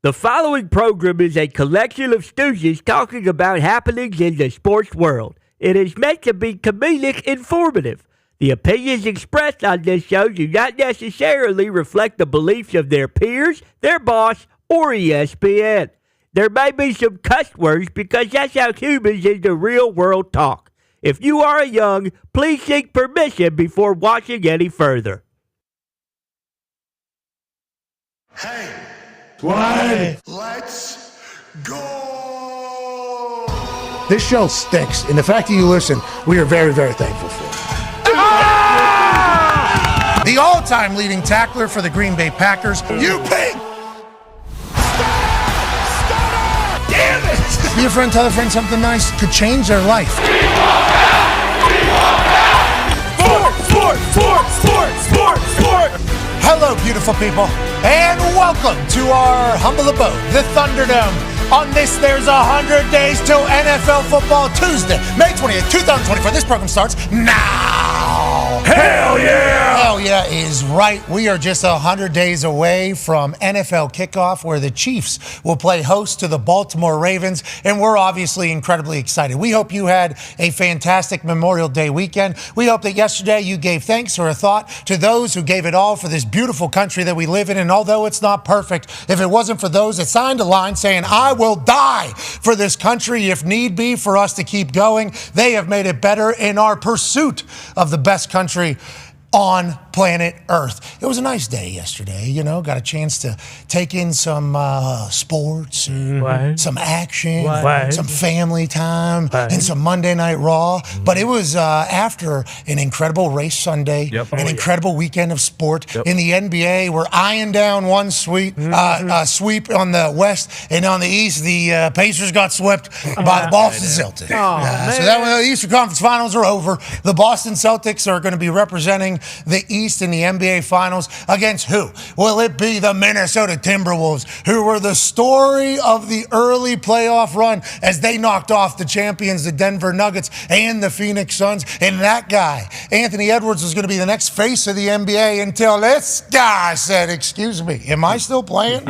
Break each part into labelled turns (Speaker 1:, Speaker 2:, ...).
Speaker 1: The following program is a collection of stooges talking about happenings in the sports world. It is meant to be comedic informative. The opinions expressed on this show do not necessarily reflect the beliefs of their peers, their boss, or ESPN. There may be some cuss words because that's how humans in the real world talk. If you are young, please seek permission before watching any further.
Speaker 2: Hey.
Speaker 3: What?
Speaker 2: Let's go!
Speaker 3: This show stinks, and the fact that you listen, we are very, very thankful for.
Speaker 2: Ah!
Speaker 3: The all-time leading tackler for the Green Bay Packers,
Speaker 2: You pig! Stop! Damn it!
Speaker 3: Be a friend, tell a friend something nice could change their life.
Speaker 2: Sport!
Speaker 3: Hello, beautiful people, and welcome to our humble abode, the Thunderdome. On this, there's 100 days till NFL football Tuesday, May 28th, 2024. This program starts now.
Speaker 2: Hell yeah!
Speaker 3: Hell yeah is right. We are just 100 days away from NFL kickoff, where the Chiefs will play host to the Baltimore Ravens, and we're obviously incredibly excited. We hope you had a fantastic Memorial Day weekend. We hope that yesterday you gave thanks or a thought to those who gave it all for this beautiful country that we live in, and although it's not perfect, if it wasn't for those that signed a line saying, I will die for this country if need be for us to keep going, they have made it better in our pursuit of the best country on planet Earth. It was a nice day yesterday, got a chance to take in some sports, some action, some family time, and some Monday Night Raw. But it was after an incredible race Sunday, an incredible weekend of sport. In the NBA, we're eyeing down one sweep on the West, and on the East, the Pacers got swept by the Boston Celtics. So that when the Eastern Conference Finals are over, the Boston Celtics are going to be representing the East in the NBA Finals against who? Will it be the Minnesota Timberwolves, who were the story of the early playoff run as they knocked off the champions, the Denver Nuggets, and the Phoenix Suns? And that guy, Anthony Edwards, was going to be the next face of the NBA until this guy said, excuse me, am I still playing?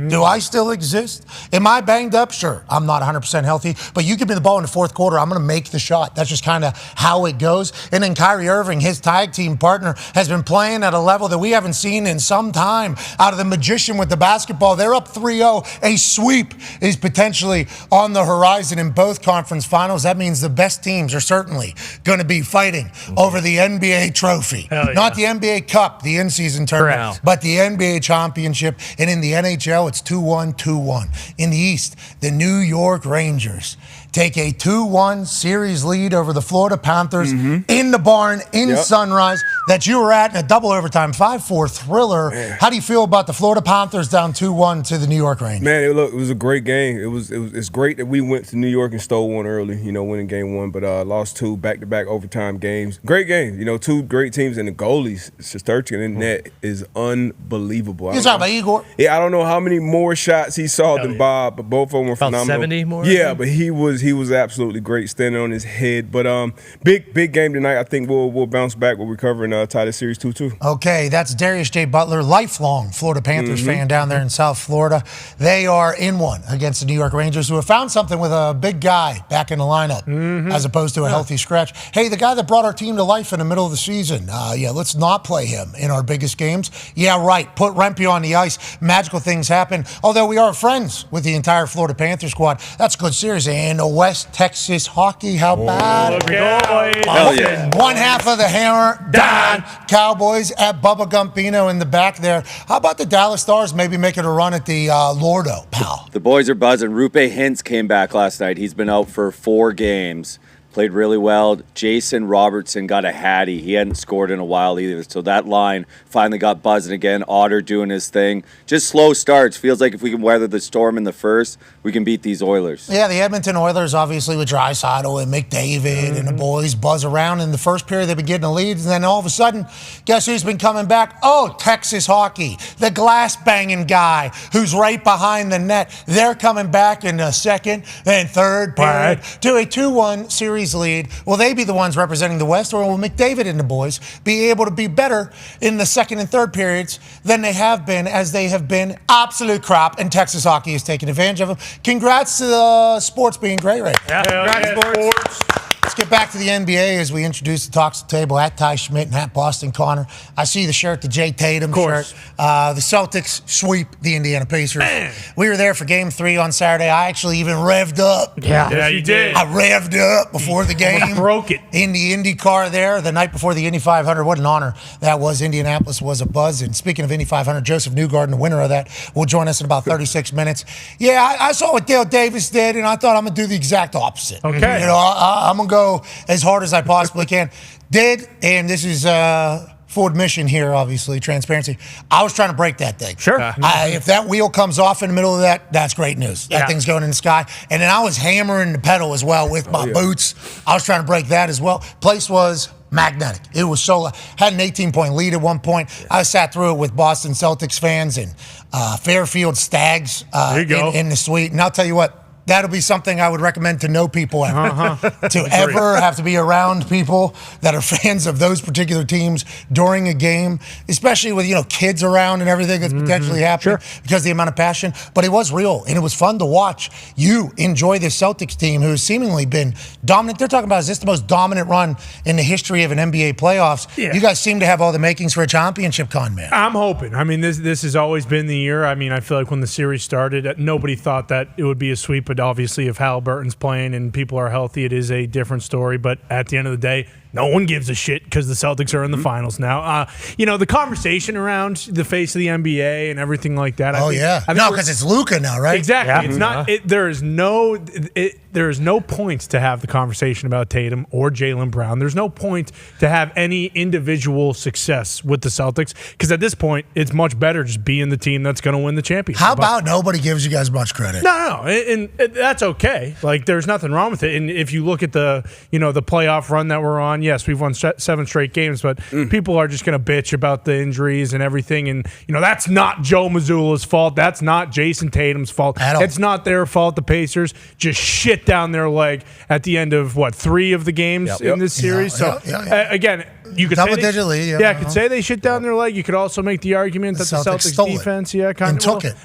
Speaker 3: Do I still exist? Am I banged up? Sure, I'm not 100% healthy, but you give me the ball in the fourth quarter, I'm going to make the shot. That's just kind of how it goes. And then Kyrie Irving, his tag team partner, has been playing at a level that we haven't seen in some time. Out of the magician with the basketball, they're up 3-0. A sweep is potentially on the horizon in both conference finals. That means the best teams are certainly going to be fighting over the NBA trophy. Not the NBA Cup, the in-season tournament, but the NBA championship. And in the NHL, it's 2-1. In the East, the New York Rangers take a 2-1 series lead over the Florida Panthers in the barn in Sunrise that you were at in a double overtime 5-4 thriller. Man. How do you feel about the Florida Panthers down 2-1 to the New York Rangers?
Speaker 4: Man, it was a great game. It's great that we went to New York and stole one early, winning game one, but lost two back-to-back overtime games. Great game, two great teams, and the goalies, Shesterkin and net is unbelievable.
Speaker 3: You're talking about Igor?
Speaker 4: Yeah, I don't know how many more shots he saw than Bob, but both of them were
Speaker 5: about
Speaker 4: phenomenal.
Speaker 5: 70 more?
Speaker 4: Yeah, but he was absolutely great standing on his head. But big game tonight. I think we'll bounce back. We'll recover and tie the series 2-2.
Speaker 3: Okay, that's Darius J. Butler, lifelong Florida Panthers fan down there in South Florida. They are in one against the New York Rangers, who have found something with a big guy back in the lineup as opposed to a healthy scratch. Hey, the guy that brought our team to life in the middle of the season, let's not play him in our biggest games. Yeah, right. Put Rempe on the ice. Magical things happen. Although we are friends with the entire Florida Panther squad. That's a good series. And West Texas hockey, how bad?
Speaker 4: Hell yeah.
Speaker 3: One half of the hammer, Dahn Cowboys at Bubba Gumpino in the back there. How about the Dallas Stars maybe making a run at the Lordo, pal?
Speaker 6: The boys are buzzing. Rupe Hintz came back last night. He's been out for 4 games. Played really well. Jason Robertson got a hattie. He hadn't scored in a while either. So that line finally got buzzing again. Otter doing his thing. Just slow starts. Feels like if we can weather the storm in the first, we can beat these Oilers.
Speaker 3: Yeah, the Edmonton Oilers, obviously, with Draisaitl and McDavid and the boys buzz around. In the first period, they've been getting a lead. And then all of a sudden, guess who's been coming back? Oh, Texas hockey. The glass-banging guy who's right behind the net. They're coming back in the second and third period to a 2-1 series series lead, will they be the ones representing the West, or will McDavid and the boys be able to be better in the second and third periods than they have been, as they have been absolute crap, and Texas hockey is taking advantage of them? Congrats to the sports being great right now.
Speaker 1: Congrats, sports.
Speaker 3: Let's get back to the NBA as we introduce the Talks Table at Ty Schmidt and at Boston Connor. I see the shirt, the Jay Tatum shirt. The Celtics sweep the Indiana Pacers. Man. We were there for Game 3 on Saturday. I actually even revved up.
Speaker 1: Yeah, you did.
Speaker 3: I revved up before the game.
Speaker 1: Broke it.
Speaker 3: In the Indy car there the night before the Indy 500. What an honor that was. Indianapolis was a buzz. And speaking of Indy 500, Josef Newgarden, the winner of that, will join us in about 36 minutes. Yeah, I saw what Dale Davis did, and I thought I'm going to do the exact opposite.
Speaker 1: Okay.
Speaker 3: You know, I'm going to go as hard as I possibly can. And this is full admission here, obviously, transparency. I was trying to break that thing.
Speaker 1: Sure.
Speaker 3: If that wheel comes off in the middle of that, that's great news. That thing's going in the sky. And then I was hammering the pedal as well with my boots. I was trying to break that as well. Place was magnetic. It was so, had an 18-point lead at one point. I sat through it with Boston Celtics fans and Fairfield Stags in the suite. And I'll tell you what, that'll be something I would recommend to know people ever. To ever have to be around people that are fans of those particular teams during a game, especially with, kids around and everything that's potentially happening because of the amount of passion. But it was real, and it was fun to watch you enjoy this Celtics team who has seemingly been dominant. They're talking about, is this the most dominant run in the history of an NBA playoffs? Yeah. You guys seem to have all the makings for a championship con, man.
Speaker 5: I'm hoping. I mean, this has always been the year. I mean, I feel like when the series started, nobody thought that it would be a sweep. But obviously, if Halliburton's playing and people are healthy, it is a different story. But at the end of the day, no one gives a shit because the Celtics are in the finals now. The conversation around the face of the NBA and everything like that.
Speaker 3: I think because it's Luka now, right?
Speaker 5: Exactly. Yeah. It's not. There is no point to have the conversation about Tatum or Jaylen Brown. There's no point to have any individual success with the Celtics because at this point, it's much better just being the team that's going to win the championship.
Speaker 3: How about nobody gives you guys much credit?
Speaker 5: No, and that's okay. Like, there's nothing wrong with it. And if you look at the playoff run that we're on, yes, we've won 7 straight games, but people are just going to bitch about the injuries and everything. And, that's not Joe Mazzulla's fault. That's not Jason Tatum's fault. It's not their fault. The Pacers just shit down their leg at the end of, 3 of the games in this series. Again, you could
Speaker 3: double-digit lead.
Speaker 5: I could say they shit down their leg. You could also make the argument that the Celtics defense,
Speaker 3: took it.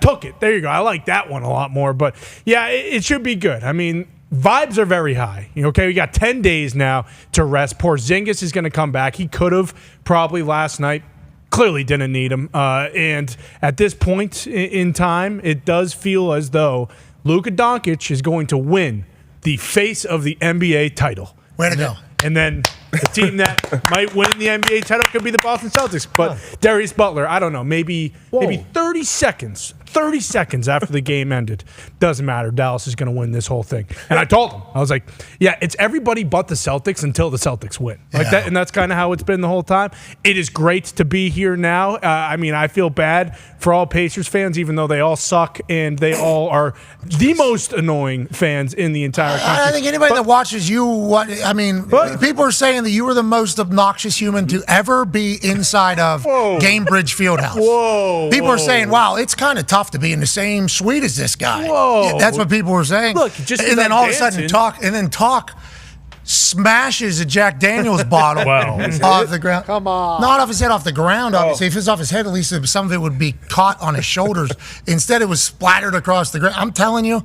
Speaker 5: Took it. There you go. I like that one a lot more. But it should be good. I mean, vibes are very high. We got 10 days now to rest. Porzingis is going to come back. He could have probably last night. Clearly didn't need him. And at this point in time, it does feel as though Luka Doncic is going to win the face of the NBA title.
Speaker 3: Way to go.
Speaker 5: And then the team that might win the NBA title could be the Boston Celtics. But Darius Butler, I don't know, maybe 30 seconds after the game ended. Doesn't matter. Dallas is going to win this whole thing. And I told him, I was like, it's everybody but the Celtics until the Celtics win. Like that, and that's kind of how it's been the whole time. It is great to be here now. I feel bad for all Pacers fans, even though they all suck and they all are the most annoying fans in the entire country.
Speaker 3: I think anybody that watches you, people are saying that you were the most obnoxious human to ever be inside of Gamebridge Fieldhouse. People are saying, wow, it's kind of tough to be in the same suite as this guy. That's what people were saying.
Speaker 5: Look, just
Speaker 3: and then all of a sudden talk smashes a Jack Daniels bottle off the ground.
Speaker 7: Come on.
Speaker 3: Not off his head, off the ground, obviously. If it was off his head, at least some of it would be caught on his shoulders. Instead, it was splattered across the ground. I'm telling you,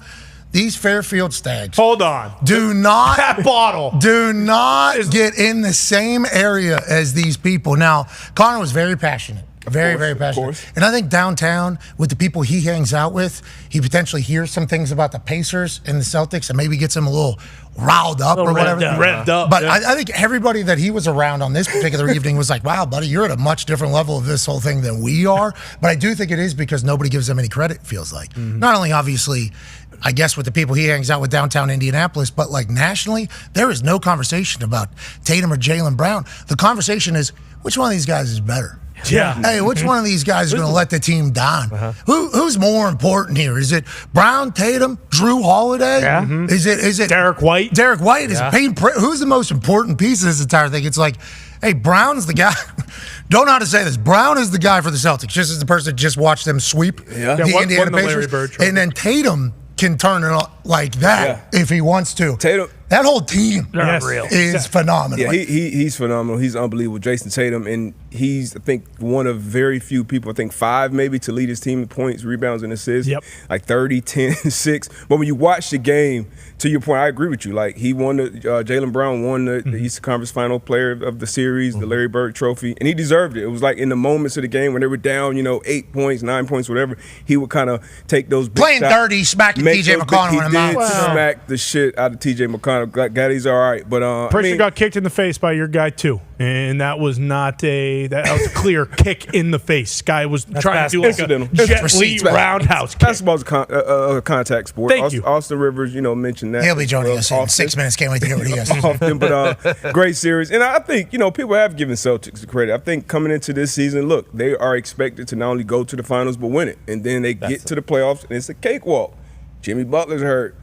Speaker 3: these Fairfield Stags.
Speaker 5: Hold on.
Speaker 3: Do not.
Speaker 5: That bottle.
Speaker 3: Do not get in the same area as these people. Now, Connor was very passionate. Very, very passionate. And I think downtown, with the people he hangs out with, he potentially hears some things about the Pacers and the Celtics and maybe gets him a little riled up or whatever.
Speaker 5: Revved up.
Speaker 3: But I think everybody that he was around on this particular evening was like, wow, buddy, you're at a much different level of this whole thing than we are. But I do think it is because nobody gives them any credit, it feels like. Not only, obviously, I guess with the people he hangs out with downtown Indianapolis, but like nationally, there is no conversation about Tatum or Jaylen Brown. The conversation is, which one of these guys is better?
Speaker 5: Yeah.
Speaker 3: Hey, which one of these guys is going to let the team down? Who's more important here? Is it Brown, Tatum, Drew Holiday?
Speaker 5: Yeah.
Speaker 3: Is it
Speaker 5: Derek White?
Speaker 3: Derek White is Payne. Who's the most important piece of this entire thing? It's like, hey, Brown's the guy. Don't know how to say this. Brown is the guy for the Celtics, just as the person that just watched them sweep the Indiana Pacers. And then Tatum can turn it like that if he wants to.
Speaker 4: Tatum.
Speaker 3: That whole team is phenomenal.
Speaker 4: Yeah, he's phenomenal. He's unbelievable. Jason Tatum, and he's, I think, one of very few people, I think 5 maybe, to lead his team in points, rebounds, and assists.
Speaker 5: Yep.
Speaker 4: Like 30, 10, 6. But when you watch the game, to your point, I agree with you. Like, he won Jaylen Brown won the Eastern Conference Final Player of the Series, the Larry Bird Trophy, and he deserved it. It was like in the moments of the game when they were down, 8 points, 9 points, whatever, he would kind of take those big
Speaker 3: Playing
Speaker 4: shots,
Speaker 3: dirty, smacking T.J. McConnell in the mouth.
Speaker 4: He smacked the shit out of T.J. McConnell. God, he's all right. But
Speaker 5: Pritchard got kicked in the face by your guy too, and that was not that was a clear kick in the face. Guy was trying to do like a Jet Li roundhouse kick.
Speaker 4: Basketball's a contact sport.
Speaker 5: Thank you.
Speaker 4: Austin Rivers, mentioned that.
Speaker 3: He'll be joining us in 6 minutes. Can't wait to hear what he has to say.
Speaker 4: Often, but great series. And I think, people have given Celtics the credit. I think coming into this season, look, they are expected to not only go to the finals but win it. And then they get to the playoffs and it's a cakewalk. Jimmy Butler's hurt.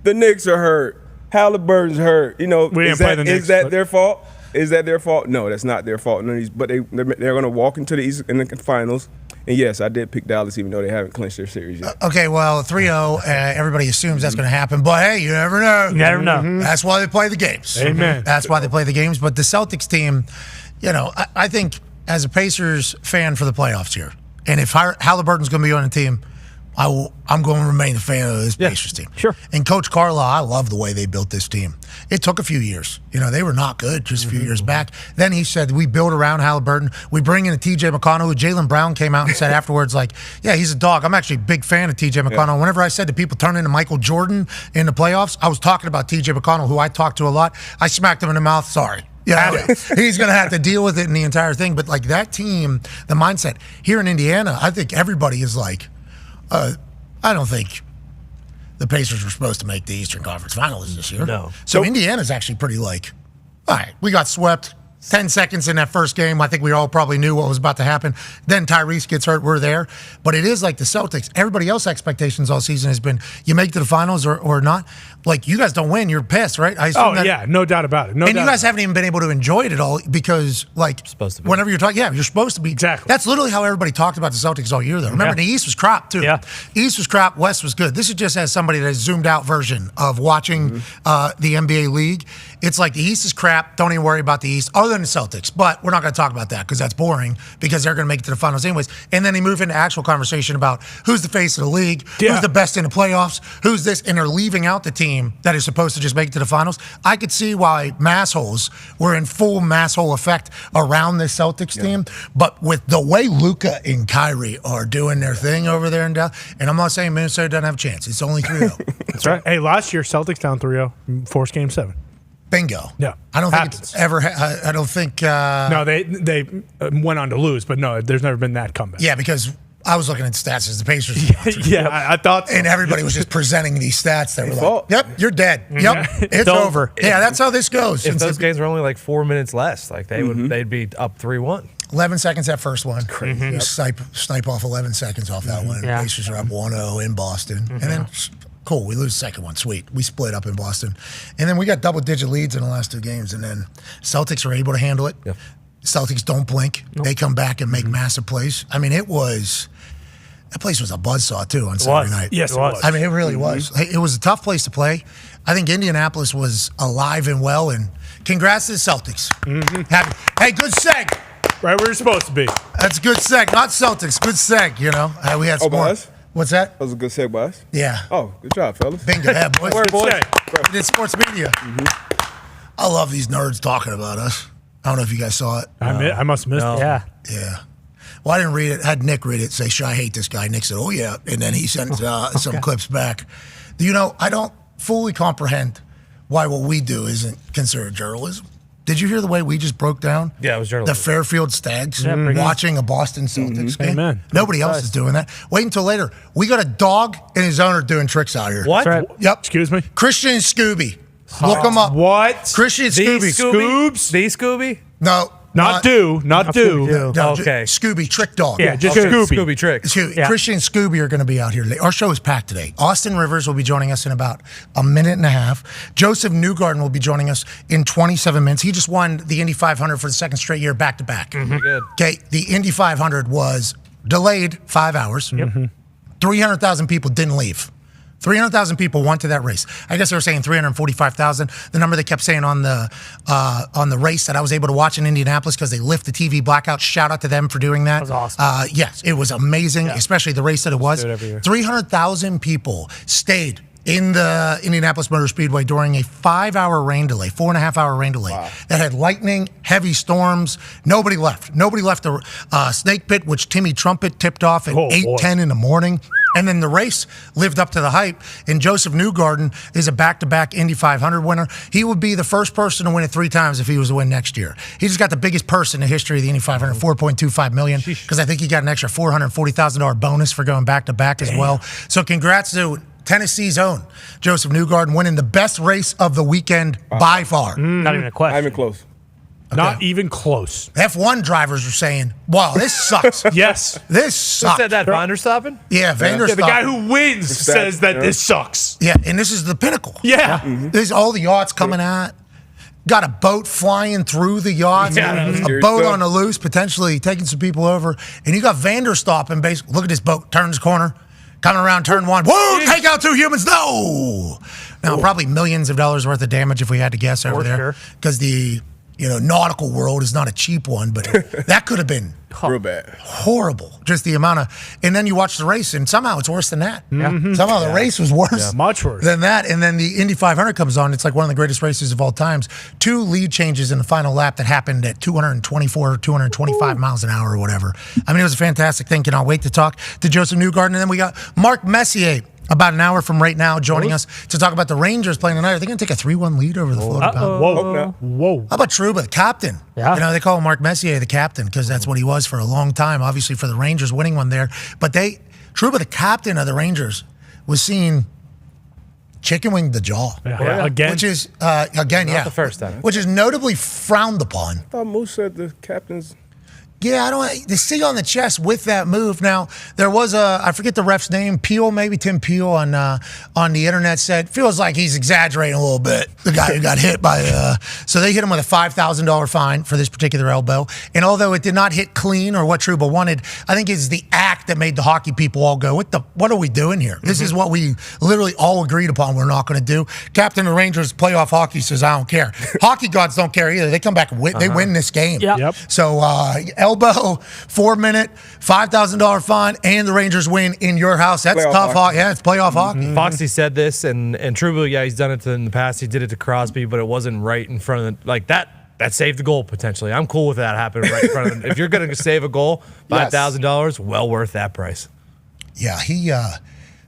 Speaker 4: The Knicks are hurt. Halliburton's hurt. Is that their fault? Is that their fault? No, that's not their fault. But they're going to walk into the East in the finals. And yes, I did pick Dallas, even though they haven't clinched their series yet.
Speaker 3: Okay, well, 3-0, everybody assumes that's going to happen. But hey, you never know.
Speaker 1: You never know.
Speaker 3: That's why they play the games.
Speaker 5: Amen.
Speaker 3: That's why they play the games. But the Celtics team, I think as a Pacers fan for the playoffs here, and if Halliburton's going to be on the team, I'm going to remain a fan of this Pacers team.
Speaker 1: Sure.
Speaker 3: And Coach Carlisle, I love the way they built this team. It took a few years. They were not good just a few years back. Then he said, we build around Halliburton. We bring in a T.J. McConnell, who Jaylen Brown came out and said afterwards, he's a dog. I'm actually a big fan of T.J. McConnell. Yeah. Whenever I said to people turn into Michael Jordan in the playoffs, I was talking about T.J. McConnell, who I talked to a lot. I smacked him in the mouth. Sorry. He's going to have to deal with it in the entire thing. But that team, the mindset here in Indiana, I think everybody is I don't think the Pacers were supposed to make the Eastern Conference Finals this year.
Speaker 1: No.
Speaker 3: So Indiana's actually pretty all right, we got swept. 10 seconds in that first game, I think we all probably knew what was about to happen. Then Tyrese gets hurt, we're there. But it is like the Celtics. Everybody else's expectations all season has been, you make it to the finals or not. You guys don't win, you're pissed, right?
Speaker 5: No doubt about it.
Speaker 3: You guys haven't even been able to enjoy it at all because,
Speaker 1: supposed to be.
Speaker 3: Whenever you're talking, you're supposed to be.
Speaker 5: Exactly.
Speaker 3: That's literally how everybody talked about the Celtics all year, though. Remember, the East was crap, too.
Speaker 1: Yeah.
Speaker 3: East was crap, West was good. This is just as somebody that has zoomed out version of watching the NBA league. It's like the East is crap, don't even worry about the East, other than the Celtics. But we're not going to talk about that because that's boring because they're going to make it to the finals anyways. And then they move into actual conversation about who's the face of the league, who's the best in the playoffs, who's this, and they're leaving out the team that is supposed to just make it to the finals. I could see why massholes were in full masshole effect around this Celtics team, but with the way Luka and Kyrie are doing their thing over there in Dallas, and I'm not saying Minnesota doesn't have a chance. It's only 3-0.
Speaker 5: That's right. Hey, last year, Celtics down 3-0, forced game 7.
Speaker 3: Bingo.
Speaker 5: Yeah.
Speaker 3: I don't think it's ever, I don't think.
Speaker 5: No, they went on to lose, but no, there's never been that comeback.
Speaker 3: Yeah, because I was looking at the stats as the Pacers.
Speaker 5: I thought so.
Speaker 3: And everybody was just presenting these stats that were yep, you're dead. Yep, it's over. Yeah, that's how this goes.
Speaker 7: If those games were only 4 minutes less, they'd be up 3-1.
Speaker 3: 11 seconds that first one. Crazy. You snipe off 11 seconds off that one. The Pacers are up 1-0 in Boston. And then, cool, we lose the second one. Sweet. We split up in Boston. And then we got double-digit leads in the last 2 games. And then Celtics are able to handle it. Yep. Celtics don't blink. Nope. They come back and make massive plays. I mean, that place was a buzzsaw, too, on Saturday night.
Speaker 5: Yes, it was.
Speaker 3: I mean, it really was. It was a tough place to play. I think Indianapolis was alive and well. And congrats to the Celtics. Hey, good seg.
Speaker 5: Right where you're supposed to be.
Speaker 3: That's good seg. Not Celtics. Good seg, we had some more. What's that?
Speaker 4: That was a good seg by us.
Speaker 3: Yeah.
Speaker 4: Oh, good job, fellas.
Speaker 3: Bingo, yeah, boys.
Speaker 5: Good
Speaker 3: boys.
Speaker 5: seg.
Speaker 3: We did sports media. I love these nerds talking about us. I don't know if you guys saw it.
Speaker 5: I must have missed it.
Speaker 1: Yeah.
Speaker 3: Yeah. Well, I didn't read it. Had Nick read it, say, I hate this guy. Nick said, oh, yeah. And then he sent some clips back. I don't fully comprehend why what we do isn't considered journalism. Did you hear the way we just broke down?
Speaker 7: Yeah, it was journalism.
Speaker 3: The Fairfield Stags watching a Boston Celtics game.
Speaker 5: Amen.
Speaker 3: Nobody else is doing that. Wait until later. We got a dog and his owner doing tricks out here.
Speaker 7: What?
Speaker 1: That's right.
Speaker 3: Yep.
Speaker 5: Excuse me?
Speaker 3: Christian and Scooby. Look them up.
Speaker 5: What?
Speaker 3: Christian and Scooby.
Speaker 5: Scoobs?
Speaker 7: The Scooby?
Speaker 3: No.
Speaker 5: Not do.
Speaker 3: No,
Speaker 7: Okay.
Speaker 3: Scooby, trick dog.
Speaker 5: Yeah, just
Speaker 7: Okay,
Speaker 5: Scooby.
Speaker 7: Scooby tricks.
Speaker 3: Christian and Scooby are going to be out here. Our show is packed today. Austin Rivers will be joining us in about a minute and a half. Josef Newgarden will be joining us in 27 minutes. He just won the Indy 500 for the second straight year, back to back.
Speaker 7: Good.
Speaker 3: Okay, the Indy 500 was delayed 5 hours. 300,000 people didn't leave. 300,000 people went to that race. I guess they were saying 345,000. The number they kept saying on the race that I was able to watch in Indianapolis because they lift the TV blackout. Shout out to them for doing that.
Speaker 1: That was awesome.
Speaker 3: Yes, it was amazing, especially the race that it was. 300,000 people stayed in the Indianapolis Motor Speedway during a 5-hour rain delay, 4.5-hour rain delay that had lightning, heavy storms. Nobody left. Nobody left the snake pit, which Timmy Trumpet tipped off at 8:10 in the morning. And then the race lived up to the hype. And Josef Newgarden is a back-to-back Indy 500 winner. He would be the first person to win it 3 times if he was to win next year. He just got the biggest purse in the history of the Indy 500, $4.25 million, because I think he got an extra $440,000 bonus for going back-to-back as well. So congrats to Tennessee's own Josef Newgarden winning the best race of the weekend by far.
Speaker 1: Not even a question.
Speaker 4: Not even close.
Speaker 5: Okay. Not even close.
Speaker 3: F1 drivers are saying, wow, this sucks.
Speaker 5: Yes.
Speaker 3: This sucks.
Speaker 7: Who said that? Vanderstappen?
Speaker 3: Yeah, Vanderstappen.
Speaker 5: Yeah, the guy who wins says that this sucks.
Speaker 3: Yeah, and this is the pinnacle.
Speaker 5: Yeah.
Speaker 3: There's all the yachts coming out. Got a boat flying through the yachts. A boat on the loose, potentially taking some people over. And you got Vanderstappen, basically, look at this boat, turns corner. Coming around turn 1. Whoa, take out 2 humans. No. Now, probably millions of dollars worth of damage if we had to guess over there. Because the nautical world is not a cheap one, but that could have been
Speaker 4: real bad.
Speaker 3: Horrible. Just the amount of, and then you watch the race, and somehow it's worse than that. Somehow the race was worse.
Speaker 5: Much worse
Speaker 3: than that. And then the Indy 500 comes on. It's like one of the greatest races of all times. 2 lead changes in the final lap that happened at 224, 225 miles an hour or whatever. I mean, it was a fantastic thing. Cannot wait to talk to Josef Newgarden. And then we got Mark Messier about an hour from right now joining us to talk about the Rangers playing tonight. Are they going to take a 3-1 lead over the Florida Panthers?
Speaker 5: Whoa.
Speaker 3: How about Trouba, the captain?
Speaker 1: Yeah.
Speaker 3: They call Mark Messier the captain because that's what he was for a long time, obviously for the Rangers winning one there. But Trouba, the captain of the Rangers, was seen chicken wing the jaw.
Speaker 5: Again?
Speaker 3: Which is, not
Speaker 7: the first time.
Speaker 3: Which is notably frowned upon.
Speaker 4: I thought Moose said the captain's...
Speaker 3: Yeah, the C on the chest with that move. Now, there was I forget the ref's name, Peel, maybe Tim Peel on the internet said, feels like he's exaggerating a little bit, the guy who got hit by, so they hit him with a $5,000 fine for this particular elbow. And although it did not hit clean or what Trouba wanted, I think it's the act that made the hockey people all go, what are we doing here? This is what we literally all agreed upon we're not going to do. Captain of the Rangers playoff hockey says, I don't care. Hockey gods don't care either. They come back and they win this game.
Speaker 1: Yep.
Speaker 3: So, elbow, 4-minute, $5,000 fine, and the Rangers win in your house. That's
Speaker 4: playoff
Speaker 3: tough hockey. Yeah, it's playoff hockey.
Speaker 7: Foxy said this, and Trouba, he's done it in the past. He did it to Crosby, but it wasn't right in front of that saved the goal potentially. I'm cool with that happening right in front of them. If you're going to save a goal, $5,000, well worth that price.
Speaker 3: Yeah,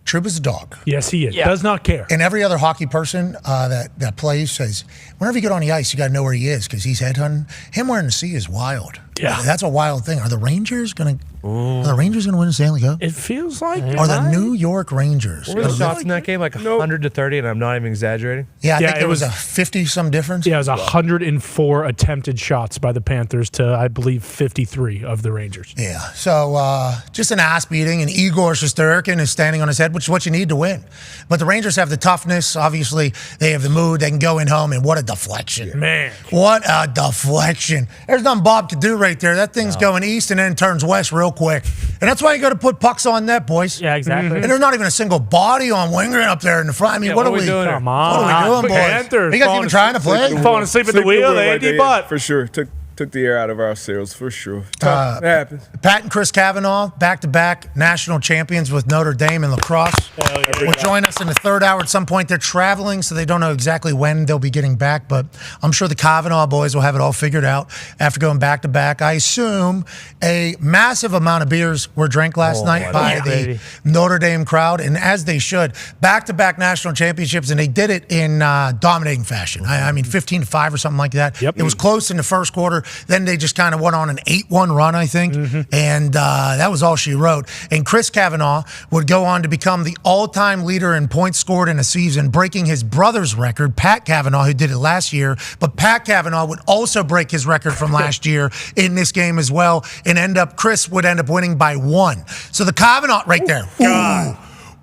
Speaker 3: Trouba's a dog.
Speaker 5: Yes, he is. Yeah. Does not care.
Speaker 3: And every other hockey person that plays says, whenever you get on the ice, you got to know where he is because he's headhunting. Him wearing the C is wild.
Speaker 5: Yeah.
Speaker 3: That's a wild thing. Are the Rangers going to win the Stanley Cup?
Speaker 5: It feels like
Speaker 3: Are the New York Rangers?
Speaker 7: What were the shots in that game? Like 100-30, and I'm not even exaggerating.
Speaker 3: Yeah, I think there was a 50-some difference.
Speaker 5: Yeah, it was 104 attempted shots by the Panthers to, I believe, 53 of the Rangers.
Speaker 3: Yeah, so just an ass beating, and Igor Shesterkin is standing on his head, which is what you need to win. But the Rangers have the toughness. Obviously, they have the mood. They can go in home, and what a deflection.
Speaker 5: Man.
Speaker 3: What a deflection. There's nothing Bob could do right there. That thing's going east and then turns west real quick. And that's why you got to put pucks on net, boys.
Speaker 1: Yeah, exactly.
Speaker 3: And there's not even a single body on Wingren up there in the front. I mean, what are we doing?
Speaker 1: Come
Speaker 3: What
Speaker 1: on.
Speaker 3: are we doing, boys?
Speaker 5: Panthers
Speaker 3: Are you guys even trying to play?
Speaker 5: Falling asleep at the wheel, Andy Butt.
Speaker 4: For sure. Took the air out of our sails, for sure. Tough. That happens.
Speaker 3: Pat and Chris Kavanaugh, back-to-back national champions with Notre Dame in lacrosse, will join us in the third hour at some point. They're traveling, so they don't know exactly when they'll be getting back, but I'm sure the Kavanaugh boys will have it all figured out after going back-to-back. I assume a massive amount of beers were drank last night by the Notre Dame crowd, and as they should. Back-to-back national championships, and they did it in dominating fashion. I mean, 15-5 or something like that.
Speaker 5: Yep.
Speaker 3: It was close in the first quarter. Then they just kind of went on an 8-1 run, I think, and that was all she wrote. And Chris Kavanaugh would go on to become the all-time leader in points scored in a season, breaking his brother's record, Pat Kavanaugh, who did it last year. But Pat Kavanaugh would also break his record from last year in this game as well, and Chris would end up winning by 1. So the Kavanaugh right there.
Speaker 5: God.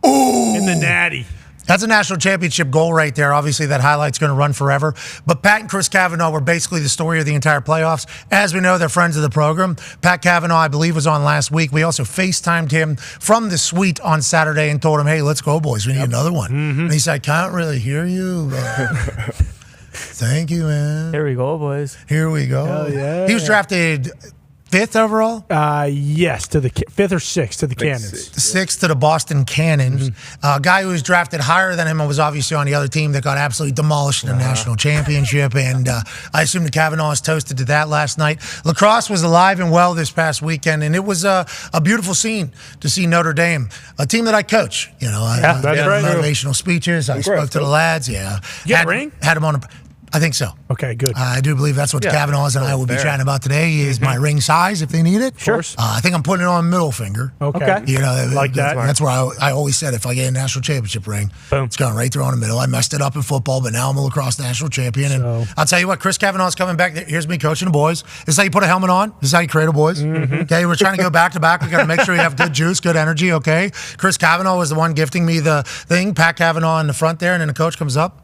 Speaker 3: Ooh.
Speaker 5: In the natty.
Speaker 3: That's a national championship goal right there. Obviously, that highlight's going to run forever. But Pat and Chris Cavanaugh were basically the story of the entire playoffs. As we know, they're friends of the program. Pat Cavanaugh, I believe, was on last week. We also FaceTimed him from the suite on Saturday and told him, hey, let's go, boys. We need another one. And he said, I can't really hear you. Thank you, man.
Speaker 1: Here we go, boys.
Speaker 3: Here we go.
Speaker 5: Hell yeah.
Speaker 3: He was drafted 5th overall?
Speaker 5: Yes, to the 5th or 6th to the Cannons.
Speaker 3: 6th to the Boston Cannons. A guy who was drafted higher than him and was obviously on the other team that got absolutely demolished in the national championship. And I assume the Cavanaughs toasted to that last night. Lacrosse was alive and well this past weekend, and it was a beautiful scene to see Notre Dame, a team that I coach. You know, I
Speaker 5: that's right.
Speaker 3: motivational speeches. I spoke to the lads. Yeah,
Speaker 5: You got a ring?
Speaker 3: Had him on. I think so.
Speaker 5: Okay, good.
Speaker 3: I do believe that's what the Cavanaughs and I will be chatting about today is my ring size if they need it.
Speaker 5: Sure.
Speaker 3: I think I'm putting it on middle finger.
Speaker 5: Okay.
Speaker 3: You know,
Speaker 5: Like that.
Speaker 3: That's where I always said if I get a national championship ring,
Speaker 1: Boom.
Speaker 3: it's going right through on the middle. I messed it up in football, but now I'm a lacrosse national champion. And
Speaker 5: So-
Speaker 3: I'll tell you what, Chris Cavanaugh's coming back. Here's me coaching the boys. This is how you put a helmet on. This is how you create a boys. Okay, we're trying to go back to back. We got to make sure we have good juice, good energy. Okay. Chris Cavanaugh was the one gifting me the thing. Pat Cavanaugh in the front there, and then the coach comes up.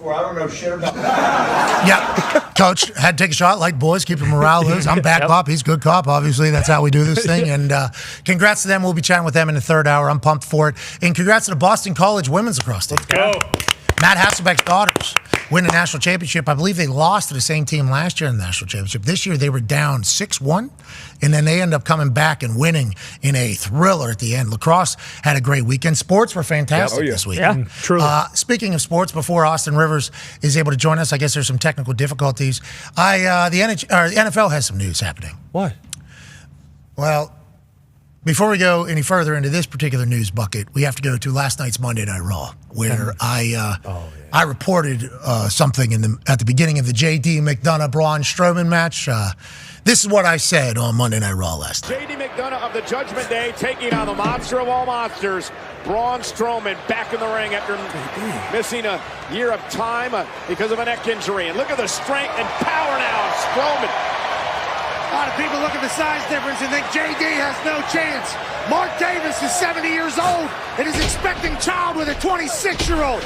Speaker 2: I don't know shit about that.
Speaker 3: Yeah, coach had to take a shot. Like boys, keep the morale loose. I'm bad cop. He's good cop. Obviously, that's how we do this thing. And congrats to them. We'll be chatting with them in the third hour. I'm pumped for it. And congrats to the Boston College women's lacrosse team.
Speaker 5: Go.
Speaker 3: Matt Hasselbeck's daughters win the national championship. I believe they lost to the same team last year in the national championship. This year they were down 6-1, and then they end up coming back and winning in a thriller at the end. Lacrosse had a great weekend. Sports were fantastic this week.
Speaker 1: Yeah,
Speaker 5: truly.
Speaker 3: Speaking of sports, before Austin Rivers is able to join us, I guess there's some technical difficulties. The NFL has some news happening.
Speaker 7: What?
Speaker 3: Well, before we go any further into this particular news bucket, we have to go to last night's Monday Night Raw, where I reported something at the beginning of the J.D. McDonough-Braun Strowman match. This is what I said on Monday Night Raw last night.
Speaker 8: J.D. McDonough of the Judgment Day taking on the monster of all monsters, Braun Strowman, back in the ring after missing a year of time because of a neck injury. And look at the strength and power now of Strowman.
Speaker 9: A lot of people look at the size difference and think JD has no chance. Mark Davis is 70 years old and is expecting child with a 26-year-old.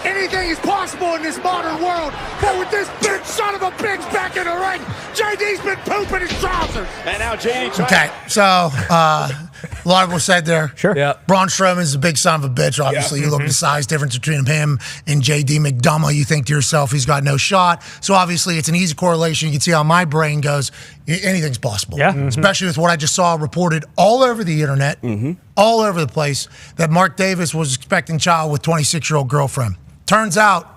Speaker 9: Anything is possible in this modern world, but with this big son of a bitch back in the ring, JD's been pooping his trousers.
Speaker 8: And now JD trying.
Speaker 3: Okay, so a lot of what was said there.
Speaker 1: Sure.
Speaker 7: Yeah.
Speaker 3: Braun Strowman is a big son of a bitch. Obviously, you look at the size difference between him and J.D. McDonough. You think to yourself, he's got no shot. So obviously, it's an easy correlation. You can see how my brain goes. Anything's possible.
Speaker 1: Yeah.
Speaker 3: Especially with what I just saw reported all over the internet, all over the place, that Mark Davis was expecting child with 26-year-old girlfriend. Turns out,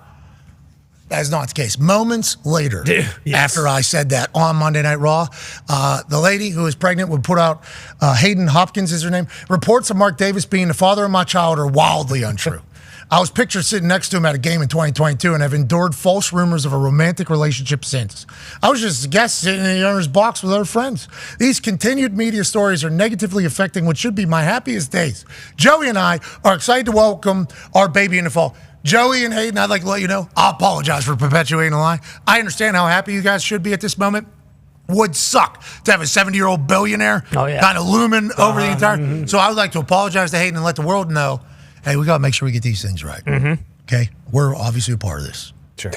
Speaker 3: that is not the case. Moments later, after I said that on Monday Night Raw, the lady who is pregnant would put out, Hayden Hopkins is her name, reports of Mark Davis being the father of my child are wildly untrue. I was pictured sitting next to him at a game in 2022 and have endured false rumors of a romantic relationship since. I was just a guest sitting in the owner's box with other friends. These continued media stories are negatively affecting what should be my happiest days. Joey and I are excited to welcome our baby in the fall. Joey and Hayden, I'd like to let you know, I apologize for perpetuating a lie. I understand how happy you guys should be at this moment. Would suck to have a 70-year-old billionaire kind of looming over the entire. So I would like to apologize to Hayden and let the world know, hey, we got to make sure we get these things right. Okay? We're obviously a part of this.
Speaker 7: Sure.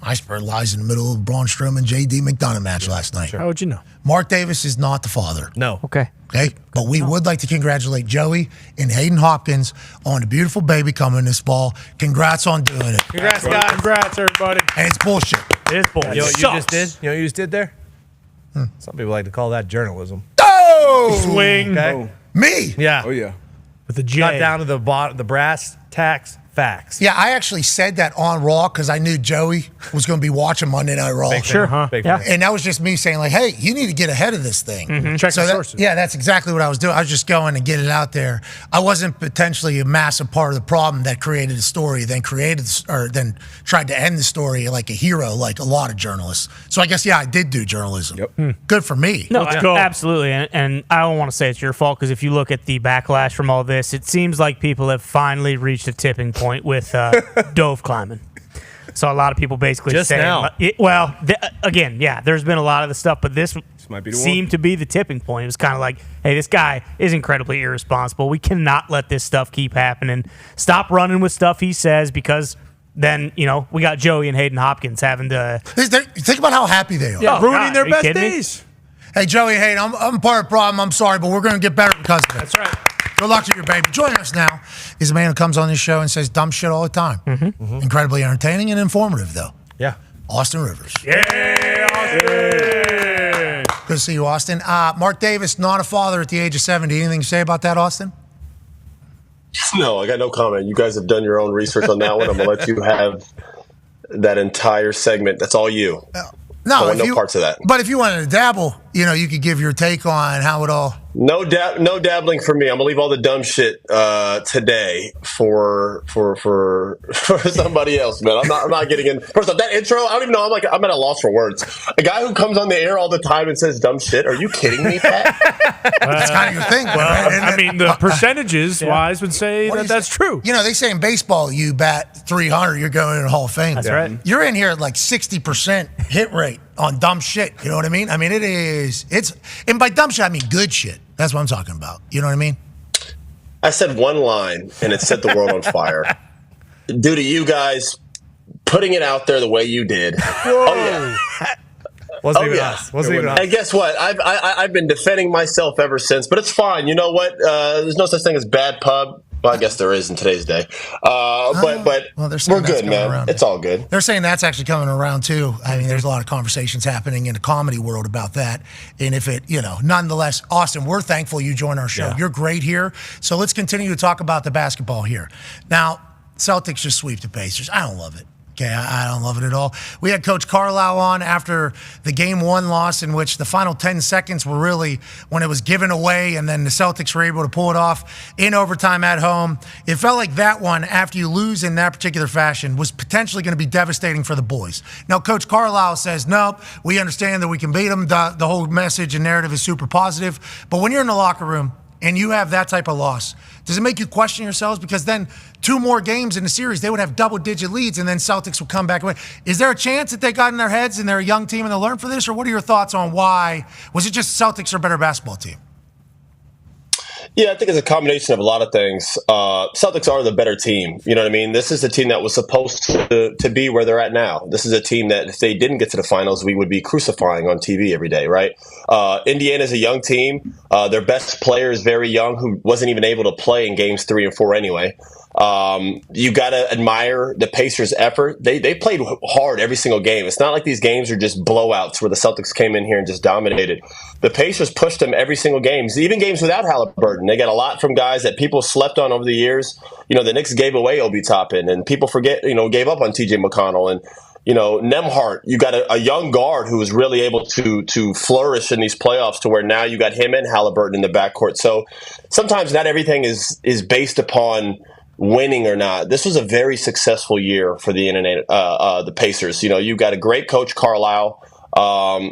Speaker 3: Iceberg lies in the middle of Braun Strowman J.D. McDonough match last night.
Speaker 5: How would you know?
Speaker 3: Mark Davis is not the father.
Speaker 7: No.
Speaker 1: Okay.
Speaker 3: Okay? But we would like to congratulate Joey and Hayden Hopkins on the beautiful baby coming this fall. Congrats on doing it.
Speaker 5: Congrats, guys. Congrats, everybody.
Speaker 3: And it's bullshit.
Speaker 1: It is bullshit.
Speaker 7: You know what you just did?
Speaker 1: Sucks.
Speaker 7: You know what you just did there? Some people like to call that journalism.
Speaker 3: Oh!
Speaker 5: Swing
Speaker 7: Okay.
Speaker 3: Me?
Speaker 7: Yeah.
Speaker 4: Oh, yeah.
Speaker 5: with the J.
Speaker 7: Got down to the brass tacks facts.
Speaker 3: Yeah, I actually said that on Raw because I knew Joey was going to be watching Monday Night Raw.
Speaker 7: Sure. Huh?
Speaker 1: Yeah.
Speaker 3: And that was just me saying, like, hey, you need to get ahead of this thing.
Speaker 5: Check the
Speaker 3: that-
Speaker 5: sources.
Speaker 3: Yeah, that's exactly what I was doing. I was just going to get it out there. I wasn't potentially a massive part of the problem that created the story, then tried to end the story like a hero, like a lot of journalists. So I guess, yeah, I did do journalism.
Speaker 4: Yep.
Speaker 3: Good for me.
Speaker 1: No,
Speaker 5: go.
Speaker 1: absolutely. And I don't want to say it's your fault because if you look at the backlash from all this, it seems like people have finally reached a tipping point with dove climbing.
Speaker 10: So a lot of people basically
Speaker 7: Just
Speaker 10: saying,
Speaker 7: now.
Speaker 10: again, there's been a lot of the stuff, but this
Speaker 4: might be the
Speaker 10: seemed to be the tipping point. It was kind of like, hey, this guy is incredibly irresponsible. We cannot let this stuff keep happening. Stop running with stuff he says, because then, we got Joey and Hayden Hopkins having to...
Speaker 3: Think about how happy they are.
Speaker 5: Yeah, ruining their
Speaker 10: are you
Speaker 5: best
Speaker 10: kidding me?
Speaker 5: days.
Speaker 3: Hey, Joey, Hayden, I'm part of the problem. I'm sorry, but we're going to get better because of it.
Speaker 5: That's right.
Speaker 3: Good luck to your baby. Joining us now is a man who comes on this show and says dumb shit all the time. Incredibly entertaining and informative, though.
Speaker 7: Yeah.
Speaker 3: Austin Rivers.
Speaker 5: Yeah, Austin.
Speaker 3: Good to see you, Austin. Mark Davis, not a father at the age of 70. Anything to say about that, Austin?
Speaker 11: No, I got no comment. You guys have done your own research on that one. I'm going to let you have that entire segment. That's all you.
Speaker 3: No,
Speaker 11: no parts of that.
Speaker 3: But if you wanted to dabble, you could give your take on how it all...
Speaker 11: No dabbling for me. I'm gonna leave all the dumb shit today for somebody else, man. I'm not getting in. First off, that intro, I don't even know. I'm at a loss for words. A guy who comes on the air all the time and says dumb shit. Are you kidding me, Pat?
Speaker 3: That's kind of your thing.
Speaker 5: I mean, the percentages wise would say that's true.
Speaker 3: They say in baseball, you bat 300, you're going in the Hall of Fame.
Speaker 10: That's right.
Speaker 3: You're in here at like 60% hit rate on dumb shit. You know what I mean? I mean, and by dumb shit, I mean good shit. That's what I'm talking about. You know what I mean?
Speaker 11: I said one line and it set the world on fire. Due to you guys putting it out there the way you did.
Speaker 7: Whoa.
Speaker 11: Oh, yeah.
Speaker 7: Wasn't even us.
Speaker 11: And guess what? I've been defending myself ever since, but it's fine. You know what? There's no such thing as bad pub. Well, I guess there is in today's day. But we're good, man.
Speaker 3: Around.
Speaker 11: It's all good.
Speaker 3: They're saying that's actually coming around, too. I mean, there's a lot of conversations happening in the comedy world about that. And if it, nonetheless, Austin, we're thankful you joined our show. Yeah. You're great here. So let's continue to talk about the basketball here. Now, Celtics just sweep the Pacers. I don't love it. Okay, I don't love it at all. We had Coach Carlisle on after the Game 1 loss, in which the final 10 seconds were really when it was given away, and then the Celtics were able to pull it off in overtime at home. It felt like that one, after you lose in that particular fashion, was potentially going to be devastating for the boys. Now, Coach Carlisle says, nope, we understand that we can beat them. The whole message and narrative is super positive. But when you're in the locker room and you have that type of loss, does it make you question yourselves? Because then 2 more games in the series, they would have double-digit leads, and then Celtics would come back away. Is there a chance that they got in their heads and they're a young team and they'll learn from this? Or what are your thoughts on why? Was it just Celtics are a better basketball team?
Speaker 11: Yeah, I think it's a combination of a lot of things. Celtics are the better team. You know what I mean? This is a team that was supposed to be where they're at now. This is a team that if they didn't get to the finals, we would be crucifying on TV every day, right? Indiana's a young team. Their best player is very young, who wasn't even able to play in games 3 and 4 anyway. You got to admire the Pacers' effort. They played hard every single game. It's not like these games are just blowouts where the Celtics came in here and just dominated. The Pacers pushed them every single game, even games without Halliburton. They got a lot from guys that people slept on over the years. The Knicks gave away Obi Toppin, and people forget, gave up on T.J. McConnell. And, Nembhard, you got a young guard who was really able to flourish in these playoffs to where now you got him and Halliburton in the backcourt. So sometimes not everything is based upon winning or not. This was a very successful year for the Pacers. You got a great coach, Carlisle,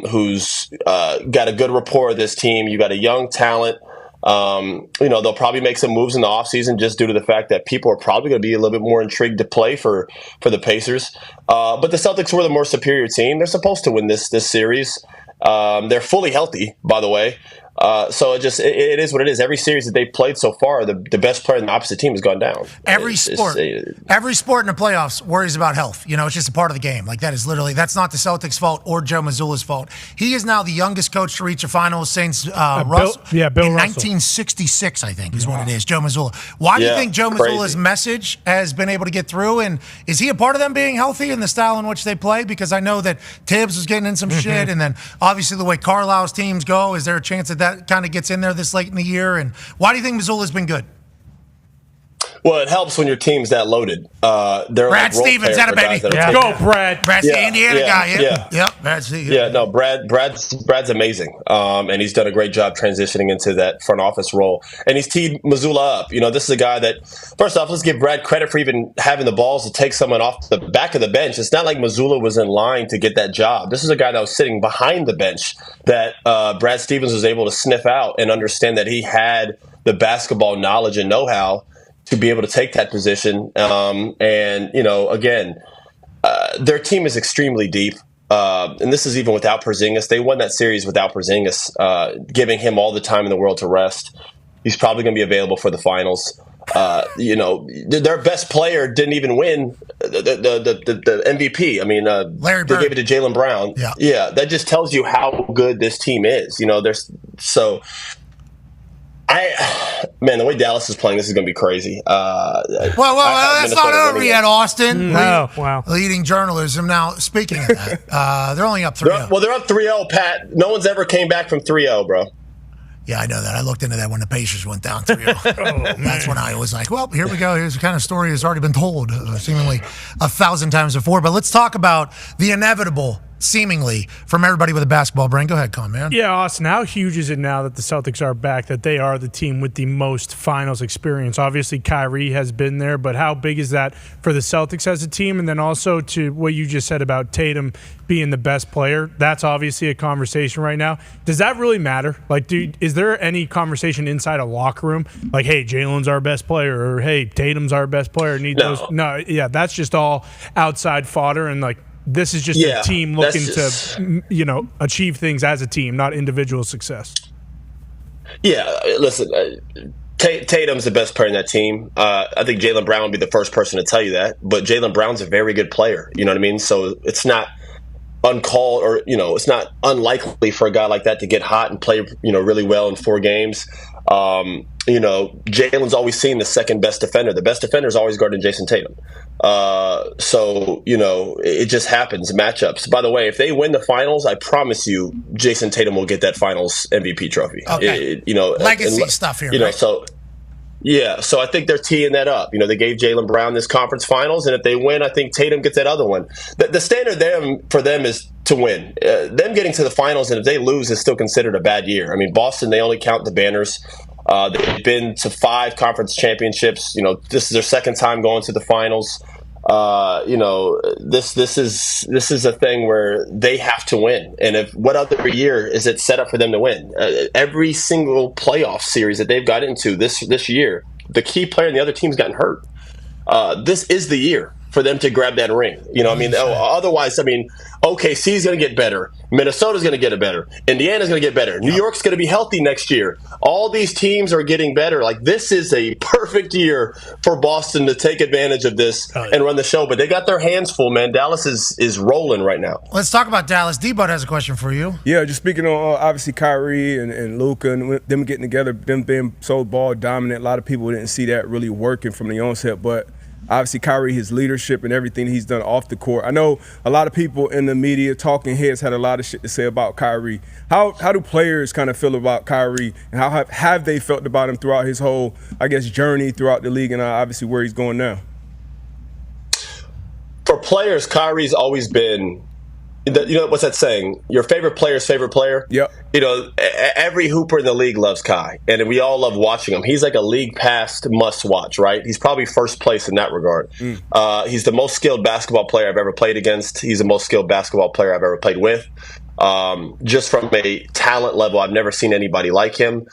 Speaker 11: who's got a good rapport with this team. You got a young talent. They'll probably make some moves in the offseason just due to the fact that people are probably going to be a little bit more intrigued to play for the Pacers. But the Celtics were the more superior team. They're supposed to win this series. They're fully healthy, by the way. So it is what it is. Every series that they've played so far, the best player in the opposite team has gone down.
Speaker 3: Every sport in the playoffs worries about health. It's just a part of the game. Like that's not the Celtics' fault or Joe Mazzulla's fault. He is now the youngest coach to reach a final since Bill in 1966, I think, is what it is. Joe Mazzulla. Why do you think Joe Mazzulla's message has been able to get through? And is he a part of them being healthy and the style in which they play? Because I know that Tibbs was getting in some shit, and then obviously the way Carlisle's teams go, is there a chance that kind of gets in there this late in the year? And why do you think Mazzulla's been good?
Speaker 11: Well, it helps when your team's that loaded.
Speaker 3: Brad Stevens, that a baby.
Speaker 5: Go, Brad.
Speaker 3: Brad's the Indiana guy. Yep. Brad Stevens.
Speaker 11: No, Brad's amazing. And he's done a great job transitioning into that front office role. And he's teed Mazzulla up. This is a guy that, first off, let's give Brad credit for even having the balls to take someone off the back of the bench. It's not like Mazzulla was in line to get that job. This is a guy that was sitting behind the bench that Brad Stevens was able to sniff out and understand that he had the basketball knowledge and know-how to be able to take that position. their team is extremely deep. And this is even without Porzingis. They won that series without Porzingis, giving him all the time in the world to rest. He's probably going to be available for the finals. Their best player didn't even win the MVP. I mean,
Speaker 3: Larry
Speaker 11: they
Speaker 3: Bird.
Speaker 11: gave it to Jaylen Brown. Yeah, that just tells you how good this team is. The way Dallas is playing, this is going to be crazy.
Speaker 3: Well, that's not over yet, Austin.
Speaker 10: Wow.
Speaker 3: Leading journalism. Now, speaking of that, they're only up 3-0.
Speaker 11: Well, they're up 3-0, Pat. No one's ever came back from 3-0, bro.
Speaker 3: Yeah, I know that. I looked into that when the Pacers went down 3-0. That's when I was like, well, here we go. Here's the kind of story that's already been told seemingly 1,000 times before. But let's talk about the inevitable, seemingly, from everybody with a basketball brain. Go ahead, Con, man.
Speaker 5: Yeah, Austin, how huge is it now that the Celtics are back, that they are the team with the most finals experience? Obviously, Kyrie has been there, but how big is that for the Celtics as a team? And then also to what you just said about Tatum being the best player, that's obviously a conversation right now. Does that really matter? Like, is there any conversation inside a locker room? Like, hey, Jalen's our best player, or hey, Tatum's our best player. No, that's just all outside fodder, and like, this is just a team looking to achieve things as a team, not individual success.
Speaker 11: Yeah, listen, Tatum's the best player in that team. I think Jaylen Brown would be the first person to tell you that, but Jaylen Brown's a very good player. You know what I mean? So it's not uncalled, or it's not unlikely for a guy like that to get hot and play really well in 4 games. Jalen's always seen the second best defender. The best defender is always guarding Jason Tatum. It just happens, matchups. By the way, if they win the finals, I promise you Jason Tatum will get that finals MVP trophy.
Speaker 3: Okay. Legacy stuff here, right?
Speaker 11: So I think they're teeing that up. They gave Jaylen Brown this conference finals, and if they win, I think Tatum gets that other one. The standard for them is to win. Them getting to the finals, and if they lose, is still considered a bad year. I mean, Boston, they only count the banners. They've been to 5 conference championships. This is their second time going to the finals. This is a thing where they have to win. And what other year is it set up for them to win? Every single playoff series that they've got into this year, the key player in the other team's gotten hurt. This is the year for them to grab that ring. Otherwise, OKC's going to get better. Minnesota's going to get better. Indiana's going to get better. New York's going to be healthy next year. All these teams are getting better. Like, this is a perfect year for Boston to take advantage of this and run the show. But they got their hands full, man. Dallas is rolling right now.
Speaker 3: Let's talk about Dallas. D-Bud has a question for you.
Speaker 4: Yeah, just speaking on obviously Kyrie and Luka and them getting together, them being so ball dominant. A lot of people didn't see that really working from the onset, but obviously, Kyrie, his leadership and everything he's done off the court. I know a lot of people in the media, talking heads, had a lot of shit to say about Kyrie. How do players kind of feel about Kyrie, and how have they felt about him throughout his whole, journey throughout the league, and obviously where he's going now?
Speaker 11: For players, Kyrie's always been, what's that saying? Your favorite player's favorite player?
Speaker 4: Yep.
Speaker 11: Every hooper in the league loves Kai, and we all love watching him. He's like a league past must watch, right? He's probably first place in that regard. He's the most skilled basketball player I've ever played against. He's the most skilled basketball player I've ever played with. Just from a talent level, I've never seen anybody like him.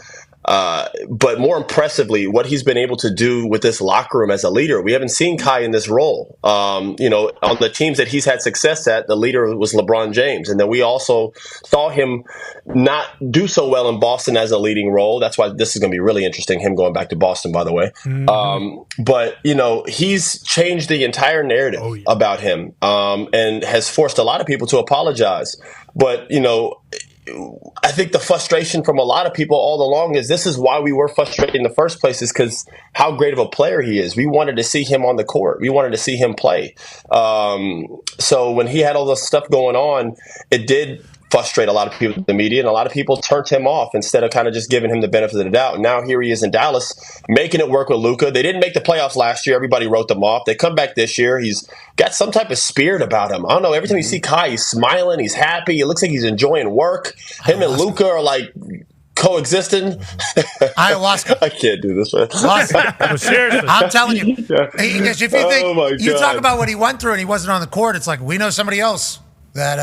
Speaker 11: But more impressively, what he's been able to do with this locker room as a leader. We haven't seen Kai in this role. On the teams that he's had success at, the leader was LeBron James. And then we also saw him not do so well in Boston as a leading role. That's why this is going to be really interesting, him going back to Boston, by the way. But he's changed the entire narrative about him and has forced a lot of people to apologize. But, I think the frustration from a lot of people all along is this is why we were frustrated in the first place, is because how great of a player he is. We wanted to see him on the court. We wanted to see him play. So when he had all this stuff going on, it did frustrate a lot of people in the media, and a lot of people turned him off instead of kind of just giving him the benefit of the doubt. And now here he is in Dallas, making it work with Luka. They didn't make the playoffs last year. Everybody wrote them off. They come back this year. He's got some type of spirit about him. I don't know. Every time you see Kai, he's smiling. He's happy. It looks like he's enjoying work. Him and Luka are like coexisting.
Speaker 3: Ayahuasca.
Speaker 11: I can't do this, man.
Speaker 5: Seriously.
Speaker 3: I'm telling you. Because if you think you talk about what he went through and he wasn't on the court, it's like we know somebody else that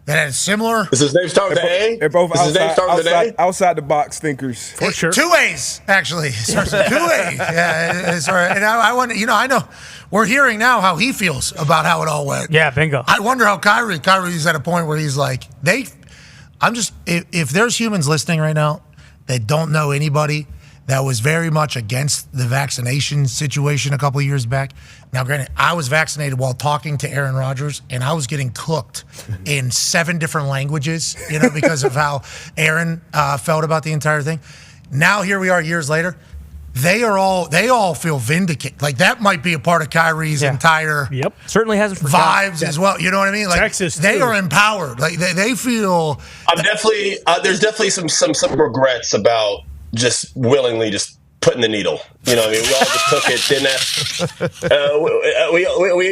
Speaker 3: that had similar.
Speaker 11: Does his name start with an A?
Speaker 4: They're both
Speaker 11: Does his name start with an A?
Speaker 4: outside the box thinkers.
Speaker 5: For sure.
Speaker 3: 2 A's, actually. It starts with 2 A's. Yeah, sorry. And I wonder, I know we're hearing now how he feels about how it all went.
Speaker 10: Yeah, bingo.
Speaker 3: I wonder how Kyrie's at a point where he's like, if there's humans listening right now that don't know anybody that was very much against the vaccination situation a couple of years back. Now, granted, I was vaccinated while talking to Aaron Rodgers, and I was getting cooked in 7 different languages, because of how Aaron felt about the entire thing. Now, here we are years later. They all feel vindicated. Like, that might be a part of Kyrie's entire
Speaker 10: certainly hasn't forgotten.
Speaker 3: vibes as well. You know what I mean? Like,
Speaker 5: Texas,
Speaker 3: they
Speaker 5: too.
Speaker 3: are empowered. Like, they feel.
Speaker 11: I'm definitely. There's definitely some regrets about just willingly just putting the needle. You know what I mean? We all just took it, didn't ask.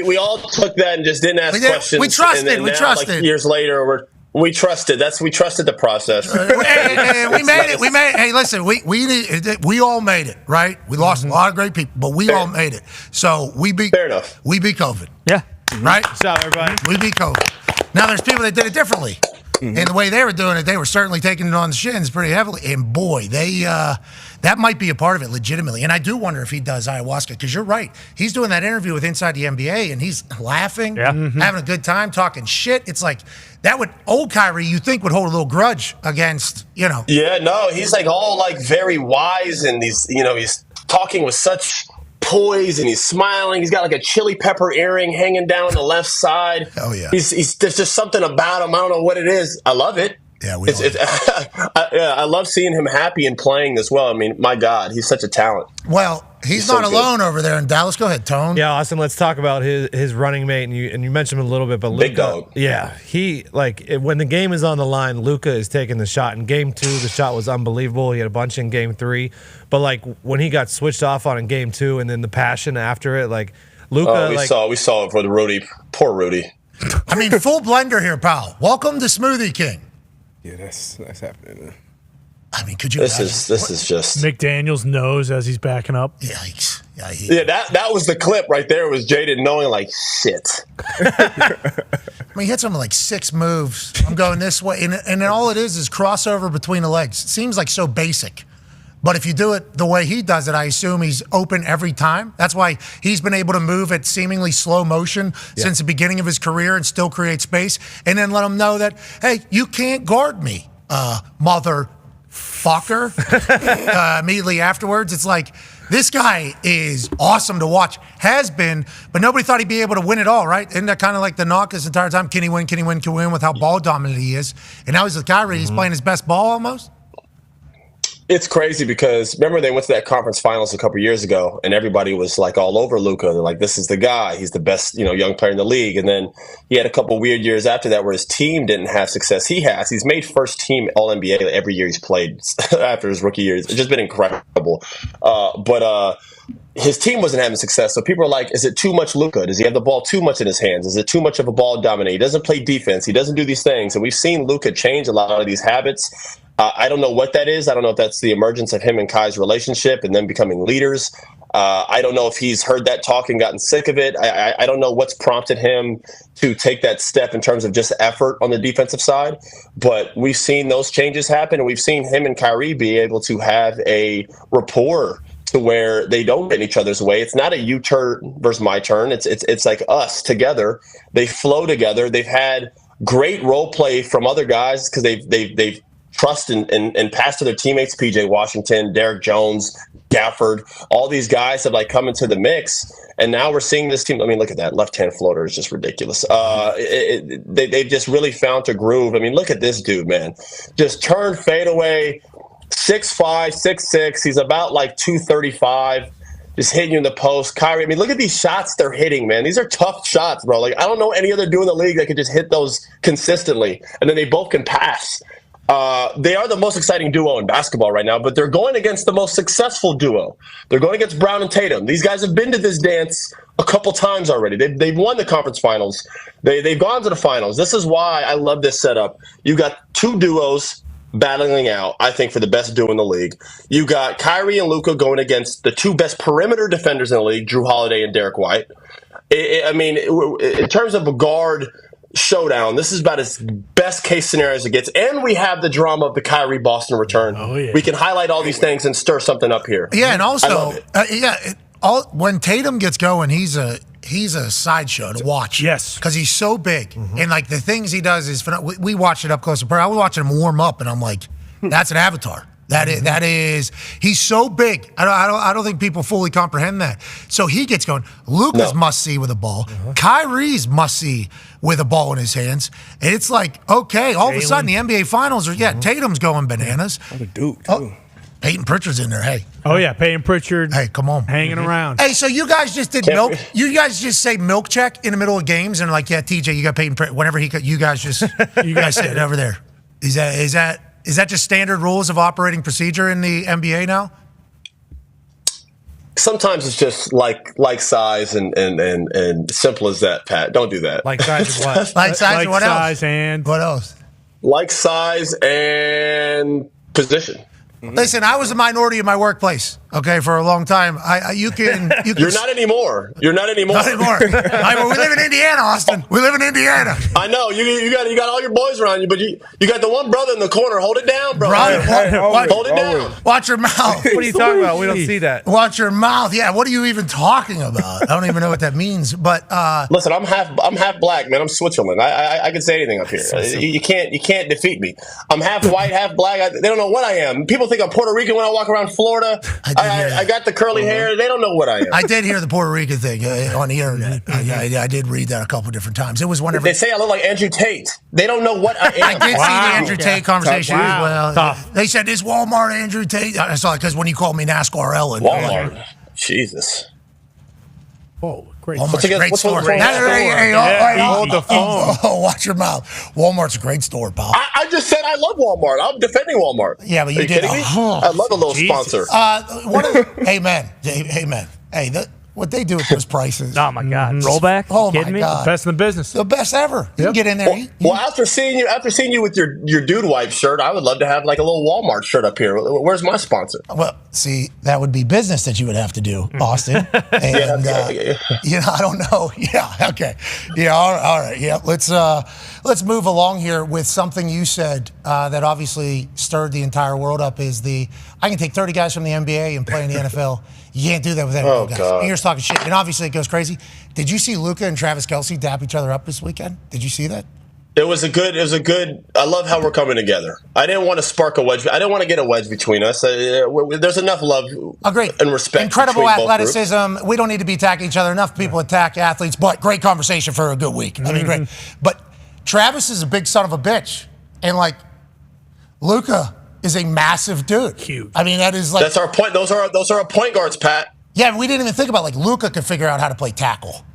Speaker 11: We all took that and just didn't ask questions.
Speaker 3: We trusted.
Speaker 11: And
Speaker 3: we
Speaker 11: now,
Speaker 3: trusted.
Speaker 11: Like, years later, we trusted. We trusted the process.
Speaker 3: Hey, we made it. Hey, listen, we all made it, right? We lost a lot of great people, but we all made it. So we beat.
Speaker 11: Fair enough.
Speaker 3: We beat COVID.
Speaker 10: Yeah.
Speaker 3: Right.
Speaker 7: What's up, everybody?
Speaker 3: We beat COVID. Now there's people that did it differently. And the way they were doing it, they were certainly taking it on the shins pretty heavily. And boy, that might be a part of it legitimately. And I do wonder if he does ayahuasca, because you're right. He's doing that interview with Inside the NBA, and he's laughing, having a good time, talking shit. It's like that would old Kyrie, you think, would hold a little grudge against,
Speaker 11: Yeah, no, he's like all like very wise, and he's talking with such poise, and he's smiling. He's got like a chili pepper earring hanging down the left side.
Speaker 3: Oh yeah,
Speaker 11: there's just something about him. I don't know what it is. I love it.
Speaker 3: Yeah,
Speaker 11: I love seeing him happy and playing as well. I mean, my God, he's such a talent.
Speaker 3: Well, he's not
Speaker 11: so
Speaker 3: alone over there in Dallas. Go ahead, Tone.
Speaker 7: Yeah, Austin, let's talk about his running mate, and you mentioned him a little bit, but Luka,
Speaker 11: Big dog.
Speaker 7: Yeah, when the game is on the line, Luka is taking the shot. In Game 2, the shot was unbelievable. He had a bunch in Game 3, but like when he got switched off on in Game 2, and then the passion after it, like Luka,
Speaker 11: we saw it for the Rudy. Poor Rudy.
Speaker 3: I mean, full blender here, pal. Welcome to Smoothie King.
Speaker 4: Yeah, that's happening.
Speaker 3: I mean, could you?
Speaker 11: This is just
Speaker 5: McDaniel's nose as he's backing up.
Speaker 3: Yikes!
Speaker 11: Yeah, that was the clip right there. Was Jaden knowing like shit?
Speaker 3: I mean, he hit something like 6 moves. I'm going this way, and then all it is crossover between the legs. It seems like so basic. But if you do it the way he does it, I assume he's open every time. That's why he's been able to move at seemingly slow motion since the beginning of his career and still create space. And then let him know that, hey, you can't guard me, motherfucker. Immediately afterwards, it's like, this guy is awesome to watch. Has been, but nobody thought he'd be able to win it all, right? Isn't that kind of like the knock this entire time? Can he win with how ball dominant he is? And now he's with Kyrie. He's playing his best ball almost.
Speaker 11: It's crazy because remember they went to that conference finals a couple years ago, and everybody was like all over Luka. They're like, "This is the guy. He's the best, young player in the league." And then he had a couple weird years after that where his team didn't have success. He's made first team All NBA every year he's played after his rookie years. It's just been incredible. But his team wasn't having success, so people are like, "Is it too much Luka? Does he have the ball too much in his hands? Is it too much of a ball dominate? He doesn't play defense. He doesn't do these things." And we've seen Luka change a lot of these habits. I don't know what that is. I don't know if that's the emergence of him and Kai's relationship and them becoming leaders. I don't know if he's heard that talk and gotten sick of it. I don't know what's prompted him to take that step in terms of just effort on the defensive side. But we've seen those changes happen, and we've seen him and Kyrie be able to have a rapport to where they don't get in each other's way. It's not a you turn versus my turn. It's like us together. They flow together. They've had great role play from other guys because they've trust and pass to their teammates, PJ Washington, Derek Jones, Gafford, all these guys have come into the mix. And now we're seeing this team. I mean, look at that. Left-hand floater is just ridiculous. They've just really found a groove. I mean, look at this dude, man. Just turn, fade away, 6'5", 6'6". He's about 235. Just hitting you in the post. Kyrie, I mean, look at these shots they're hitting, man. These are tough shots, bro. I don't know any other dude in the league that could just hit those consistently. And then they both can pass. They are the most exciting duo in basketball right now, but they're going against the most successful duo. They're going against Brown and Tatum. These guys have been to this dance a couple times already. They've won the conference finals. They've gone to the finals. This is why I love this setup. You got 2 duos battling out, I think, for the best duo in the league. You got Kyrie and Luka going against the 2 best perimeter defenders in the league, Drew Holiday and Derek White. I mean, in terms of a guard, showdown. This is about as best case scenario as it gets. And we have the drama of the Kyrie Boston return.
Speaker 5: Oh, yeah.
Speaker 11: We can highlight all these things and stir something up here.
Speaker 3: Yeah, and also,
Speaker 11: I love it.
Speaker 3: When Tatum gets going, he's a sideshow to watch.
Speaker 5: Yes.
Speaker 3: Because he's so big. And, like, the things he does is phenomenal. We watched it up close. I was watching him warm up, and I'm like, that's an avatar. That is, he's so big. I don't think people fully comprehend that. So he gets going. Luka's must see with a ball. Kyrie's must see with a ball in his hands. And it's like, okay, all of a sudden the NBA Finals are, Tatum's going bananas.
Speaker 4: What a dude, too.
Speaker 3: Peyton Pritchard's in there. Hey.
Speaker 5: Oh, yeah. Peyton Pritchard.
Speaker 3: Hey, come on.
Speaker 5: Hanging around.
Speaker 3: Hey, so you guys just did milk? You guys just say milk check in the middle of games and like, yeah, TJ, you got Peyton Pritchard. Whenever you guys just, you guys say it over there. Is that just standard rules of operating procedure in the NBA now?
Speaker 11: Sometimes it's just like size and simple as that, Pat. Don't do that.
Speaker 7: Like size and what?
Speaker 3: Like size and what else?
Speaker 5: And
Speaker 3: what else?
Speaker 11: Like size and position.
Speaker 3: Listen, I was a minority in my workplace, okay, for a long time. You can
Speaker 11: You're not anymore. You're not anymore.
Speaker 3: Not anymore. We live in Indiana, Austin. We live in Indiana.
Speaker 11: I know. You got all your boys around you, but you got the one brother in the corner. Hold it down, bro. Hold it down.
Speaker 3: Watch your mouth.
Speaker 7: What are you talking about? We don't see that.
Speaker 3: Watch your mouth. Yeah, what are you even talking about? I don't even know what that means. But
Speaker 11: listen, I'm half black, man. I'm Switzerland. I can say anything up here. You can't defeat me. I'm half white, half black. They don't know what I am. People think I'm Puerto Rican when I walk around Florida. I got the curly hair. They don't know what I am.
Speaker 3: I did hear the Puerto Rican thing on the internet. I did read that a couple different times. It was whenever
Speaker 11: they say I look like Andrew Tate. They don't know what I am.
Speaker 3: I did see the Andrew Tate conversation as well.
Speaker 5: Tough.
Speaker 3: They said, "Is Walmart Andrew Tate?" I saw it because when you called me NASCAR Ellen.
Speaker 11: Walmart. Jesus.
Speaker 5: Whoa, great.
Speaker 3: Walmart's a great store.
Speaker 5: Hold the phone.
Speaker 3: Oh, watch your mouth. Walmart's a great store, pal.
Speaker 11: I just said I love Walmart. I'm defending Walmart.
Speaker 3: Yeah, but you did.
Speaker 11: Kidding me? I love a little sponsor.
Speaker 3: Amen. Hey, what they do with those prices.
Speaker 10: Oh, my God. Rollback?
Speaker 3: Oh, my
Speaker 10: Me?
Speaker 3: God.
Speaker 5: Best in the business.
Speaker 3: The best ever. You can get in there.
Speaker 11: Well, after seeing you with your dude wife shirt, I would love to have like a little Walmart shirt up here. Where's my sponsor?
Speaker 3: Well, see, that would be business that you would have to do, Austin. And I don't know. Yeah, okay. Yeah, all right. Yeah, let's move along here with something you said that obviously stirred the entire world up. I can take 30 guys from the NBA and play in the NFL. You can't do that with NFL guys.
Speaker 11: God.
Speaker 3: And you're just talking shit. And obviously it goes crazy. Did you see Luka and Travis Kelce dap each other up this weekend? Did you see that?
Speaker 11: It was a good. I love how we're coming together. I didn't want to spark a wedge. I didn't want to get a wedge between us. There's enough love and respect.
Speaker 3: Incredible athleticism. We don't need to be attacking each other. Enough people attack athletes. But great conversation for a good week. I mean, great. But Travis is a big son of a bitch. And like Luka is a massive dude.
Speaker 5: Huge.
Speaker 3: I mean, that is like
Speaker 11: that's our point. Those are our point guards, Pat.
Speaker 3: Yeah, we didn't even think about like Luka could figure out how to play tackle.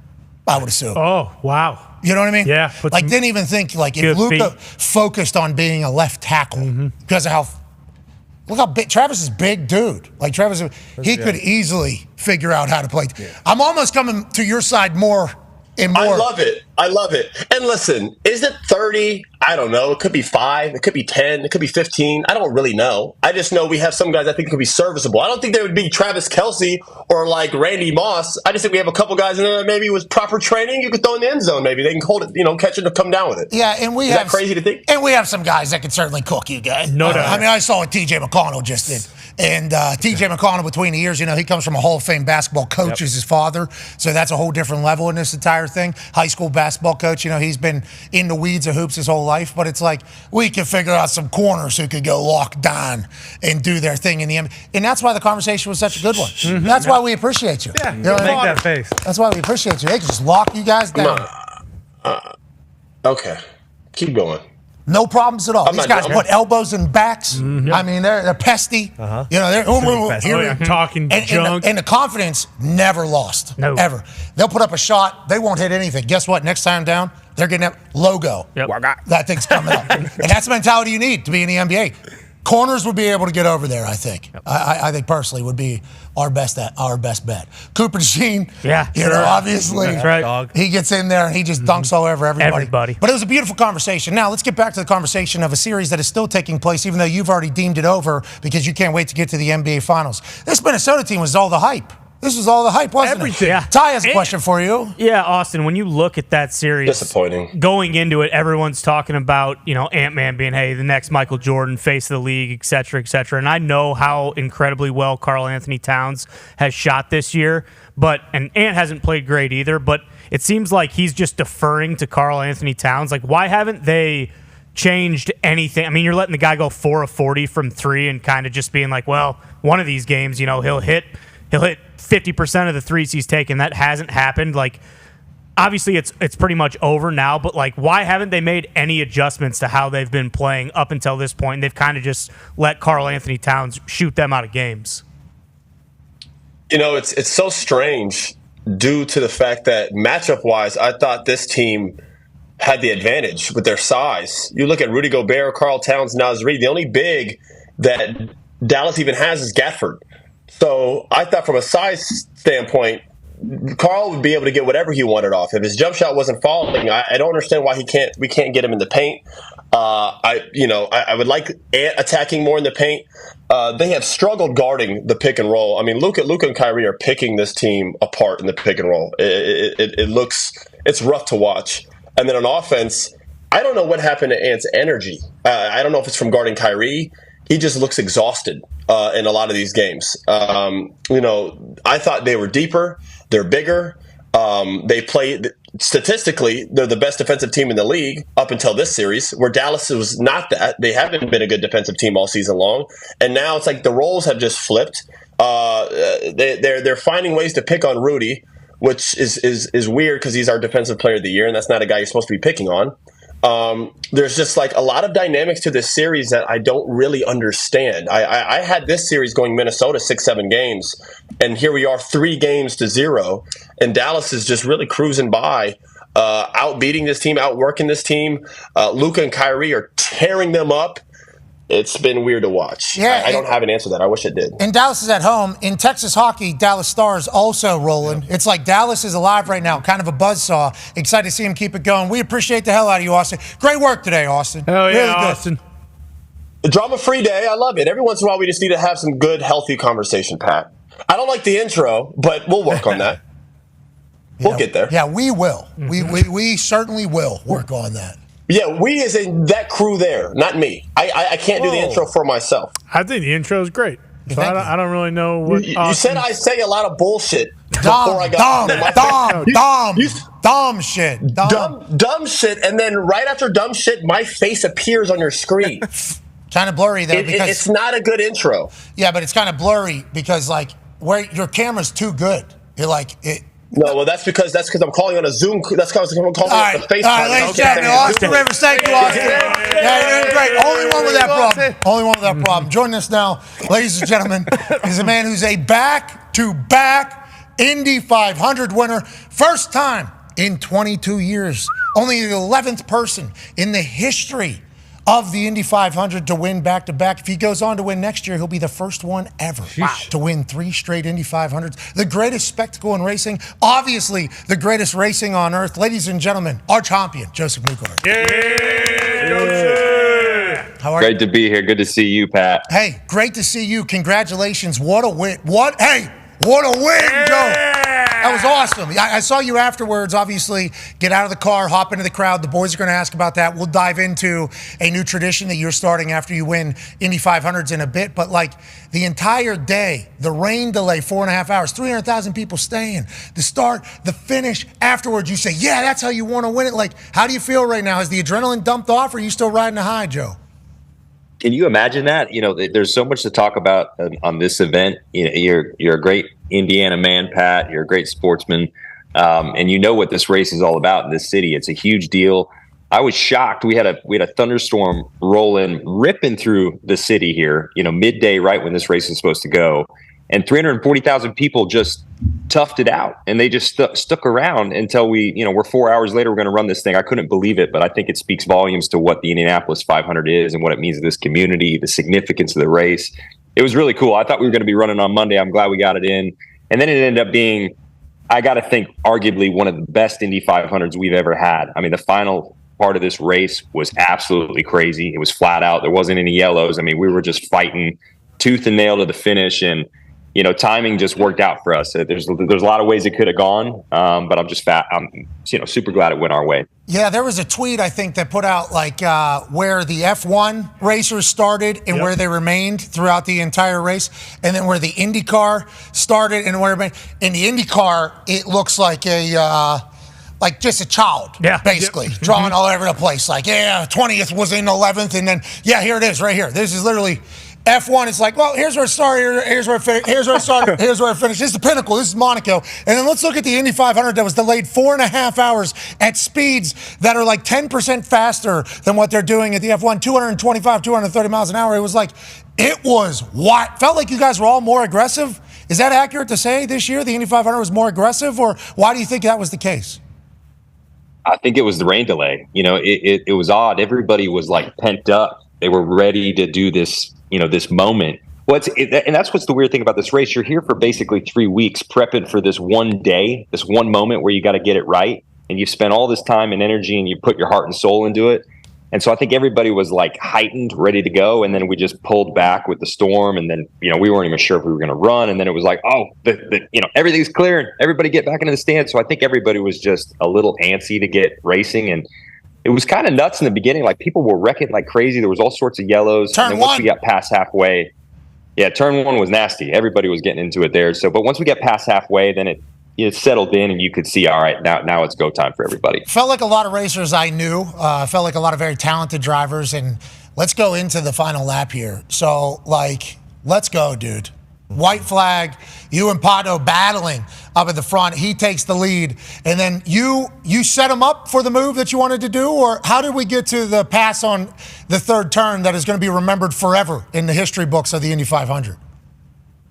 Speaker 3: I would assume.
Speaker 5: Oh, wow.
Speaker 3: You know what I mean?
Speaker 5: Yeah.
Speaker 3: Like didn't even think like if Luka focused on being a left tackle because of how look how big Travis is a big dude. Like Travis, he could easily figure out how to play. Yeah. I'm almost coming to your side more and more.
Speaker 11: I love it. And listen, is it 30? I don't know. It could be 5. It could be 10. It could be 15. I don't really know. I just know we have some guys I think could be serviceable. I don't think they would be Travis Kelce or like Randy Moss. I just think we have a couple guys in there that maybe with proper training, you could throw in the end zone. Maybe they can hold it, catch it and come down with it.
Speaker 3: Yeah, and
Speaker 11: is that crazy to think?
Speaker 3: And we have some guys that can certainly cook you guys.
Speaker 5: No doubt.
Speaker 3: I mean, I saw what TJ McConnell just did. And TJ McConnell, between the years, he comes from a Hall of Fame basketball coach as his father. So that's a whole different level in this entire thing. High school basketball coach, he's been in the weeds of hoops his whole life. But it's like we can figure out some corners who could go lock Dahn and do their thing in the NBA. And that's why the conversation was such a good one. Mm-hmm. That's why we appreciate you.
Speaker 7: Yeah, make that face.
Speaker 3: That's why we appreciate you. They can just lock you guys down.
Speaker 11: Okay. Keep going.
Speaker 3: No problems at all. These guys put elbows in backs. Mm-hmm. I mean, they're pesty.
Speaker 5: Uh-huh.
Speaker 3: They're
Speaker 5: talking junk.
Speaker 3: And the confidence never lost.
Speaker 10: No.
Speaker 3: Ever. They'll put up a shot. They won't hit anything. Guess what? Next time down, they're getting that logo.
Speaker 10: Yep.
Speaker 3: That thing's coming up. And that's the mentality you need to be in the NBA. Corners would be able to get over there, I think. Yep. I think personally would be our best bet. Cooper DeJean, obviously,
Speaker 10: that's right.
Speaker 3: He gets in there and he just dunks all over everybody. But it was a beautiful conversation. Now, let's get back to the conversation of a series that is still taking place, even though you've already deemed it over because you can't wait to get to the NBA Finals. This Minnesota team was all the hype. This was all the hype, wasn't
Speaker 5: Everything.
Speaker 3: it?
Speaker 5: Yeah.
Speaker 3: Ty has a question for you.
Speaker 10: Yeah, Austin, when you look at that series,
Speaker 11: Disappointing.
Speaker 10: Going into it, everyone's talking about, Ant-Man being, hey, the next Michael Jordan, face of the league, et cetera, et cetera. And I know how incredibly well Karl Anthony Towns has shot this year, and Ant hasn't played great either, but it seems like he's just deferring to Karl Anthony Towns. Like, why haven't they changed anything? I mean, you're letting the guy go 4 of 40 from 3 and kind of just being like, well, one of these games, he'll hit 50% of the threes he's taken. That hasn't happened. Like, obviously it's pretty much over now, but like, why haven't they made any adjustments to how they've been playing up until this point? They've kind of just let Karl Anthony Towns shoot them out of games.
Speaker 11: It's so strange due to the fact that matchup-wise, I thought this team had the advantage with their size. You look at Rudy Gobert, Karl Towns, Naz Reid. The only big that Dallas even has is Gafford. So I thought from a size standpoint, Karl would be able to get whatever he wanted off. If his jump shot wasn't falling, I don't understand why we can't get him in the paint. I would like Ant attacking more in the paint. They have struggled guarding the pick and roll. I mean, Luka and Kyrie are picking this team apart in the pick and roll. It's rough to watch. And then on offense, I don't know what happened to Ant's energy. I don't know if it's from guarding Kyrie. He just looks exhausted in a lot of these games. I thought they were deeper. They're bigger. They play statistically. They're the best defensive team in the league up until this series, where Dallas was not that. They haven't been a good defensive team all season long, and now it's like the roles have just flipped. They're finding ways to pick on Rudy, which is weird because he's our defensive player of the year, and that's not a guy you're supposed to be picking on. There's just like a lot of dynamics to this series that I don't really understand. I had this series going Minnesota 6-7 games, and here we are 3-0, and Dallas is just really cruising by, outbeating this team, outworking this team. Luka and Kyrie are tearing them up. It's been weird to watch.
Speaker 3: Yeah,
Speaker 11: I don't have an answer to that. I wish it did.
Speaker 3: And Dallas is at home. In Texas hockey, Dallas Stars also rolling. It's like Dallas is alive right now, kind of a buzzsaw. Excited to see him keep it going. We appreciate the hell out of you, Austin. Great work today, Austin.
Speaker 5: Hell yeah,
Speaker 3: really good.
Speaker 5: Austin.
Speaker 11: The drama-free day, I love it. Every once in a while, we just need to have some good, healthy conversation, Pat. I don't like the intro, but we'll work on that. We'll get there.
Speaker 3: Yeah, we will. We certainly will work on that.
Speaker 11: Yeah, we as in that crew there, not me. I can't do the intro for myself.
Speaker 5: I think the intro is great. So I don't really know what.
Speaker 11: You said I say a lot of bullshit before I got
Speaker 3: dumb shit.
Speaker 11: Dumb shit, and then right after dumb shit, my face appears on your screen.
Speaker 3: Kind of blurry there because
Speaker 11: it's not a good intro.
Speaker 3: Yeah, but it's kind of blurry because like where your camera's too good. You're like it.
Speaker 11: No, well, that's because I'm calling on a Zoom. That's because I'm calling on a FaceTime.
Speaker 3: All right, ladies and gentlemen, Austin Rivers, thank you, Austin. Yeah, you're doing great. Only one with that problem. Only one with that problem. Joining us now, ladies and gentlemen, is a man who's a back-to-back Indy 500 winner. First time in 22 years. Only the 11th person in the history of the Indy 500 to win back-to-back. If he goes on to win next year, he'll be the first one ever to win 3 straight Indy 500s. The greatest spectacle in racing, obviously the greatest racing on earth. Ladies and gentlemen, our champion, Josef Newgarden. How are you?
Speaker 12: Great to be here. Good to see you, Pat.
Speaker 3: Hey, great to see you. Congratulations. What a win. What a win, Joe. That was awesome. I saw you afterwards, obviously, get out of the car, hop into the crowd. The boys are going to ask about that. We'll dive into a new tradition that you're starting after you win Indy 500s in a bit. But, like, the entire day, the rain delay, 4.5 hours, 300,000 people staying, the start, the finish, afterwards, you say, yeah, that's how you want to win it. Like, how do you feel right now? Has the adrenaline dumped off, or are you still riding a high, Joe?
Speaker 12: Can you imagine that? You know, there's so much to talk about on this event. You know, you're a great Indiana man, Pat. You're a great sportsman, and you know what this race is all about in this city. It's a huge deal. I was shocked. We had a thunderstorm rolling, ripping through the city here. You know, midday, right when this race is supposed to go, and 340,000 people just toughed it out, and they just stuck around until we're 4 hours later. We're going to run this thing. I couldn't believe it, but I think it speaks volumes to what the Indianapolis 500 is and what it means to this community, the significance of the race. It was really cool. I thought we were going to be running on Monday. I'm glad we got it in, and then it ended up being, I got to think, arguably one of the best Indy 500s we've ever had. I mean, the final part of this race was absolutely crazy. It was flat out. There wasn't any yellows. I mean, we were just fighting tooth and nail to the finish, and timing just worked out for us. There's a lot of ways it could have gone, but I'm super glad it went our way.
Speaker 3: Yeah, there was a tweet, I think, that put out where the F1 racers started and where they remained throughout the entire race, and then where the IndyCar started and where it remained. In the IndyCar, it looks like just a child, basically, drawing all over the place. 20th was in 11th, and then, here it is right here. This is literally F1. It's like, well, here's where it started, here's where it finished, here's where it started, here's where it finished. This is the pinnacle, this is Monaco. And then let's look at the Indy 500 that was delayed 4.5 hours at speeds that are 10% faster than what they're doing at the F1, 225, 230 miles an hour. It was what? Felt like you guys were all more aggressive. Is that accurate to say this year the Indy 500 was more aggressive, or why do you think that was the case?
Speaker 12: I think it was the rain delay. It was odd. Everybody was pent up. They were ready to do this, this moment. And that's what's the weird thing about this race. You're here for basically 3 weeks prepping for this one day, this one moment where you got to get it right. And you've spent all this time and energy and you put your heart and soul into it. And so I think everybody was heightened, ready to go. And then we just pulled back with the storm. And then, we weren't even sure if we were going to run. And then it was everything's clear and everybody get back into the stand. So I think everybody was just a little antsy to get racing. And it was kind of nuts in the beginning. People were wrecking like crazy. There was all sorts of yellows. And then once we got past halfway, turn one was nasty. Everybody was getting into it there. But once we got past halfway, then it settled in and you could see, all right, now it's go time for everybody.
Speaker 3: Felt like a lot of racers I knew, felt like a lot of very talented drivers. And let's go into the final lap here. So, let's go, dude. White flag, you and Pato battling up at the front. He takes the lead. And then you set him up for the move that you wanted to do? Or how did we get to the pass on the third turn that is going to be remembered forever in the history books of the Indy 500?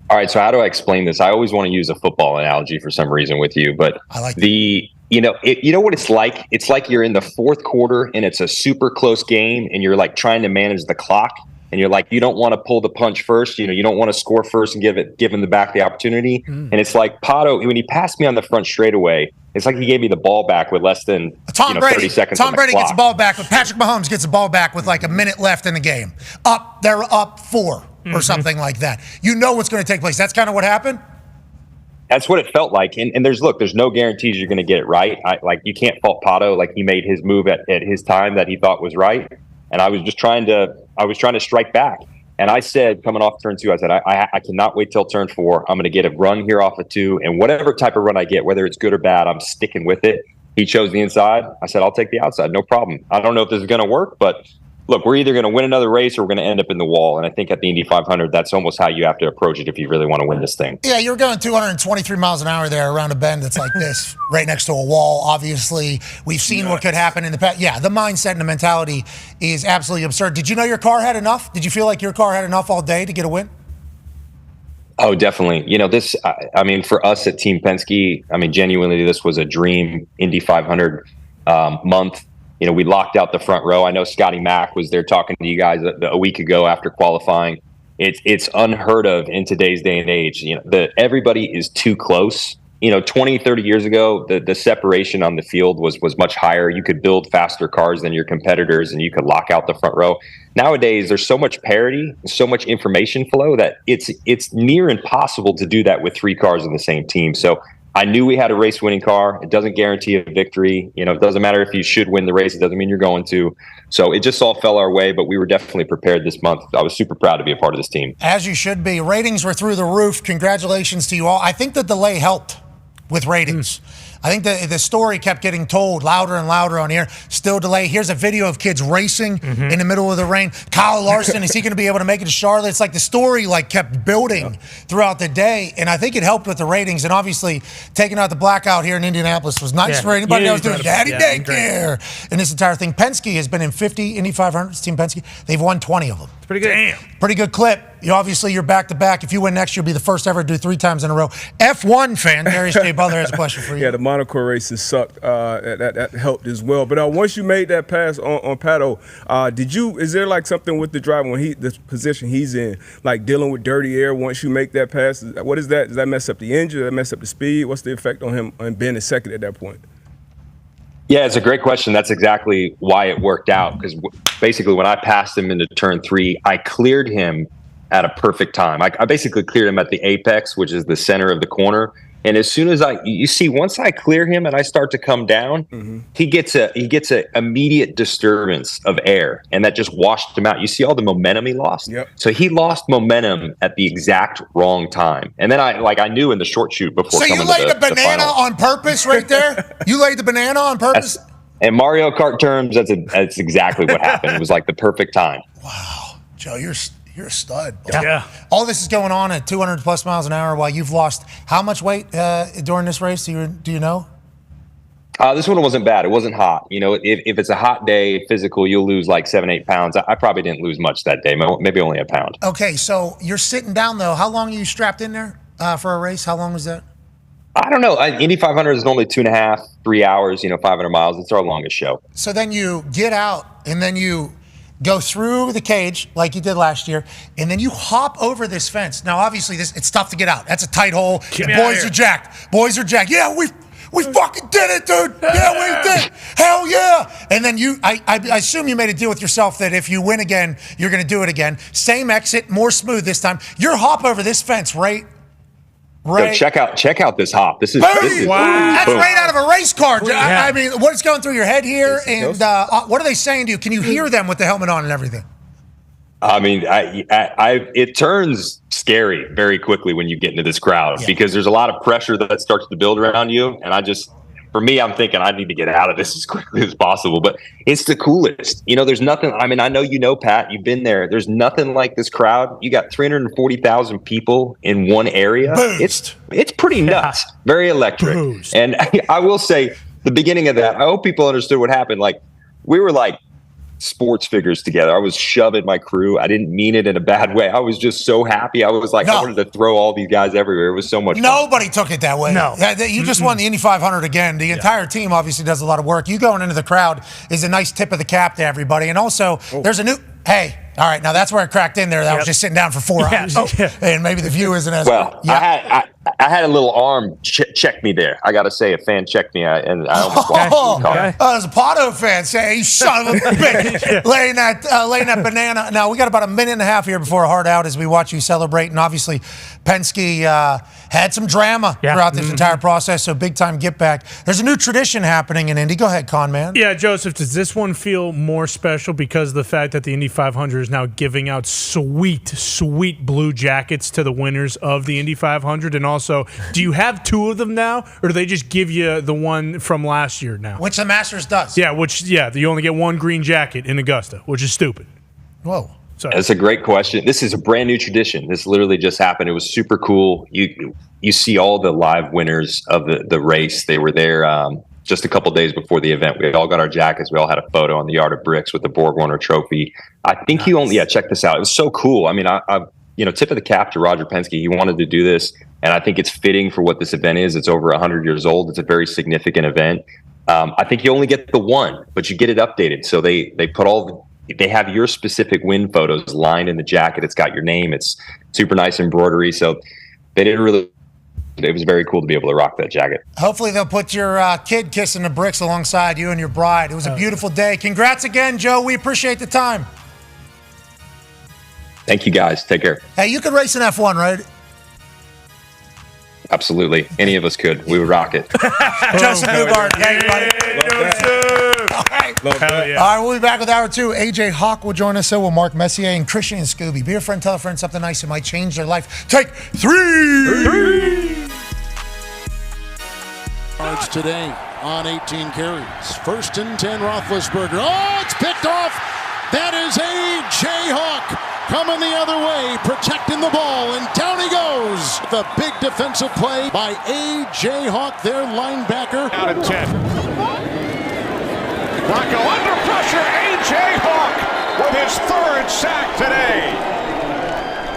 Speaker 12: All right, so how do I explain this? I always want to use a football analogy for some reason with you, but
Speaker 3: I like
Speaker 12: you know what it's like? It's like you're in the fourth quarter and it's a super close game and you're trying to manage the clock and you're you don't want to pull the punch first. You don't want to score first and give him the back the opportunity. And it's like Pato, when he passed me on the front straightaway, it's like he gave me the ball back with less than 30 seconds.
Speaker 3: Tom Brady gets the ball back, but Patrick Mahomes gets the ball back with a minute left in the game. They're up 4. Or something like that. You know what's going to take place. That's kind of what happened?
Speaker 12: That's what it felt like. And there's no guarantees you're going to get it right. You can't fault Pato. He made his move at his time that he thought was right. And I was just trying to strike back. And I said, coming off turn 2, I said, I cannot wait till turn 4. I'm going to get a run here off of 2. And whatever type of run I get, whether it's good or bad, I'm sticking with it. He chose the inside. I said, I'll take the outside. No problem. I don't know if this is going to work, but look, we're either going to win another race or we're going to end up in the wall. And I think at the Indy 500, that's almost how you have to approach it if you really want to win this thing.
Speaker 3: Yeah, you're going 223 miles an hour there around a bend that's like this, right next to a wall. Obviously, we've seen what could happen in the past. Yeah, the mindset and the mentality is absolutely absurd. Did you know your car had enough? Did you feel like your car had enough all day to get a win?
Speaker 12: Oh, definitely. For us at Team Penske, genuinely, this was a dream Indy 500 month. We locked out the front row. I know Scotty Mack was there talking to you guys a week ago after qualifying. It's unheard of in today's day and age. Everybody is too close. 20, 30 years ago, the separation on the field was much higher. You could build faster cars than your competitors and you could lock out the front row. Nowadays, there's so much parity, so much information flow that it's near impossible to do that with 3 cars in the same team. So I knew we had a race-winning car. It doesn't guarantee a victory. It doesn't matter if you should win the race. It doesn't mean you're going to. So it just all fell our way, but we were definitely prepared this month. I was super proud to be a part of this team.
Speaker 3: As you should be. Ratings were through the roof. Congratulations to you all. I think the delay helped with ratings. I think the story kept getting told louder and louder on air. Still delay. Here's a video of kids racing in the middle of the rain. Kyle Larson, is he going to be able to make it to Charlotte? It's like the story kept building throughout the day, and I think it helped with the ratings. And obviously, taking out the blackout here in Indianapolis was nice for anybody that was doing daddy daycare and this entire thing. Penske has been in 50 Indy 500s, Team Penske. They've won 20 of them. It's
Speaker 5: pretty good. Damn.
Speaker 3: Pretty good clip. You're back-to-back. If you win next, you'll be the first ever to do 3 times in a row. F1 fan, Darius J. Butler has a question for you.
Speaker 4: Yeah, the Monaco races sucked. That helped as well. But once you made that pass on Pato, is there something with the driver when the position he's in, dealing with dirty air once you make that pass? What is that? Does that mess up the engine? Does that mess up the speed? What's the effect on him on being in second at that point?
Speaker 12: Yeah, it's a great question. That's exactly why it worked out. Because basically when I passed him into turn 3, I cleared him at a perfect time. I basically cleared him at the apex, which is the center of the corner. And as soon as once I clear him and I start to come down, he gets a immediate disturbance of air, and that just washed him out. You see all the momentum he lost.
Speaker 4: Yep.
Speaker 12: So he lost momentum at the exact wrong time. And then I knew in the short shoot before.
Speaker 3: So you laid the banana on purpose right there? You laid the banana on purpose?
Speaker 12: In Mario Kart terms, that's exactly what happened. It was like the perfect time.
Speaker 3: Wow, Joe, you're a stud.
Speaker 5: Yeah.
Speaker 3: All this is going on at 200 plus miles an hour while you've lost how much weight during this race? Do you know?
Speaker 12: This one wasn't bad. It wasn't hot. If it's a hot day, physical, you'll lose like 7-8 pounds. I probably didn't lose much that day, maybe only a pound.
Speaker 3: Okay, so you're sitting down though. How long are you strapped in there for a race? How long was that?
Speaker 12: I don't know. Indy 500 is normally 2.5, 3 hours. 500 miles. It's our longest show.
Speaker 3: So then you get out and then you go through the cage like you did last year, and then you hop over this fence. Now, obviously, it's tough to get out. That's a tight hole. The boys are jacked. Boys are jacked. Yeah, we fucking did it, dude. Yeah, we did. Hell yeah. And then I assume you made a deal with yourself that if you win again, you're going to do it again. Same exit, more smooth this time. You're hop over this fence, right?
Speaker 12: Yo, check out this hop. This is
Speaker 3: wow. That's
Speaker 12: boom.
Speaker 3: right out of a race car.
Speaker 5: Yeah.
Speaker 3: I mean, what's going through your head here? And what are they saying to you? Can you hear them with the helmet on and everything?
Speaker 12: I mean, it turns scary very quickly when you get into this crowd because there's a lot of pressure that starts to build around you. And for me, I'm thinking I need to get out of this as quickly as possible. But it's the coolest. There's nothing. I mean, I know Pat, you've been there. There's nothing like this crowd. You got 340,000 people in one area.
Speaker 3: Boost.
Speaker 12: It's pretty nuts. Very electric.
Speaker 3: Boost.
Speaker 12: And I will say, the beginning of that, I hope people understood what happened. Like, we were like sports figures together. I was shoving my crew. I didn't mean it in a bad way. I was just so happy. I was like, I wanted to throw all these guys everywhere. It was so much fun.
Speaker 3: Nobody took it that way.
Speaker 10: No.
Speaker 3: You just won the Indy 500 again. The entire team obviously does a lot of work. You going into the crowd is a nice tip of the cap to everybody. And also, there's a new... Hey, all right, now that's where it cracked in there. That was just sitting down for 4 hours. And maybe the view isn't as...
Speaker 12: Well, I had a little arm check me there. I got to say, a fan checked me, and I almost lost the car.
Speaker 3: There's a Pato fan saying, "You son of a bitch," laying that banana. Now, we got about a minute and a half here before a hard out as we watch you celebrate. And obviously, Penske had some drama throughout this entire process, so big-time get back. There's a new tradition happening in Indy. Go ahead, Con Man.
Speaker 5: Yeah, Joseph, does this one feel more special because of the fact that the Indy 500 is now giving out sweet blue jackets to the winners of the Indy 500? And also, do you have two of them now, or do they just give you the one from last year now?
Speaker 3: Which the Masters does.
Speaker 5: Yeah, you only get one green jacket in Augusta, which is stupid.
Speaker 3: Whoa.
Speaker 5: So.
Speaker 12: That's a great question. This is a brand new tradition. This literally just happened. It was super cool. You see all the live winners of the race. They were there just a couple days before the event. We all got our jackets. We all had a photo on the Yard of Bricks with the Borg Warner trophy. I think check this out. It was so cool. I mean, I tip of the cap to Roger Penske. He wanted to do this, and I think it's fitting for what this event is. It's over 100 years old. It's a very significant event. I think you only get the one, but you get it updated. So they put they have your specific win photos lined in the jacket. It's got your name. It's super nice embroidery. So they didn't really. It was very cool to be able to rock that jacket.
Speaker 3: Hopefully they'll put your kid kissing the bricks alongside you and your bride. It was a beautiful day. Congrats again, Joe. We appreciate the time.
Speaker 12: Thank you, guys. Take care.
Speaker 3: Hey, you could race in F1, right?
Speaker 12: Absolutely. Any of us could. We would rock it.
Speaker 3: Josef Newgarden. Thank you, buddy. All right, we'll be back with Hour 2. AJ Hawk will join us. So will Mark Messier and Christian and Scooby. Be a friend, tell a friend something nice that might change their life. Take 3!
Speaker 13: Yards today on 18 carries. 1st and 10, Roethlisberger. Oh, it's picked off. That is AJ Hawk coming the other way, protecting the ball, and down he goes. The big defensive play by AJ Hawk, their linebacker.
Speaker 8: Out of 10. Flacco under pressure. AJ Hawk with his 3rd sack today.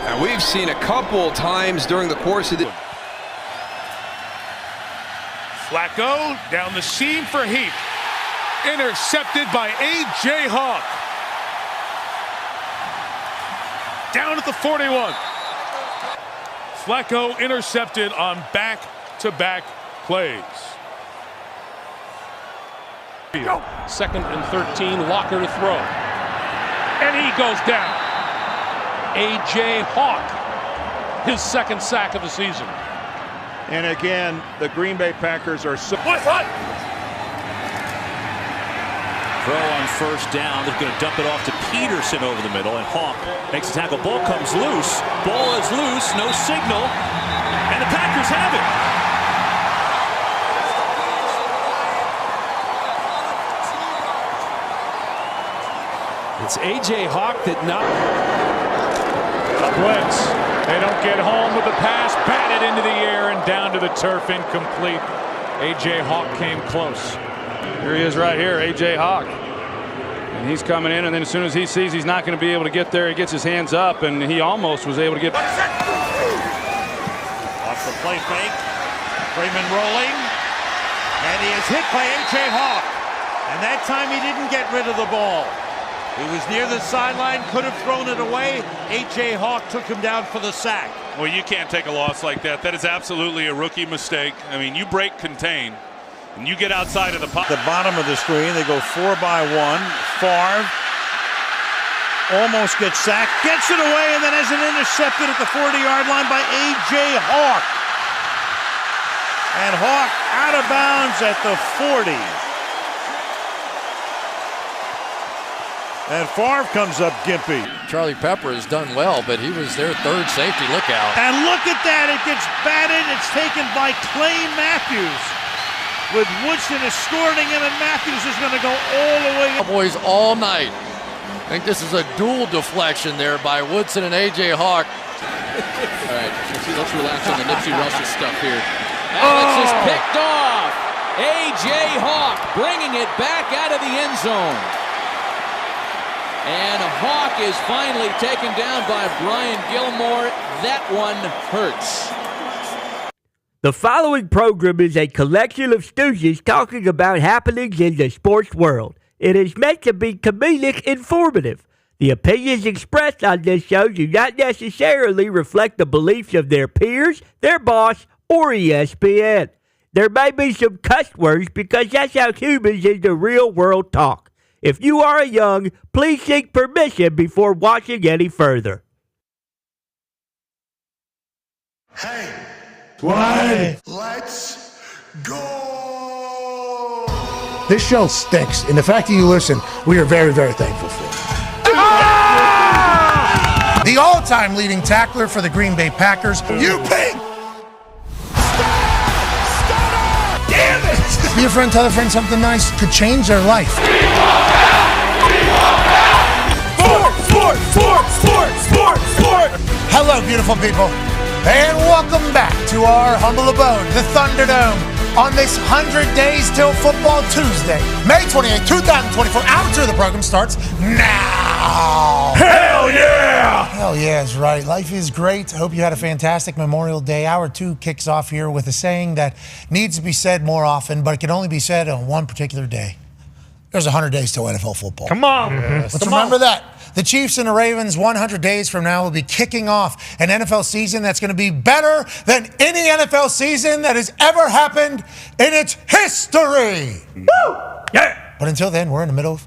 Speaker 14: And we've seen a couple times during the course of the...
Speaker 8: Flacco down the seam for Heap. Intercepted by AJ Hawk. Down at the 41. Flacco intercepted on back-to-back plays.
Speaker 15: 2nd and 13, Locker to throw. And he goes down. A.J. Hawk, his second sack of the season.
Speaker 8: And again, the Green Bay Packers are so...
Speaker 16: Throw on first down. They're going to dump it off to Peterson over the middle, and Hawk makes a tackle. Ball comes loose. Ball is loose. No signal. And the Packers have it.
Speaker 15: It's A.J. Hawk that not... A blitz. They don't get home with the pass. Batted into the air and down to the turf. Incomplete. A.J. Hawk came close.
Speaker 17: Here he is right here, A.J. Hawk. And he's coming in, and then as soon as he sees he's not going to be able to get there, he gets his hands up, and he almost was able to get...
Speaker 9: Off the play fake. Freeman rolling. And he is hit by A.J. Hawk. And that time he didn't get rid of the ball. He was near the sideline, could have thrown it away. A.J. Hawk took him down for the sack.
Speaker 18: Well, you can't take a loss like that. That is absolutely a rookie mistake. I mean, you break contain, and you get outside of the pocket.
Speaker 19: The bottom of the screen, they go 4-by-1. Favre almost gets sacked, gets it away, and then has it intercepted at the 40-yard line by A.J. Hawk. And Hawk out of bounds at the 40. And Favre comes up gimpy.
Speaker 20: Charlie Pepper has done well, but he was their third safety. Look out.
Speaker 19: And look at that. It gets batted. It's taken by Clay Matthews. With Woodson escorting him, and Matthews is going to go all the way.
Speaker 20: Cowboys all night. I think this is a dual deflection there by Woodson and A.J. Hawk.
Speaker 16: All right, let's relax on the Nipsey Russell stuff here. Alex is picked off. A.J. Hawk bringing it back out of the end zone. And Hawk is finally taken down by Brian Gilmore. That one hurts.
Speaker 1: The following program is a collection of stooges talking about happenings in the sports world. It is meant to be comedic informative. The opinions expressed on this show do not necessarily reflect the beliefs of their peers, their boss, or ESPN. There may be some cuss words because that's how humans in the real world talk. If you are young, please seek permission before watching any further.
Speaker 9: Hey, let's go!
Speaker 3: This show stinks, and the fact that you listen, we are very, very thankful for. Ah! The all-time leading tackler for the Green Bay Packers, you pig! Damn it! Be a friend, tell a friend something nice could change their life. Sport! Hello, beautiful people, and welcome back to our humble abode, the Thunderdome, on this 100 Days Till Football Tuesday, May 28, 2024. Hour 2 of the program starts now. Hell yeah! Hell yeah is right. Life is great. I hope you had a fantastic Memorial Day. Hour 2 kicks off here with a saying that needs to be said more often, but it can only be said on one particular day. There's 100 days till NFL football.
Speaker 5: Come on.
Speaker 3: Yes. Let's remember that. The Chiefs and the Ravens 100 days from now will be kicking off an NFL season that's going to be better than any NFL season that has ever happened in its history. Woo! Yeah. But until then, we're in the middle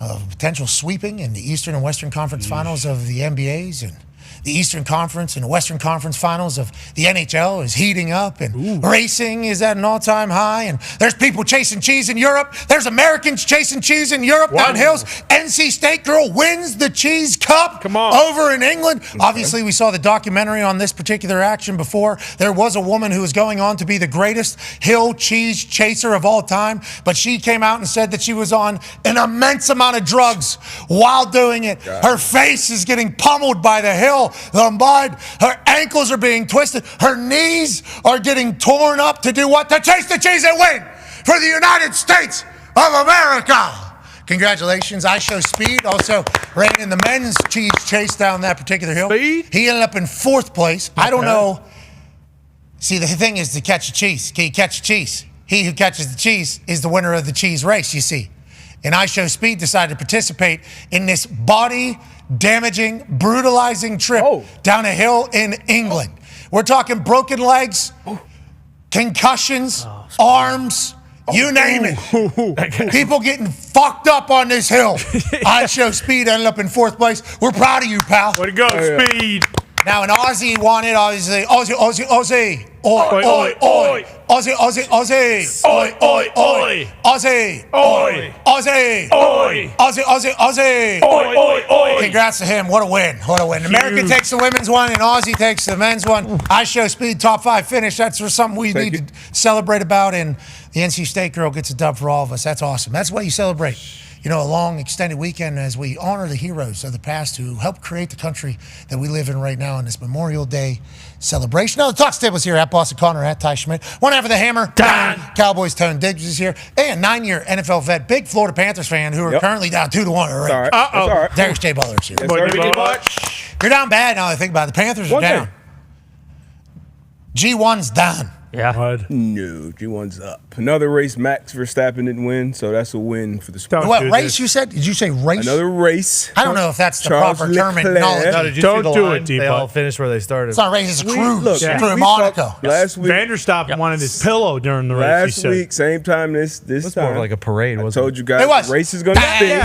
Speaker 3: of potential sweeping in the Eastern and Western Conference finals of the NBAs, and the Eastern Conference and the Western Conference finals of the NHL is heating up, and racing is at an all-time high, and there's people chasing cheese in Europe. There's Americans chasing cheese in Europe down hills. NC State girl wins the Cheese Cup over in England. Okay. Obviously, we saw the documentary on this particular action before. There was a woman who was going on to be the greatest hill cheese chaser of all time, but she came out and said that she was on an immense amount of drugs while doing it. Her face is getting pummeled by the hill. The mud, her ankles are being twisted, her knees are getting torn up to do what? To chase the cheese and win for the United States of America. Congratulations. I Show Speed also ran in the men's cheese chase down that particular hill. Speed? He ended up in 4th place. Okay. I don't know. See, the thing is to catch the cheese. Can you catch the cheese? He who catches the cheese is the winner of the cheese race, you see. And I Show Speed decided to participate in this body-damaging, brutalizing trip down a hill in England. We're talking broken legs, concussions, arms, You name it. People getting fucked up on this hill. I Show Speed ended up in 4th place. We're proud of you, pal.
Speaker 5: Way to go, Speed.
Speaker 3: Now, an Aussie wanted, obviously, Aussie. Oi, oi, oi. Aussie. Oi, oi, oi. Aussie. Oi. Aussie. Oi. Aussie. Oi, oi. Congrats to him. What a win. America takes the women's one and Aussie takes the men's one. I Show Speed top 5 finish. That's something we need to celebrate about. And the NC State girl gets a dub for all of us. That's awesome. That's what you celebrate. A long extended weekend as we honor the heroes of the past who helped create the country that we live in right now in this Memorial Day celebration. Now, the Talks Table's here at Boston Connor, at Ty Schmidt. One half of the Hammer, Dahn. Cowboys, Tone Diggs is here. And 9-year NFL vet, big Florida Panthers fan who are currently down 2-1. Right?
Speaker 4: All right.
Speaker 3: Darius J. Butler is here.
Speaker 4: Yes,
Speaker 3: You're down bad now that I think about it. The Panthers are down. G1's down.
Speaker 10: Yeah.
Speaker 4: No, G1's up. Another race, Max Verstappen didn't win, so that's a win for the sport.
Speaker 3: What race you said? Did you say race?
Speaker 4: Another race.
Speaker 3: I don't know if that's the
Speaker 4: Charles
Speaker 3: proper terminology.
Speaker 7: No, did you
Speaker 5: Don't
Speaker 7: see the
Speaker 5: do
Speaker 7: line?
Speaker 5: it,
Speaker 7: They all finished where they started.
Speaker 3: It's not a race, it's a cruise through
Speaker 4: we
Speaker 3: Monaco.
Speaker 4: Last week,
Speaker 5: Vanderstappen wanted his pillow during the race.
Speaker 4: last
Speaker 5: he said.
Speaker 4: week, same time this
Speaker 7: It's
Speaker 4: time.
Speaker 7: more of like a parade,
Speaker 4: I
Speaker 7: wasn't
Speaker 4: told you guys
Speaker 3: It was.
Speaker 4: the race is going to stink.
Speaker 3: Hey,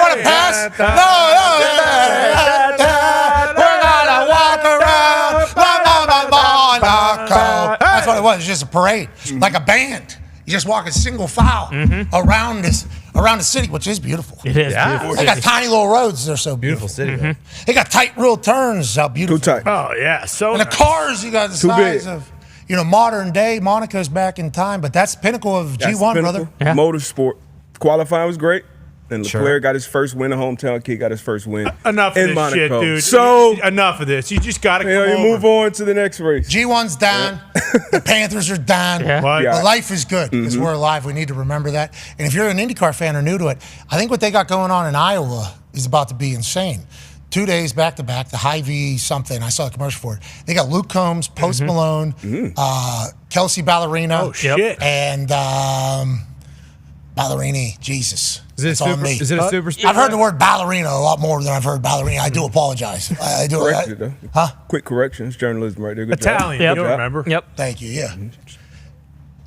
Speaker 3: what a pass! No. We're gonna walk around Monaco. That's what it was. It's just a parade, like a band. You just walk in single file around the city, which is beautiful.
Speaker 10: It is beautiful.
Speaker 3: They got tiny little roads. They're so beautiful.
Speaker 7: city. though.
Speaker 3: They got tight real turns. How beautiful.
Speaker 4: Too tight.
Speaker 5: Oh, yeah. So
Speaker 3: And the cars, you got the
Speaker 4: Too
Speaker 3: size
Speaker 4: big.
Speaker 3: of, modern day. Monaco's back in time, but that's the pinnacle of
Speaker 4: That's
Speaker 3: G1,
Speaker 4: the
Speaker 3: brother.
Speaker 4: pinnacle. Motorsport. Qualifying was great. And Leclerc got his first win. A hometown kid got his first win.
Speaker 5: Enough
Speaker 4: in
Speaker 5: of this
Speaker 4: Monaco.
Speaker 5: shit, dude.
Speaker 4: So
Speaker 5: enough of this. You just got to come over.
Speaker 4: move on to the next race.
Speaker 3: G1's down. The Panthers are down.
Speaker 10: Yeah.
Speaker 5: What?
Speaker 3: But life is good because we're alive. We need to remember that. And if you're an IndyCar fan or new to it, I think what they got going on in Iowa is about to be insane. 2 days back to back, the Hy-Vee something. I saw a commercial for it. They got Luke Combs, Post Malone, Kelsey Ballerina.
Speaker 5: Oh, shit.
Speaker 3: And Ballerini. Jesus.
Speaker 7: Is it
Speaker 3: It's on me.
Speaker 7: Is it a super speed?
Speaker 3: I've heard the word ballerina a lot more than I've heard ballerina. I do apologize. I do.
Speaker 4: Corrected, though.
Speaker 3: Huh?
Speaker 4: Quick corrections. Journalism right there. Good
Speaker 5: Italian.
Speaker 4: job.
Speaker 5: You don't remember?
Speaker 10: Yep.
Speaker 3: Thank you. Yeah.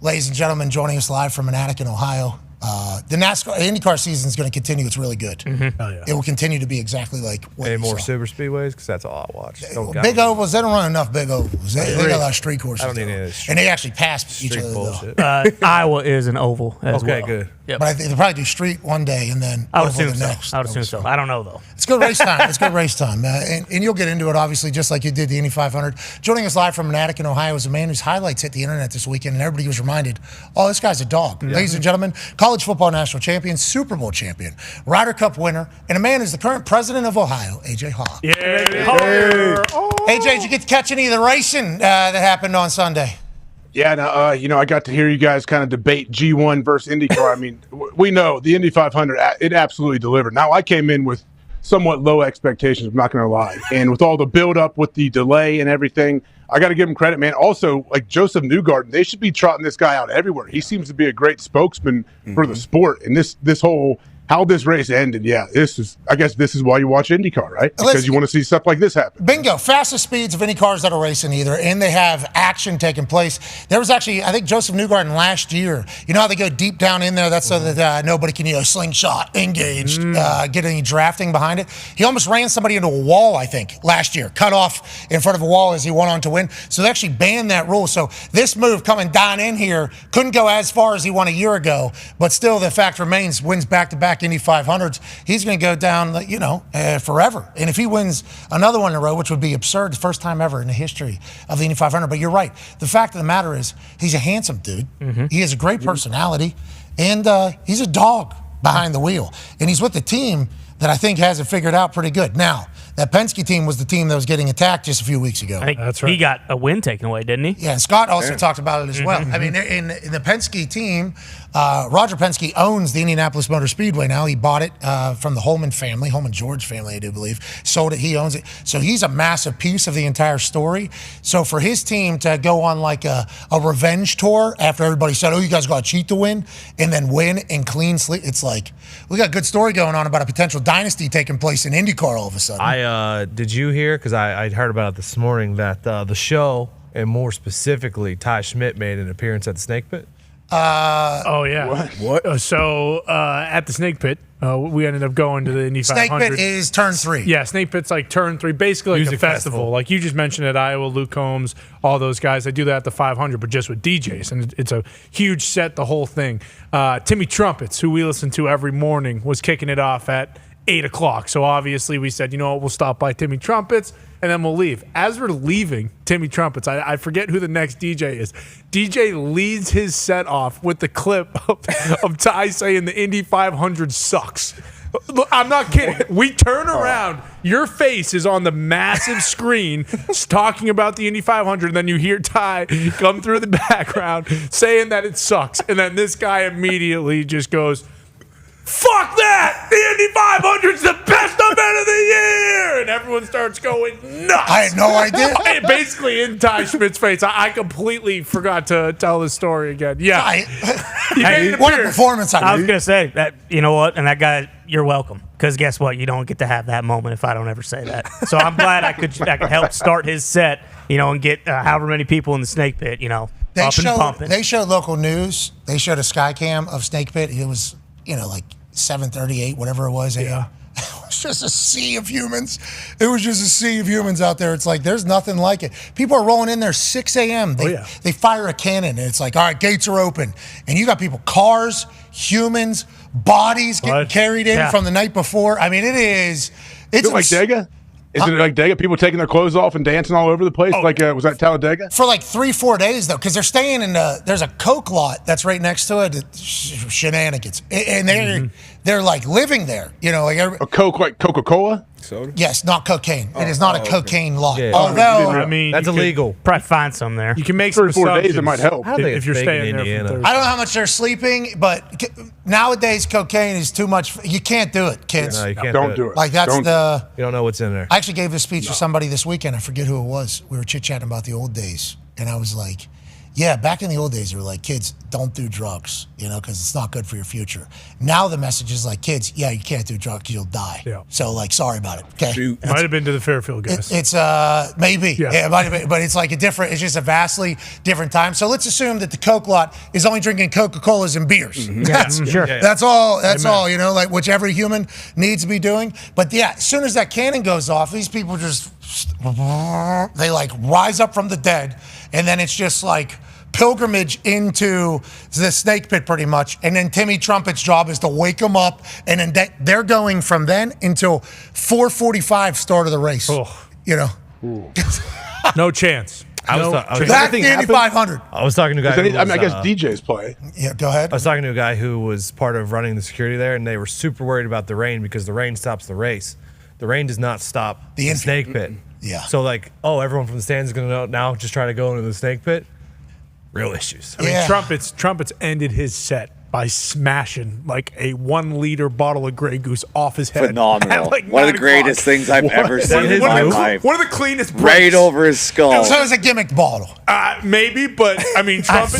Speaker 3: Ladies and gentlemen, joining us live from an attic in Ohio. The NASCAR, IndyCar season is going to continue. It's really good.
Speaker 5: Oh, yeah.
Speaker 3: It will continue to be exactly like what
Speaker 7: Any
Speaker 3: you
Speaker 7: more
Speaker 3: saw.
Speaker 7: super speedways? Because that's all I watch.
Speaker 3: Big ovals, they don't run enough big ovals. They got a lot of street courses.
Speaker 7: I don't need
Speaker 3: though.
Speaker 7: any of this
Speaker 3: And they actually pass each
Speaker 7: street
Speaker 3: other,
Speaker 7: bullshit.
Speaker 10: Iowa is an oval as well.
Speaker 7: Okay, good.
Speaker 10: Yep.
Speaker 3: But I think they'll probably do street one day and then
Speaker 10: I would
Speaker 3: oval
Speaker 10: assume
Speaker 3: the
Speaker 10: so.
Speaker 3: next.
Speaker 10: I would assume so. I don't know, though.
Speaker 3: It's good race time. It's good race time. And you'll get into it, obviously, just like you did the Indy 500. Joining us live from an attic in Ohio is a man whose highlights hit the internet this weekend, and everybody was reminded, oh, this guy's a dog. Yeah. Ladies and gentlemen, college football national champion, Super Bowl champion, Ryder Cup winner, and a man who's the current president of Ohio, A.J. Hawk.
Speaker 5: Yeah.
Speaker 3: AJ, did you get to catch any of the racing that happened on Sunday?
Speaker 21: Yeah, now, I got to hear you guys kind of debate G1 versus IndyCar. I mean, we know the Indy 500, it absolutely delivered. Now, I came in with somewhat low expectations, I'm not going to lie. And with all the build-up, with the delay and everything, I got to give him credit, man. Also, like Josef Newgarden, they should be trotting this guy out everywhere. He seems to be a great spokesman for the sport. And this whole how this race ended, I guess this is why you watch IndyCar, right? Because you want to see stuff like this happen.
Speaker 3: Bingo. Fastest speeds of any cars that are racing either, and they have action taking place. There was actually, I think, Josef Newgarden last year. You know how they go deep down in there? That's so that nobody can, slingshot, engaged, get any drafting behind it. He almost ran somebody into a wall, I think, last year. Cut off in front of a wall as he went on to win. So they actually banned that rule. So this move coming down in here couldn't go as far as he won a year ago, but still the fact remains, wins back-to-back Indy 500s, he's going to go down, forever. And if he wins another one in a row, which would be absurd, the first time ever in the history of the Indy 500. But you're right. The fact of the matter is, he's a handsome dude. He has a great personality, and he's a dog behind the wheel. And he's with a team that I think has it figured out pretty good. Now, that Penske team was the team that was getting attacked just a few weeks ago.
Speaker 10: I think that's right. He got a win taken away, didn't he?
Speaker 3: Yeah, and Scott also talked about it as well. I mean, in the Penske team, Roger Penske owns the Indianapolis Motor Speedway now. He bought it from the Holman family, Holman-George family, I do believe. Sold it, he owns it. So he's a massive piece of the entire story. So for his team to go on like a revenge tour after everybody said, oh, you guys got to cheat to win, and then win and clean sleep, it's like, we got a good story going on about a potential dynasty taking place in IndyCar all of a sudden.
Speaker 7: did you hear? Because I heard about it this morning that the show, and more specifically, Ty Schmidt made an appearance at the Snake Pit.
Speaker 5: Oh yeah.
Speaker 4: What?
Speaker 5: So at the Snake Pit, we ended up going to the Indy 500.
Speaker 3: Snake Pit is turn 3.
Speaker 5: Yeah, Snake Pit's like turn 3, basically like
Speaker 7: Music
Speaker 5: a festival.
Speaker 7: festival.
Speaker 5: Like you just mentioned at Iowa, Luke Combs, all those guys. They do that at the 500, but just with DJs, and it's a huge set. The whole thing. Timmy Trumpets, who we listen to every morning, was kicking it off at 8 o'clock. So obviously we said, you know what, we'll stop by Timmy Trumpets and then we'll leave. As we're leaving Timmy Trumpets, I forget who the next DJ is. DJ leads his set off with the clip of Ty saying the Indy 500 sucks. Look, I'm not kidding. We turn around. Your face is on the massive screen talking about the Indy 500, and then you hear Ty come through the background saying that it sucks. And then this guy immediately just goes, fuck that! The Indy 500's the best event of the year! And everyone starts going nuts.
Speaker 3: I had no idea.
Speaker 5: Basically, in Ty Schmidt's face. I completely forgot to tell this story again. Yeah.
Speaker 3: What a performance.
Speaker 10: I was going to say, that. You know what? And that guy, you're welcome. Because guess what? You don't get to have that moment if I don't ever say that. So I'm glad I could help start his set, and get however many people in the Snake Pit, up and pumping.
Speaker 3: They showed local news. They showed a sky cam of Snake Pit. It was, like 7:38, whatever it was.
Speaker 5: Yeah.
Speaker 3: It was just a sea of humans. It was just a sea of humans out there. It's like, there's nothing like it. People are rolling in there 6 a.m. They fire a cannon, and it's like, all right, gates are open. And you got people, cars, humans, bodies getting carried in from the night before. I mean, it's
Speaker 21: like Dega? Is it like Dega? People taking their clothes off and dancing all over the place? Was that Talladega?
Speaker 3: For like 3-4 days, though, because they're staying in there's a Coke lot that's right next to it. Shenanigans. And they're like living there.
Speaker 21: A Coke like Coca-Cola?
Speaker 4: Soda?
Speaker 3: Yes, not cocaine. It is not a cocaine lot.
Speaker 7: Yeah.
Speaker 3: Although,
Speaker 5: I mean,
Speaker 7: that's illegal.
Speaker 10: Probably find some there.
Speaker 5: You can make some
Speaker 21: 3 or 4 days,
Speaker 5: assumptions
Speaker 21: it might help.
Speaker 5: if you're staying
Speaker 7: in
Speaker 5: there
Speaker 7: Indiana.
Speaker 5: for
Speaker 3: I don't know how much they're sleeping, but nowadays cocaine is too much. You can't do it, kids.
Speaker 7: No, you can't
Speaker 21: Don't do it.
Speaker 3: Like that's
Speaker 21: Don't.
Speaker 7: You don't know what's in there.
Speaker 3: I actually gave this speech to somebody this weekend. I forget who it was. We were chit-chatting about the old days. And I was like, yeah, back in the old days, they were like, kids, don't do drugs, because it's not good for your future. Now the message is like, kids, you can't do drugs, you'll die.
Speaker 5: Yeah.
Speaker 3: So, sorry about it. Okay.
Speaker 5: It might have been to the Fairfield guys.
Speaker 3: It's maybe. Yeah, it might have been, but it's like it's just a vastly different time. So let's assume that the Coke lot is only drinking Coca-Colas and beers.
Speaker 10: Sure.
Speaker 3: That's all, like which every human needs to be doing. But as soon as that cannon goes off, these people just, they rise up from the dead, and then it's just like pilgrimage into the Snake Pit pretty much. And then Timmy Trumpet's job is to wake them up, and then they're going from then until 4:45 start of the race.
Speaker 5: No chance.
Speaker 3: Back to Indy 500.
Speaker 7: I was talking to a guy who was,
Speaker 21: I guess DJs play.
Speaker 3: Yeah, go ahead.
Speaker 7: I was talking to a guy who was part of running the security there, and they were super worried about the rain because the rain stops the race. The rain does not stop the Snake Pit.
Speaker 3: Yeah.
Speaker 7: So everyone from the stands is going to now just try to go into the Snake Pit. Real issues.
Speaker 5: I mean, Trumpets ended his set by smashing a 1 liter bottle of Grey Goose off his head.
Speaker 6: Phenomenal. One of the greatest things I've ever seen in my life.
Speaker 5: One of the cleanest breaks.
Speaker 6: Right over his skull.
Speaker 3: So it was a gimmick bottle.
Speaker 5: Maybe, but I mean, Trumpets.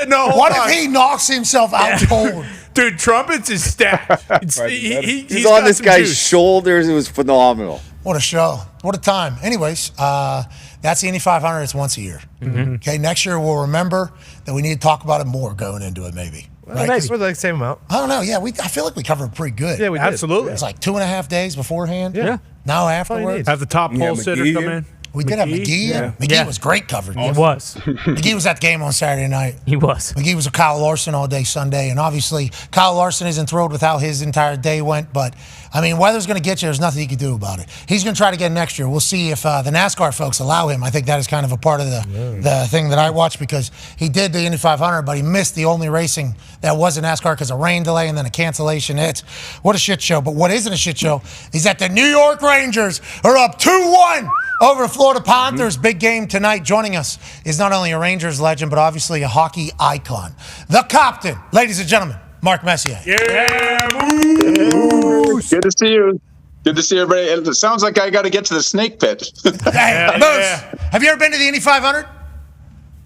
Speaker 5: No.
Speaker 3: What if he knocks himself out cold?
Speaker 5: Dude, Trumpets is stacked.
Speaker 6: He's on this guy's shoulders. It was phenomenal.
Speaker 3: What a show. What a time. Anyways, that's the Indy 500. It's once a year.
Speaker 5: Mm-hmm.
Speaker 3: Okay, next year we'll remember that we need to talk about it more going into it, maybe.
Speaker 7: Right? Maybe. We're the same amount.
Speaker 3: I don't know. Yeah, I feel like we covered it pretty good.
Speaker 7: Yeah, we did.
Speaker 5: Absolutely.
Speaker 3: It's like 2.5 days beforehand.
Speaker 5: Yeah.
Speaker 3: Now afterwards.
Speaker 5: Have the top pole sitter come in.
Speaker 3: We did have McGee.
Speaker 10: Yeah.
Speaker 3: McGee was great coverage.
Speaker 10: He was.
Speaker 3: McGee was at the game on Saturday night.
Speaker 10: He was.
Speaker 3: McGee was with Kyle Larson all day Sunday. And obviously, Kyle Larson isn't thrilled with how his entire day went. But, I mean, weather's going to get you. There's nothing you can do about it. He's going to try to get next year. We'll see if the NASCAR folks allow him. I think that is kind of a part of the thing that I watched, because he did the Indy 500, but he missed the only racing that was in NASCAR because of rain delay and then a cancellation. What a shit show. But what isn't a shit show is that the New York Rangers are up 2-1 over the Florida Panthers. Big game tonight. Joining us is not only a Rangers legend, but obviously a hockey icon. The captain, ladies and gentlemen, Mark Messier.
Speaker 5: Yeah,
Speaker 22: Moose. Good to see you. Good to see everybody. It sounds like I got to get to the Snake Pit.
Speaker 3: Hey, Moose, have you ever been to the Indy 500?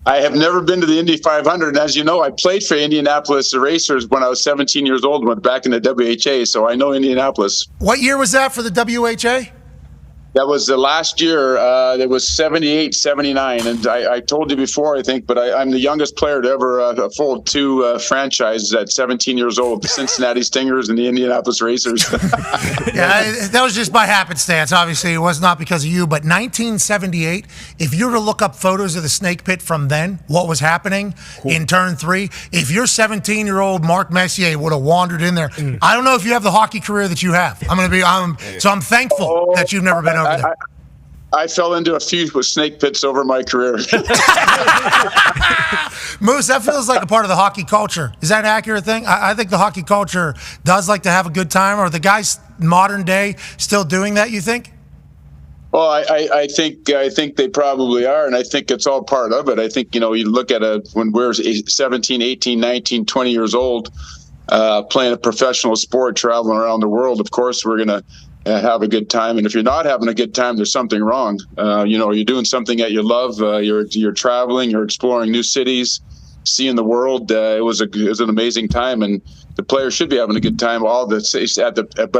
Speaker 22: I have never been to the Indy 500, and as you know, I played for Indianapolis Racers when I was 17 years old, went back in the WHA, so I know Indianapolis.
Speaker 3: What year was that for the WHA?
Speaker 22: That was the last year. It was 78, 79. And I told you before, I think, but I'm the youngest player to ever fold two franchises at 17 years old, the Cincinnati Stingers and the Indianapolis Racers.
Speaker 3: Yeah, that was just by happenstance. Obviously, it was not because of you. But 1978, if you were to look up photos of the Snake Pit from then, what was happening in turn 3, if your 17-year-old Mark Messier would have wandered in there, I don't know if you have the hockey career that you have. So I'm thankful that you've never been over there.
Speaker 22: I fell into a few with snake pits over my career.
Speaker 3: Moose, that feels like a part of the hockey culture. Is that an accurate thing? I think the hockey culture does like to have a good time. Are the guys modern day still doing that, you think?
Speaker 22: Well, I think they probably are, and I think it's all part of it. I think, you look at when we're 17, 18, 19, 20 years old, playing a professional sport, traveling around the world, of course, we're going to have a good time. And if you're not having a good time, there's something wrong. You're doing something that you love. You're traveling, you're exploring new cities, seeing the world. It was an amazing time, and the players should be having a good time. But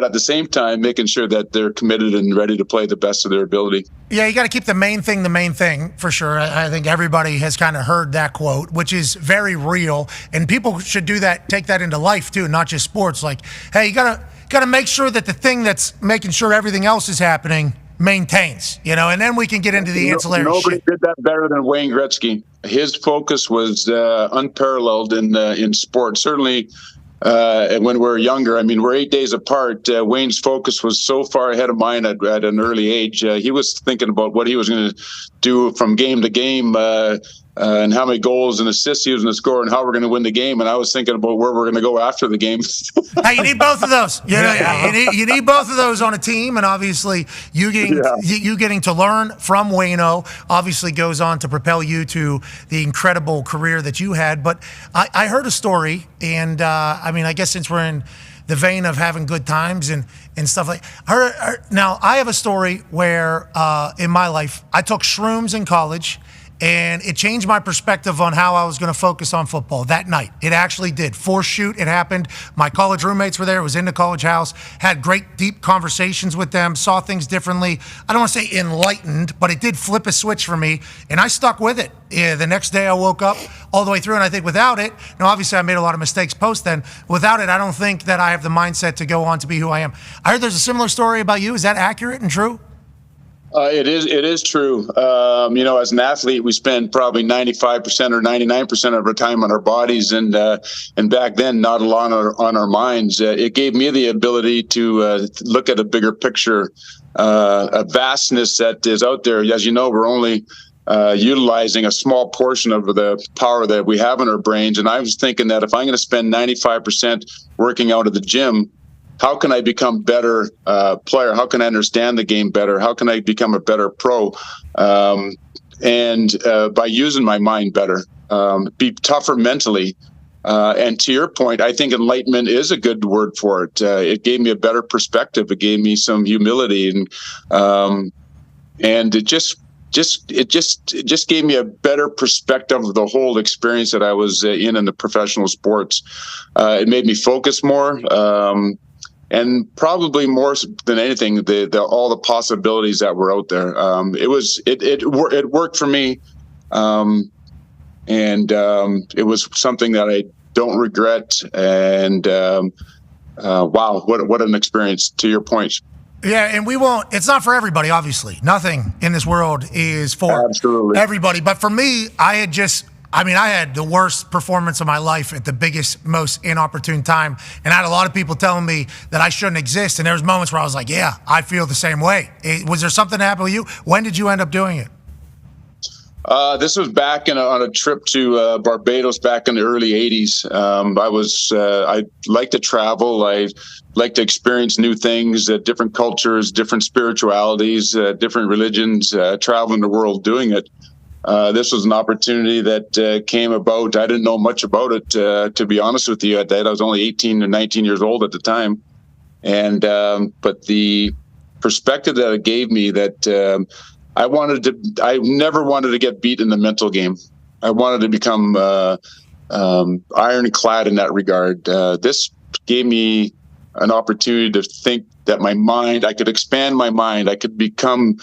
Speaker 22: at the same time, making sure that they're committed and ready to play the best of their ability.
Speaker 3: Yeah, you got to keep the main thing for sure. I think everybody has kind of heard that quote, which is very real, and people should do that, take that into life too, not just sports. Like, hey, you got to make sure that the thing that's making sure everything else is happening maintains, and then we can get into the ancillary
Speaker 22: Nobody
Speaker 3: shit.
Speaker 22: did that better than Wayne Gretzky. His focus was unparalleled in sport. Certainly, when we're younger, we're 8 days apart. Wayne's focus was so far ahead of mine at an early age. He was thinking about what he was going to do from game to game, and how many goals and assists he was going to score, and how we're going to win the game. And I was thinking about where we're going to go after the game.
Speaker 3: Hey, you need both of those. You need both of those on a team, and obviously you getting to learn from Wayno obviously goes on to propel you to the incredible career that you had. But I heard a story, and I guess since we're in the vein of having good times and stuff like now, I have a story where in my life I took shrooms in college. And it changed my perspective on how I was going to focus on football that night. It actually did. Force shoot, it happened. My college roommates were there. It was in the college house. Had great, deep conversations with them. Saw things differently. I don't want to say enlightened, but it did flip a switch for me. And I stuck with it. Yeah, the next day I woke up all the way through. And I think without it, now obviously I made a lot of mistakes post then. Without it, I don't think that I have the mindset to go on to be who I am. I heard there's a similar story about you. Is that accurate and true?
Speaker 22: It is true. As an athlete, we spend probably 95% or 99% of our time on our bodies, and back then, not a lot on our minds. It gave me the ability to look at a bigger picture, a vastness that is out there. As you know, we're only utilizing a small portion of the power that we have in our brains. And I was thinking that if I'm going to spend 95% working out at the gym, how can I become better player? How can I understand the game better? How can I become a better pro? And by using my mind better, be tougher mentally. And to your point, I think enlightenment is a good word for it. It gave me a better perspective. It gave me some humility, and it just gave me a better perspective of the whole experience that I was in the professional sports. It made me focus more. And probably more than anything, all the possibilities that were out there. It worked for me, and it was something that I don't regret. And wow, what an experience! To your point.
Speaker 3: Yeah, and it's not for everybody, obviously. Nothing in this world is for everybody. But for me, I had the worst performance of my life at the biggest, most inopportune time. And I had a lot of people telling me that I shouldn't exist. And there was moments where I was like, yeah, I feel the same way. Was there something that happened with you? When did you end up doing it?
Speaker 22: This was back on a trip to Barbados back in the early 80s. I like to travel. I like to experience new things, different cultures, different spiritualities, different religions, traveling the world doing it. This was an opportunity that came about. I didn't know much about it, to be honest with you. At that, I was only 18 or 19 years old at the time. And but the perspective that it gave me, that I never wanted to get beat in the mental game. I wanted to become ironclad in that regard. This gave me an opportunity to think that I could expand my mind. I could become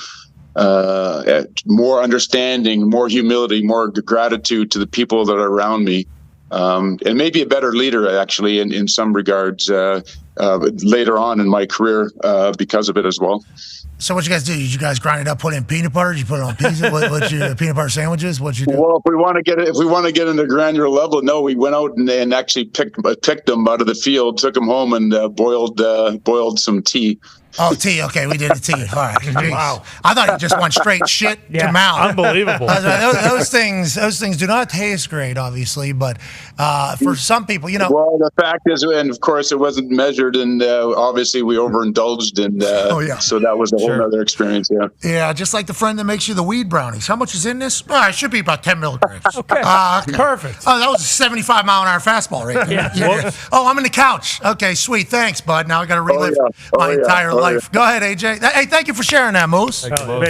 Speaker 22: more understanding, more humility, more gratitude to the people that are around me, and maybe a better leader, actually, in some regards, later on in my career because of it as well.
Speaker 3: So what you guys do? Did you guys grind it up, put it in peanut butter? Did you put it on pizza? What's your peanut butter sandwiches? What'd you do?
Speaker 22: Well, if we want to get into granular level, no, we went out and actually picked them out of the field, took them home, and boiled some tea.
Speaker 3: Oh, tea. Okay, we did the tea. All right. Jeez. Wow. I thought it just went straight shit to mouth.
Speaker 5: Unbelievable.
Speaker 3: Those things do not taste great, obviously, but for some people,
Speaker 22: Well, the fact is, and of course, it wasn't measured, and obviously we overindulged, and so that was a whole other experience. Yeah.
Speaker 3: Yeah, just like the friend that makes you the weed brownies. How much is in this? It should be about 10 milligrams.
Speaker 5: Okay. Perfect.
Speaker 3: Oh, that was a 75-mile-an-hour fastball right there.
Speaker 5: Yeah.
Speaker 3: Oh, I'm in the couch. Okay, sweet. Thanks, bud. Now I got to relive my entire life. Go ahead, AJ. Hey, thank you for sharing that, Moose.
Speaker 22: No problem.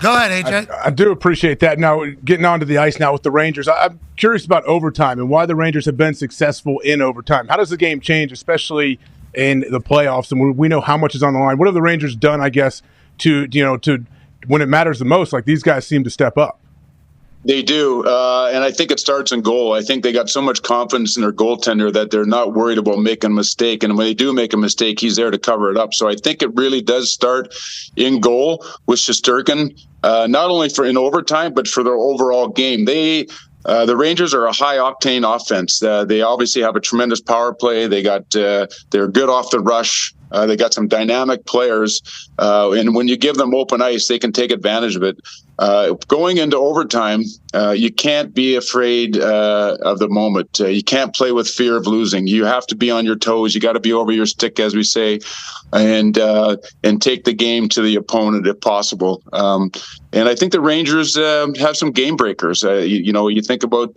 Speaker 3: Go ahead, AJ.
Speaker 21: I do appreciate that. Now, getting onto the ice now with the Rangers, I'm curious about overtime and why the Rangers have been successful in overtime. How does the game change, especially in the playoffs? And we know how much is on the line. What have the Rangers done, I guess, to when it matters the most? Like, these guys seem to step up.
Speaker 22: They do, and I think it starts in goal. I think they got so much confidence in their goaltender that they're not worried about making a mistake. And when they do make a mistake, he's there to cover it up. So I think it really does start in goal with Shesterkin, not only for in overtime, but for their overall game. The Rangers are a high-octane offense. They obviously have a tremendous power play. They're good off the rush. They got some dynamic players, and when you give them open ice, they can take advantage of it. Going into overtime, you can't be afraid of the moment. You can't play with fear of losing. You have to be on your toes. You got to be over your stick, as we say, and take the game to the opponent if possible. And I think the Rangers have some game breakers. You think about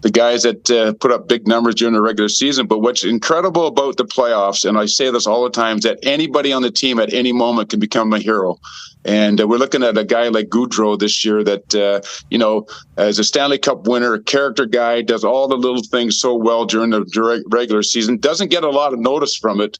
Speaker 22: the guys that put up big numbers during the regular season, but what's incredible about the playoffs, and I say this all the time, is that anybody on the team at any moment can become a hero. And we're looking at a guy like Gaudreau this year that, as a Stanley Cup winner, character guy, does all the little things so well during the regular season, doesn't get a lot of notice from it.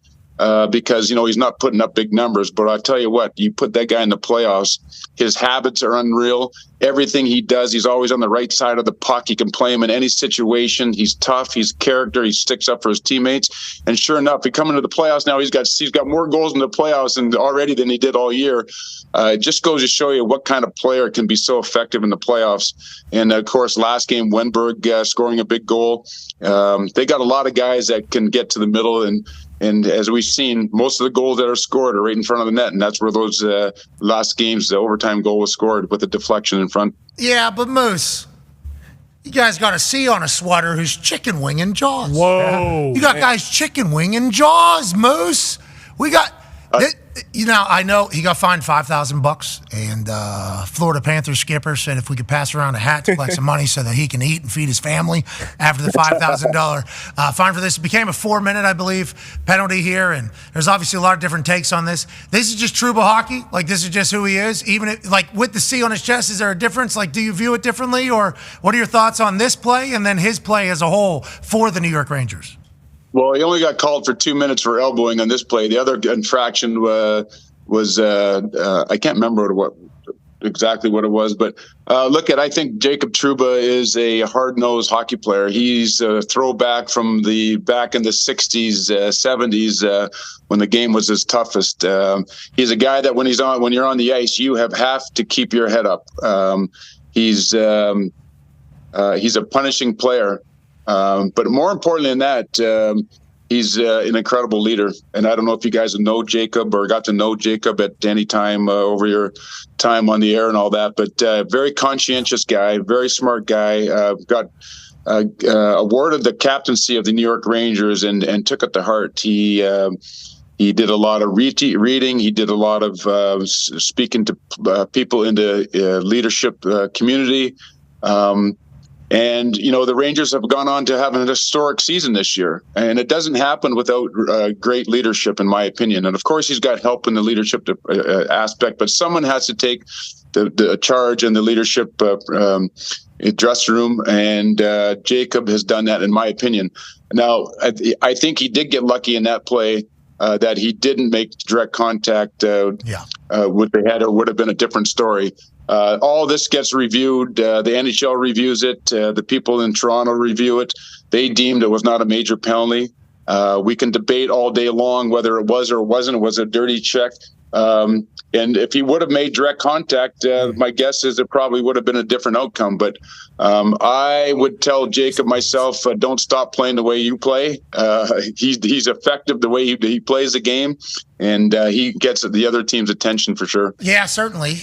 Speaker 22: Because, he's not putting up big numbers. But I'll tell you what, you put that guy in the playoffs, his habits are unreal. Everything he does, he's always on the right side of the puck. You can play him in any situation. He's tough. He's character. He sticks up for his teammates. And sure enough, he coming to the playoffs now, he's got more goals in the playoffs already than he did all year. It just goes to show you what kind of player can be so effective in the playoffs. And, of course, last game, Wenberg scoring a big goal. They got a lot of guys that can get to the middle, and as we've seen, most of the goals that are scored are right in front of the net, and that's where those last games, the overtime goal was scored with a deflection in front.
Speaker 3: Yeah, but Moose, you guys got a C on a sweater who's chicken winging Jaws.
Speaker 5: Whoa.
Speaker 3: You got guys chicken winging Jaws, Moose. We got... I know he got fined $5,000, and Florida Panthers skipper said if we could pass around a hat to collect some money so that he can eat and feed his family after the $5,000 fine for this. It became a 4-minute, I believe, penalty here, and there's obviously a lot of different takes on this. This is just Trouba hockey. Like, this is just who he is. Even with the C on his chest, is there a difference? Like, do you view it differently, or what are your thoughts on this play and then his play as a whole for the New York Rangers?
Speaker 22: Well, he only got called for 2 minutes for elbowing on this play. The other infraction was I can't remember exactly what it was, but I think Jacob Trouba is a hard-nosed hockey player. He's a throwback from back in the 60s, 70s when the game was its toughest. He's a guy that when you're on the ice, you have to keep your head up. He's a punishing player. But more importantly than that, he's an incredible leader. And I don't know if you guys know Jacob or got to know Jacob at any time over your time on the air and all that, but very conscientious guy, very smart guy, got awarded the captaincy of the New York Rangers and took it to heart. He did a lot of reading. He did a lot of speaking to people in the leadership community. And, the Rangers have gone on to have an historic season this year. And it doesn't happen without great leadership, in my opinion. And, of course, he's got help in the leadership aspect. But someone has to take the charge and the leadership dressing room, and Jacob has done that, in my opinion. Now, I think he did get lucky in that play that he didn't make direct contact. Would they had, it would have been a different story. All this gets reviewed. The NHL reviews it. The people in Toronto review it. They deemed it was not a major penalty. We can debate all day long whether it was or wasn't. It was a dirty check. And if he would have made direct contact, my guess is it probably would have been a different outcome. But I would tell Jacob myself, don't stop playing the way you play. He's effective the way he plays the game, and he gets the other team's attention for sure.
Speaker 3: Yeah, certainly.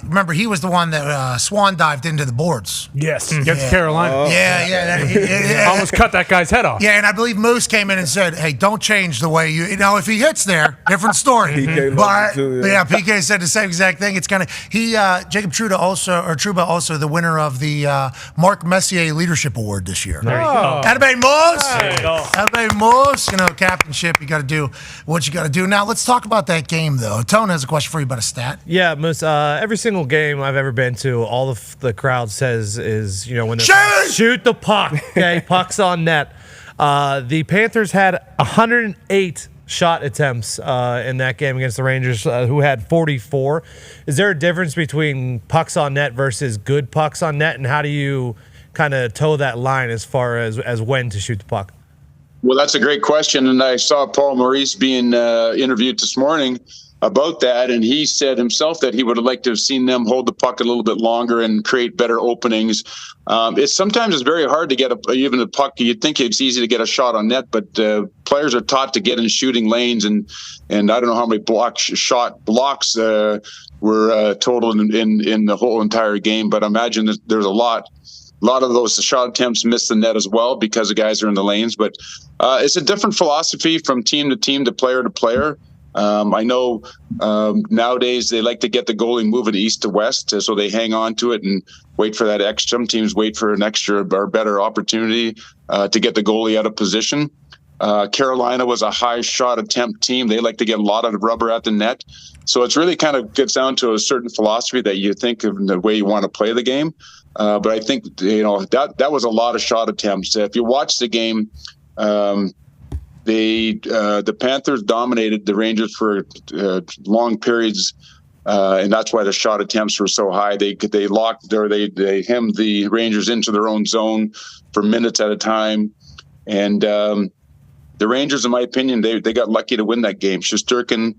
Speaker 3: Remember, he was the one that swan dived into the boards.
Speaker 5: Yes, against Carolina.
Speaker 3: Yeah.
Speaker 5: Almost cut that guy's head off.
Speaker 3: Yeah, and I believe Moose came in and said, hey, don't change the way you know, if he hits there, different story.
Speaker 4: PK
Speaker 3: But
Speaker 4: too,
Speaker 3: yeah, PK said the same exact thing. It's kind of Jacob Trouba also the winner of the Mark Messier Leadership Award this year.
Speaker 5: There you go.
Speaker 3: Attaboy, Moose.
Speaker 5: There you go.
Speaker 3: Attaboy, Moose. You know, captainship, you got to do what you got to do. Now, let's talk about that game, though. Tone has a question for you about a stat.
Speaker 7: Yeah, Moose, every single game I've ever been to, all the crowd says is, you know, when shoot the puck, okay, puck's on net. The Panthers had 108 shot attempts in that game against the Rangers, who had 44. Is there a difference between pucks on net versus good pucks on net, and how do you kind of toe that line as far as when to shoot the puck?
Speaker 22: Well, that's a great question, and I saw Paul Maurice being interviewed this morning about that, and he said himself that he would have liked to have seen them hold the puck a little bit longer and create better openings. Sometimes it's very hard to get even a puck. You'd think it's easy to get a shot on net, but players are taught to get in shooting lanes, and I don't know how many shot blocks were total in the whole entire game, but I imagine that there's a lot of those shot attempts miss the net as well because the guys are in the lanes. But it's a different philosophy from team to team, to player to player. I know nowadays they like to get the goalie moving east to west, so they hang on to it and wait for that extra. Some teams wait for an extra or better opportunity to get the goalie out of position. Carolina was a high shot attempt team. They like to get a lot of rubber at the net. So it's really kind of gets down to a certain philosophy that you think of in the way you want to play the game. But I think, you know, that was a lot of shot attempts. If you watch the game, the Panthers dominated the Rangers for long periods, and that's why the shot attempts were so high. They locked or they hemmed the Rangers into their own zone for minutes at a time, and the Rangers, in my opinion, they got lucky to win that game. Shesterkin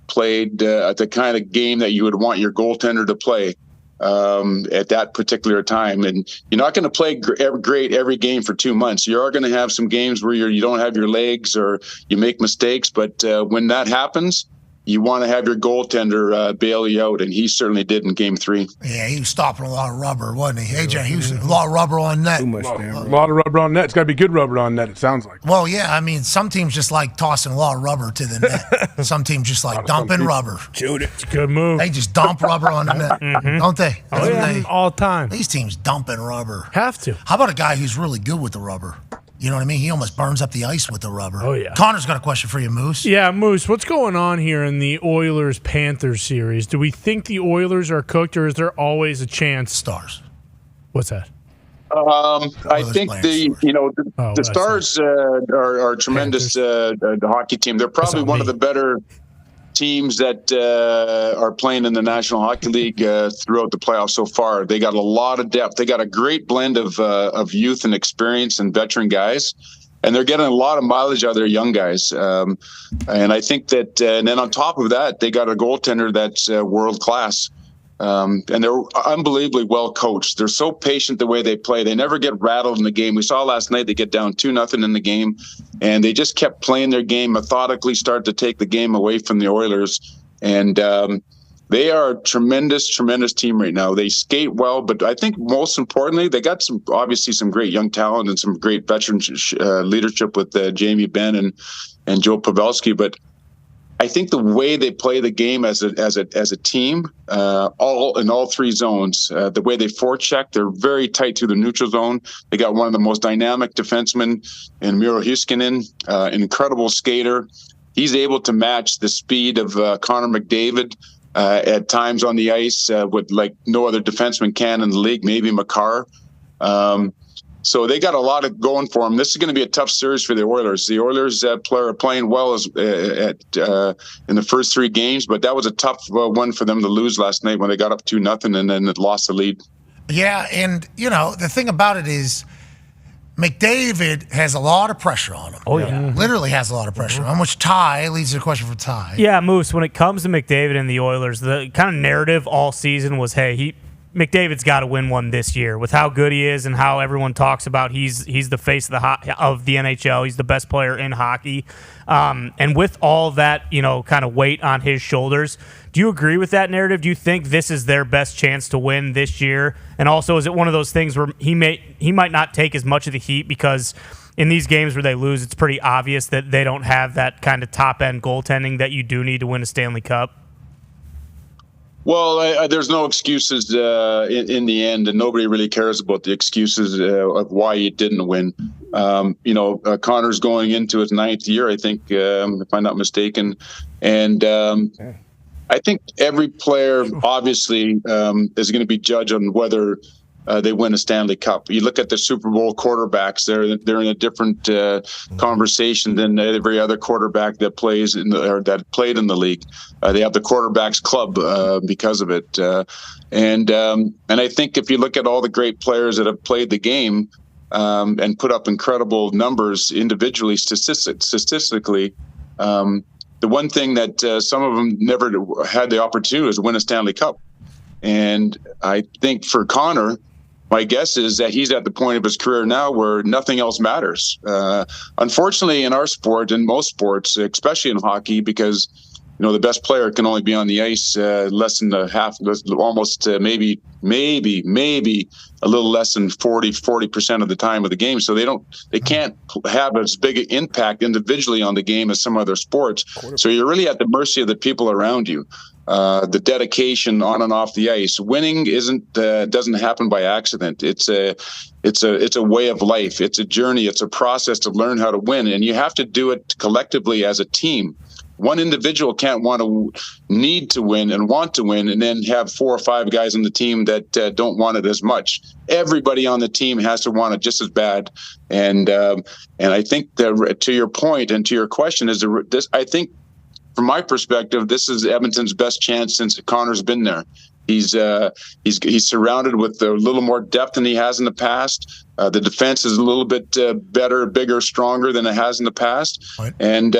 Speaker 22: played the kind of game that you would want your goaltender to play at that particular time. And you're not going to play great every game for 2 months. You are going to have some games where you don't have your legs or you make mistakes. But when that happens, you want to have your goaltender bail you out, and he certainly did in Game 3.
Speaker 3: Yeah, he was stopping a lot of rubber, wasn't he? AJ, he was a lot of rubber on net.
Speaker 21: Too much, a lot of rubber on net. It's got to be good rubber on net, it sounds like.
Speaker 3: Well, yeah, I mean, some teams just like tossing a lot of rubber to the net. Some teams just like dumping rubber.
Speaker 5: Shoot it. It's a good move.
Speaker 3: They just dump rubber on the net, don't they?
Speaker 5: Oh, yeah, all the time.
Speaker 3: These teams dumping rubber.
Speaker 5: Have to.
Speaker 3: How about a guy who's really good with the rubber? You know what I mean? He almost burns up the ice with the rubber.
Speaker 5: Oh, yeah.
Speaker 3: Connor's got a question for you, Moose.
Speaker 5: Yeah, Moose, what's going on here in the Oilers-Panthers series? Do we think the Oilers are cooked, or is there always a chance?
Speaker 3: Stars.
Speaker 5: What's that?
Speaker 22: I think the Stars are a tremendous hockey team. They're probably one of the better teams that are playing in the National Hockey League throughout the playoffs so far. They got a lot of depth. They got a great blend of youth and experience and veteran guys, and they're getting a lot of mileage out of their young guys. And I think that, and then on top of that, they got a goaltender that's world class. And they're unbelievably well coached. They're so patient the way they play. They never get rattled in the game. We saw last night they get down 2-0 in the game, and they just kept playing their game methodically, start to take the game away from the Oilers. And they are a tremendous, tremendous team right now. They skate well, but I think most importantly, they got obviously some great young talent and some great veteran leadership with Jamie Benn and Joe Pavelski. But I think the way they play the game as a team, all three zones, the way they forecheck, they're very tight to the neutral zone. They got one of the most dynamic defensemen in Miro Heiskanen, an incredible skater. He's able to match the speed of Connor McDavid. at times on the ice with like no other defenseman can in the league, maybe Makar. So they got a lot of going for them. This is going to be a tough series for the Oilers. The Oilers are playing well in the first 3 games, but that was a tough one for them to lose last night when they got up 2-0 and then it lost the lead.
Speaker 3: Yeah, and, the thing about it is McDavid has a lot of pressure on him.
Speaker 10: Oh, yeah.
Speaker 3: Literally has a lot of pressure on him, which Ty leads to a question for Ty.
Speaker 10: Yeah, Moose, when it comes to McDavid and the Oilers, the kind of narrative all season was, hey, McDavid's got to win one this year with how good he is and how everyone talks about he's the face of the NHL. He's the best player in hockey. And with all that, kind of weight on his shoulders, do you agree with that narrative? Do you think this is their best chance to win this year? And also, is it one of those things where he might not take as much of the heat because in these games where they lose, it's pretty obvious that they don't have that kind of top-end goaltending that you do need to win a Stanley Cup?
Speaker 22: Well, there's no excuses in the end, and nobody really cares about the excuses of why you didn't win. Connor's going into his 9th year, I think, if I'm not mistaken. And I think every player, obviously, is going to be judged on whether they win a Stanley Cup. You look at the Super Bowl quarterbacks; they're in a different conversation than every other quarterback that plays that played in the league. They have the quarterbacks club because of it, and I think if you look at all the great players that have played the game and put up incredible numbers individually, statistically. The one thing that some of them never had the opportunity is to win a Stanley Cup, and I think for Connor. My guess is that he's at the point of his career now where nothing else matters. Unfortunately, in our sport, in most sports, especially in hockey, because the best player can only be on the ice less than almost maybe a little less than 40% of the time of the game. So they can't have as big an impact individually on the game as some other sports. So you're really at the mercy of the people around you. The dedication on and off the ice. Winning doesn't happen by accident. It's a way of life. It's a journey. It's a process to learn how to win, and you have to do it collectively as a team. One individual can't need to win and want to win, and then have 4 or 5 guys on the team that don't want it as much. Everybody on the team has to want it just as bad. And I think that to your point and to your question is this. I think. From my perspective, this is Edmonton's best chance since Connor's been there. He's surrounded with a little more depth than he has in the past. The defense is a little bit better, bigger, stronger than it has in the past. Right. And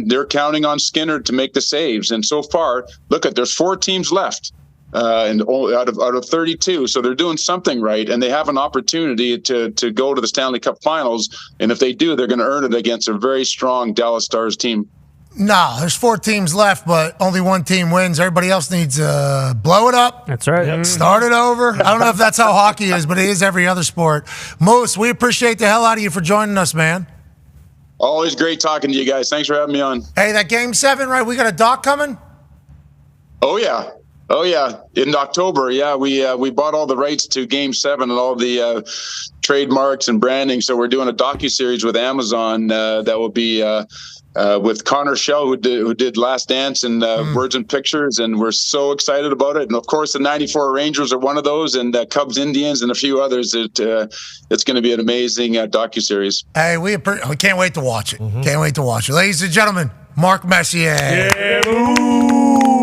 Speaker 22: they're counting on Skinner to make the saves. And so far, there's 4 teams left. And out of 32, so they're doing something right, and they have an opportunity to go to the Stanley Cup Finals. And if they do, they're going to earn it against a very strong Dallas Stars team.
Speaker 3: No, there's 4 teams left, but only 1 team wins. Everybody else needs to blow it up.
Speaker 10: That's right.
Speaker 3: Start it over. I don't know if that's how hockey is, but it is every other sport. Moose, we appreciate the hell out of you for joining us, man.
Speaker 22: Always great talking to you guys. Thanks for having me on.
Speaker 3: Hey, that Game 7, right? We got a doc coming?
Speaker 22: Oh, yeah. In October, we bought all the rights to Game 7 and all the trademarks and branding. So we're doing a docuseries with Amazon that will be with Connor Shell, who did Last Dance and Words and Pictures, and we're so excited about it. And of course, the '94 Rangers are one of those, and Cubs Indians and a few others. It's going to be an amazing docuseries.
Speaker 3: Hey, we can't wait to watch it. Can't wait to watch it, ladies and gentlemen. Mark Messier.
Speaker 5: Yeah,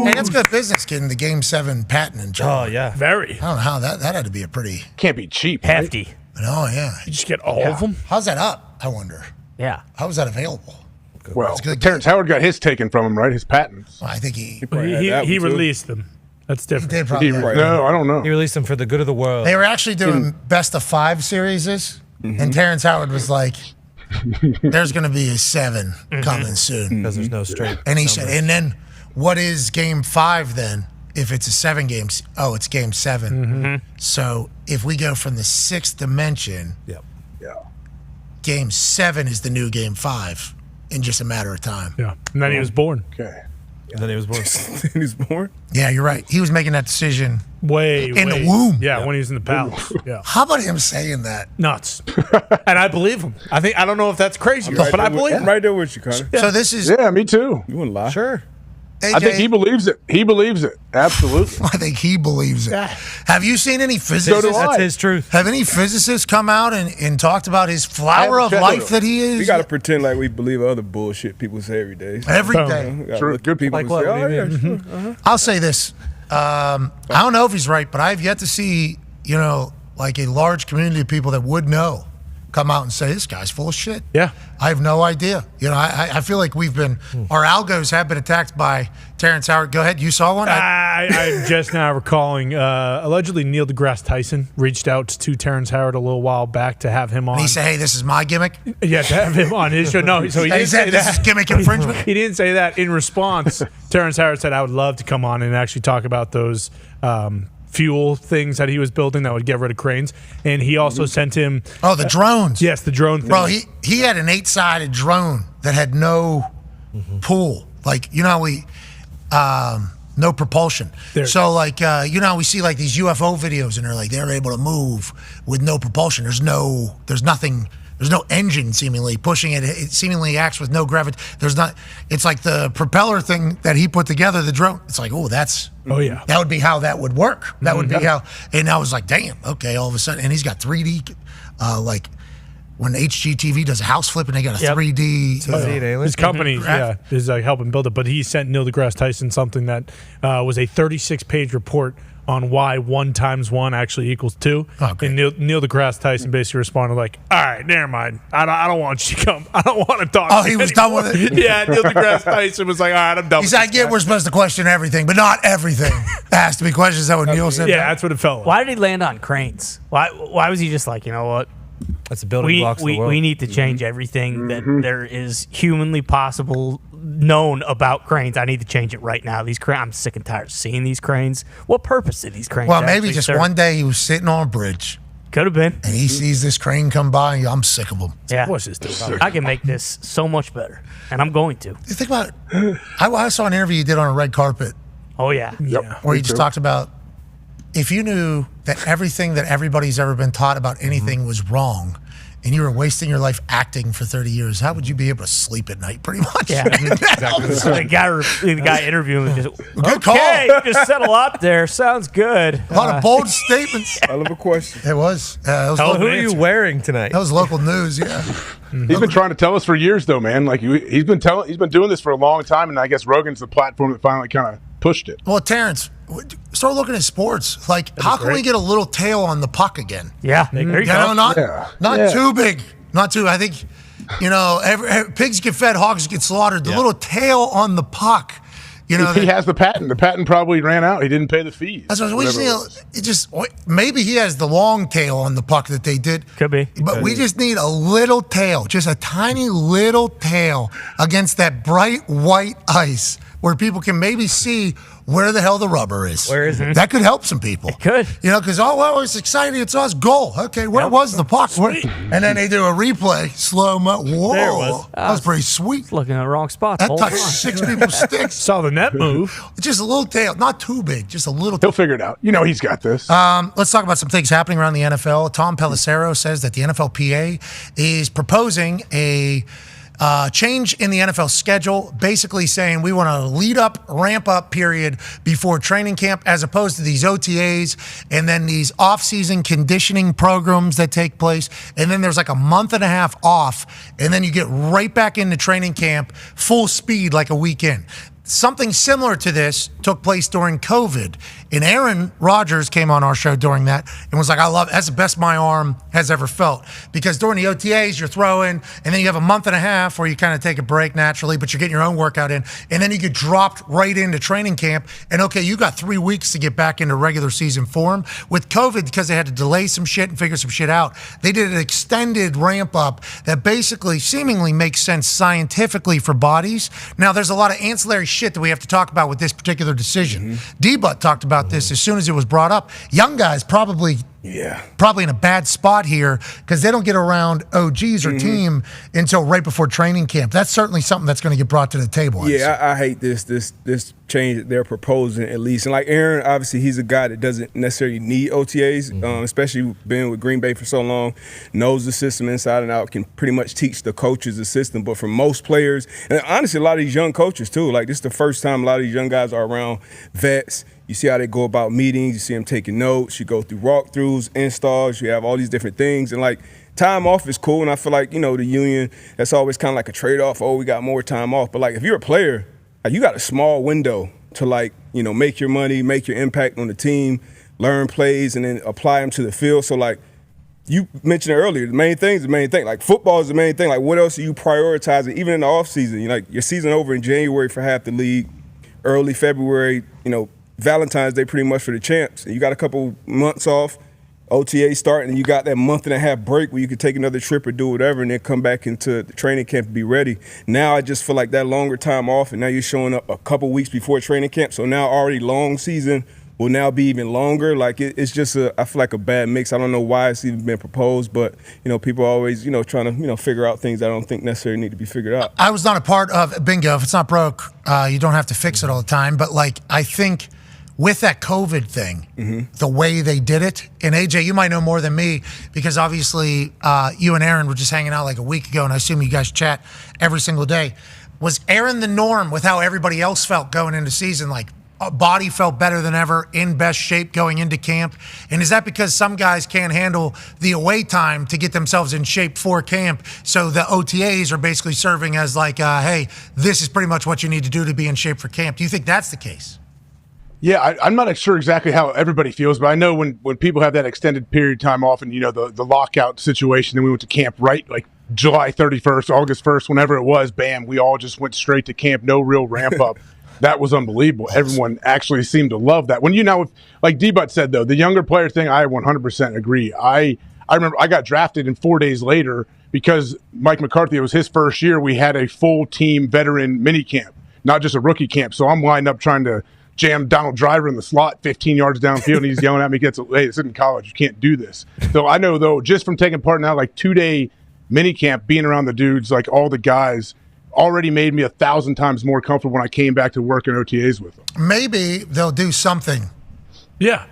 Speaker 3: hey, that's good business getting the Game 7 patent in China.
Speaker 7: Oh yeah,
Speaker 5: very.
Speaker 3: I don't know how that had to be a pretty
Speaker 21: can't be cheap,
Speaker 10: hefty.
Speaker 21: Right?
Speaker 3: Oh yeah,
Speaker 5: you just get all of them.
Speaker 3: How's that up? I wonder.
Speaker 10: Yeah,
Speaker 3: how is that available?
Speaker 21: Well, Terrence Howard got his taken from him, right? His patents.
Speaker 3: Well, I think he
Speaker 5: released them. That's different.
Speaker 3: He did probably.
Speaker 21: No, I don't know.
Speaker 7: He released them for the good of the world.
Speaker 3: They were actually doing best of 5 series, and Terrence Howard was like, "There's going to be a 7 coming soon
Speaker 7: because there's no straight."
Speaker 3: And he said, "And then what is Game 5 then? If it's a 7 games, it's Game 7. So if we go from the 6th dimension, Game 7 is the new Game 5." In just a matter of time.
Speaker 5: Yeah. And then he was born.
Speaker 21: Okay.
Speaker 7: And then he was born.
Speaker 4: He was born?
Speaker 3: Yeah, you're right. He was making that decision in the womb.
Speaker 5: Yeah, when he was in the palace. Yeah.
Speaker 3: How about him saying that?
Speaker 5: Nuts. And I believe him. I don't know if that's crazy, but I believe him.
Speaker 4: I'm right there with you, Connor.
Speaker 3: So this is...
Speaker 21: Yeah, me too.
Speaker 4: You wouldn't lie.
Speaker 7: Sure.
Speaker 3: AJ?
Speaker 21: I think he believes it. He believes it. Absolutely.
Speaker 3: I think he believes it. Have you seen any physicists?
Speaker 21: So do I.
Speaker 7: That's his truth.
Speaker 3: Have any physicists come out and talked about his flower of life that he is?
Speaker 4: We got to pretend like we believe other bullshit people say every day.
Speaker 3: Every day.
Speaker 4: True. Good people
Speaker 7: Like
Speaker 4: say,
Speaker 7: what?
Speaker 4: oh, yeah,
Speaker 7: Mhm.
Speaker 4: sure. Uh-huh.
Speaker 3: I'll say this. I don't know if he's right, but I've yet to see, like a large community of people that would know come out and say, this guy's full of shit.
Speaker 5: Yeah.
Speaker 3: I have no idea. I feel like our algos have been attacked by Terrence Howard. Go ahead. You saw one?
Speaker 5: I'm just now recalling, allegedly Neil deGrasse Tyson reached out to Terrence Howard a little while back to have him on.
Speaker 3: And he said, hey, this is my gimmick?
Speaker 5: Yeah, to have him on his show. No, so he didn't
Speaker 3: said
Speaker 5: say
Speaker 3: this
Speaker 5: that.
Speaker 3: is gimmick infringement?
Speaker 5: He didn't say that. In response, Terrence Howard said, I would love to come on and actually talk about those fuel things that he was building that would get rid of cranes. And he also sent him...
Speaker 3: Oh, the drones.
Speaker 5: Yes, the drone thing.
Speaker 3: Bro, he had an 8-sided drone that had no pull. Like, no propulsion. So, like, we see like these UFO videos and they're able to move with no propulsion. There's no engine seemingly pushing it. It seemingly acts with no gravity. It's like the propeller thing that he put together, the drone. It's like, that would be how that would work. That would be how, and I was like, damn, okay, all of a sudden, and he's got 3D, like when HGTV does a house flip and they got a 3D.
Speaker 5: His company, is helping build it. But he sent Neil deGrasse Tyson something that was a 36-page report on why 1 × 1 actually equals 2. Okay. And Neil deGrasse Tyson basically responded like, all right, never mind. I don't want you to come. I don't want to talk.
Speaker 3: Oh, he was done with it?
Speaker 5: Yeah, Neil deGrasse Tyson was like, all right, I'm done.
Speaker 3: He said, I get we're supposed to question everything, but not everything. It has to be questions. Is that what Neil said?
Speaker 5: Yeah, that's what it felt like.
Speaker 10: Why did he land on cranes? Why was he just like, you know what?
Speaker 7: That's the building blocks of the world.
Speaker 10: We need to change everything that there is humanly possible known about cranes. I need to change it right now. These cranes, I'm sick and tired of seeing these cranes. What purpose did these cranes
Speaker 3: Well, maybe
Speaker 10: actually
Speaker 3: just
Speaker 10: serve?
Speaker 3: one day he was sitting on a bridge.
Speaker 10: Could have been.
Speaker 3: And he sees this crane come by, and I'm sick of them.
Speaker 10: Yeah. I can make this so much better, and I'm going to.
Speaker 3: You think about it. I saw an interview you did on a red carpet.
Speaker 10: Oh, yeah.
Speaker 3: Where you just talked about if you knew that everything that everybody's ever been taught about anything was wrong, and you were wasting your life acting for 30 years, how would you be able to sleep at night, pretty much?
Speaker 10: Yeah, exactly. the guy interviewing was just,
Speaker 3: good call.
Speaker 10: Just said a lot there. Sounds good.
Speaker 3: A lot of bold statements.
Speaker 4: I love a question.
Speaker 3: It was.
Speaker 7: Who are you wearing tonight?
Speaker 3: That was local news, yeah.
Speaker 21: He's been trying to tell us for years, though, man. Like he's been doing this for a long time, and I guess Rogan's the platform that finally kind of pushed it.
Speaker 3: Well, Terrence, start looking at sports. Like, how can we get a little tail on the puck again?
Speaker 10: Yeah, there you go.
Speaker 3: Not too big. Not too. I think, pigs get fed, hogs get slaughtered. The little tail on the puck.
Speaker 21: He has the patent. The patent probably ran out. He didn't pay the fees.
Speaker 3: That's what we just need. Maybe he has the long tail on the puck that they did.
Speaker 10: Could be.
Speaker 3: But we just need a little tail, just a tiny little tail against that bright white ice where people can maybe see where the hell the rubber is.
Speaker 10: Where is it?
Speaker 3: That could help some people.
Speaker 10: It could.
Speaker 3: Because, it's exciting. It's us. Goal. Okay, where was the puck? And then they do a replay, slow-mo. Whoa.
Speaker 10: There it was.
Speaker 3: That was pretty sweet.
Speaker 10: It's looking at the wrong spot.
Speaker 3: That touched 6 people's sticks.
Speaker 5: Saw the net move.
Speaker 3: Just a little tail. Not too big. Just a little
Speaker 21: He'll figure it out. He's got this.
Speaker 3: Let's talk about some things happening around the NFL. Tom Pelissero says that the NFLPA is proposing a change in the NFL schedule, basically saying we want a ramp up period before training camp as opposed to these OTAs and then these off-season conditioning programs that take place. And then there's like a month and a half off, and then you get right back into training camp full speed like a weekend. Something similar to this took place during COVID, and Aaron Rodgers came on our show during that and was like, I love it. That's the best my arm has ever felt. Because during the OTAs, you're throwing, and then you have a month and a half where you kind of take a break naturally, but you're getting your own workout in, and then you get dropped right into training camp, and okay, you got 3 weeks to get back into regular season form. With COVID, because they had to delay some shit and figure some shit out, they did an extended ramp up that basically seemingly makes sense scientifically for bodies. Now, there's a lot of ancillary shit that we have to talk about with this particular decision. D-Butt talked about this as soon as it was brought up. Young guys probably probably in a bad spot here because they don't get around OGs or team until right before training camp. That's certainly something that's going to get brought to the table.
Speaker 4: I hate this change that they're proposing at least. And like Aaron, obviously he's a guy that doesn't necessarily need OTAs, especially being with Green Bay for so long, knows the system inside and out, can pretty much teach the coaches the system. But for most players, and honestly a lot of these young coaches too, like this is the first time a lot of these young guys are around vets. You see how they go about meetings. You see them taking notes. You go through walkthroughs, installs. You have all these different things. And, like, time off is cool. And I feel like, the union, that's always kind of like a trade-off. Oh, we got more time off. But, like, if you're a player, like, you got a small window to, like, make your money, make your impact on the team, learn plays, and then apply them to the field. So, like, you mentioned it earlier, the main thing is the main thing. Like, football is the main thing. Like, what else are you prioritizing, even in the offseason? Like, your season over in January for half the league, early February, Valentine's Day pretty much for the champs. You got a couple months off, OTA starting, and you got that month and a half break where you could take another trip or do whatever and then come back into the training camp and be ready. Now I just feel like that longer time off, and now you're showing up a couple weeks before training camp, so now already long season will now be even longer. Like it's just I feel like a bad mix. I don't know why it's even been proposed, but people are always trying to figure out things I don't think necessarily need to be figured out.
Speaker 3: I was not a part of bingo. If it's not broke, you don't have to fix it all the time. But I think with that COVID thing, the way they did it, and AJ, you might know more than me because obviously you and Aaron were just hanging out like a week ago, and I assume you guys chat every single day. Was Aaron the norm with how everybody else felt going into season? Like, body felt better than ever, in best shape going into camp? And is that because some guys can't handle the away time to get themselves in shape for camp, so the OTAs are basically serving as like, hey, this is pretty much what you need to do to be in shape for camp? Do you think that's the case?
Speaker 21: Yeah, I'm not sure exactly how everybody feels, but I know when people have that extended period of time off and, the lockout situation, and we went to camp right like July 31st, August 1st, whenever it was, bam, we all just went straight to camp, no real ramp up. That was unbelievable. Everyone actually seemed to love that. When like D-Butt said, though, the younger player thing, I 100% agree. I remember I got drafted, and 4 days later, because Mike McCarthy, it was his first year, we had a full team veteran mini camp, not just a rookie camp. So I'm lined up trying to jam Donald Driver in the slot 15 yards downfield, and he's yelling at me, hey, it's in college. You can't do this. So I know, though, just from taking part in that, like, 2-day mini camp, being around the dudes, like all the guys, already made me 1,000 times more comfortable when I came back to work in OTAs with them.
Speaker 3: Maybe they'll do something.
Speaker 5: Yeah.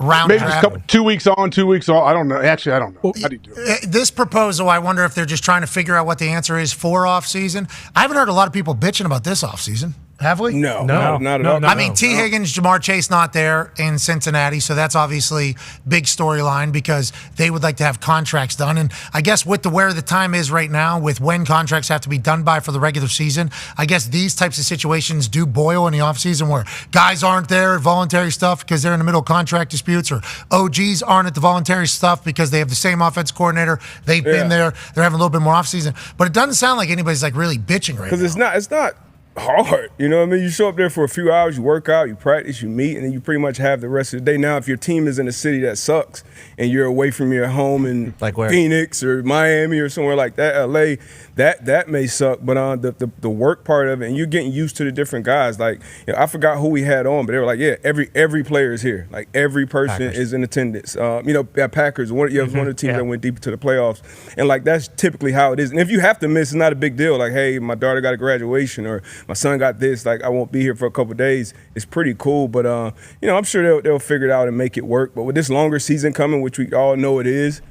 Speaker 3: Round
Speaker 21: maybe just 2 weeks on, 2 weeks off. I don't know. Actually, I don't know. How do you do it?
Speaker 3: This proposal, I wonder if they're just trying to figure out what the answer is for off-season. I haven't heard a lot of people bitching about this off-season. Have we?
Speaker 4: No, not at all.
Speaker 3: I mean, T. Higgins, Jamar Chase not there in Cincinnati, so that's obviously big storyline because they would like to have contracts done. And I guess with where the time is right now, with when contracts have to be done by for the regular season, I guess these types of situations do boil in the offseason where guys aren't there at voluntary stuff because they're in the middle of contract disputes, or OGs aren't at the voluntary stuff because they have the same offense coordinator. They've been there. They're having a little bit more offseason. But it doesn't sound like anybody's like really bitching right now.
Speaker 4: Because it's not hard. You know what I mean? You show up there for a few hours, you work out, you practice, you meet, and then you pretty much have the rest of the day. Now, if your team is in a city that sucks and you're away from your home in
Speaker 7: like where?
Speaker 4: Phoenix or Miami or somewhere like that, LA, that may suck. But the work part of it, and you're getting used to the different guys. Like, I forgot who we had on, but they were like, yeah, every player is here. Like, every person is in attendance. At Packers, one of the teams that went deep into the playoffs. And, like, that's typically how it is. And if you have to miss, it's not a big deal. Like, hey, my daughter got a graduation, or my son got this, like, I won't be here for a couple of days. It's pretty cool, but I'm sure they'll figure it out and make it work. But with this longer season coming, which we all know it is,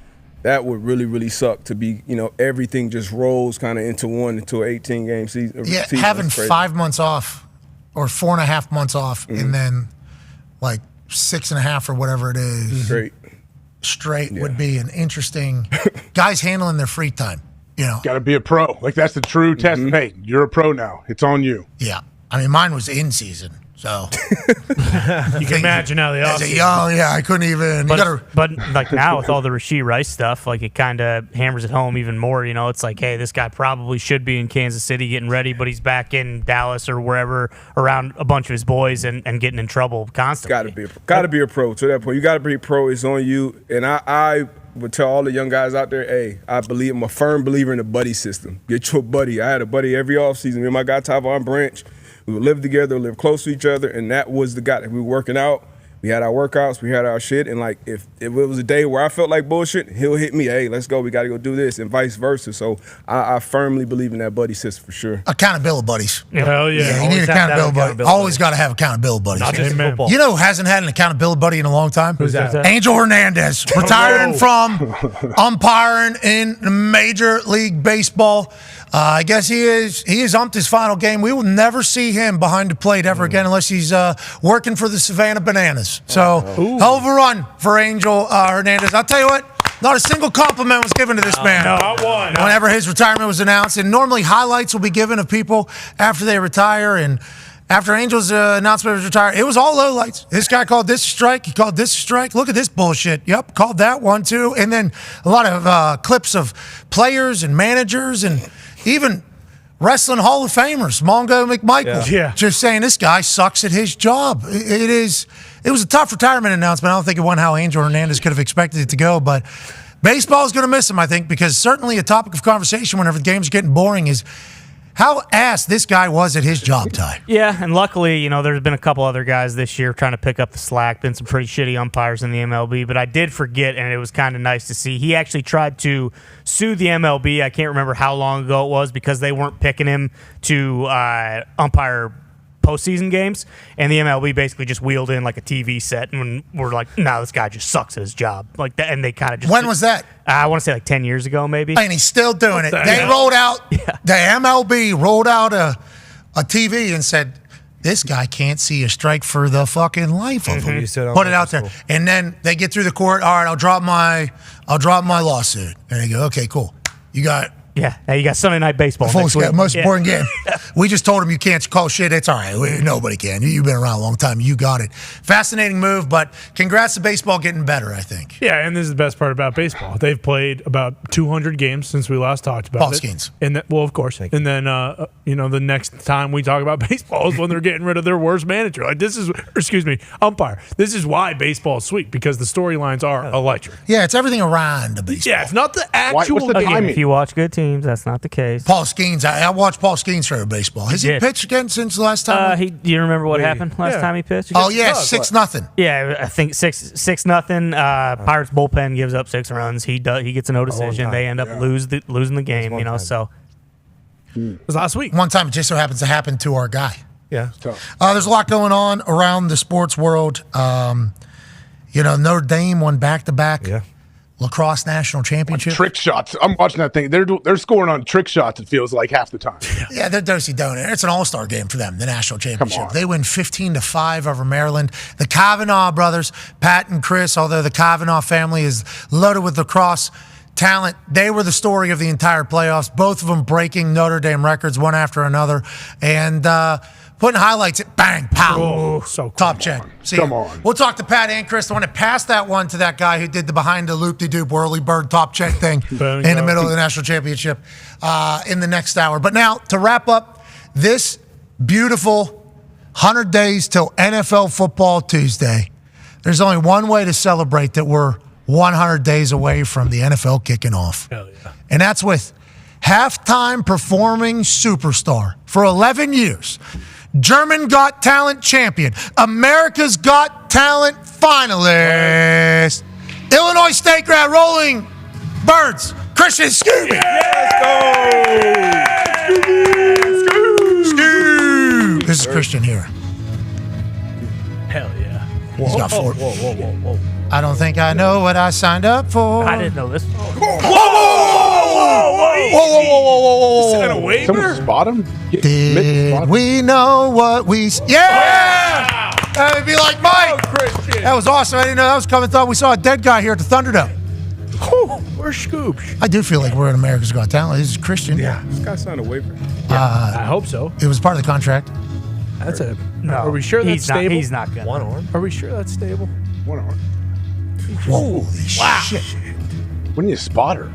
Speaker 4: that would really, really suck to be, everything just rolls kind of into an 18-game season.
Speaker 3: Yeah, having 5 months off or 4.5 months off, and then like 6.5 or whatever it is straight would be an interesting guys handling their free time.
Speaker 21: Got to be a pro. Like, that's the true test. Hey, you're a pro now. It's on you.
Speaker 3: Yeah. I mean, mine was in season, so.
Speaker 5: You can imagine how they are.
Speaker 3: I couldn't even.
Speaker 10: But like now with all the Rashee Rice stuff, like it kind of hammers it home even more. It's like, hey, this guy probably should be in Kansas City getting ready, but he's back in Dallas or wherever around a bunch of his boys and getting in trouble constantly.
Speaker 4: Got to be a pro to that point. You got to be a pro. It's on you. And I would tell all the young guys out there, hey, I'm a firm believer in the buddy system. Get your buddy. I had a buddy every offseason. Me and my guy Tyvon Branch, we would live together, live close to each other, and that was the guy that we were working out. We had our workouts, we had our shit, and like if it was a day where I felt like bullshit, he'll hit me, hey, let's go, we got to go do this, and vice versa. So I firmly believe in that buddy system for sure.
Speaker 3: Accountability buddies.
Speaker 5: Hell yeah.
Speaker 3: You need accountability buddy. Always got to have accountability buddies.
Speaker 7: Not just in football.
Speaker 3: You know who hasn't had an accountability buddy in a long time?
Speaker 5: Who's that?
Speaker 3: Angel Hernandez, retiring from umpiring in Major League Baseball. I guess he has umped his final game. We will never see him behind the plate ever again unless he's working for the Savannah Bananas. So, hell of a run for Angel Hernandez. I'll tell you what, not a single compliment was given to this man.
Speaker 5: Not one.
Speaker 3: Whenever his retirement was announced. And normally highlights will be given of people after they retire. And after Angel's announcement of his retirement, it was all lowlights. This guy called this a strike. He called this a strike. Look at this bullshit. Yep, called that one too. And then a lot of clips of players and managers and even wrestling Hall of Famers, Mongo McMichael, just saying this guy sucks at his job. It was a tough retirement announcement. I don't think it went how Angel Hernandez could have expected it to go, but baseball is going to miss him, I think, because certainly a topic of conversation whenever the game's getting boring is how ass this guy was at his job, Ty.
Speaker 10: Yeah, and luckily, there's been a couple other guys this year trying to pick up the slack. Been some pretty shitty umpires in the MLB, but I did forget, and it was kind of nice to see. He actually tried to sue the MLB. I can't remember how long ago it was because they weren't picking him to umpire postseason games, and the MLB basically just wheeled in like a TV set, and we're like, no, this guy just sucks at his job, like that. And they kind of just.
Speaker 3: When was that?
Speaker 10: I want to say like 10 years ago, maybe.
Speaker 3: And he's still doing it. They rolled out. The MLB rolled out a TV and said, this guy can't see a strike for the fucking life of him. Put it out there, and then they get through the court. All right, I'll drop my lawsuit, and they go, okay, cool, you got.
Speaker 10: Yeah, you got Sunday Night Baseball.
Speaker 3: Most important game. We just told him you can't call shit. It's all right. Nobody can. You've been around a long time. You got it. Fascinating move, but congrats to baseball getting better, I think.
Speaker 5: Yeah, and this is the best part about baseball. They've played about 200 games since we last talked about
Speaker 3: Paul
Speaker 5: it.
Speaker 3: Skeens.
Speaker 5: And well, of course. And then, the next time we talk about baseball is when they're getting rid of their worst manager. Umpire. This is why baseball is sweet, because the storylines are electric.
Speaker 3: Yeah, it's everything around the baseball.
Speaker 5: Yeah, it's not the actual game.
Speaker 10: If you watch good teams, that's not the case.
Speaker 3: Paul Skeens, I watched Paul Skeens for baseball. Has he pitched again since the last time?
Speaker 10: Do you remember what happened last time he pitched?
Speaker 3: Oh, yeah, 6-0.
Speaker 10: Yeah, I think 6-0. Pirates bullpen gives up 6 runs. He gets a no decision. They end up losing the game, so.
Speaker 5: It was last week.
Speaker 3: One time it just so happens to happen to our guy.
Speaker 5: Yeah.
Speaker 3: There's a lot going on around the sports world. Notre Dame won back-to-back Lacrosse national championship.
Speaker 21: Trick shots. I'm watching that thing. They're scoring on trick shots, it feels like, half the time.
Speaker 3: Yeah, they're Dosey Donut. It's an all-star game for them, the national championship. They win 15-5 over Maryland. The Kavanaugh brothers, Pat and Chris, although the Kavanaugh family is loaded with lacrosse talent, they were the story of the entire playoffs, both of them breaking Notre Dame records one after another. And putting highlights at bang, pow.
Speaker 5: Oh, so cool.
Speaker 3: Top check.
Speaker 21: Come on.
Speaker 3: We'll talk to Pat and Chris, the one that passed that one to that guy who did the behind the loop-de-doop whirly bird top check thing in the middle of the national championship in the next hour. But now, to wrap up this beautiful 100 days till NFL football Tuesday, there's only one way to celebrate that we're 100 days away from the NFL kicking off.
Speaker 5: Hell yeah.
Speaker 3: And that's with halftime performing superstar for 11 years. German Got Talent champion, America's Got Talent finalist, Illinois State grad, Rolling Birds, Christian Scooby. Scooby. This is Christian here.
Speaker 5: Hell yeah.
Speaker 3: He's got 4.
Speaker 5: Whoa.
Speaker 3: I don't think I know what I signed up for.
Speaker 10: I didn't know this.
Speaker 3: Whoa.
Speaker 5: Is that a waiver?
Speaker 21: Someone spot him?
Speaker 3: Did we know what we... Yeah! That would be like Mike.
Speaker 5: Christian.
Speaker 3: That was awesome. I didn't know that was coming. Thought we saw a dead guy here at the Thunderdome.
Speaker 5: Where's Scoops?
Speaker 3: I do feel like we're in America's Got Talent. This is Christian.
Speaker 4: Yeah, this guy signed a waiver.
Speaker 5: I hope so.
Speaker 3: It was part of the contract.
Speaker 5: That's a...
Speaker 10: No,
Speaker 5: are we sure that's stable?
Speaker 10: He's not good.
Speaker 7: One arm.
Speaker 5: Are we sure that's stable?
Speaker 21: One arm.
Speaker 3: Holy shit.
Speaker 21: When you spot her?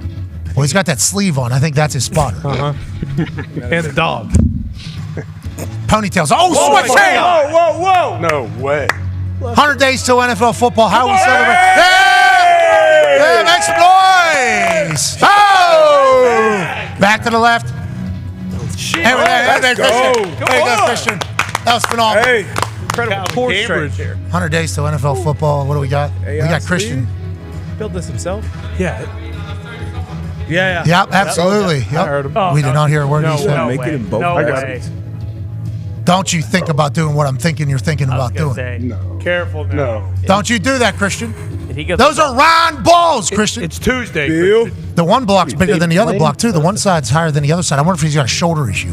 Speaker 3: Well, he's got that sleeve on. I think that's his spotter.
Speaker 5: And a dog.
Speaker 3: Ponytails. Oh, switch hand!
Speaker 21: Whoa. No way.
Speaker 3: 100 days till NFL football. How we celebrate. Hey, make some noise! Oh! Back to the left. Hey, there you go, Christian. That was phenomenal.
Speaker 4: Hey.
Speaker 7: incredible core strength here.
Speaker 3: 100 days to NFL football. What do we got? We got Christian.
Speaker 7: Built this himself?
Speaker 5: Yeah.
Speaker 7: Yeah.
Speaker 3: Yep, absolutely. Yep.
Speaker 5: I heard him.
Speaker 3: We did not hear a word he said.
Speaker 5: No
Speaker 4: Make
Speaker 5: way.
Speaker 4: it in both.
Speaker 5: No
Speaker 4: I got
Speaker 5: way.
Speaker 4: it.
Speaker 3: Don't you think about doing what I'm thinking you're thinking about doing.
Speaker 5: No. Careful now.
Speaker 3: Don't you do that, Christian.
Speaker 10: Did he get
Speaker 3: Those are round balls, Christian.
Speaker 5: It's Tuesday, Christian.
Speaker 3: The one block's bigger than the other block, too. The one side's higher than the other side. I wonder if he's got a shoulder issue.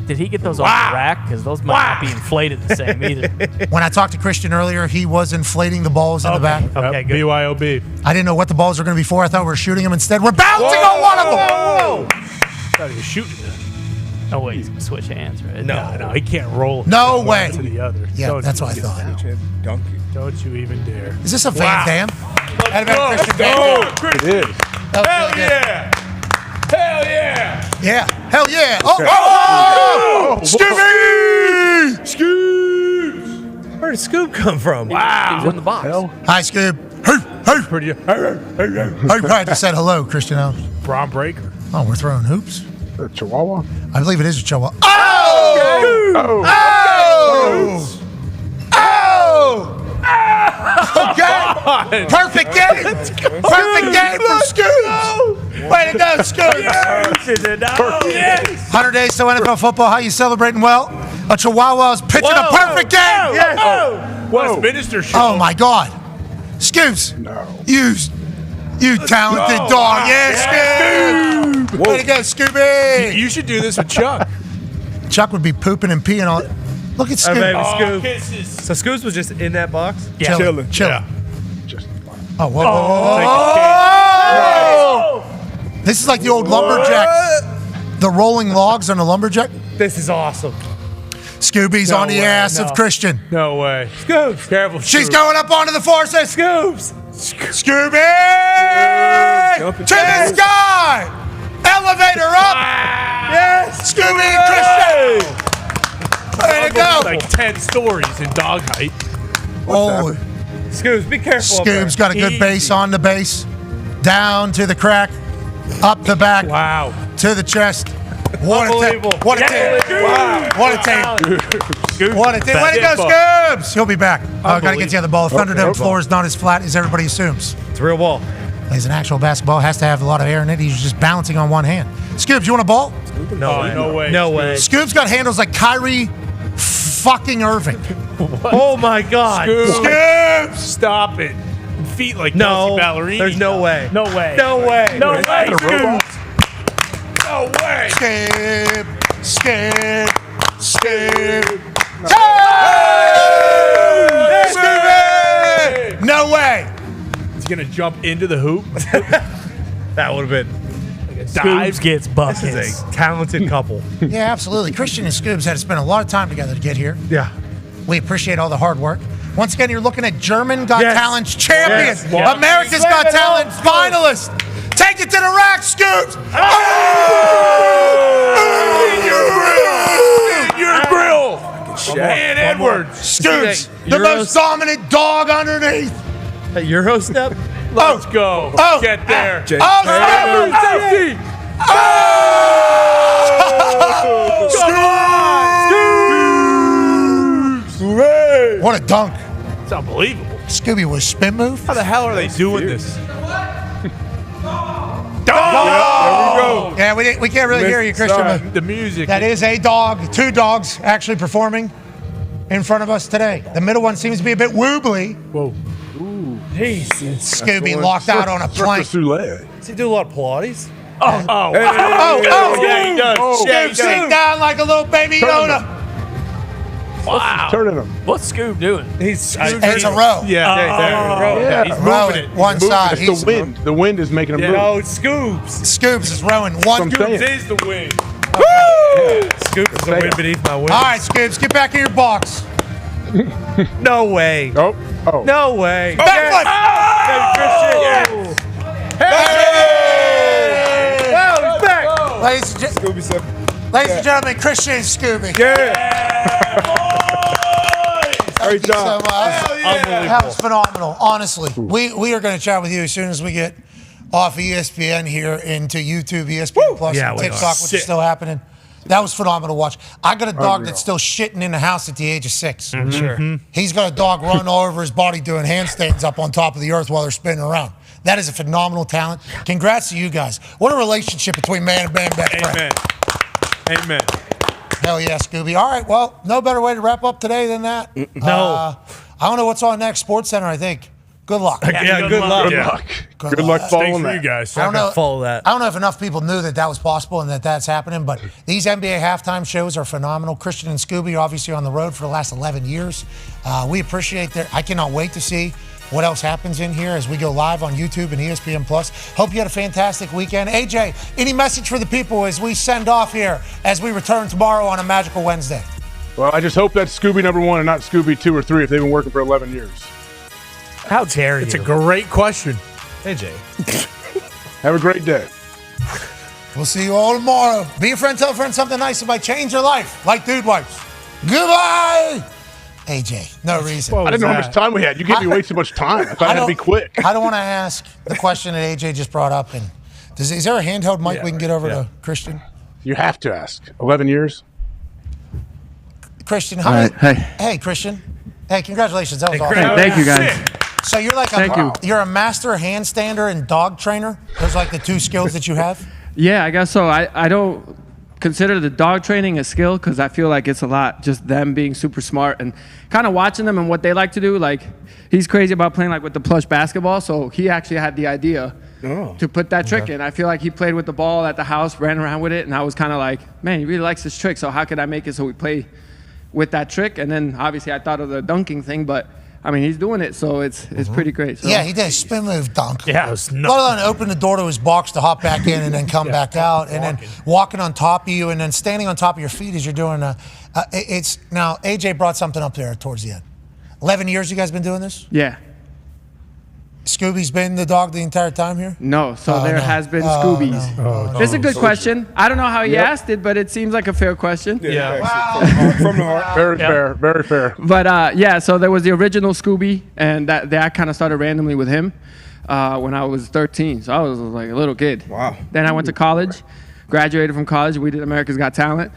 Speaker 10: Did he get those off the rack? Because those might not be inflated the same either.
Speaker 3: When I talked to Christian earlier, he was inflating the balls in the back.
Speaker 10: Okay, good.
Speaker 5: BYOB.
Speaker 3: I didn't know what the balls were going to be for. I thought we were shooting them. Instead, we're bouncing on one of them.
Speaker 5: Thought he was shooting it.
Speaker 10: Oh, wait, he's going to switch hands, right?
Speaker 5: No, he can't roll.
Speaker 3: No
Speaker 5: from
Speaker 3: way.
Speaker 5: one to the other.
Speaker 3: Yeah,
Speaker 5: Don't
Speaker 3: that's
Speaker 5: you
Speaker 3: what I
Speaker 5: even
Speaker 3: thought.
Speaker 4: Dunk it.
Speaker 5: Don't you even dare.
Speaker 3: Is this a Van Dam?
Speaker 5: Let's go.
Speaker 21: It is.
Speaker 5: Hell yeah. Hell yeah.
Speaker 3: Yeah. Hell yeah. Oh, Scooby!
Speaker 7: Scoop! Where did Scoop come from?
Speaker 5: Wow.
Speaker 10: He's in the box.
Speaker 3: Hi, Scoob. Hey.
Speaker 5: Pretty.
Speaker 3: I probably just said hello, Christian.
Speaker 5: Braun Breaker.
Speaker 3: Oh, we're throwing hoops?
Speaker 21: A Chihuahua?
Speaker 3: I believe it is a Chihuahua. Oh! Okay. Perfect game. Perfect game for Scoops. Way to go, Scoops.
Speaker 10: Yes.
Speaker 3: 100 days to NFL football. How you celebrating? Well, a Chihuahua's pitching a perfect game. Yes.
Speaker 5: Westminster show.
Speaker 3: Oh, my God. Scoops.
Speaker 21: No.
Speaker 3: You talented dog. Yeah, Scoob. Way to go, Scooby.
Speaker 5: You should do this with Chuck.
Speaker 3: Chuck would be pooping and peeing on. Look at Scoop.
Speaker 7: baby,
Speaker 5: Oh,
Speaker 7: Scoop.
Speaker 5: kisses.
Speaker 7: So Scoops was just in that box?
Speaker 10: Yeah.
Speaker 3: Chilling.
Speaker 5: Yeah.
Speaker 3: Oh, whoa. This is like the old lumberjack. The rolling logs on a lumberjack.
Speaker 7: This is awesome.
Speaker 3: Scooby's
Speaker 5: No
Speaker 3: on the
Speaker 5: way,
Speaker 3: ass
Speaker 5: no.
Speaker 3: of Christian.
Speaker 5: No way.
Speaker 7: Scoops.
Speaker 5: Careful.
Speaker 3: She's
Speaker 5: Scoop.
Speaker 3: going up onto the forces.
Speaker 7: Scoops.
Speaker 3: Scooby! To the sky! Elevator up! Yes! Scooby and Christian! Way to go!
Speaker 5: Like 10 stories in dog height.
Speaker 3: Oh,
Speaker 7: Scoops, be careful. up there.
Speaker 3: Scoob's got a good base on the base. Down to the crack. Up the back.
Speaker 5: Wow.
Speaker 3: To the chest. What a team.
Speaker 7: Unbelievable.
Speaker 3: What a team. Wow. What a team. What a team. Way to go, Scoobs. He'll be back. Got to get the other ball. Thunderdome floor is not as flat as everybody assumes.
Speaker 7: It's a real ball.
Speaker 3: He's an actual basketball. Has to have a lot of air in it. He's just balancing on one hand. Scoobs, you want a ball?
Speaker 5: No way.
Speaker 7: No way.
Speaker 3: Scoob's got handles like Kyrie fucking Irving.
Speaker 7: Oh my God.
Speaker 5: Scoop. Stop it. Feet like
Speaker 7: No.
Speaker 5: Kelsey Ballerini.
Speaker 7: There's no way.
Speaker 10: No way.
Speaker 7: No way.
Speaker 10: No way.
Speaker 5: Scoop. No way.
Speaker 3: Skip. No way.
Speaker 5: He's going to jump into the hoop.
Speaker 7: That would have been.
Speaker 10: Scoops gets buckets.
Speaker 7: This is a talented couple.
Speaker 3: Yeah, absolutely. Christian and Scoobs had to spend a lot of time together to get here.
Speaker 7: Yeah.
Speaker 3: We appreciate all the hard work. Once again, you're looking at German Got
Speaker 7: Yes.
Speaker 3: Talent's champion,
Speaker 7: Yes. Yeah.
Speaker 3: America's Got Talent finalist. Take it to the rack, Scoops.
Speaker 5: In your grill. And Edwards.
Speaker 3: Scoops,
Speaker 7: See
Speaker 3: the
Speaker 7: that Euro-
Speaker 3: most dominant dog underneath.
Speaker 7: That Euro step?
Speaker 5: Let's go. Get there.
Speaker 3: Safety. What a dunk.
Speaker 5: It's unbelievable.
Speaker 3: Scooby was spin move.
Speaker 5: How the hell are they doing this?
Speaker 3: Oh! Yeah, we can't really hear you, Christian. but
Speaker 5: The music.
Speaker 3: That is a dog, two dogs actually performing in front of us today. The middle one seems to be a bit woobly.
Speaker 5: Whoa.
Speaker 3: Scooby locked out on a plank.
Speaker 7: Does he do a lot of Pilates?
Speaker 3: Oh!
Speaker 5: Yeah, he does. Yeah, he
Speaker 3: Scoob sitting down like a little baby Yoda.
Speaker 5: Wow.
Speaker 21: Turning them.
Speaker 10: What's Scoob doing?
Speaker 3: It's a row.
Speaker 5: Yeah.
Speaker 3: He's moving it. One side.
Speaker 21: It's the wind. The wind is making them move.
Speaker 7: No, it's Scoops.
Speaker 3: Scoops is rowing one.
Speaker 21: That's what I'm
Speaker 5: Scoops
Speaker 21: saying.
Speaker 5: is the win.
Speaker 7: Scoops is the wind beneath my wings.
Speaker 3: All right, Scoops, get back in your box.
Speaker 7: No way.
Speaker 21: Oh.
Speaker 7: No way.
Speaker 3: Backflip.
Speaker 7: Yes.
Speaker 3: Hey!
Speaker 7: He's back.
Speaker 3: Ladies and gentlemen, Christian and Scooby.
Speaker 4: Great job.
Speaker 3: So much. That was phenomenal. Honestly, we are going to chat with you as soon as we get off ESPN here into YouTube, ESPN Plus,
Speaker 7: Yeah,
Speaker 3: and
Speaker 7: we are.
Speaker 3: TikTok, which is still happening. That was phenomenal to watch. I got a dog
Speaker 21: Unreal.
Speaker 3: that's still shitting in the house at the age of 6.
Speaker 10: Sure.
Speaker 3: He's got a dog running all over his body doing handstands up on top of the earth while they're spinning around. That is a phenomenal talent. Congrats to you guys. What a relationship between man and best friend.
Speaker 5: Amen.
Speaker 3: Hell yeah, Scooby. All right, well, no better way to wrap up today than that.
Speaker 10: No.
Speaker 3: I don't know what's on next. Sports Center, I think. Good luck.
Speaker 5: Yeah, good luck.
Speaker 21: Good luck. Good luck
Speaker 5: Thanks
Speaker 21: following
Speaker 5: for
Speaker 21: that.
Speaker 5: you guys.
Speaker 3: I don't know.
Speaker 7: Follow that.
Speaker 3: I don't know if enough people knew that was possible and that that's happening, but these NBA halftime shows are phenomenal. Christian and Scooby are obviously on the road for the last 11 years. We appreciate that. I cannot wait to see what else happens in here as we go live on YouTube and ESPN+. Hope you had a fantastic weekend. AJ, any message for the people as we send off here as we return tomorrow on a magical Wednesday?
Speaker 21: Well, I just hope that's Scooby number 1 and not Scooby 2 or 3 if they've been working for 11 years.
Speaker 10: How dare you?
Speaker 5: It's a great question.
Speaker 7: AJ.
Speaker 21: Have a great day.
Speaker 3: We'll see you all tomorrow. Be a friend, tell a friend something nice. It might change your life, like Dude Wipes. Goodbye! AJ, no reason.
Speaker 21: I didn't know how much time we had. You gave me way too much time. I thought I had to be quick.
Speaker 3: I don't want to ask the question that AJ just brought up. And is there a handheld mic we can get over to Christian?
Speaker 21: You have to ask. 11 years?
Speaker 3: Christian, hey, Christian. Hey, congratulations. That was awesome.
Speaker 2: Thank you, guys.
Speaker 3: So you're like you're a master handstander and dog trainer? Those are like the two skills that you have?
Speaker 2: Yeah, I guess so. I don't consider the dog training a skill because I feel like it's a lot just them being super smart and kind of watching them and what they like to do. Like, he's crazy about playing like with the plush basketball, so he actually had the idea to put that trick in. I feel like he played with the ball at the house, ran around with it, and I was kind of like, man, he really likes this trick, so how could I make it so we play with that trick? And then obviously I thought of the dunking thing, but I mean, he's doing it, so it's pretty great. So.
Speaker 3: Yeah, he did a spin move dunk.
Speaker 10: Yeah, it was
Speaker 3: nuts. Let alone open the door to his box to hop back in and then come back out, and then walking on top of you, and then standing on top of your feet as you're doing. It's now AJ brought something up there towards the end. 11 years you guys been doing this?
Speaker 2: Yeah.
Speaker 3: Scooby's been the dog the entire time here?
Speaker 2: No, so there has been Scoobies.
Speaker 3: No.
Speaker 2: It's a good question. I don't know how he asked it, but it seems like a fair question.
Speaker 21: Yeah. From the heart. Very fair. Very fair.
Speaker 2: But yeah, so there was the original Scooby, and that kind of started randomly with him when I was 13. So I was like a little kid.
Speaker 4: Wow.
Speaker 2: Then I went to college, graduated from college. We did America's Got Talent.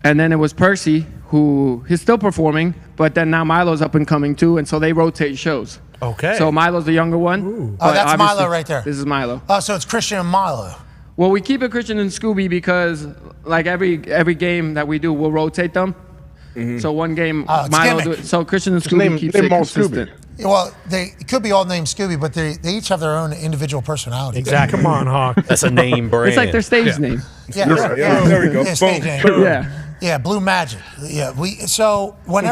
Speaker 2: And then it was Percy, who he's still performing, but then now Milo's up and coming too, and so they rotate shows.
Speaker 5: Okay.
Speaker 2: So Milo's the younger one.
Speaker 3: Oh, that's Milo right there.
Speaker 2: This is Milo.
Speaker 3: Oh, so it's Christian and Milo.
Speaker 2: Well, we keep it Christian and Scooby because, like every game that we do, we'll rotate them. So one game, Milo do it. So Christian and Scooby keeps it consistent.
Speaker 3: Well, it could be all named Scooby, but they each have their own individual personality.
Speaker 5: Exactly. Come on, Hawk.
Speaker 6: That's a name brand.
Speaker 2: It's like their stage name.
Speaker 3: Yeah,
Speaker 4: there we go.
Speaker 3: Yeah, stage name. Yeah, Blue Magic. Yeah, so when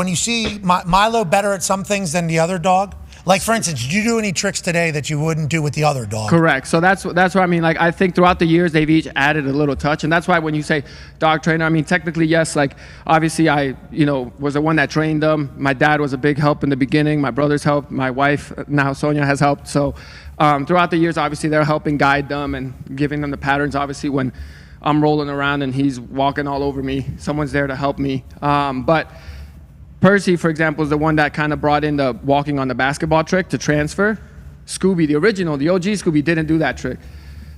Speaker 3: you see Milo better at some things than the other dog, like for instance, did you do any tricks today that you wouldn't do with the other dog?
Speaker 2: Correct. So that's what I mean. Like I think throughout the years they've each added a little touch, and that's why when you say dog trainer, I mean technically yes. Like obviously I was the one that trained them. My dad was a big help in the beginning. My brothers helped. My wife now Sonia has helped. So throughout the years, obviously they're helping guide them and giving them the patterns. Obviously when I'm rolling around and he's walking all over me, someone's there to help me. But Percy, for example, is the one that kind of brought in the walking on the basketball trick to transfer. Scooby, the original, the OG Scooby, didn't do that trick.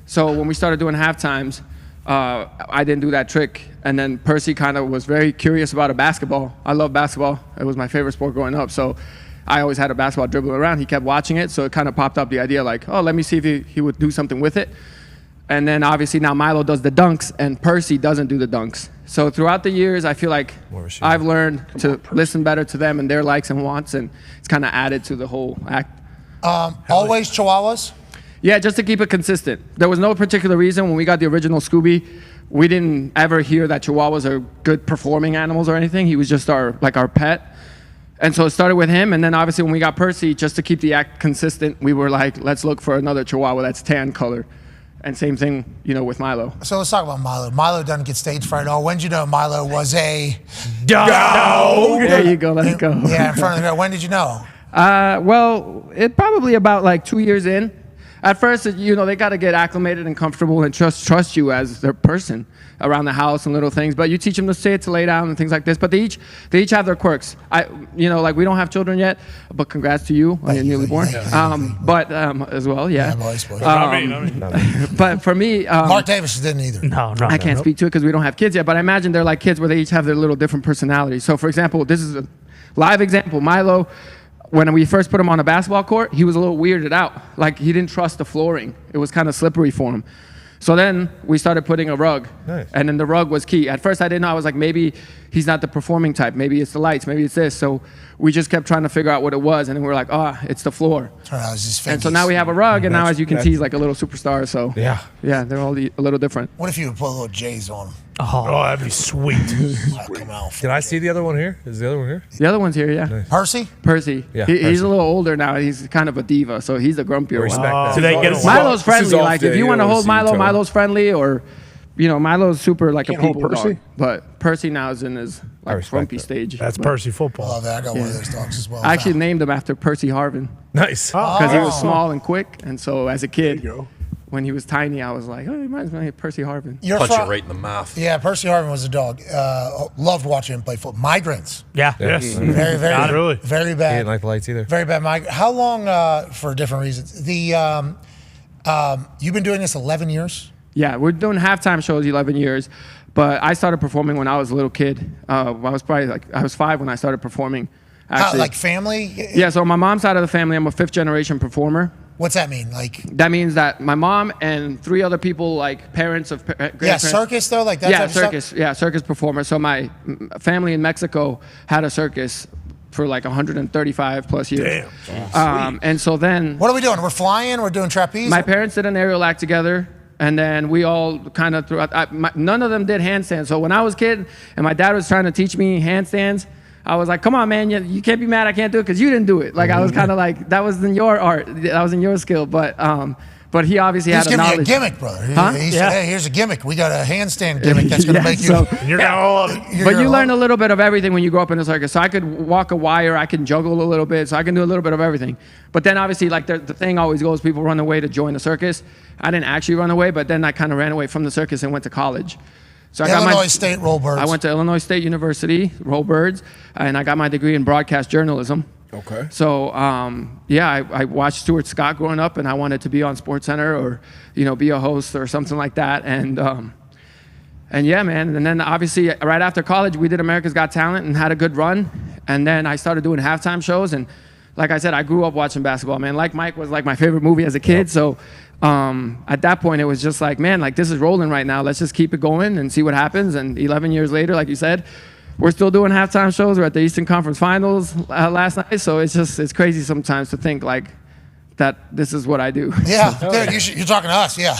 Speaker 2: So when we started doing halftimes, I didn't do that trick. And then Percy kind of was very curious about a basketball. I love basketball. It was my favorite sport growing up. So I always had a basketball dribbling around. He kept watching it. So it kind of popped up the idea like, oh, let me see if he would do something with it. And then obviously now Milo does the dunks and Percy doesn't do the dunks. So throughout the years, I feel like I've learned to listen better to them and their likes and wants, and it's kind of added to the whole act.
Speaker 3: Always Chihuahuas?
Speaker 2: Yeah, just to keep it consistent. There was no particular reason when we got the original Scooby. We didn't ever hear that Chihuahuas are good performing animals or anything. He was just our pet. And so it started with him, and then obviously when we got Percy, just to keep the act consistent, we were like, let's look for another Chihuahua that's tan color. And same thing, with Milo.
Speaker 3: So let's talk about Milo. Milo doesn't get stage fright at all. When did you know Milo was a
Speaker 2: dog? There you go. Let's go.
Speaker 3: Yeah, in front of the girl. When did you know?
Speaker 2: Well, it probably about like 2 years in. At first, they got to get acclimated and comfortable and trust you as their person around the house and little things. But you teach them to sit, to lay down, and things like this. But they each have their quirks. We don't have children yet, but congrats to you on your newly born. But as well, yeah. But for me,
Speaker 3: Mark Davis didn't either.
Speaker 10: No,
Speaker 2: I can't speak to it because we don't have kids yet. But I imagine they're like kids where they each have their little different personalities. So, for example, this is a live example. Milo, when we first put him on a basketball court, he was a little weirded out. Like, he didn't trust the flooring. It was kind of slippery for him. So then we started putting a rug. Nice. And then the rug was key. At first I didn't know. I was like, maybe he's not the performing type. Maybe it's the lights. Maybe it's this. So we just kept trying to figure out what it was. And then we were like, it's the floor. And so now we have a rug. And now, as you can see, he's like a little superstar. So yeah, they're all a little different.
Speaker 3: What if you would put little J's on him?
Speaker 5: Oh, that'd be sweet.
Speaker 7: Can I see the other one here? Is the other one here?
Speaker 2: The other one's here, yeah.
Speaker 7: Nice.
Speaker 3: Percy?
Speaker 7: Yeah.
Speaker 2: He's a little older now. He's kind of a diva, so he's the grumpier
Speaker 7: Respect
Speaker 2: one.
Speaker 7: that.
Speaker 10: Do they get
Speaker 2: Milo's friendly. Like, if you want to hold Milo, Milo's friendly, or Milo's super like a people dog. But Percy now is in his grumpy stage.
Speaker 5: That's Percy football.
Speaker 3: Love that. I got one of those dogs as well.
Speaker 2: I actually named him after Percy Harvin.
Speaker 7: Nice.
Speaker 2: Because he was small and quick, and so as a kid, when he was tiny, I was like, he reminds me of Percy Harvin.
Speaker 20: Punch you right in the mouth.
Speaker 3: Yeah, Percy Harvin was a dog. Loved watching him play football. Migraines.
Speaker 10: Yeah.
Speaker 5: Yes.
Speaker 3: Very, very,
Speaker 5: really.
Speaker 3: very bad.
Speaker 7: He didn't like the lights either.
Speaker 3: Very bad migraine. How long, for different reasons? You've been doing this 11 years?
Speaker 2: Yeah, we're doing halftime shows 11 years, but I started performing when I was a little kid. I was 5 when I started performing. Actually.
Speaker 3: Like family?
Speaker 2: Yeah, so on my mom's side of the family, I'm a 5th generation performer.
Speaker 3: What's that mean?
Speaker 2: That means that my mom and 3 other people, like parents of grandparents.
Speaker 3: Yeah, circus though, like that.
Speaker 2: Yeah,
Speaker 3: type
Speaker 2: circus.
Speaker 3: Of stuff?
Speaker 2: Yeah, circus performer. So my family in Mexico had a circus for like 135 plus years.
Speaker 3: Damn.
Speaker 2: And so then,
Speaker 3: what are we doing? We're flying. We're doing trapeze.
Speaker 2: My parents did an aerial act together. And then we all kind of none of them did handstands. So when I was a kid and my dad was trying to teach me handstands, I was like, come on, man, you can't be mad I can't do it because you didn't do it. Like, I was kind of like, that was in your art. That was in your skill. But he obviously had a knowledge.
Speaker 3: He's giving you a gimmick, brother.
Speaker 2: Huh?
Speaker 3: He said, hey, here's a gimmick. We got a handstand gimmick that's going to make you.
Speaker 5: You're going to love it.
Speaker 2: But you learn a little bit of everything when you grow up in the circus. So I could walk a wire. I can juggle a little bit. So I can do a little bit of everything. But then obviously, like the thing always goes, people run away to join the circus. I didn't actually run away, but then I kind of ran away from the circus and went to college. So I
Speaker 3: Illinois State Rollbirds.
Speaker 2: I went to Illinois State University, Rollbirds, and I got my degree in broadcast journalism.
Speaker 4: Okay.
Speaker 2: So, I watched Stuart Scott growing up, and I wanted to be on SportsCenter or, be a host or something like that. And yeah, man. And then obviously right after college, we did America's Got Talent and had a good run. And then I started doing halftime shows. And like I said, I grew up watching basketball, man. Like Mike was like my favorite movie as a kid. Yep. So at that point, it was just like, man, like this is rolling right now. Let's just keep it going and see what happens. And 11 years later, like you said, we're still doing halftime shows. We're at the Eastern Conference Finals last night. So it's crazy sometimes to think like that this is what I do.
Speaker 3: Yeah, dude, you're talking to us. Yeah.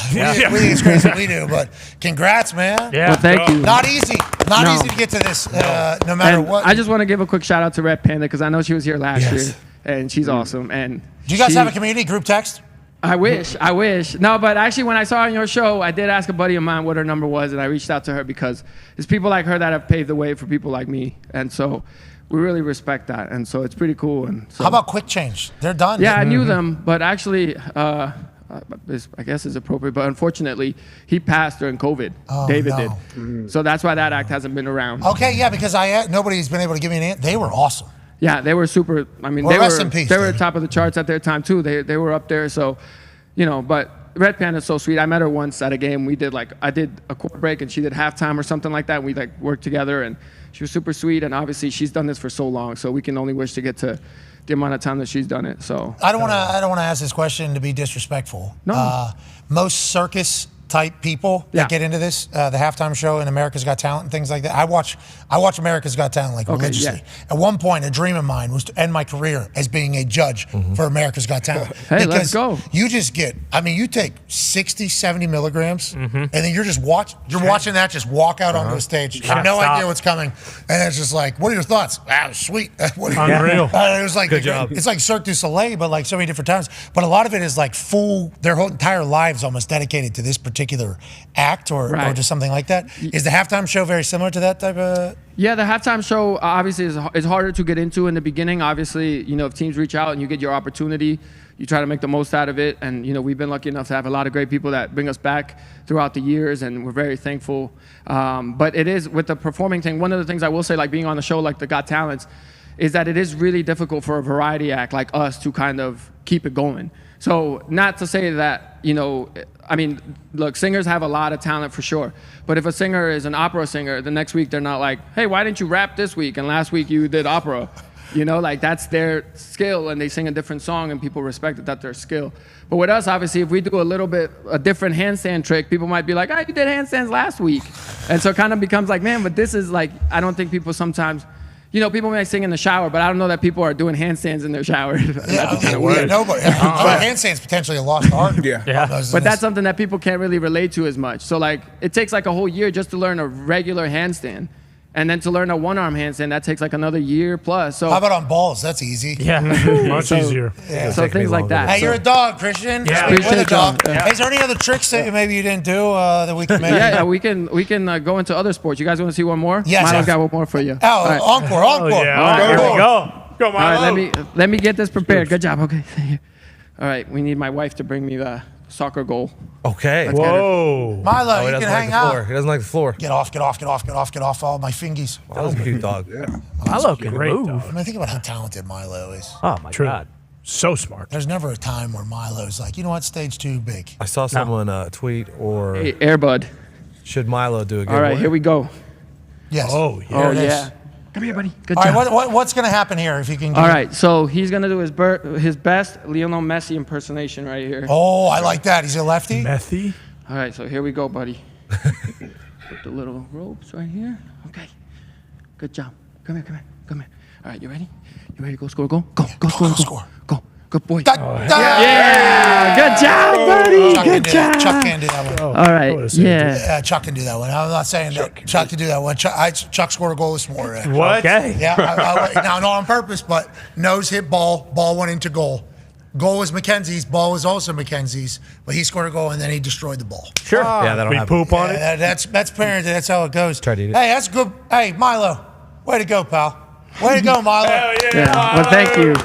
Speaker 3: We think it's crazy we do, but congrats, man.
Speaker 2: Yeah, well, thank you.
Speaker 3: Not easy to get to this, no matter what.
Speaker 2: I just want to give a quick shout out to Red Panda because I know she was here last year, and she's awesome. And
Speaker 3: do you guys have a community group text?
Speaker 2: I wish. No, but actually, when I saw her on your show, I did ask a buddy of mine what her number was, and I reached out to her because it's people like her that have paved the way for people like me, and so we really respect that, and so it's pretty cool. And so,
Speaker 3: how about Quick Change? They're done.
Speaker 2: Yeah, I knew them, but actually, I guess is appropriate. But unfortunately, he passed during COVID. David did. So that's why that act hasn't been around.
Speaker 3: Okay, yeah, because nobody's been able to give me an answer. They were awesome.
Speaker 2: Yeah, they were super. I mean, they were top of the charts at their time too. They were up there. So, but Red Panda's so sweet. I met her once at a game. I did a court break and she did halftime or something like that. And we worked together and she was super sweet. And obviously she's done this for so long. So we can only wish to get to the amount of time that she's done it. So
Speaker 3: I don't want to ask this question to be disrespectful.
Speaker 2: No.
Speaker 3: Most circus type people that get into this, the halftime show and America's Got Talent and things like that. I watch America's Got Talent religiously. Yeah. At one point, a dream of mine was to end my career as being a judge for America's Got Talent.
Speaker 2: Hey, let's go.
Speaker 3: You just you take 60, 70 milligrams, and then you're just watching that just walk out onto a stage. You have no idea what's coming. And it's just like, what are your thoughts? Sweet.
Speaker 5: Unreal.
Speaker 3: It was like,
Speaker 7: good job.
Speaker 3: It's like Cirque du Soleil, but like so many different times. But a lot of it is like their whole entire lives almost dedicated to this particular act or just something like that. Is the halftime show very similar to that type of?
Speaker 2: Yeah, the halftime show obviously is harder to get into in the beginning. Obviously, if teams reach out and you get your opportunity, you try to make the most out of it. And, we've been lucky enough to have a lot of great people that bring us back throughout the years, and we're very thankful. But it is, with the performing thing, one of the things I will say, like being on a show like the Got Talents, is that it is really difficult for a variety act like us to kind of keep it going. So not to say that, look, singers have a lot of talent for sure. But if a singer is an opera singer, the next week they're not like, hey, why didn't you rap this week? And last week you did opera. That's their skill, and they sing a different song, and people respect it, that's their skill. But with us, obviously, if we do a different handstand trick, people might be like, oh, you did handstands last week. And so it kind of becomes like, man, but this is like, I don't think people sometimes, people may sing in the shower, but I don't know that people are doing handstands in their shower.
Speaker 3: Nobody. Handstands potentially a lost art.
Speaker 2: But that's something that people can't really relate to as much. So it takes like a whole year just to learn a regular handstand. And then to learn a one-arm handstand, that takes like another year plus. So
Speaker 3: how about on balls? That's easy.
Speaker 2: Yeah,
Speaker 5: much easier.
Speaker 2: Yeah. So things like that.
Speaker 3: Hey, you're a dog, Christian.
Speaker 2: Yeah,
Speaker 3: appreciate
Speaker 2: a dog.
Speaker 3: Hey, is there any other tricks that maybe you didn't do that we can maybe?
Speaker 2: Yeah, we can go into other sports. You guys want to see one more?
Speaker 3: Yes.
Speaker 2: Milo's got one more for you.
Speaker 3: Oh,
Speaker 2: right.
Speaker 3: encore.
Speaker 2: All right, here we go.
Speaker 5: Go, Milo.
Speaker 2: All right, let me get this prepared. Good job. Okay. All right, we need my wife to bring me the soccer goal.
Speaker 7: Okay.
Speaker 3: Whoa. Milo, you can hang out.
Speaker 7: He doesn't like the floor.
Speaker 3: Get off all my fingies.
Speaker 7: That was a cute dog.
Speaker 10: Milo can move.
Speaker 3: I mean, think about how talented Milo is.
Speaker 10: Oh, my God.
Speaker 5: So smart.
Speaker 3: There's never a time where Milo's like, you know what, stage too big.
Speaker 7: I saw someone tweet or...
Speaker 2: Hey, Airbud.
Speaker 7: Should Milo do a good
Speaker 2: All right,
Speaker 7: one?
Speaker 2: here we go.
Speaker 3: Yes.
Speaker 5: Oh, yeah.
Speaker 2: Oh, yeah. Come here, buddy. Good
Speaker 3: all
Speaker 2: job.
Speaker 3: right, what's going to happen here if you can get
Speaker 2: All right, so he's going to do his best Lionel Messi impersonation right here.
Speaker 3: Oh, I like that. He's a lefty?
Speaker 5: Messi?
Speaker 2: All right, so here we go, buddy. Put the little ropes right here. Okay. Good job. Come here. All right, you ready? You ready to go score a goal? Go, score. Go. Good boy. Yeah. Good job, buddy. Good job.
Speaker 3: Chuck can do that one.
Speaker 2: All right. Yeah.
Speaker 3: Chuck can do that one. I'm not saying that Chuck can do that one. Chuck scored a goal this morning.
Speaker 5: What?
Speaker 10: Okay.
Speaker 3: Yeah. Now, not on purpose, but nose hit ball. Ball went into goal. Goal was Mackenzie's. Ball was also Mackenzie's. But he scored a goal, and then he destroyed the ball.
Speaker 10: Sure.
Speaker 7: Yeah, that'll
Speaker 5: We
Speaker 7: happen.
Speaker 5: poop on it?
Speaker 3: That's parenting. That's how it goes.
Speaker 7: Try to eat it.
Speaker 3: Hey, that's good. Hey, Milo. Way to go, pal. Way to go, Milo.
Speaker 2: Yeah. Well, thank you.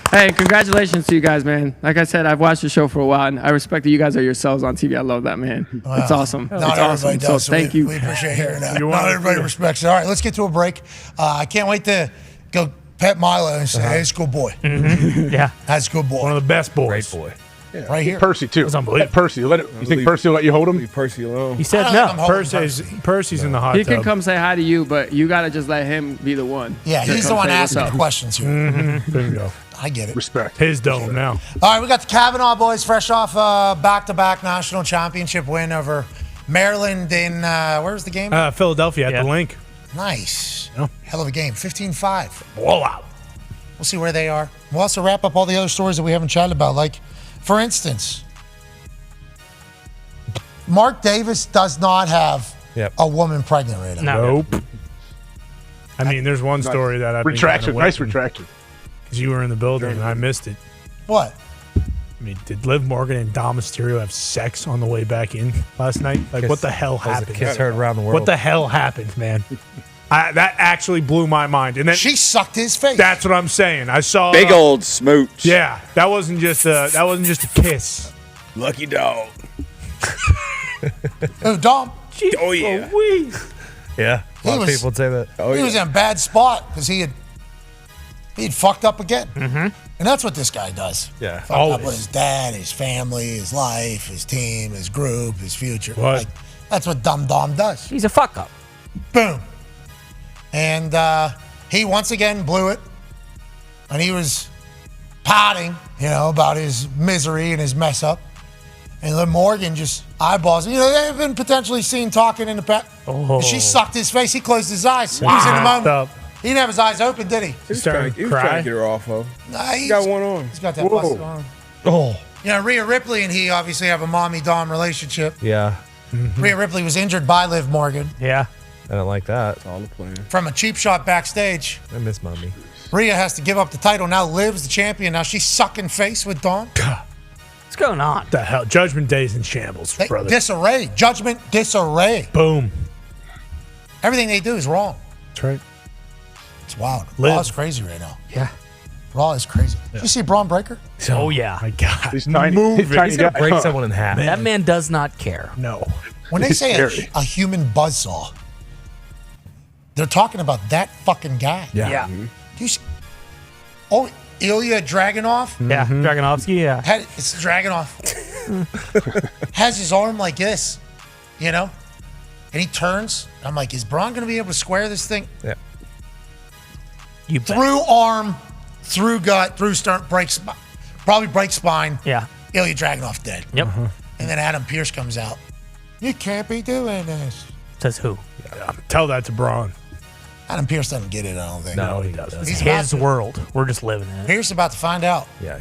Speaker 2: Hey, congratulations to you guys, man. Like I said, I've watched the show for a while, and I respect that you guys are yourselves on TV. I love that, man. It's awesome.
Speaker 3: Not
Speaker 2: It's awesome.
Speaker 3: everybody does.
Speaker 2: So thank you.
Speaker 3: We appreciate hearing that. Not everybody respects it. All right, let's get to a break. I can't wait to go pet Milo and say, hey, it's a good boy.
Speaker 10: Yeah.
Speaker 3: That's a good boy.
Speaker 5: One of the best boys.
Speaker 7: Great boy.
Speaker 3: Yeah. Right here.
Speaker 21: Percy, too.
Speaker 5: That's unbelievable.
Speaker 21: Percy, you think Percy will let you hold him?
Speaker 4: Leave Percy alone.
Speaker 10: He said
Speaker 3: I don't
Speaker 10: no.
Speaker 3: think I'm holding
Speaker 5: Percy's in the hot
Speaker 2: He
Speaker 5: tub.
Speaker 2: can come say hi to you, but you got to just let him be the one.
Speaker 3: Yeah,
Speaker 2: to
Speaker 3: he's the
Speaker 2: come
Speaker 3: one
Speaker 2: say what's
Speaker 3: asking the
Speaker 2: up.
Speaker 3: questions here.
Speaker 5: Bingo.
Speaker 3: I get it.
Speaker 21: Respect.
Speaker 5: His dome now.
Speaker 3: All right, we got the Kavanaugh boys fresh off back-to-back national championship win over Maryland in, where was the game?
Speaker 5: Philadelphia at the link.
Speaker 3: Nice.
Speaker 5: Yeah.
Speaker 3: Hell of a game. 15-5.
Speaker 5: Blowout.
Speaker 3: We'll see where they are. We'll also wrap up all the other stories that we haven't chatted about. Like, for instance, Mark Davis does not have a woman pregnant right now.
Speaker 5: Nope. I mean, there's one story that I've been
Speaker 21: Retraction. Nice retraction.
Speaker 5: Because you were in the building and I missed it.
Speaker 3: What?
Speaker 5: I mean, did Liv Morgan and Dom Mysterio have sex on the way back in last night? Like, what the hell happened?
Speaker 7: Kiss heard around the world.
Speaker 5: What the hell happened, man? That actually blew my mind. And then
Speaker 3: she sucked his face.
Speaker 5: That's what I'm saying. I saw
Speaker 6: Big old smooch.
Speaker 5: Yeah, that wasn't just a kiss.
Speaker 4: Lucky dog.
Speaker 3: Oh, Dom.
Speaker 4: Oh yeah.
Speaker 7: Yeah. A lot of people would say that.
Speaker 3: He was in a bad spot because he had fucked up again.
Speaker 10: Mm-hmm.
Speaker 3: And that's what this guy does.
Speaker 7: Yeah.
Speaker 3: Fucked up with his dad, his family, his life, his team, his group, his future.
Speaker 5: What?
Speaker 3: Like, that's what Dom does.
Speaker 10: He's a fuck up.
Speaker 3: Boom. And he once again blew it. And he was pouting, about his misery and his mess up. And Liv Morgan just eyeballs him. They've been potentially seen talking in the past.
Speaker 5: Oh.
Speaker 3: She sucked his face. He closed his eyes.
Speaker 5: Wow.
Speaker 3: He was in the moment.
Speaker 5: Up.
Speaker 3: He didn't have his eyes open, did he?
Speaker 4: He was trying to get her off, though.
Speaker 3: Nah,
Speaker 4: He got one on.
Speaker 3: He's got that busted arm.
Speaker 7: Oh.
Speaker 3: Rhea Ripley and he obviously have a mommy-dom relationship.
Speaker 7: Yeah.
Speaker 3: Rhea Ripley was injured by Liv Morgan
Speaker 10: Yeah.
Speaker 7: I don't like that.
Speaker 4: That's all the plan.
Speaker 3: from a cheap shot backstage.
Speaker 7: I miss mommy.
Speaker 3: Rhea has to give up the title. Now Liv's the champion. Now she's sucking face with Dawn.
Speaker 10: What's going on?
Speaker 5: The hell? Judgment Day's in shambles, brother.
Speaker 3: Disarray. Judgment disarray.
Speaker 5: Boom.
Speaker 3: Everything they do is wrong.
Speaker 5: That's right.
Speaker 3: It's wild.
Speaker 5: Liv.
Speaker 3: Law's crazy right now.
Speaker 10: Yeah.
Speaker 3: Raw is crazy. Did you see Braun Breaker?
Speaker 10: Oh, yeah.
Speaker 5: My God.
Speaker 21: He's tiny.
Speaker 5: Moving.
Speaker 7: He's going to break someone in half.
Speaker 10: That man does not care.
Speaker 5: No.
Speaker 3: When they say a human buzzsaw, they're talking about that fucking guy.
Speaker 10: Yeah.
Speaker 3: Do you see? Oh, Ilya Dragunov?
Speaker 10: Yeah, Dragunovsky, yeah.
Speaker 3: It's Dragunov. Has his arm like this, you know? And he turns. I'm like, is Braun going to be able to square this thing?
Speaker 7: Yeah.
Speaker 10: You bet.
Speaker 3: Through arm, through gut, through sternum, probably breaks spine.
Speaker 10: Yeah.
Speaker 3: Ilya Dragunov dead.
Speaker 10: Yep.
Speaker 3: And then Adam Pearce comes out. You can't be doing this.
Speaker 10: Says who?
Speaker 5: Yeah. Tell that to Braun.
Speaker 3: Adam Pearce doesn't get it, I don't think.
Speaker 5: No, he doesn't.
Speaker 3: He's
Speaker 10: His world. We're just living in it.
Speaker 3: Pearce about to find out.
Speaker 7: Yeah.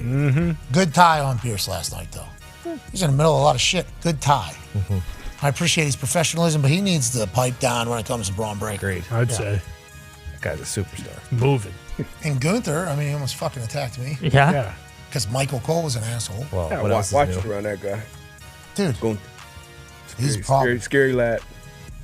Speaker 3: Good tie on Pearce last night, though. He's in the middle of a lot of shit. Good tie. I appreciate his professionalism, but he needs to pipe down when it comes to Braun Breaker.
Speaker 7: Agreed.
Speaker 5: I'd say.
Speaker 7: That guy's a superstar.
Speaker 5: Moving.
Speaker 3: And Gunther, I mean, he almost fucking attacked me.
Speaker 10: Yeah.
Speaker 3: Because Michael Cole was an asshole.
Speaker 7: Well,
Speaker 4: Yeah,
Speaker 7: what else
Speaker 4: watch
Speaker 7: is new?
Speaker 4: around that guy.
Speaker 3: Dude,
Speaker 4: Gunther.
Speaker 3: he's a problem.
Speaker 4: Scary lad.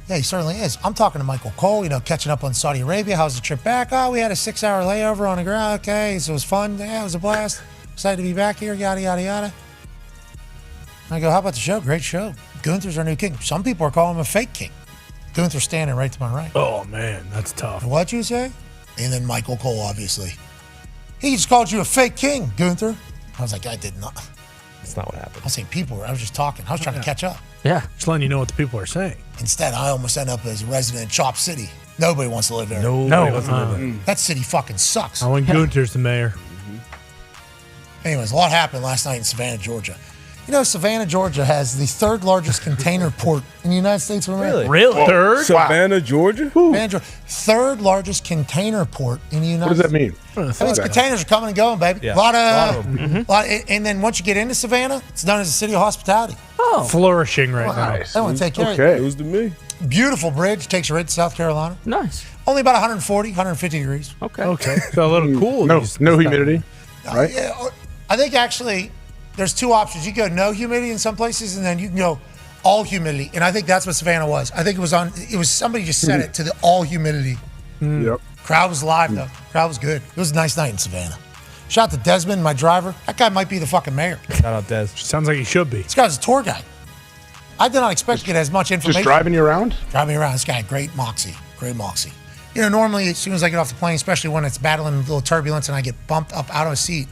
Speaker 3: Yeah, he certainly is. I'm talking to Michael Cole, catching up on Saudi Arabia. How's the trip back? Oh, we had a 6-hour layover on the ground. Okay, so it was fun. Yeah, it was a blast. Excited to be back here, yada, yada, yada. I go, how about the show? Great show. Gunther's our new king. Some people are calling him a fake king. Gunther's standing right to my right.
Speaker 5: Oh, man, that's tough.
Speaker 3: What'd you say? And then Michael Cole, obviously. He just called you a fake king, Gunther. I was like, I did not.
Speaker 7: That's not what happened.
Speaker 3: I was saying I was just talking. I was trying to catch up.
Speaker 10: Yeah.
Speaker 5: Just letting you know what the people are saying.
Speaker 3: Instead, I almost end up as a resident in Chop City. Nobody wants to live there.
Speaker 7: Nobody wants to live there.
Speaker 3: That city fucking sucks.
Speaker 5: I want Gunther's the mayor.
Speaker 3: Anyways, a lot happened last night in Savannah, Georgia. Savannah, Georgia has the third largest container port in the United States of America.
Speaker 10: Really?
Speaker 5: Third?
Speaker 4: Savannah, Georgia?
Speaker 3: Savannah, Georgia. Third largest container port in the United States.
Speaker 21: What does that mean?
Speaker 3: That means containers are coming and going, baby.
Speaker 7: Yeah.
Speaker 3: A lot of and then once you get into Savannah, it's known as a city of hospitality.
Speaker 10: Oh.
Speaker 5: Flourishing right now.
Speaker 3: They want to take care of you.
Speaker 4: It was to me.
Speaker 3: Beautiful bridge. Takes you right to South Carolina.
Speaker 10: Nice.
Speaker 3: Only about 140, 150 degrees.
Speaker 5: Okay. So a little cool.
Speaker 21: No humidity, right?
Speaker 3: Yeah, I think actually there's two options. You go no humidity in some places, and then you can go all humidity. And I think that's what Savannah was. I think it was somebody just set it to the all humidity.
Speaker 21: Yep.
Speaker 3: Crowd was live though. Crowd was good. It was a nice night in Savannah. Shout out to Desmond, my driver. That guy might be the fucking mayor.
Speaker 7: Shout out Des.
Speaker 5: Sounds like he should be.
Speaker 3: This guy's a tour guide. I did not expect to get as much information.
Speaker 21: Just driving you around?
Speaker 3: Driving me around. This guy, great moxie. Great moxie. Normally as soon as I get off the plane, especially when it's battling a little turbulence and I get bumped up out of a seat.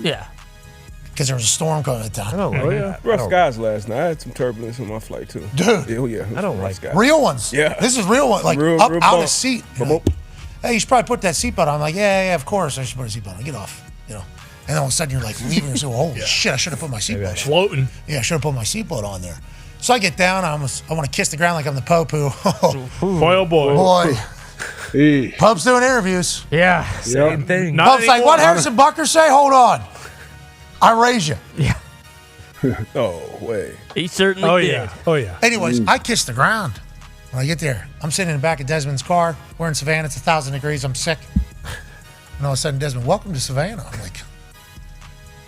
Speaker 10: Yeah.
Speaker 3: Because there was a storm coming at the time.
Speaker 7: Oh, yeah.
Speaker 4: Rough skies last night. I had some turbulence on my flight, too.
Speaker 3: Dude.
Speaker 4: Oh, yeah.
Speaker 7: I don't like
Speaker 4: skies.
Speaker 3: Real ones.
Speaker 4: Yeah.
Speaker 3: This is real one. Like
Speaker 4: Real
Speaker 3: up out
Speaker 4: bump.
Speaker 3: of seat.
Speaker 4: Bump.
Speaker 3: Hey, you should probably put that seatbelt on. I'm like, yeah, of course. I should put a seatbelt on. Get off. And then all of a sudden you're like leaving and say, holy shit, I should have put my seatbelt on.
Speaker 5: Floating.
Speaker 3: Yeah, I should have put my seatbelt on there. So I get down. I want to kiss the ground like I'm the Pope who.
Speaker 5: Boy, oh boy.
Speaker 3: Boy. Pope's doing interviews.
Speaker 10: Yeah. Same thing.
Speaker 3: Pope's like, what Harrison Bucker say? Hold on. I raise you.
Speaker 10: Yeah.
Speaker 4: Oh, way.
Speaker 10: He certainly did.
Speaker 5: Yeah. Oh, yeah.
Speaker 3: Anyways, I kiss the ground. When I get there, I'm sitting in the back of Desmond's car. We're in Savannah. It's 1,000 degrees. I'm sick. And all of a sudden, Desmond, welcome to Savannah. I'm like,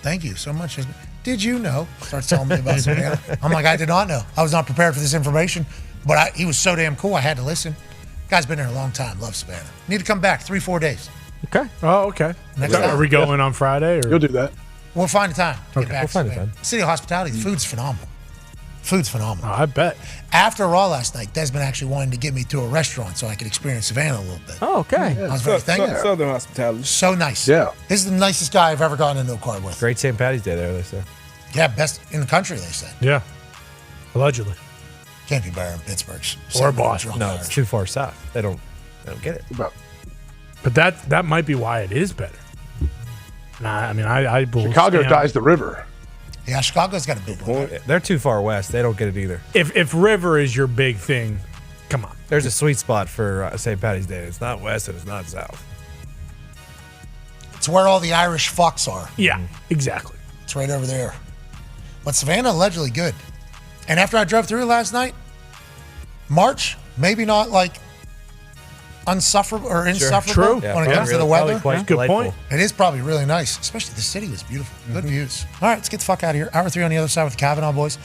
Speaker 3: thank you so much. Did you know? Starts telling me about Savannah. I'm like, I did not know. I was not prepared for this information. But he was so damn cool, I had to listen. Guy's been there a long time. Love Savannah. Need to come back 3-4 days.
Speaker 10: Okay.
Speaker 5: Oh, okay.
Speaker 3: Next time.
Speaker 5: Are we going on Friday? Or?
Speaker 21: You'll do that.
Speaker 3: We'll find a time to get back.
Speaker 7: We'll find a time.
Speaker 3: City of Hospitality, the food's phenomenal. Food's phenomenal.
Speaker 5: Oh, I bet.
Speaker 3: After Raw last night, Desmond actually wanted to get me to a restaurant so I could experience Savannah a little bit.
Speaker 10: Oh, okay.
Speaker 3: I was very thankful.
Speaker 4: Southern hospitality.
Speaker 3: So nice.
Speaker 21: Yeah.
Speaker 3: This is the nicest guy I've ever gotten into a car with.
Speaker 7: Great St. Patty's Day there, they say.
Speaker 3: Yeah, best in the country, they said.
Speaker 5: Yeah. Allegedly.
Speaker 3: Can't be better in Pittsburgh.
Speaker 5: Or Boston.
Speaker 7: No, it's too far south. They don't get it.
Speaker 5: But that might be why it is better. Nah, I mean, I believe
Speaker 21: Chicago dyes the river.
Speaker 3: Yeah, Chicago's got a big one.
Speaker 7: They're too far west. They don't get it either.
Speaker 5: If river is your big thing, come on.
Speaker 7: There's a sweet spot for St. Patty's Day. It's not west and it's not south.
Speaker 3: It's where all the Irish fucks are.
Speaker 5: Yeah, exactly.
Speaker 3: It's right over there. But Savannah, allegedly good. And after I drove through last night, March, maybe not like insufferable or insufferable
Speaker 5: True.
Speaker 3: when it comes to the weather.
Speaker 5: Good point.
Speaker 3: It is probably really nice, especially the city was beautiful. Good views. All right, let's get the fuck out of here. Hour 3 on the other side with the Kavanaugh boys.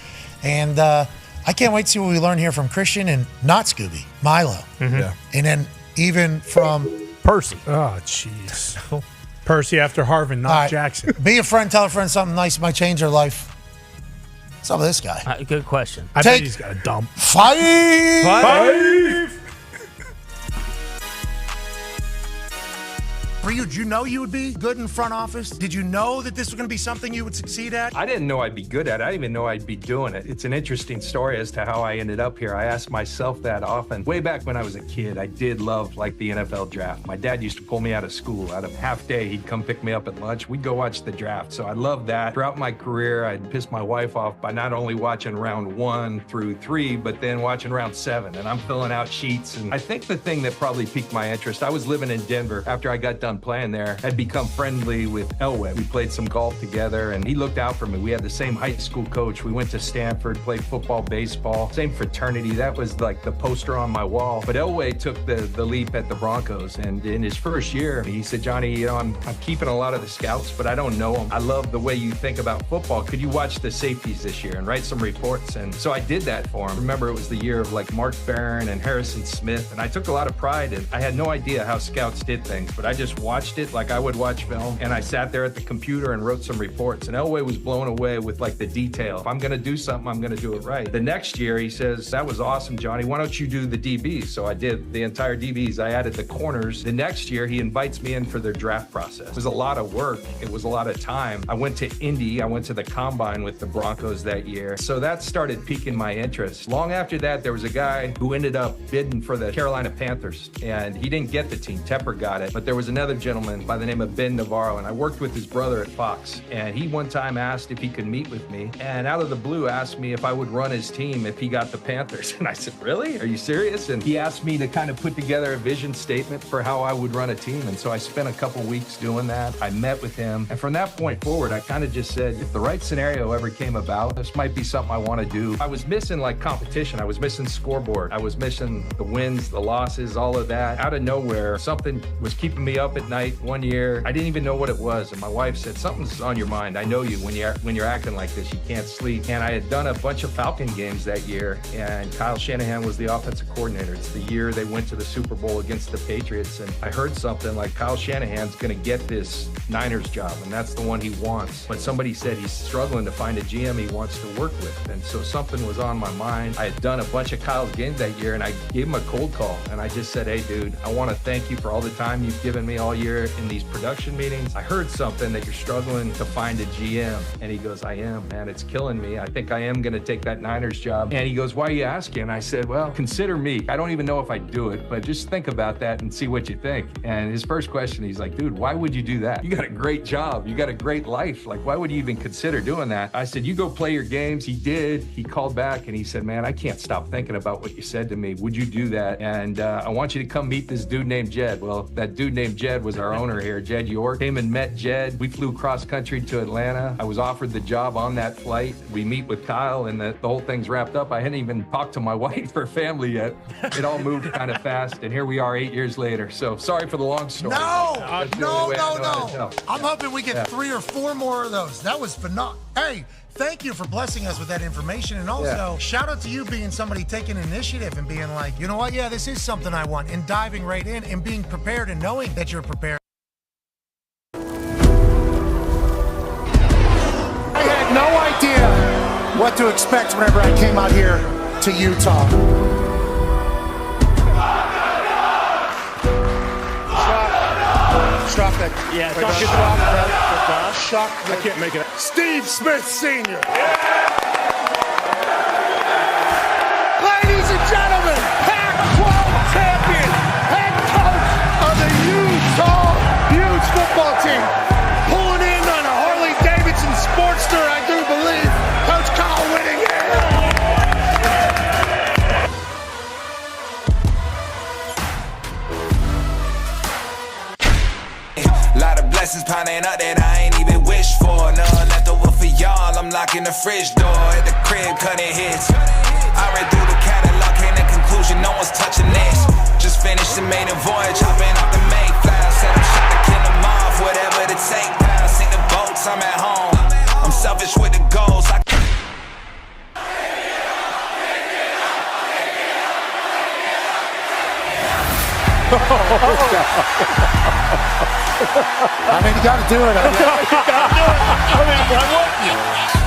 Speaker 3: And I can't wait to see what we learn here from Christian and not Scooby, Milo.
Speaker 7: Yeah.
Speaker 3: And then even from
Speaker 10: Percy.
Speaker 5: Oh, jeez. Percy after Harvin, not
Speaker 3: All right.
Speaker 5: Jackson.
Speaker 3: Be a friend. Tell a friend something nice might change their life. What's up with this guy?
Speaker 10: Good question.
Speaker 5: I bet he's got a dump.
Speaker 3: 5. For you, did you know you would be good in front office? Did you know that this was going to be something you would succeed at?
Speaker 11: I didn't know I'd be good at it. I didn't even know I'd be doing it. It's an interesting story as to how I ended up here. I ask myself that often. Way back when I was a kid, I did love like the NFL draft. My dad used to pull me out of school. Out of half day, he'd come pick me up at lunch. We'd go watch the draft. So I loved that. Throughout my career, I'd piss my wife off by not only watching round 1 through 3, but then watching round 7. And I'm filling out sheets. And I think the thing that probably piqued my interest, I was living in Denver after I got done playing there. Had become friendly with Elway. We played some golf together and he looked out for me. We had the same high school coach. We went to Stanford, played football, baseball, same fraternity. That was like the poster on my wall. But Elway took the leap at the Broncos. And in his first year, he said, Johnny, you know, I'm keeping a lot of the scouts, but I don't know them. I love the way you think about football. Could you watch the safeties this year and write some reports? And so I did that for him. Remember, it was the year of like Mark Barron and Harrison Smith. And I took a lot of pride in I had no idea how scouts did things, but I just watched it like I would watch film, and I sat there at the computer and wrote some reports, and Elway was blown away with like the detail. If I'm going to do something, I'm going to do it right. The next year he says, that was awesome, Johnny, why don't you do the DBs? So I did the entire DBs. I added the corners. The next year he invites me in for their draft process. It was a lot of work. It was a lot of time. I went to Indy. I went to the combine with the Broncos that year. So that started piquing my interest. Long after that, there was a guy who ended up bidding for the Carolina Panthers, and he didn't get the team. Tepper got it, but there was another gentleman by the name of Ben Navarro, and I worked with his brother at Fox, and he one time asked if he could meet with me, and out of the blue asked me if I would run his team if he got the Panthers. And I said, really? Are you serious? And he asked me to kind of put together a vision statement for how I would run a team, and so I spent a couple weeks doing that. I met with him, and from that point forward, I kind of just said, if the right scenario ever came about, this might be something I want to do. I was missing like competition. I was missing scoreboard. I was missing the wins, the losses, all of that. Out of nowhere, something was keeping me up at night one year. I didn't even know what it was, and my wife said, something's on your mind. I know you when you're acting like this. You can't sleep. And I had done a bunch of Falcon games that year, and Kyle Shanahan was the offensive coordinator. It's the year they went to the Super Bowl against the Patriots, and I heard something like Kyle Shanahan's going to get this Niners job, and that's the one he wants. But somebody said he's struggling to find a GM he wants to work with, and so something was on my mind. I had done a bunch of Kyle's games that year, and I gave him a cold call, and I just said, hey, dude, I want to thank you for all the time you've given me all year in these production meetings. I heard something that you're struggling to find a GM. And he goes, I am, man, it's killing me. I think I am going to take that Niners job. And he goes, why are you asking? And I said, well, consider me. I don't even know if I do it, but just think about that and see what you think. And his first question, he's like, dude, why would you do that? You got a great job. You got a great life. Like, why would you even consider doing that? I said, you go play your games. He did. He called back and he said, man, I can't stop thinking about what you said to me. Would you do that? And I want you to come meet this dude named Jed. Well, that dude named Jed was our owner here, Jed York. Came and met Jed. We flew cross country to Atlanta. I was offered the job on that flight. We meet with Kyle and the whole thing's wrapped up. I hadn't even talked to my wife or family yet. It all moved kind of fast, and here we are 8 years later. So sorry for the long story.
Speaker 3: No.
Speaker 11: No.
Speaker 3: I'm hoping we get 3 or 4 more of those. That was phenomenal. Hey, thank you for blessing us with that information. And also, shout out to you being somebody taking initiative and being like, you know what? Yeah, this is something I want. And diving right in and being prepared and knowing that you're prepared.
Speaker 9: I had no idea what to expect whenever I came out here to Utah. Shock that.
Speaker 19: Yeah,
Speaker 9: Shock that.
Speaker 19: I can't make it.
Speaker 9: Steve Smith Sr. Ladies and gentlemen, Pac-12 champion, head coach of the Utah Utes football team. Pulling in on a Harley-Davidson Sportster, I do believe. Coach Kyle Whittingham.
Speaker 12: Lot of blessings piling up that I ain't even wished for. None left over for y'all. I'm locking the fridge door at the crib, cutting hits. I read through the catalog, came to conclusion, no one's touching this. Just finished the maiden voyage, hopping off the Mayflower. Said I'm shot to kill them off, whatever the take down. Sink the boats, I'm at home. I'm selfish with the goals.
Speaker 9: I mean, you got to do it.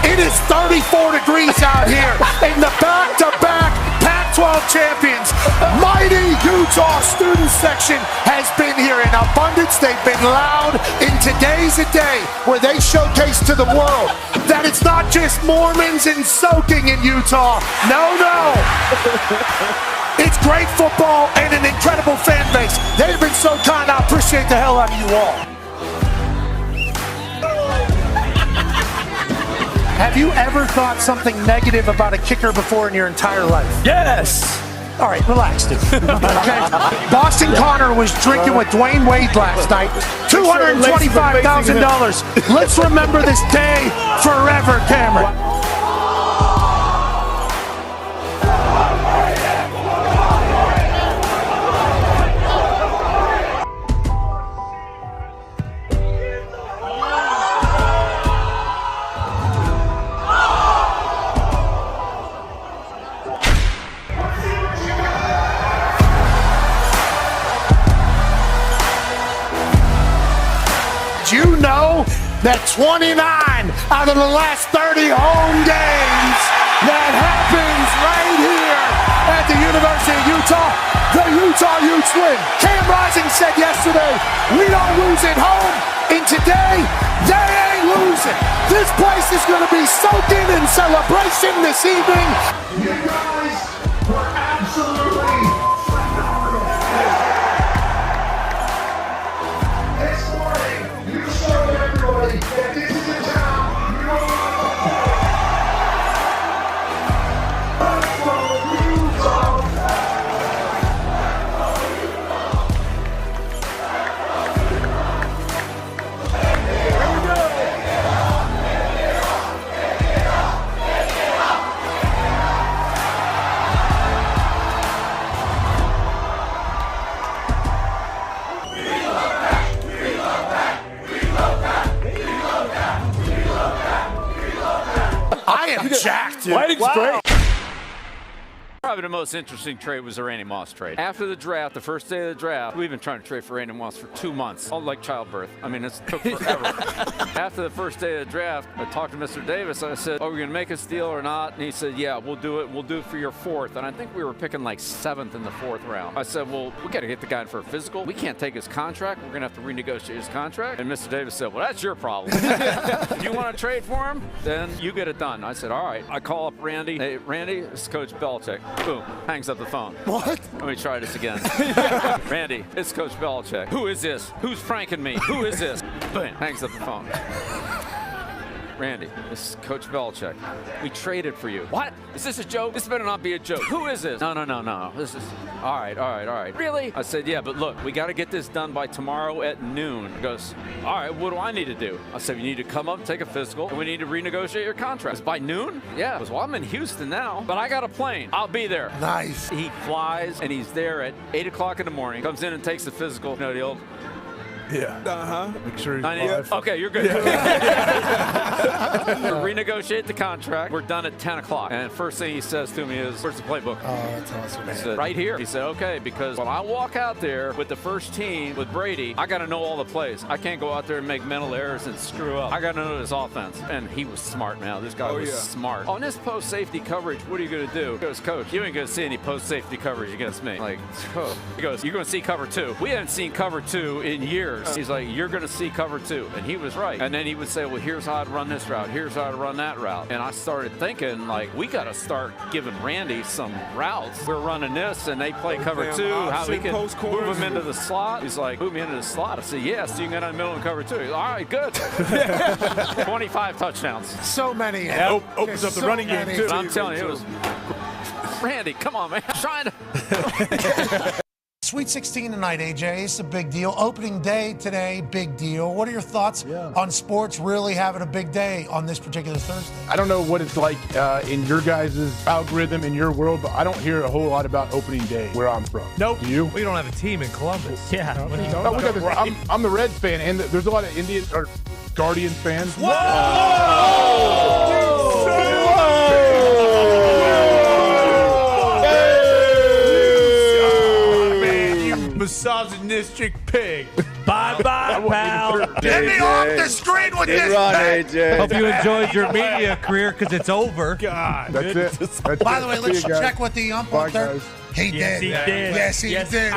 Speaker 9: It is 34 degrees out here in the back-to-back Pac-12 champions. Mighty Utah student section has been here in abundance. They've been loud. In today's a day where they showcase to the world that it's not just Mormons and soaking in Utah. No. It's great football and an incredible fan base. They've been so kind. I appreciate the hell out of you all. Have you ever thought something negative about a kicker before in your entire life?
Speaker 13: Yes.
Speaker 9: All right, relax, dude. Okay. Boston Connor was drinking with Dwayne Wade last night. $225,000. Let's remember this day forever, Cameron. You know that 29 out of the last 30 home games that happens right here at the University of Utah, the Utah Utes win. Cam Rising said yesterday, we don't lose at home, and today, they ain't losing. This place is going to be soaking in celebration this evening. You guys were absolutely phenomenal. This morning, you showed everybody that this is a town you don't want to play. I am jacked, dude.
Speaker 13: Lighting's great.
Speaker 14: Probably the most interesting trade was the Randy Moss trade. After the draft, the first day of the draft, we've been trying to trade for Randy Moss for 2 months, all like childbirth. I mean, it took forever. After the first day of the draft, I talked to Mr. Davis. I said, "Are we going to make a deal or not?" And he said, "Yeah, we'll do it. We'll do it for your 4th." And I think we were picking like 7th in the 4th round. I said, "Well, we got to get the guy in for a physical. We can't take his contract. We're going to have to renegotiate his contract." And Mr. Davis said, "Well, that's your problem. If you want to trade for him, then you get it done." I said, "All right." I call up Randy. "Hey, Randy, this is Coach Belichick." Boom, hangs up the phone.
Speaker 9: What?
Speaker 14: Let me try this again. "Randy, it's Coach Belichick." "Who is this? Who's pranking me? Who is this?" Boom, hangs up the phone. "Randy, this is Coach Belichick. We traded for you." "What? Is this a joke? This better not be a joke. Who is this?" No. This is, all right. "Really?" I said, "Yeah, but look, we got to get this done by tomorrow at noon." He goes, "All right, what do I need to do?" I said, "You need to come up, take a physical, and we need to renegotiate your contract." "It's by noon?" "Yeah." I goes, "Well, I'm in Houston now, but I got a plane. I'll be there."
Speaker 9: Nice.
Speaker 14: He flies, and he's there at 8 o'clock in the morning, comes in and takes the physical. You know, the old,
Speaker 21: Yeah. Make sure he's alive.
Speaker 14: okay, you're good. Renegotiate the contract. We're done at 10 o'clock. And first thing he says to me is, "Where's the playbook?"
Speaker 9: Oh, that's awesome.
Speaker 14: I said, "Right here." He said, "Okay, because when I walk out there with the first team with Brady, I got to know all the plays. I can't go out there and make mental errors and screw up. I got to know this offense." And he was smart, man. This guy was smart. "On this post-safety coverage, what are you going to do?" He goes, "Coach, you ain't going to see any post-safety coverage against me." I'm like, oh. He goes, "You're going to see cover 2. We haven't seen cover 2 in years." He's like, "You're going to see cover 2. And he was right. And then he would say, "Well, here's how I'd run this route. Here's how I'd run that route." And I started thinking, like, we got to start giving Randy some routes. We're running this, and they play cover 2. How we can move him into the slot. He's like, "Move me into the slot." I said, "Yeah, so you can get in the middle and cover 2. He's like, "All right, good." 25 touchdowns.
Speaker 9: So many.
Speaker 21: Yeah, opens up the running game, too.
Speaker 14: But I'm telling you, it was Randy, come on, man. I'm trying to.
Speaker 3: Sweet 16 tonight, AJ. It's a big deal. Opening day today, big deal. What are your thoughts on sports really having a big day on this particular Thursday?
Speaker 21: I don't know what it's like in your guys' algorithm in your world, but I don't hear a whole lot about opening day where I'm from.
Speaker 7: Nope.
Speaker 21: Do you?
Speaker 7: We don't have a team in Columbus.
Speaker 10: Yeah.
Speaker 7: What are you
Speaker 21: No,
Speaker 7: talking
Speaker 21: we got
Speaker 7: about?
Speaker 21: this. I'm the Reds fan, and there's a lot of Indians or Guardians fans.
Speaker 9: Whoa!
Speaker 5: Massage District pig.
Speaker 1: Bye-bye, pal.
Speaker 3: Get me off the screen with this thing.
Speaker 6: AJ.
Speaker 7: Hope you enjoyed your media career because it's over.
Speaker 5: God.
Speaker 21: That's it.
Speaker 3: By the way, let's check what the ump on third. He did. Yes, he did.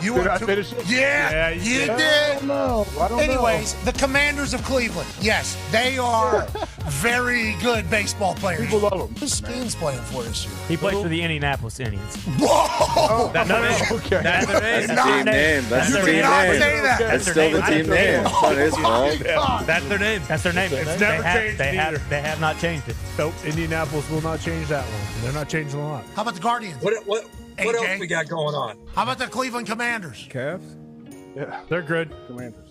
Speaker 3: You
Speaker 21: Did
Speaker 3: were
Speaker 21: I finish it?
Speaker 3: Yeah, you did.
Speaker 21: I don't know.
Speaker 3: Anyways, the Commanders of Cleveland. Yes, they are very good baseball players.
Speaker 21: People love them.
Speaker 3: Who's Skeen's playing for this year?
Speaker 10: He plays for the Indianapolis Indians.
Speaker 3: Whoa!
Speaker 10: That's their name.
Speaker 21: Okay.
Speaker 10: That's their name.
Speaker 6: That's the team name. That's the team name.
Speaker 3: Say that.
Speaker 6: That's still the team name. It's not his fault.
Speaker 10: That's their name. That's their name.
Speaker 5: It's never changed either.
Speaker 10: They have not changed it.
Speaker 5: Nope. Indianapolis will not change that one. They're not changing a lot.
Speaker 3: How about the Guardians?
Speaker 8: What else we got going on?
Speaker 3: How about the Cleveland Commanders?
Speaker 4: Cavs?
Speaker 21: Yeah.
Speaker 5: They're good.
Speaker 21: Commanders.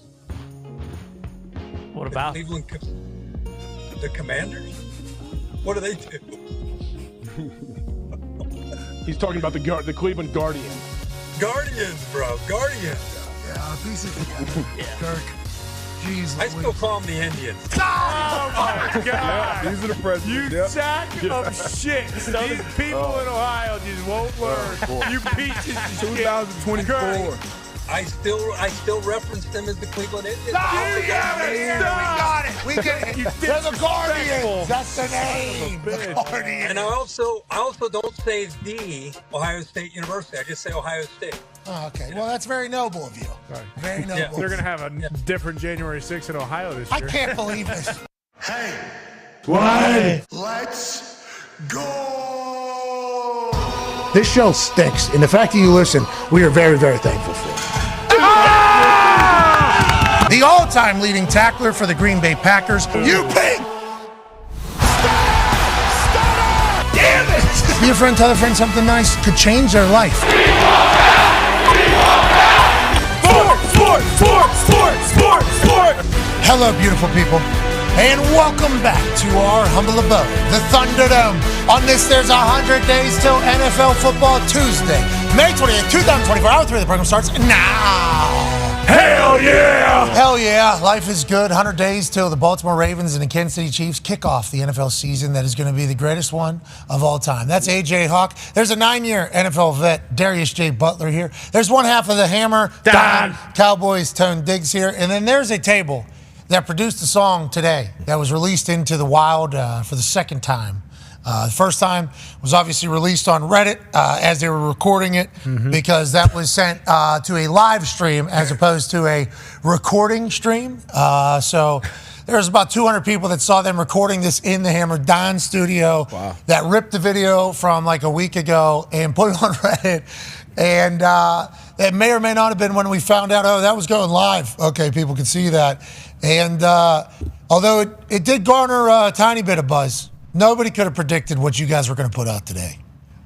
Speaker 10: What about
Speaker 8: The Commanders? What do they do?
Speaker 21: He's talking about the Cleveland Guardians.
Speaker 8: Guardians, bro. Guardians.
Speaker 3: Yeah, a piece of Kirk. Jeez,
Speaker 8: I still call them the Indians.
Speaker 5: Oh my God!
Speaker 4: These are the presidents.
Speaker 5: You sack of shit. These people in Ohio just won't learn. You pieces of shit.
Speaker 4: 2024.
Speaker 8: I still reference them as the Cleveland Indians.
Speaker 3: You got it. We got it. We get it. They're the Guardians. That's the name. The Guardians.
Speaker 8: And I also don't say the Ohio State University. I just say Ohio State.
Speaker 3: Oh, okay. Well, that's very noble of you.
Speaker 5: Right.
Speaker 3: Very noble.
Speaker 8: Yeah.
Speaker 5: They're going to have a different January 6th in Ohio this year.
Speaker 3: I can't believe this.
Speaker 9: Hey,
Speaker 21: What?
Speaker 9: let's go.
Speaker 3: This show stinks, and the fact that you listen, we are very, very thankful for. The all-time leading tackler for the Green Bay Packers, you pig! Damn it! Be a friend, tell a friend something nice could change their life. Sport! Hello, beautiful people, and welcome back to our humble abode, the Thunderdome. On this, there's 100 days till NFL football Tuesday, May 28th, 2024. Hour 3 of the program starts now.
Speaker 5: Hell yeah!
Speaker 3: Hell yeah, life is good. 100 days till the Baltimore Ravens and the Kansas City Chiefs kick off the NFL season that is going to be the greatest one of all time. That's AJ Hawk. There's a 9-year NFL vet, Darius J. Butler here. There's one half of the Hammer, Dahn, Cowboys, Tone Diggs here. And then there's a table that produced a song today that was released into the wild for the second time. The first time was obviously released on Reddit as they were recording it because that was sent to a live stream as opposed to a recording stream. So there was about 200 people that saw them recording this in the Hammer Dahn studio that ripped the video from like a week ago and put it on Reddit. And it may or may not have been when we found out, oh, that was going live. Okay, people could see that. And although it did garner a tiny bit of buzz, nobody could have predicted what you guys were going to put out today.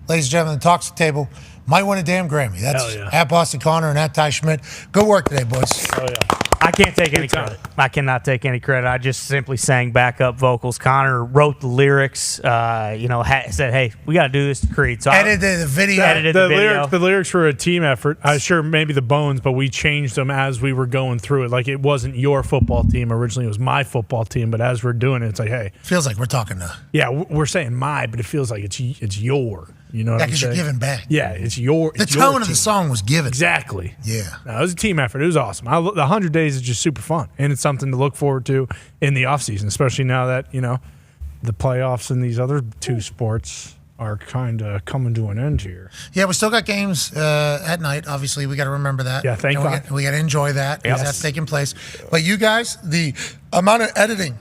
Speaker 3: Ladies and gentlemen, the Talks Table might win a damn Grammy. That's at Boston Connor and at Ty Schmidt. Good work today, boys.
Speaker 5: Oh, yeah.
Speaker 10: I can't take any credit. I cannot take any credit. I just simply sang backup vocals. Connor wrote the lyrics. Said, "Hey, we got to do this to Creed." So
Speaker 3: edited the video.
Speaker 5: The lyrics were a team effort. I sure maybe the bones, but we changed them as we were going through it. Like it wasn't your football team originally; it was my football team. But as we're doing it, it's like, hey,
Speaker 3: feels like we're talking to.
Speaker 5: Yeah, we're saying my, but it feels like it's your. You know what I'm saying?
Speaker 3: Because you're giving back.
Speaker 5: Yeah, it's your.
Speaker 3: The tone of the song was given.
Speaker 5: Exactly.
Speaker 3: Yeah.
Speaker 5: No, it was a team effort. It was awesome. The 100 days is just super fun, and it's something to look forward to in the offseason, especially now that the playoffs and these other two sports are kind of coming to an end here.
Speaker 3: Yeah, we still got games at night. Obviously, we got to remember that.
Speaker 5: Yeah, thank God.
Speaker 3: We got to enjoy that because that's taking place. But you guys, the amount of editing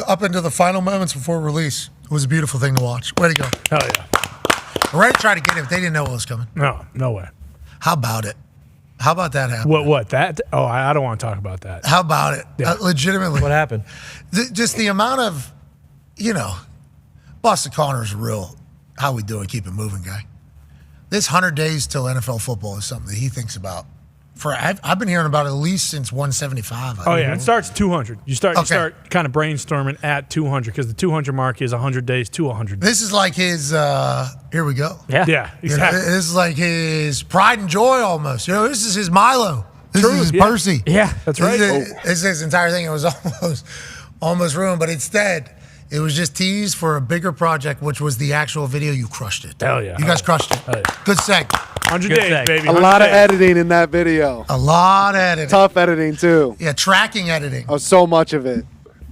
Speaker 3: up into the final moments before release was a beautiful thing to watch. Way to go.
Speaker 5: Hell yeah.
Speaker 3: Reddit tried to get it, but they didn't know what was coming.
Speaker 5: No way.
Speaker 3: How about it? How about that happen?
Speaker 5: What? That? Oh, I don't want to talk about that.
Speaker 3: How about it?
Speaker 5: Yeah.
Speaker 3: Legitimately.
Speaker 7: What happened?
Speaker 3: Just the amount of, Boston Connor's a real, how we doing, keep it moving guy. This 100 days till NFL football is something that he thinks about. I've been hearing about it at least since 175.
Speaker 5: Oh, yeah. It starts at 200. You start kind of brainstorming at 200 because the 200 mark is 100 days to 100.
Speaker 3: This is like his, here we go.
Speaker 5: Yeah, exactly.
Speaker 3: This is like his pride and joy almost. This is his Milo. This is his Percy.
Speaker 5: Yeah, that's right.
Speaker 3: This is his entire thing. It was almost ruined, but instead, it was just teased for a bigger project, which was the actual video. You crushed it.
Speaker 5: Hell yeah.
Speaker 3: You guys crushed it.
Speaker 5: Hell yeah.
Speaker 3: Good seg.
Speaker 5: 100
Speaker 10: Good
Speaker 5: days,
Speaker 10: thing.
Speaker 5: baby.
Speaker 13: A
Speaker 5: 100
Speaker 13: lot of
Speaker 5: days.
Speaker 13: editing in that video.
Speaker 3: A lot of editing.
Speaker 13: Tough editing, too.
Speaker 3: Yeah, tracking editing.
Speaker 13: Oh, so much of it.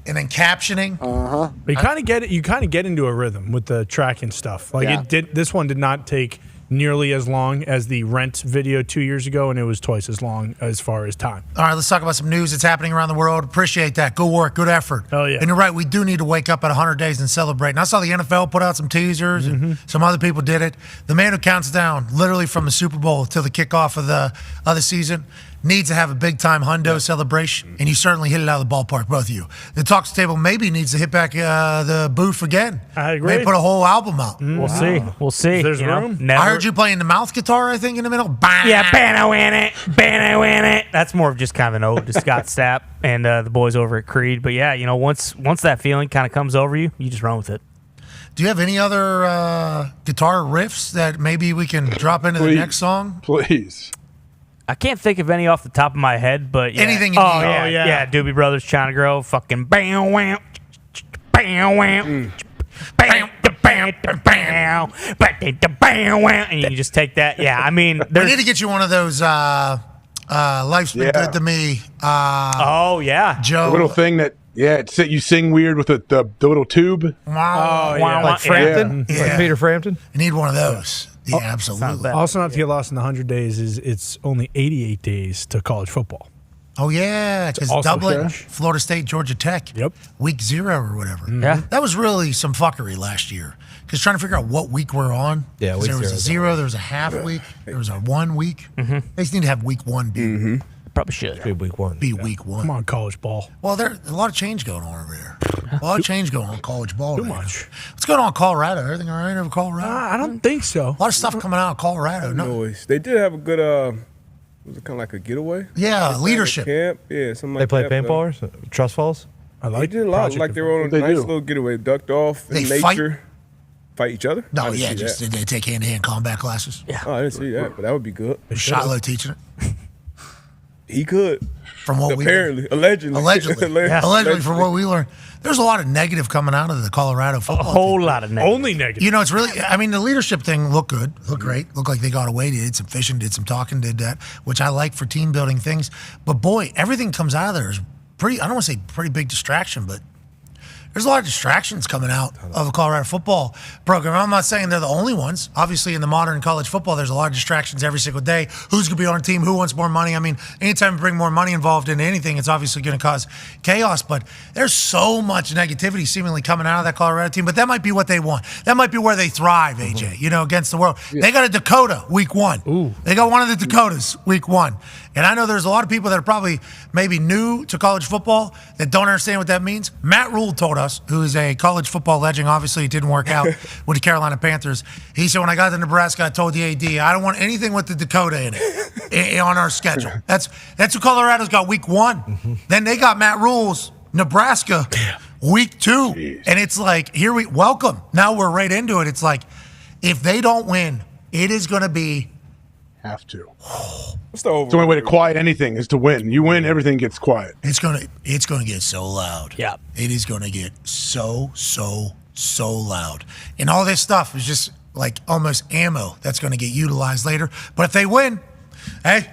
Speaker 3: And then captioning.
Speaker 13: Uh-huh.
Speaker 5: But you kind of get it. You kind of get into a rhythm with the tracking stuff. Like
Speaker 13: Yeah.
Speaker 5: it did. This one did not take nearly as long as the Rent video 2 years ago, and it was twice as long as far as time.
Speaker 3: All right, let's talk about some news that's happening around the world. Appreciate that. Good work. Good effort.
Speaker 5: Oh, yeah.
Speaker 3: And you're right. We do need to wake up at 100 days and celebrate. And I saw the NFL put out some teasers, and some other people did it. The man who counts down literally from the Super Bowl till the kickoff of the other season needs to have a big-time hundo celebration, and you certainly hit it out of the ballpark, both of you. The Talks Table maybe needs to hit back the booth again.
Speaker 5: I agree.
Speaker 3: Maybe put a whole album out.
Speaker 10: We'll see. We'll see.
Speaker 5: There's
Speaker 10: you know?
Speaker 5: room.
Speaker 10: Never-
Speaker 3: I heard you playing the mouth guitar, I think, in the middle. Bah!
Speaker 10: Yeah, Bano in it. That's more of just kind of an ode to Scott Stapp and the boys over at Creed. But yeah, you know, once that feeling kind of comes over you, you just run with it.
Speaker 3: Do you have any other guitar riffs that maybe we can drop into the next song?
Speaker 21: Please.
Speaker 10: I can't think of any off the top of my head, but yeah.
Speaker 3: Anything you
Speaker 10: oh,
Speaker 3: need.
Speaker 10: yeah,
Speaker 3: Oh,
Speaker 10: yeah,
Speaker 3: yeah.
Speaker 10: Doobie Brothers, China Girl, fucking bam, wham, bam, wham, bam, bam, bam, bam, wham, and you can just take that. Yeah, I mean,
Speaker 3: We need to get you one of those Life's Been Good to Me.
Speaker 10: Oh, yeah.
Speaker 3: Joe.
Speaker 21: The little thing that, you sing weird with the little tube.
Speaker 3: Wow.
Speaker 7: Like Frampton?
Speaker 3: Yeah.
Speaker 7: Like Peter Frampton?
Speaker 3: You need one of those. Yeah, absolutely.
Speaker 5: Also, not to get lost in the 100 days is it's only 88 days to college football.
Speaker 3: Oh, yeah, because
Speaker 5: also
Speaker 3: Dublin,
Speaker 5: huge.
Speaker 3: Florida State, Georgia Tech.
Speaker 5: Yep.
Speaker 3: Week 0 or whatever.
Speaker 10: Yeah.
Speaker 3: That was really some fuckery last year. Because trying to figure out what week we're on.
Speaker 7: Yeah,
Speaker 3: 'Cause
Speaker 7: week
Speaker 3: there was a
Speaker 7: 0
Speaker 3: 0, there was a half week, there was a 1 week. They just need to have week 1 be,
Speaker 10: Probably should.
Speaker 7: Be week 1.
Speaker 3: be week 1.
Speaker 5: Come on, college ball.
Speaker 3: Well, there's a lot of change going on over there. A lot of change going on in college ball.
Speaker 5: Too
Speaker 3: right now.
Speaker 5: much.
Speaker 3: What's going on in Colorado? Everything all right over Colorado?
Speaker 5: I don't think so.
Speaker 3: A lot of stuff coming out of Colorado. No.
Speaker 4: Noise. They did have a good. Was it kind of like a getaway?
Speaker 3: Yeah, leadership.
Speaker 4: Camp. Yeah, something
Speaker 7: They
Speaker 4: like
Speaker 7: play
Speaker 4: that.
Speaker 7: paintball, trust falls?
Speaker 5: I
Speaker 4: They
Speaker 5: like
Speaker 4: did a lot.
Speaker 5: Project
Speaker 4: Like they were on a
Speaker 21: They
Speaker 4: nice
Speaker 21: do.
Speaker 4: little getaway. Ducked off in
Speaker 3: They fight?
Speaker 4: nature. Fight each other? I
Speaker 3: No,
Speaker 4: didn't
Speaker 3: yeah,
Speaker 4: see
Speaker 3: just
Speaker 4: that.
Speaker 3: did they take hand-to-hand combat classes? Yeah.
Speaker 4: Oh, I didn't see that, but that would be good.
Speaker 3: Shiloh teaching it.
Speaker 4: He could.
Speaker 3: From what
Speaker 4: Apparently, allegedly.
Speaker 3: Allegedly, from what we learned. There's a lot of negative coming out of the Colorado
Speaker 10: A
Speaker 3: football
Speaker 10: whole
Speaker 3: team.
Speaker 10: lot of negative.
Speaker 5: Only negative.
Speaker 3: You know, it's really, I mean, the leadership thing looked good, looked great, looked like they got away, they did some fishing, did some talking, did that, which I like for team building things. But boy, everything comes out of there is pretty, I don't want to say pretty big distraction, but there's a lot of distractions coming out of the Colorado football program. I'm not saying they're the only ones. Obviously, in the modern college football, there's a lot of distractions every single day. Who's going to be on a team? Who wants more money? I mean, anytime you bring more money involved into anything, it's obviously going to cause chaos. But there's so much negativity seemingly coming out of that Colorado team. But that might be what they want. That might be where they thrive, AJ, you know, against the world. They got a Dakota week 1.
Speaker 5: Ooh.
Speaker 3: They got one of the Dakotas week 1. And I know there's a lot of people that are probably maybe new to college football that don't understand what that means. Matt Rule told us, who is a college football legend, obviously it didn't work out with the Carolina Panthers. He said, when I got to Nebraska, I told the AD, I don't want anything with the Dakota in it on our schedule. That's who Colorado's got week 1. Then they got Matt Rule's Nebraska week 2.
Speaker 21: Jeez.
Speaker 3: And it's like, welcome. Now we're right into it. It's like, if they don't win, it is going to be
Speaker 21: Have to.
Speaker 4: What's the over?
Speaker 21: It's the only way to quiet anything is to win. You win, everything gets quiet.
Speaker 3: It's gonna get so loud.
Speaker 10: Yeah.
Speaker 3: It is gonna get so loud. And all this stuff is just like almost ammo that's gonna get utilized later. But if they win, hey,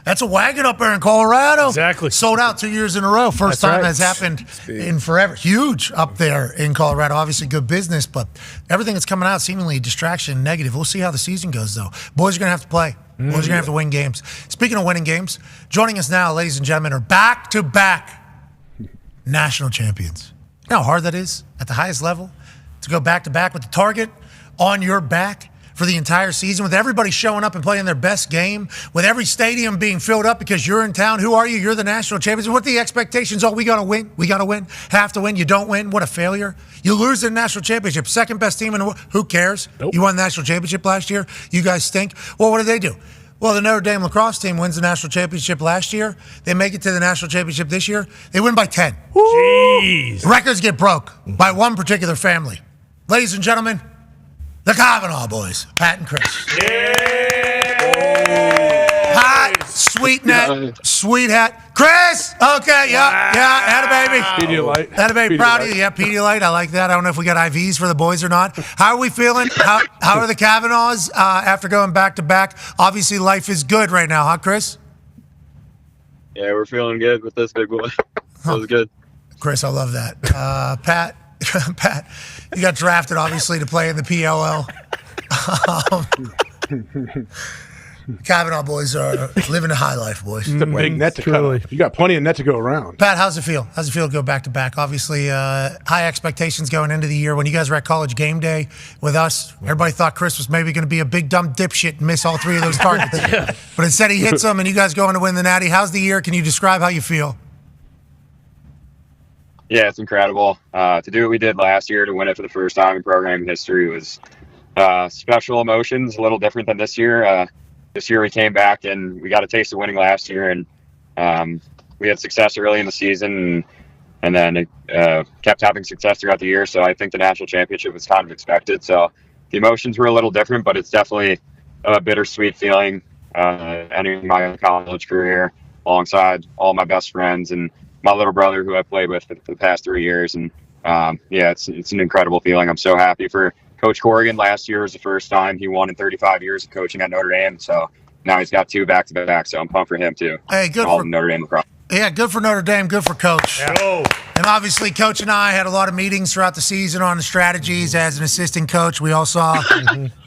Speaker 3: that's a wagon up there in Colorado.
Speaker 5: Exactly.
Speaker 3: Sold out 2 years in a row. First
Speaker 10: That's
Speaker 3: time
Speaker 10: right.
Speaker 3: that's happened in forever. Huge up there in Colorado. Obviously good business, but everything that's coming out seemingly a distraction, negative. We'll see how the season goes though. Boys are gonna have to play. Boys are going to have to win games. Speaking of winning games, joining us now, ladies and gentlemen, are back-to-back national champions. You know how hard that is at the highest level to go back-to-back with the target on your back for the entire season, with everybody showing up and playing their best game, with every stadium being filled up because you're in town. Who are you? You're the national champions. What are the expectations? Oh, we got to win. We got to win. Have to win. You don't win. What a failure. You lose the national championship. Second best team in the world. Who cares?
Speaker 5: Nope.
Speaker 3: You won the national championship last year. You guys stink. Well, what do they do? Well, the Notre Dame lacrosse team wins the national championship last year. They make it to the national championship this year. They win by 10.
Speaker 5: Jeez.
Speaker 3: Records get broke by one particular family. Ladies and gentlemen, the Kavanaugh boys, Pat and Chris. Pat, Sweet net, sweet hat. Chris! Okay, yeah, had a baby.
Speaker 21: Pedialyte.
Speaker 3: Had a baby. Proud of you. Yeah, Pedialyte. I like that. I don't know if we got IVs for the boys or not. How are we feeling? How are the Kavanaughs after going back-to-back? Obviously, life is good right now, huh, Chris?
Speaker 15: Yeah, we're feeling good with this big boy. That was good.
Speaker 3: Chris, I love that. Pat, you got drafted, obviously, to play in the PLL. Kavanaugh boys are living a high life, boys.
Speaker 21: It's a big net to cut. You got plenty of net to go around.
Speaker 3: Pat, how's it feel? How's it feel to go back to back? Obviously, high expectations going into the year. When you guys were at College Game Day with us, everybody thought Chris was maybe going to be a big dumb dipshit and miss all 3 of those targets. But instead, he hits them, and you guys go on to win the Natty. How's the year? Can you describe how you feel?
Speaker 15: Yeah, it's incredible. To do what we did last year, to win it for the first time in program history was special emotions, a little different than this year. This year we came back and we got a taste of winning last year, and we had success early in the season, and then it kept having success throughout the year. So I think the national championship was kind of expected. So the emotions were a little different, but it's definitely a bittersweet feeling ending my college career alongside all my best friends and my little brother who I played with for the past 3 years. And yeah, it's an incredible feeling. I'm so happy for Coach Corrigan. Last year was the first time he won in 35 years of coaching at Notre Dame. So now he's got 2 back-to-back. So I'm pumped for him too.
Speaker 3: Hey, good
Speaker 15: all
Speaker 3: for
Speaker 15: Notre Dame lacrosse.
Speaker 3: Yeah, good for Notre Dame. Good for Coach.
Speaker 5: Yeah.
Speaker 3: And obviously, Coach and I had a lot of meetings throughout the season on the strategies as an assistant coach. We all saw,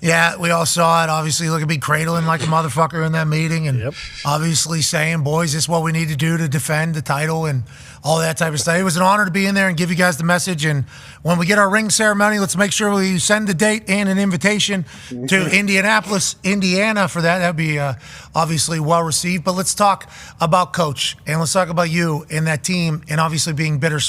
Speaker 3: we all saw it. Obviously, look at me cradling like a motherfucker in that meeting, and obviously saying, "Boys, this is what we need to do to defend the title," and all that type of stuff. It was an honor to be in there and give you guys the message. And when we get our ring ceremony, let's make sure we send the date and an invitation to Indianapolis, Indiana for that. That'd be obviously well received. But let's talk about Coach, and let's talk about you and that team, and obviously being bittersweet.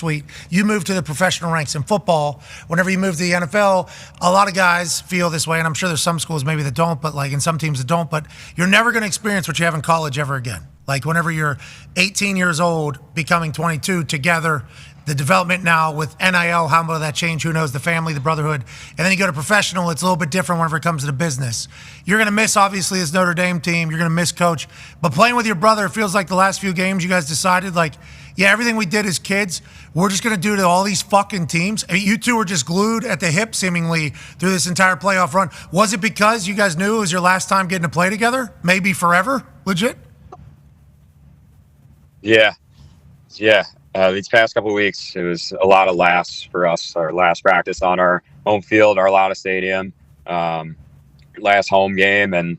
Speaker 3: You moved to the professional ranks in football. Whenever you move to the NFL, a lot of guys feel this way, and I'm sure there's some schools maybe that don't, but like in some teams that don't. But you're never going to experience what you have in college ever again. Like whenever you're 18 years old, becoming 22 together, the development now with NIL, how will that change? Who knows? The family, the brotherhood. And then you go to professional, it's a little bit different whenever it comes to the business. You're going to miss, obviously, this Notre Dame team. You're going to miss Coach. But playing with your brother, it feels like the last few games you guys decided, like, yeah, everything we did as kids, we're just going to do to all these fucking teams. I mean, you two were just glued at the hip, seemingly, through this entire playoff run. Was it because you guys knew it was your last time getting to play together? Maybe forever? Legit?
Speaker 15: Yeah. These past couple of weeks, it was a lot of laughs for us. Our last practice on our home field, our Lotta Stadium, last home game, and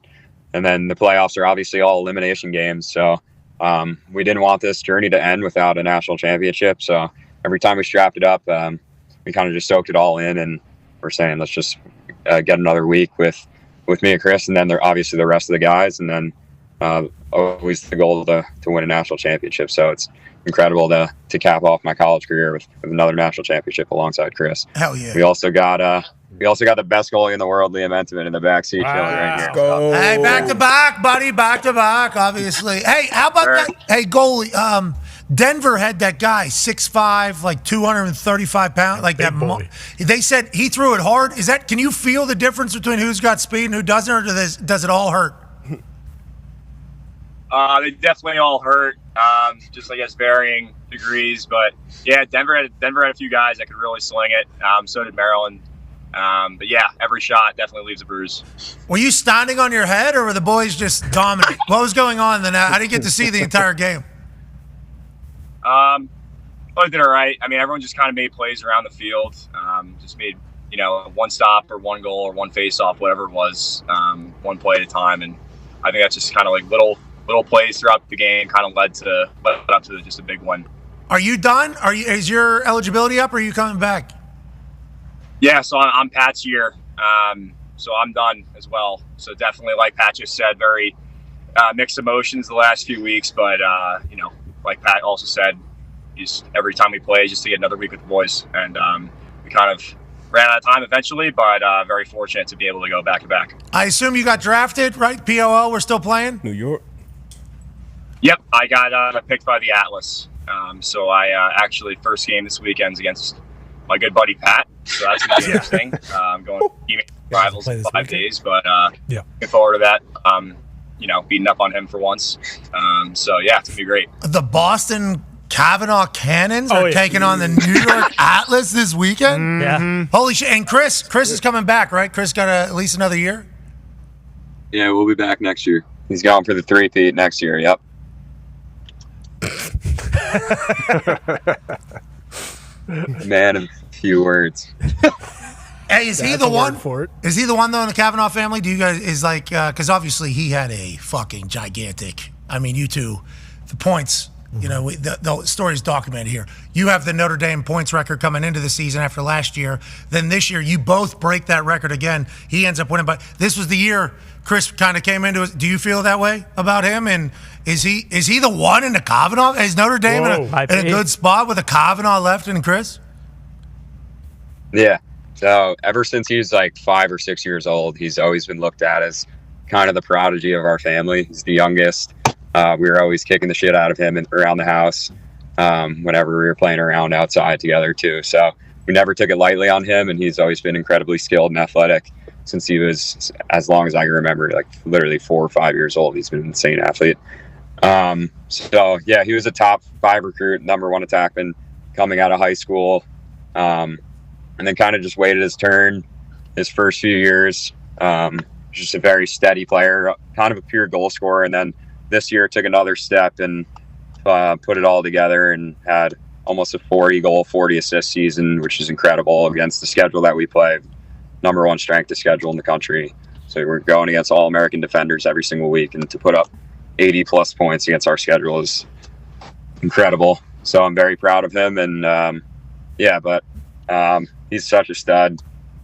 Speaker 15: then the playoffs are obviously all elimination games. So we didn't want this journey to end without a national championship. So every time we strapped it up, we kind of just soaked it all in, and we're saying let's just get another week with me and Chris, and then obviously the rest of the guys, and then always the goal to win a national championship. So it's incredible to cap off my college career with another national championship alongside Chris.
Speaker 3: Hell yeah.
Speaker 15: We also got the best goalie in the world, Liam Entenmann, in the backseat chilling right here.
Speaker 3: Go. Hey, back to back, buddy. Back to back, obviously. Hey, how about that? Hey, goalie. Denver had that guy, 6'5", like 235 pounds, like that. They said he threw it hard. Can you feel the difference between who's got speed and who doesn't, or does it all hurt?
Speaker 17: They definitely all hurt, just I guess varying degrees. But yeah, Denver had a few guys that could really sling it. So did Maryland. But yeah, every shot definitely leaves a bruise.
Speaker 3: Were you standing on your head, or were the boys just dominant? What was going on then? I didn't get to see the entire game.
Speaker 17: I did all right. I mean, everyone just kind of made plays around the field. Just made, one stop or one goal or one face-off, whatever it was, one play at a time. And I think that's just kind of like little plays throughout the game kind of led up to just a big one.
Speaker 3: Are you done? Is your eligibility up, or are you coming back?
Speaker 17: Yeah, so I'm Pat's year. So I'm done as well. So definitely, like Pat just said, very mixed emotions the last few weeks. But, like Pat also said, every time we play, just to get another week with the boys. And we kind of ran out of time eventually, but very fortunate to be able to go back-to-back.
Speaker 3: I assume you got drafted, right? POL, we're still playing?
Speaker 4: New York.
Speaker 17: Yep, I got picked by the Atlas. So I actually, first game this weekend's against my good buddy Pat. So that's going to be interesting. I'm going to team rivals in 5 days, but looking forward to that. beating up on him for once. So yeah, it's gonna be great.
Speaker 3: The Boston Kavanaugh Cannons are taking on the New York Atlas this weekend.
Speaker 10: Yeah.
Speaker 3: Holy shit! And Chris is coming back, right? Chris got at least another year.
Speaker 15: Yeah, we'll be back next year. He's going for the 3-peat next year. Yep. Man of few words.
Speaker 3: Hey, is he
Speaker 5: That's
Speaker 3: the
Speaker 5: a word
Speaker 3: one
Speaker 5: for it.
Speaker 3: Is he the one though in the Kavanaugh family? Do you guys because obviously he had a fucking gigantic. I mean, you two, the points. The story's documented here. You have the Notre Dame points record coming into the season after last year. Then this year, you both break that record again. He ends up winning, but this was the year Chris kind of came into it. Do you feel that way about him? And is he the one in the Kavanaugh? Is Notre Dame in a good spot with a Kavanaugh left and Chris?
Speaker 15: Yeah. So ever since he was like 5 or 6 years old, he's always been looked at as kind of the prodigy of our family. He's the youngest. We were always kicking the shit out of him around the house whenever we were playing around outside together too. So we never took it lightly on him, and he's always been incredibly skilled and athletic since he was, as long as I can remember, like literally 4 or 5 years old. He's been an insane athlete. So yeah, he was a top 5 recruit, number 1 attackman coming out of high school. And then kind of just waited his turn his first few years. Just a very steady player, kind of a pure goal scorer. And then this year took another step and put it all together and had almost a 40-goal, 40-assist season, which is incredible against the schedule that we play. Number 1 strength of schedule in the country. So we're going against All-American defenders every single week, and to put up 80-plus points against our schedule is incredible. So I'm very proud of him, and he's such a stud.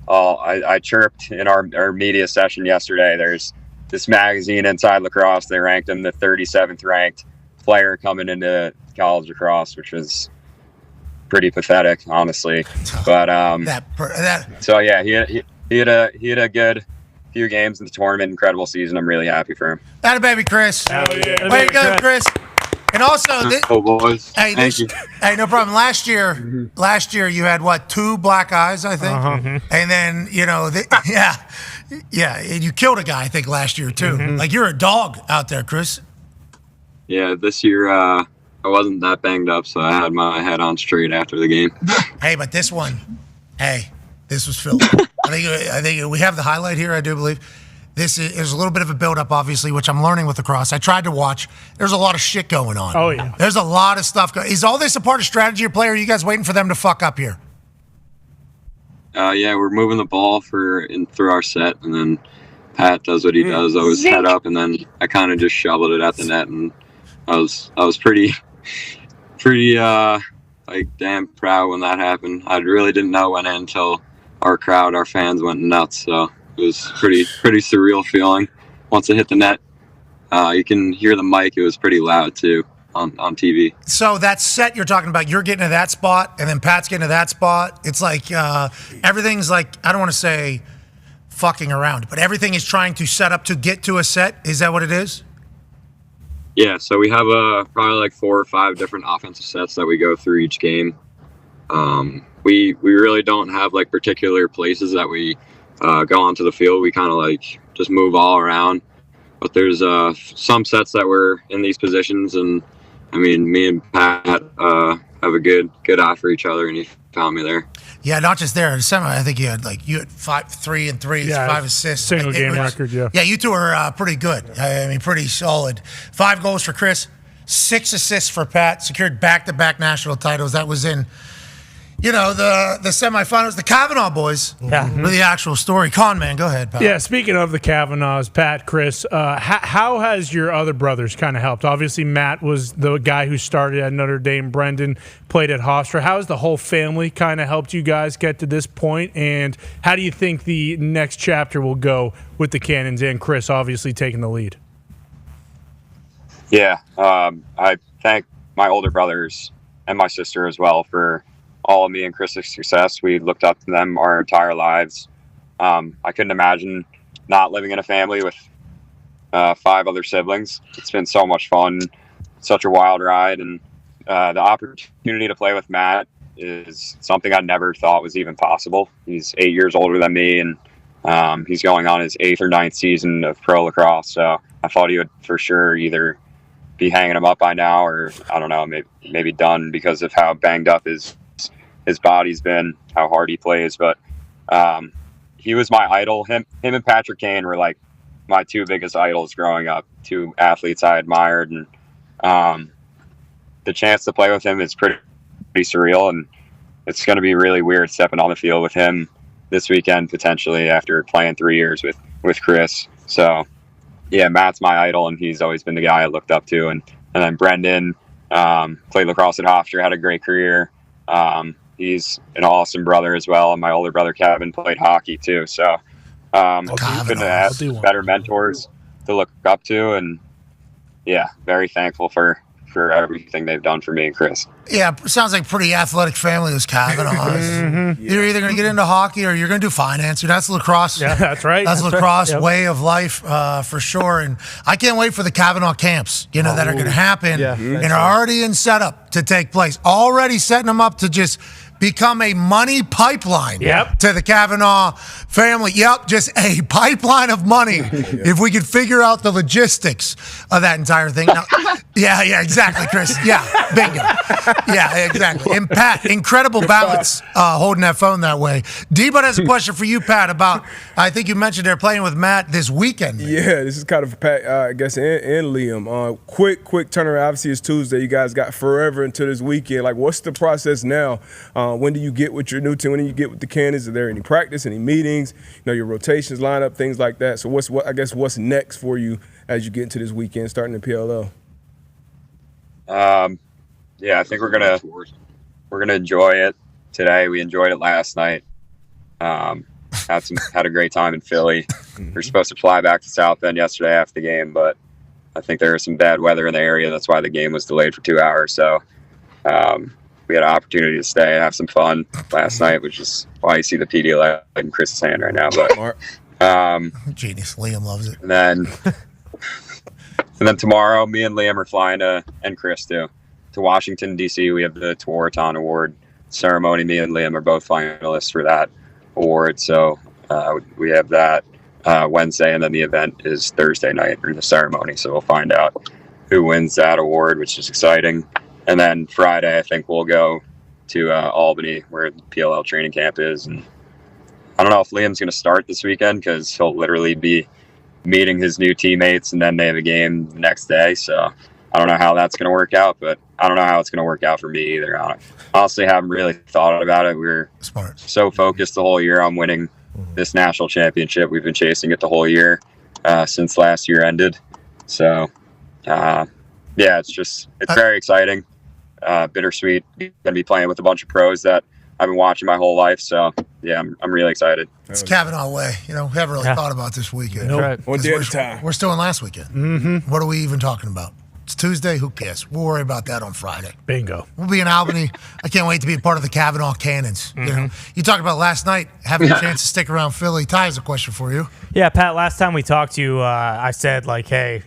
Speaker 15: I chirped in our media session yesterday. There's this magazine Inside Lacrosse. They ranked him the 37th ranked player coming into college lacrosse, which was pretty pathetic, honestly. But so yeah, he had a good few games in the tournament. Incredible season. I'm really happy for him.
Speaker 3: Atta baby, Chris.
Speaker 5: Yeah.
Speaker 3: Way to go, Chris. And also,
Speaker 15: boys.
Speaker 3: Thank you. Hey, no problem. Last year you had what, 2 black eyes, I think, and then and you killed a guy, I think, last year too. Like you're a dog out there, Chris.
Speaker 15: Yeah, this year I wasn't that banged up, so I had my head on straight after the game.
Speaker 3: Hey, but this one, this was filled. I think we have the highlight here. I do believe. This is a little bit of a build-up, obviously, which I'm learning with lacrosse. I tried to watch. There's a lot of shit going on.
Speaker 5: Oh, yeah.
Speaker 3: There's a lot of stuff going on. Is all this a part of strategy or play, or are you guys waiting for them to fuck up here?
Speaker 15: Yeah, we're moving the ball through our set, and then Pat does what he does, always head up, and then I kind of just shoveled it at the net, and I was pretty damn proud when that happened. I really didn't know when until our fans went nuts, so it was pretty surreal feeling. Once it hit the net, you can hear the mic. It was pretty loud too on TV.
Speaker 3: So that set you're talking about, you're getting to that spot, and then Pat's getting to that spot. It's like everything's like, I don't want to say fucking around, but everything is trying to set up to get to a set. Is that what it is?
Speaker 15: Yeah. So we have probably like 4 or 5 different offensive sets that we go through each game. We really don't have like particular places that we go onto the field. We kind of like just move all around, but there's some sets that we're in these positions, and I mean, me and Pat have a good eye for each other, and he found me there.
Speaker 3: Yeah, not just there. In semi, I think you had 3 and 3, 5 assists,
Speaker 5: single game record. Yeah,
Speaker 3: you two are pretty good. I mean, pretty solid. 5 goals for Chris, 6 assists for Pat. Secured back-to-back national titles. That was in the semifinals, the Kavanaugh boys.
Speaker 10: Yeah.
Speaker 3: With the actual story. Con man, go ahead, Pat.
Speaker 5: Yeah, speaking of the Kavanaughs, Pat, Chris, how has your other brothers kind of helped? Obviously, Matt was the guy who started at Notre Dame. Brendan played at Hofstra. How has the whole family kind of helped you guys get to this point? And how do you think the next chapter will go with the Cannons and Chris obviously taking the lead?
Speaker 15: Yeah, I thank my older brothers and my sister as well for all of me and Chris's success. We looked up to them our entire lives. I couldn't imagine not living in a family with 5 other siblings. It's been so much fun, such a wild ride, and the opportunity to play with Matt is something I never thought was even possible. He's 8 years older than me, and he's going on his 8th or 9th season of pro lacrosse. So I thought he would for sure either be hanging him up by now, or I don't know, maybe done because of how banged up his body's been, how hard he plays. But he was my idol. Him and Patrick Kane were like my two biggest idols growing up, two athletes I admired, and the chance to play with him is pretty surreal, and it's going to be really weird stepping on the field with him this weekend potentially after playing 3 years with Chris. So yeah, Matt's my idol, and he's always been the guy I looked up to. And then Brendan played lacrosse at Hofstra, had a great career. He's an awesome brother as well, and my older brother Kevin played hockey too. So couldn't have better mentors to look up to, and yeah, very thankful for everything they've done for me and Chris.
Speaker 3: Yeah, sounds like a pretty athletic family, those Kavanaughs. You're either going to get into hockey or you're going to do finance. That's lacrosse.
Speaker 5: Yeah, that's right.
Speaker 3: That's lacrosse
Speaker 5: right.
Speaker 3: way of life for sure. And I can't wait for the Kavanaugh camps, that are going to happen and are already in setup to take place. Already setting them up to just become a money pipeline to the Kavanaugh family. Yep, just a pipeline of money. If we could figure out the logistics of that entire thing. Now, yeah, exactly, Chris. Yeah, bingo. Yeah, exactly. And Pat, incredible balance holding that phone that way. D-Bud has a question for you, Pat, about, I think you mentioned they're playing with Matt this weekend.
Speaker 4: Yeah, this is kind of Pat, I guess, and Liam. Quick turnaround. Obviously, it's Tuesday. You guys got forever until this weekend. Like, what's the process now? When do you get with your new team? When do you get with the Cannons? Are there any practice, any meetings? Your rotations line up, things like that. So what's next for you as you get into this weekend, starting the PLL?
Speaker 15: Yeah, I think we're gonna enjoy it today. We enjoyed it last night. Had a great time in Philly. We were supposed to fly back to South Bend yesterday after the game, but I think there was some bad weather in the area. That's why the game was delayed for 2 hours. So we had an opportunity to stay and have some fun last night, which is why you see the PDL in Chris's hand right now. But
Speaker 3: genius, Liam loves it.
Speaker 15: And then tomorrow, me and Liam are flying and Chris too, to Washington, D.C. We have the Tewaaraton Award ceremony. Me and Liam are both finalists for that award. So we have that Wednesday, and then the event is Thursday night, or the ceremony. So we'll find out who wins that award, which is exciting. And then Friday, I think we'll go to Albany, where the PLL training camp is. And I don't know if Liam's going to start this weekend because he'll literally be meeting his new teammates, and then they have a game the next day. So I don't know how that's going to work out, but I don't know how it's going to work out for me either. I honestly haven't really thought about it. We were so focused the whole year on winning this national championship. We've been chasing it the whole year since last year ended. So, yeah, it's very exciting. Bittersweet. Going to be playing with a bunch of pros that I've been watching my whole life. So, yeah, I'm really excited.
Speaker 3: It's Kavanaugh way. We haven't really thought about this weekend.
Speaker 4: Nope. Right. One day at a time.
Speaker 3: We're still in last weekend. Mm-hmm. What are we even talking about? It's Tuesday. Who cares? We'll worry about that on Friday.
Speaker 5: Bingo.
Speaker 3: We'll be in Albany. I can't wait to be a part of the Kavanaugh Cannons. You talked about last night having a chance to stick around Philly. Ty has a question for you.
Speaker 10: Yeah, Pat, last time we talked to you, I said, hey,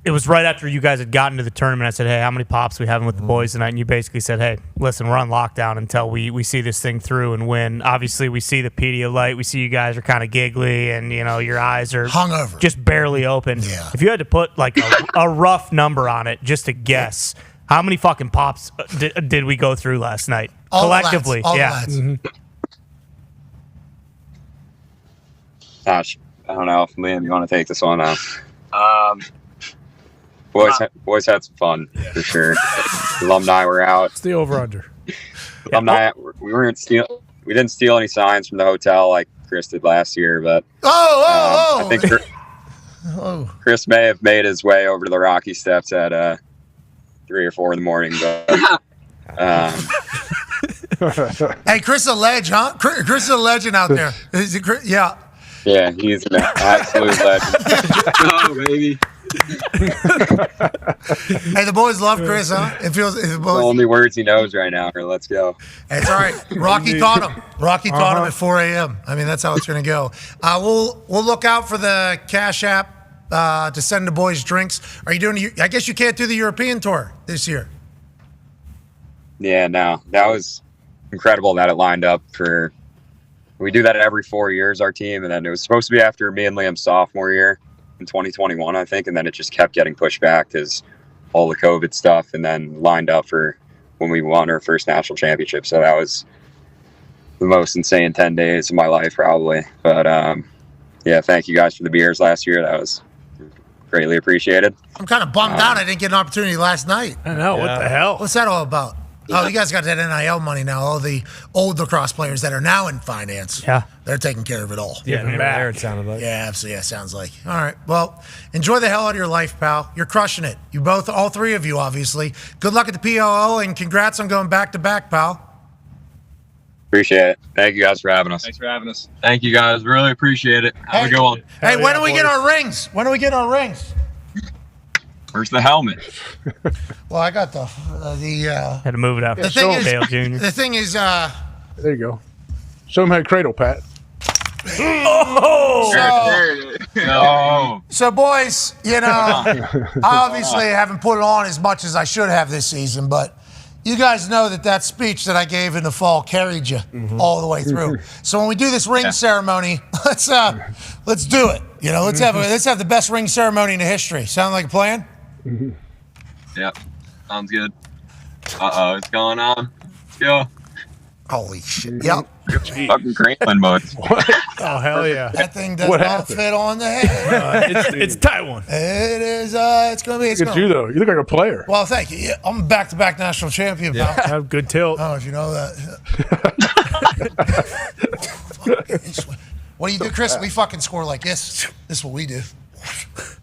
Speaker 10: it was right after you guys had gotten to the tournament. I said, hey, how many pops are we having with the boys tonight? And you basically said, hey, listen, we're on lockdown until we see this thing through and win. Obviously, we see the Pedialyte. We see you guys are kind of giggly and, your eyes are
Speaker 3: hungover,
Speaker 10: just barely open.
Speaker 3: Yeah.
Speaker 10: If you had to put, a rough number on it, just to guess, how many fucking pops did we go through last night?
Speaker 3: All
Speaker 10: collectively?
Speaker 3: All
Speaker 10: yeah.
Speaker 15: Gosh, I don't know if Liam, you want to take this one out? Boys had some fun for sure. Alumni were out.
Speaker 5: It's the over/under.
Speaker 15: Alumni, we didn't steal any signs from the hotel like Chris did last year, but I think Chris may have made his way over to the Rocky Steps at 3 or 4 in the morning. But
Speaker 3: hey, Chris, a ledge, huh? Chris is a legend out there. Is it Chris? Yeah.
Speaker 15: Yeah, he's an absolute legend. Oh, baby.
Speaker 3: Hey, the boys love Chris, huh? It feels the
Speaker 15: only words he knows right now. Let's go.
Speaker 3: It's all right. Rocky taught him. Rocky taught him at 4 a.m. I mean, that's how it's going to go. We'll look out for the Cash App to send the boys drinks. Are you doing? I guess you can't do the European tour this year.
Speaker 15: Yeah, no, that was incredible that it lined up for. We do that every 4 years, our team, and then it was supposed to be after me and Liam's sophomore year. in 2021, I think, and then it just kept getting pushed back because all the COVID stuff, and then lined up for when we won our first national championship. So that was the most insane 10 days of my life, probably. But yeah, thank you guys for the beers last year. That was greatly appreciated.
Speaker 3: I'm kind of bummed out I didn't get an opportunity last night.
Speaker 5: I know. What the hell?
Speaker 3: What's that all about? Oh, you guys got that NIL money now. All the old lacrosse players that are now in finance.
Speaker 10: Yeah.
Speaker 3: They're taking care of it all.
Speaker 7: Yeah, there it sounded like.
Speaker 3: Yeah, absolutely. Yeah, sounds like. All right. Well, enjoy the hell out of your life, pal. You're crushing it. You both, all three of you, obviously. Good luck at the PLL, and congrats on going back to back, pal.
Speaker 15: Appreciate it. Thank you guys for having us.
Speaker 17: Thanks for having us.
Speaker 15: Thank you guys. Really appreciate it. Have a good one.
Speaker 3: Hey, when do we get our rings? When do we get our rings?
Speaker 15: Where's the helmet?
Speaker 3: Well, I got the
Speaker 10: Had to move it out.
Speaker 3: The thing is,
Speaker 10: Dale Jr.
Speaker 3: the thing is,
Speaker 21: There you go. Show him how to cradle, Pat.
Speaker 3: So, boys, you know, I obviously haven't put it on as much as I should have this season, but you guys know that speech that I gave in the fall carried you all the way through. So when we do this ring ceremony, let's do it. You know, let's have the best ring ceremony in the history. Sound like a plan?
Speaker 15: Yep. Sounds good. What's going on? Let's go.
Speaker 3: Holy shit. Yep.
Speaker 15: Fucking Greenland mode.
Speaker 5: Oh, hell yeah.
Speaker 3: That thing does not fit on the head.
Speaker 5: It's a tight one.
Speaker 3: It is, it's going to be.
Speaker 21: Look at you, though. You look like a player.
Speaker 3: Well, thank you. Yeah, I'm a back-to-back national champion, pal.
Speaker 5: I have good tilt.
Speaker 3: I don't know if you know that. What do you do, Chris? We fucking score like this. This is what we do.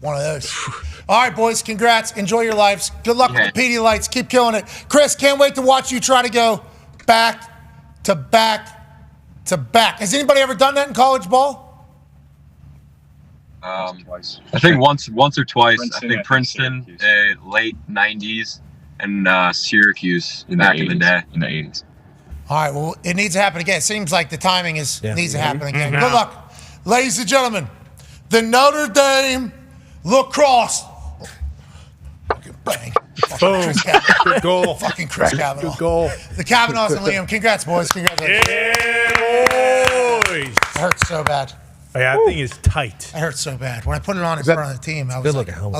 Speaker 3: One of those. All right, boys. Congrats. Enjoy your lives. Good luck with the PD lights. Keep killing it. Chris, can't wait to watch you try to go back to back to back. Has anybody ever done that in college ball?
Speaker 15: I think once or twice. I think Princeton, late 90s, and Syracuse back in the day. In the 80s.
Speaker 3: All right, well, it needs to happen again. It seems like the timing needs to happen again. Good luck. Ladies and gentlemen, the Notre Dame Lacrosse. Fucking bang.
Speaker 5: Boom. Good goal.
Speaker 3: Fucking Chris Kavanaugh.
Speaker 5: Good goal.
Speaker 3: The Kavanaughs and Liam. Congrats, boys. Congratulations.
Speaker 5: Yeah, boys.
Speaker 3: It hurts so bad.
Speaker 5: Yeah, that thing is tight.
Speaker 3: It hurts so bad. When I put it on in front of the team, I was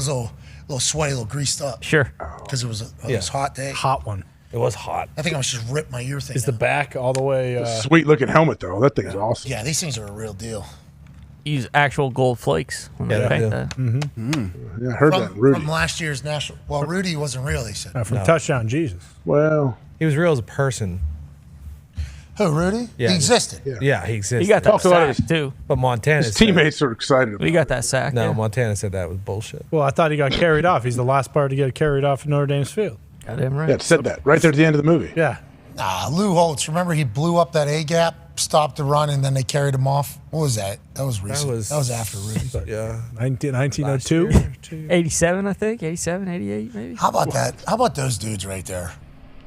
Speaker 3: a little sweaty, a little greased up.
Speaker 10: Sure.
Speaker 3: Because it was a hot day.
Speaker 5: Hot one.
Speaker 7: It was hot.
Speaker 3: I think I was just ripped my ear thing.
Speaker 5: Is the back all the way?
Speaker 21: Sweet looking helmet, though. That thing's awesome.
Speaker 3: Yeah, these things are a real deal.
Speaker 10: Use actual gold flakes when they paint that.
Speaker 21: Yeah, I heard that. Rudy.
Speaker 3: From last year's national. Well, Rudy wasn't real, he said.
Speaker 5: From Touchdown Jesus.
Speaker 21: Well,
Speaker 7: he was real as a person.
Speaker 3: Who, Rudy?
Speaker 7: Yeah,
Speaker 3: he existed.
Speaker 7: Yeah, he existed.
Speaker 10: He got that sack, too.
Speaker 7: But Montana
Speaker 21: his teammates are excited about
Speaker 10: We got that sack.
Speaker 7: No,
Speaker 10: yeah.
Speaker 7: Montana said that was bullshit.
Speaker 5: Well, I thought he got carried off. He's the last player to get carried off at Notre Dame's field.
Speaker 10: Goddamn right.
Speaker 21: Yeah, it said that right there at the end of the movie.
Speaker 5: Yeah.
Speaker 3: Nah, Lou Holtz. Remember he blew up that A gap, stopped the run, and then they carried him off? What was that? That was recent. That was after Rudy.
Speaker 5: Yeah. 1902?
Speaker 10: 87, I think. 87, 88, maybe.
Speaker 3: How about that? How about those dudes right there?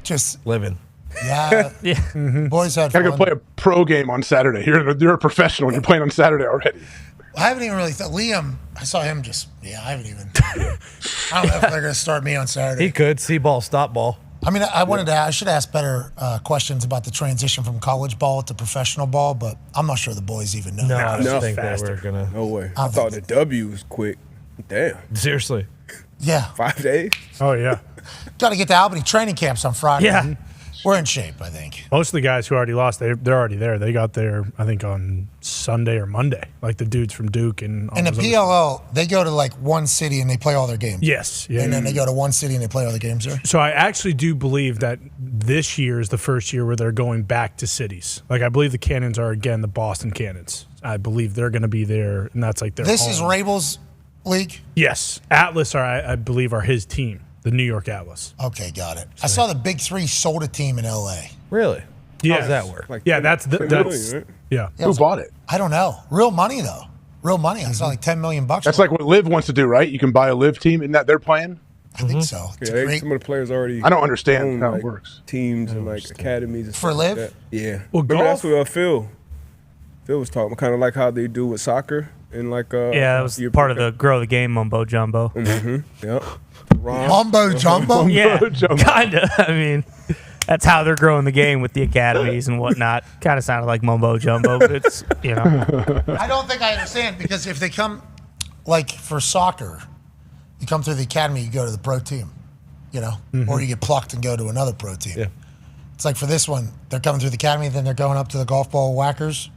Speaker 3: Just
Speaker 7: living.
Speaker 3: Yeah.
Speaker 10: Yeah.
Speaker 3: Boys had
Speaker 21: Gotta
Speaker 3: fun.
Speaker 21: go play a pro game on Saturday. You're a professional and you're playing on Saturday already.
Speaker 3: I haven't even really thought. Liam, I saw him just, I haven't even. I don't know if they're going to start me on Saturday.
Speaker 7: He could see ball, stop ball.
Speaker 3: I mean, I should ask better questions about the transition from college ball to professional ball, but I'm not sure the boys even know.
Speaker 7: No, I don't
Speaker 5: No,
Speaker 7: think
Speaker 5: faster.
Speaker 7: they were gonna.
Speaker 4: No way. I thought the W was quick. Damn.
Speaker 7: Seriously.
Speaker 3: Yeah.
Speaker 4: 5 days?
Speaker 5: Oh, yeah.
Speaker 3: Got to get to Albany training camps on Friday.
Speaker 10: Yeah.
Speaker 3: We're in shape, I think.
Speaker 5: Most of the guys who already lost, they're already there. They got there, I think, on Sunday or Monday. Like the dudes from Duke and all
Speaker 3: In the
Speaker 5: those other-
Speaker 3: PLL, they go to like one city and they play all their games.
Speaker 5: Yes. Yeah.
Speaker 3: And then they go to one city and they play all the games there.
Speaker 5: So I actually do believe that this year is the first year where they're going back to cities. Like I believe the Cannons are again the Boston Cannons. I believe they're going to be there, and that's like their
Speaker 3: This
Speaker 5: home.
Speaker 3: is Rabel's league?
Speaker 5: Yes. Atlas I believe are his team, the New York Atlas.
Speaker 3: Okay, got it. I saw the Big Three sold a team in L.A.
Speaker 7: Really?
Speaker 5: Yeah.
Speaker 7: How does that work?
Speaker 5: Yeah, that's
Speaker 4: right?
Speaker 5: yeah.
Speaker 21: Who bought it?
Speaker 3: I don't know. Real money though. Real money. I saw like $10 million.
Speaker 21: That's like what Liv wants to do, right? You can buy a Liv team. Isn't that their plan?
Speaker 3: I think so.
Speaker 4: Yeah, some of the players already.
Speaker 21: I don't understand
Speaker 4: own,
Speaker 21: how
Speaker 4: like,
Speaker 21: it works.
Speaker 4: Teams and like academies and
Speaker 3: For
Speaker 4: stuff
Speaker 3: Liv?
Speaker 4: like that. Yeah.
Speaker 5: Well,
Speaker 4: Remember,
Speaker 5: golf-
Speaker 4: that's what Phil was talking. Kind of like how they do with soccer and like.
Speaker 10: Yeah, that was part of the grow the game mumbo jumbo.
Speaker 4: Mm-hmm. Yep.
Speaker 3: Mumbo jumbo.
Speaker 10: Yeah,
Speaker 21: jumbo.
Speaker 10: kind of. I mean, that's how they're growing the game with the academies and whatnot. Kind of sounded like mumbo jumbo, but it's
Speaker 3: I don't think I understand because if they come like for soccer, you come through the academy, you go to the pro team, or you get plucked and go to another pro team.
Speaker 7: Yeah.
Speaker 3: It's like for this one, they're coming through the academy, then they're going up to the golf ball whackers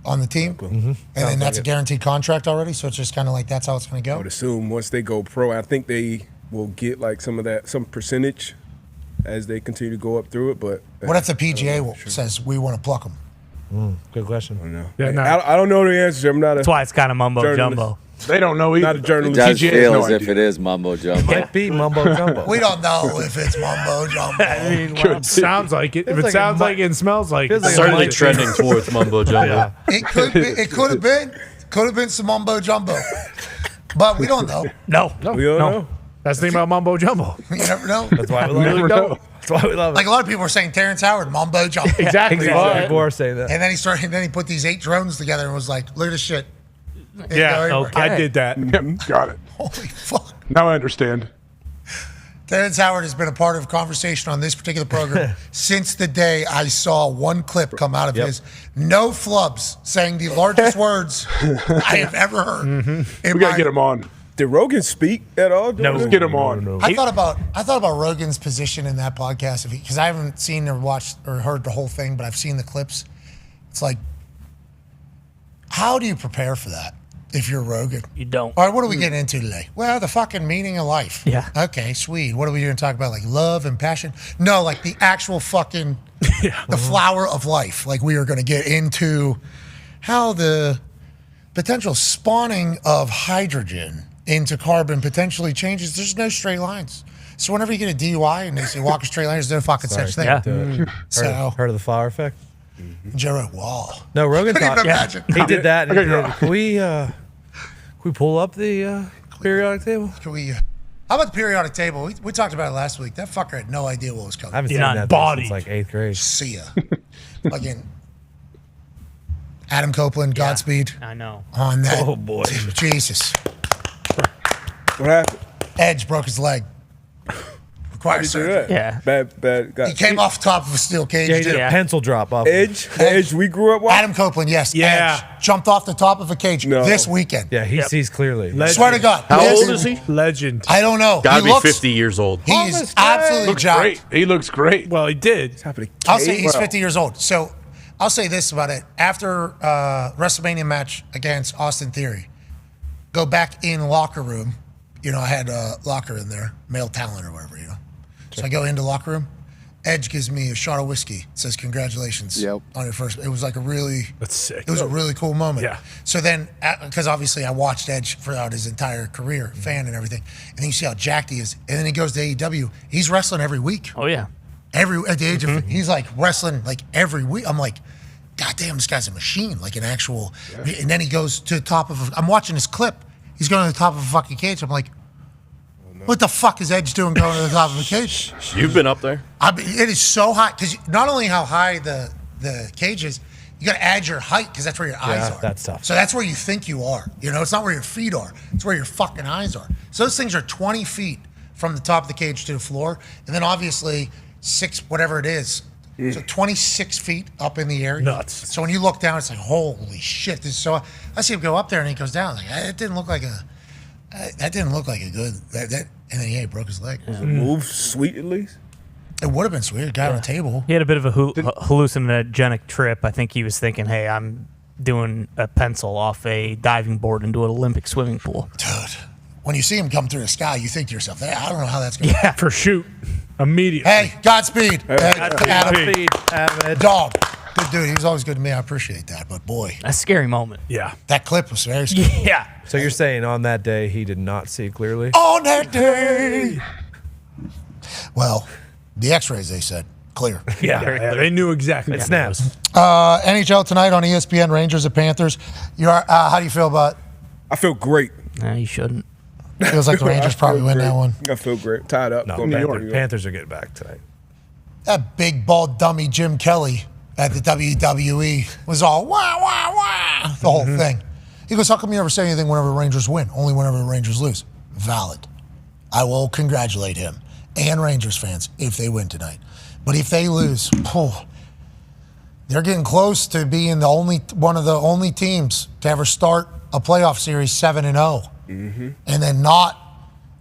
Speaker 3: on the team, and then that's a guaranteed contract already. So it's just kind of like that's how it's going to go.
Speaker 4: I would assume once they go pro, I think they will get like some percentage as they continue to go up through it. But
Speaker 3: What if the PGA says we want to pluck them?
Speaker 7: Good question.
Speaker 4: I don't know.
Speaker 5: Yeah, no.
Speaker 4: I don't know the answer. I'm not a.
Speaker 10: That's why it's kind of mumbo
Speaker 4: journalist.
Speaker 10: jumbo.
Speaker 21: They don't know either.
Speaker 4: Not a journalist.
Speaker 6: It does
Speaker 21: TGA has
Speaker 6: feel
Speaker 21: no
Speaker 6: as if
Speaker 21: idea.
Speaker 6: it is mumbo jumbo.
Speaker 7: Might be mumbo jumbo.
Speaker 3: We don't know if it's mumbo jumbo.
Speaker 10: I mean, well,
Speaker 5: Sounds like it. If
Speaker 7: Feels
Speaker 5: it
Speaker 7: like
Speaker 5: sounds
Speaker 7: it
Speaker 5: like it and smells like it.
Speaker 7: Feels like it
Speaker 16: Certainly
Speaker 7: might-
Speaker 16: trending towards mumbo jumbo.
Speaker 3: It could be. It could have been. Could have been some mumbo jumbo, but we don't know.
Speaker 10: no.
Speaker 4: We don't know.
Speaker 5: That's the thing about mumbo jumbo.
Speaker 3: You never know.
Speaker 7: That's why we love it. That's why we love it.
Speaker 3: Like a lot of people were saying, Terrence Howard mumbo jumbo.
Speaker 5: Exactly.
Speaker 7: People are saying that.
Speaker 3: And then he started. And then he put these 8 drones together and was like, "Look at this shit." It go
Speaker 5: Yeah,
Speaker 3: everywhere.
Speaker 10: okay.
Speaker 5: I did that.
Speaker 21: Yep, got it.
Speaker 3: Holy fuck.
Speaker 21: Now I understand.
Speaker 3: Terrence Howard has been a part of conversation on this particular program since the day I saw one clip come out of his. No flubs, saying the largest words I have ever heard.
Speaker 21: We got to get him on.
Speaker 4: Did Rogan speak at all?
Speaker 21: Let's get him on.
Speaker 3: I thought about Rogan's position in that podcast because I haven't seen or watched or heard the whole thing, but I've seen the clips. It's like, how do you prepare for that if you're Rogan?
Speaker 10: You don't.
Speaker 3: All right, what are we getting into today? Well, the fucking meaning of life.
Speaker 10: Yeah.
Speaker 3: Okay, sweet. What are we going to talk about? Like love and passion? No, like the actual fucking, the flower of life. Like we are going to get into how the potential spawning of hydrogen into carbon potentially changes. There's no straight lines. So whenever you get a DUI and they say walk a straight line, there's no fucking such thing.
Speaker 7: Yeah.
Speaker 3: So
Speaker 7: Heard of the flower effect?
Speaker 3: Joe wrote, wow.
Speaker 7: No, Rogan
Speaker 3: Couldn't
Speaker 7: thought
Speaker 3: even imagine.
Speaker 7: he did that. And he did, can we pull up the periodic table?
Speaker 3: Can we? How about the periodic table? We talked about it last week. That fucker had no idea what was coming.
Speaker 7: I haven't
Speaker 5: He's
Speaker 7: seen
Speaker 5: not
Speaker 7: that
Speaker 5: bodied.
Speaker 7: since like 8th grade.
Speaker 3: See ya. Again, Adam Copeland, Godspeed
Speaker 10: I know.
Speaker 3: on that.
Speaker 7: Oh boy.
Speaker 3: Jesus.
Speaker 4: What happened?
Speaker 3: Edge broke his leg. Requires
Speaker 4: Do
Speaker 3: surgery.
Speaker 4: that.
Speaker 10: Yeah.
Speaker 4: Bad guy.
Speaker 3: He came off top of a steel cage.
Speaker 7: Yeah, he
Speaker 3: did
Speaker 7: did
Speaker 3: it.
Speaker 7: a pencil drop off.
Speaker 4: Edge. We grew up watching.
Speaker 3: Adam Copeland, yes.
Speaker 5: Yeah.
Speaker 3: Edge jumped off the top of a cage
Speaker 4: No.
Speaker 3: this weekend.
Speaker 7: Yeah, he sees clearly.
Speaker 3: Swear to God.
Speaker 16: How
Speaker 3: This-
Speaker 16: old is he?
Speaker 5: Legend.
Speaker 3: I don't know.
Speaker 16: Gotta
Speaker 3: He
Speaker 16: be
Speaker 3: looks-
Speaker 16: 50 years old.
Speaker 3: He's absolutely
Speaker 21: Looks
Speaker 3: jacked.
Speaker 21: great. He looks great.
Speaker 5: Well, he did.
Speaker 3: I'll say he's 50 years old. So I'll say this about it. After WrestleMania match against Austin Theory, go back in locker room. I had a locker in there, male talent or whatever, So I go into locker room. Edge gives me a shot of whiskey. It says, congratulations on your first. It was like
Speaker 5: That's sick.
Speaker 3: it was a really cool moment.
Speaker 5: Yeah.
Speaker 3: So then, because obviously I watched Edge throughout his entire career, fan and everything. And then you see how jacked he is. And then he goes to AEW. He's wrestling every week.
Speaker 10: Oh yeah.
Speaker 3: At the age of, he's like wrestling like every week. I'm like, God damn, this guy's a machine, like an actual. Yeah. And then he goes to the top of. I'm watching this clip. He's going to the top of a fucking cage. I'm like, what the fuck is Edge doing going to the top of a cage?
Speaker 16: You've been up there.
Speaker 3: It is so high because not only how high the cage is, you got to add your height because that's where your eyes are.
Speaker 7: That's tough.
Speaker 3: So that's where you think you are. It's not where your feet are. It's where your fucking eyes are. So those things are 20 feet from the top of the cage to the floor, and then obviously 6 whatever it is. So 26 feet up in the air.
Speaker 5: Nuts.
Speaker 3: So when you look down, it's like, holy shit. This is so. I see him go up there and he goes down. Like, it didn't look like a. That didn't look like a good. And then he broke his leg.
Speaker 4: Was the move sweet at least?
Speaker 3: It would have been sweet. A guy on a table.
Speaker 10: He had a bit of a hallucinogenic trip. I think he was thinking, hey, I'm doing a pencil off a diving board into an Olympic swimming pool.
Speaker 3: Dude, when you see him come through the sky, you think to yourself, hey, I don't know how that's going to
Speaker 10: Yeah.
Speaker 5: For shoot. Immediately.
Speaker 3: Hey, Godspeed.
Speaker 7: Godspeed, Adam.
Speaker 3: Dog. Good dude. He was always good to me. I appreciate that. But boy.
Speaker 10: A scary moment.
Speaker 5: Yeah.
Speaker 3: That clip was very scary.
Speaker 10: Yeah.
Speaker 7: So you're saying on that day he did not see clearly?
Speaker 3: On that day. Well, the x-rays, they said, clear.
Speaker 5: Yeah. They knew exactly.
Speaker 7: It snaps.
Speaker 3: NHL tonight on ESPN, Rangers and Panthers. How do you feel about it?
Speaker 4: I feel great.
Speaker 10: No, you shouldn't.
Speaker 3: Feels like the Rangers probably win that one.
Speaker 4: I feel great. Tied up.
Speaker 7: No,
Speaker 4: Going back to New York.
Speaker 7: Panthers are getting back tonight.
Speaker 3: That big, bald dummy Jim Kelly at the WWE was all wah, wah, wah, the whole thing. He goes, how come you never say anything whenever Rangers win? Only whenever Rangers lose. Valid. I will congratulate him and Rangers fans if they win tonight. But if they lose, they're getting close to being one of the only teams to ever start a playoff series 7-0 and then not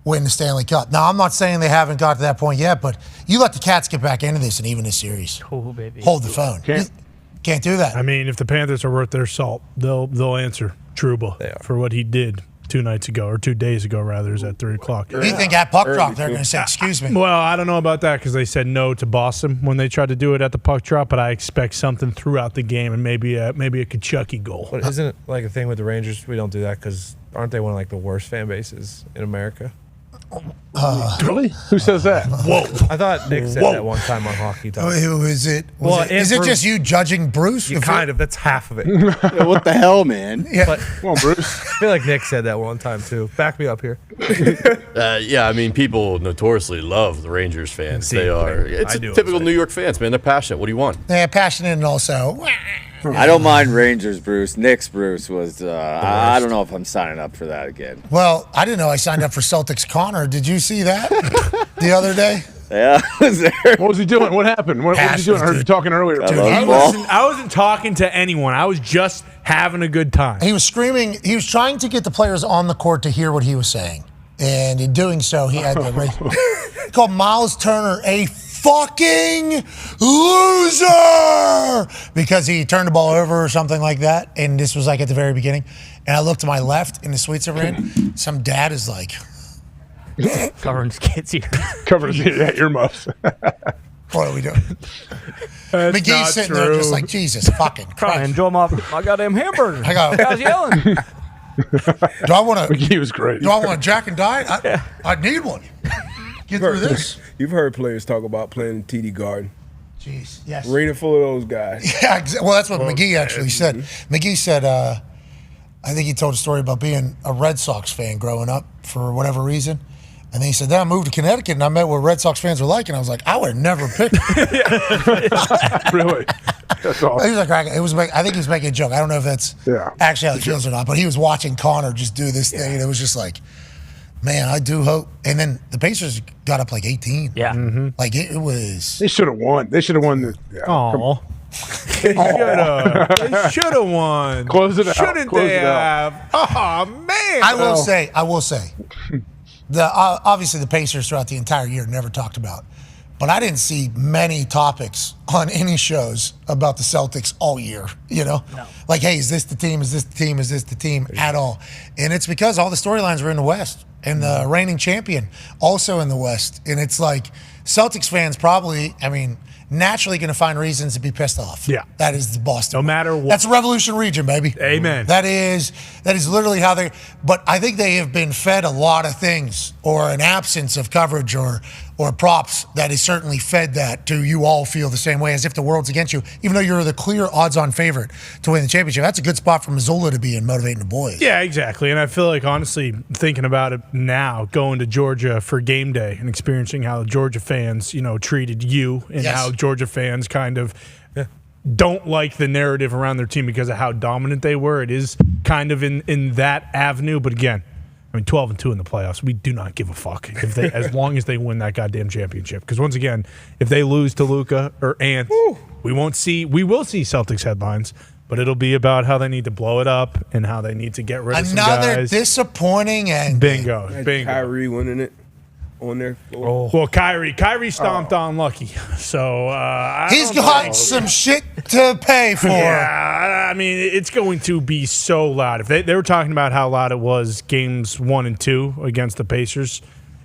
Speaker 3: win the Stanley Cup. Now, I'm not saying they haven't got to that point yet, but you let the Cats get back into this and even this series.
Speaker 10: Oh, baby.
Speaker 3: Hold the phone. Can't do that.
Speaker 5: I mean, if the Panthers are worth their salt, they'll answer Trouba for what he did 2 nights ago, or 2 days ago, rather, is at 3 o'clock.
Speaker 3: You think at puck drop they're going to say, excuse me?
Speaker 5: Well, I don't know about that because they said no to Boston when they tried to do it at the puck drop, but I expect something throughout the game and maybe a Kachuk goal.
Speaker 7: But isn't it like a thing with the Rangers? We don't do that because aren't they one of like the worst fan bases in America?
Speaker 21: Really? Who says that?
Speaker 5: Whoa!
Speaker 7: I thought Nick said that one time on Hockey Talk.
Speaker 3: Who is it? Is it
Speaker 7: Bruce.
Speaker 3: just you judging Bruce?
Speaker 7: Kind of. That's half of it.
Speaker 6: Yeah, what the hell, man?
Speaker 3: Yeah.
Speaker 7: But,
Speaker 21: come on, Bruce.
Speaker 7: I feel like Nick said that one time too. Back me up here.
Speaker 16: Yeah, I mean, people notoriously love the Rangers fans.
Speaker 7: See,
Speaker 16: They are.
Speaker 7: I
Speaker 16: It's
Speaker 7: do
Speaker 16: typical New York fans, man. They're passionate. What do you want?
Speaker 3: They're passionate and also.
Speaker 6: I don't mind Rangers, Bruce. Nick's Bruce was. I don't know if I'm signing up for that again.
Speaker 3: Well, I didn't know I signed up for Celtics Connor. Did you see that the other day?
Speaker 6: Yeah, I was there.
Speaker 21: What was he doing? What happened? What was he doing? I heard you talking earlier.
Speaker 5: I wasn't talking to anyone. I was just having a good time.
Speaker 3: He was screaming. He was trying to get the players on the court to hear what he was saying. And in doing so, he had to raise. He called Miles Turner a fucking loser because he turned the ball over or something like that. And this was like at the very beginning. And I looked to my left in the suites we're in. Some dad is like,
Speaker 10: covering his kids' ears.
Speaker 21: Covering his earmuffs.
Speaker 3: What are we doing? McGee's sitting there just like, Jesus fucking Christ.
Speaker 10: Trying to enjoy my goddamn hamburger.
Speaker 3: I got.
Speaker 10: Guys yelling.
Speaker 3: Do I want to?
Speaker 21: He was great.
Speaker 3: Do I want a Jack and Diet? I need one. Get through this.
Speaker 4: You've heard players talk about playing in TD Garden.
Speaker 3: Jeez, yes.
Speaker 4: Arena full of those guys.
Speaker 3: Yeah, well, that's what McGee actually said. McGee said, I think he told a story about being a Red Sox fan growing up for whatever reason. And then he said, then I moved to Connecticut and I met what Red Sox fans were like. And I was like, I would have never picked
Speaker 21: Really? That's awesome.
Speaker 3: He was like, I think he was making a joke. I don't know if that's actually how it feels or not. But he was watching Connor just do this thing. And it was just like, man, I do hope. And then the Pacers got up like 18.
Speaker 10: Yeah.
Speaker 21: Mm-hmm.
Speaker 3: Like it was.
Speaker 21: They should have won. They should have won.
Speaker 5: Aw. They should have won.
Speaker 21: Close it out.
Speaker 5: Shouldn't
Speaker 21: Close
Speaker 5: they
Speaker 21: it out.
Speaker 5: have? Oh, man.
Speaker 3: I will say, obviously the Pacers throughout the entire year never talked about, but I didn't see many topics on any shows about the Celtics all year. You know, like, hey, is this the team? Is this the team? Is this the team at all? And it's because all the storylines were in the West, and the reigning champion also in the West, and it's like Celtics fans probably, I mean, naturally going to find reasons to be pissed off.
Speaker 5: Yeah.
Speaker 3: That is the Boston.
Speaker 5: No matter what.
Speaker 3: That's Revolution Region, baby.
Speaker 5: Amen.
Speaker 3: That is literally how they, but I think they have been fed a lot of things, or an absence of coverage or props that has certainly fed that to you all feel the same way as if the world's against you, even though you're the clear odds-on favorite to win the championship. That's a good spot for Missoula to be in, motivating the boys.
Speaker 5: Yeah, exactly. And I feel like, honestly, thinking about it now, going to Georgia for game day and experiencing how the Georgia fans, treated you and how Georgia fans kind of don't like the narrative around their team because of how dominant they were. It is kind of in that avenue. But again, 12-2 in the playoffs, we do not give a fuck if they, as long as they win that goddamn championship. Because once again, if they lose to Luka or Ant, we will see Celtics headlines, but it'll be about how they need to blow it up and how they need to get rid of some guys.
Speaker 3: Another disappointing ending.
Speaker 5: Bingo.
Speaker 4: Kyrie winning it on their floor.
Speaker 5: Well, Kyrie stomped on Lucky, so
Speaker 3: he's got some shit to pay for.
Speaker 5: Yeah, I mean, it's going to be so loud. If they were talking about how loud it was games 1 and 2 against the Pacers,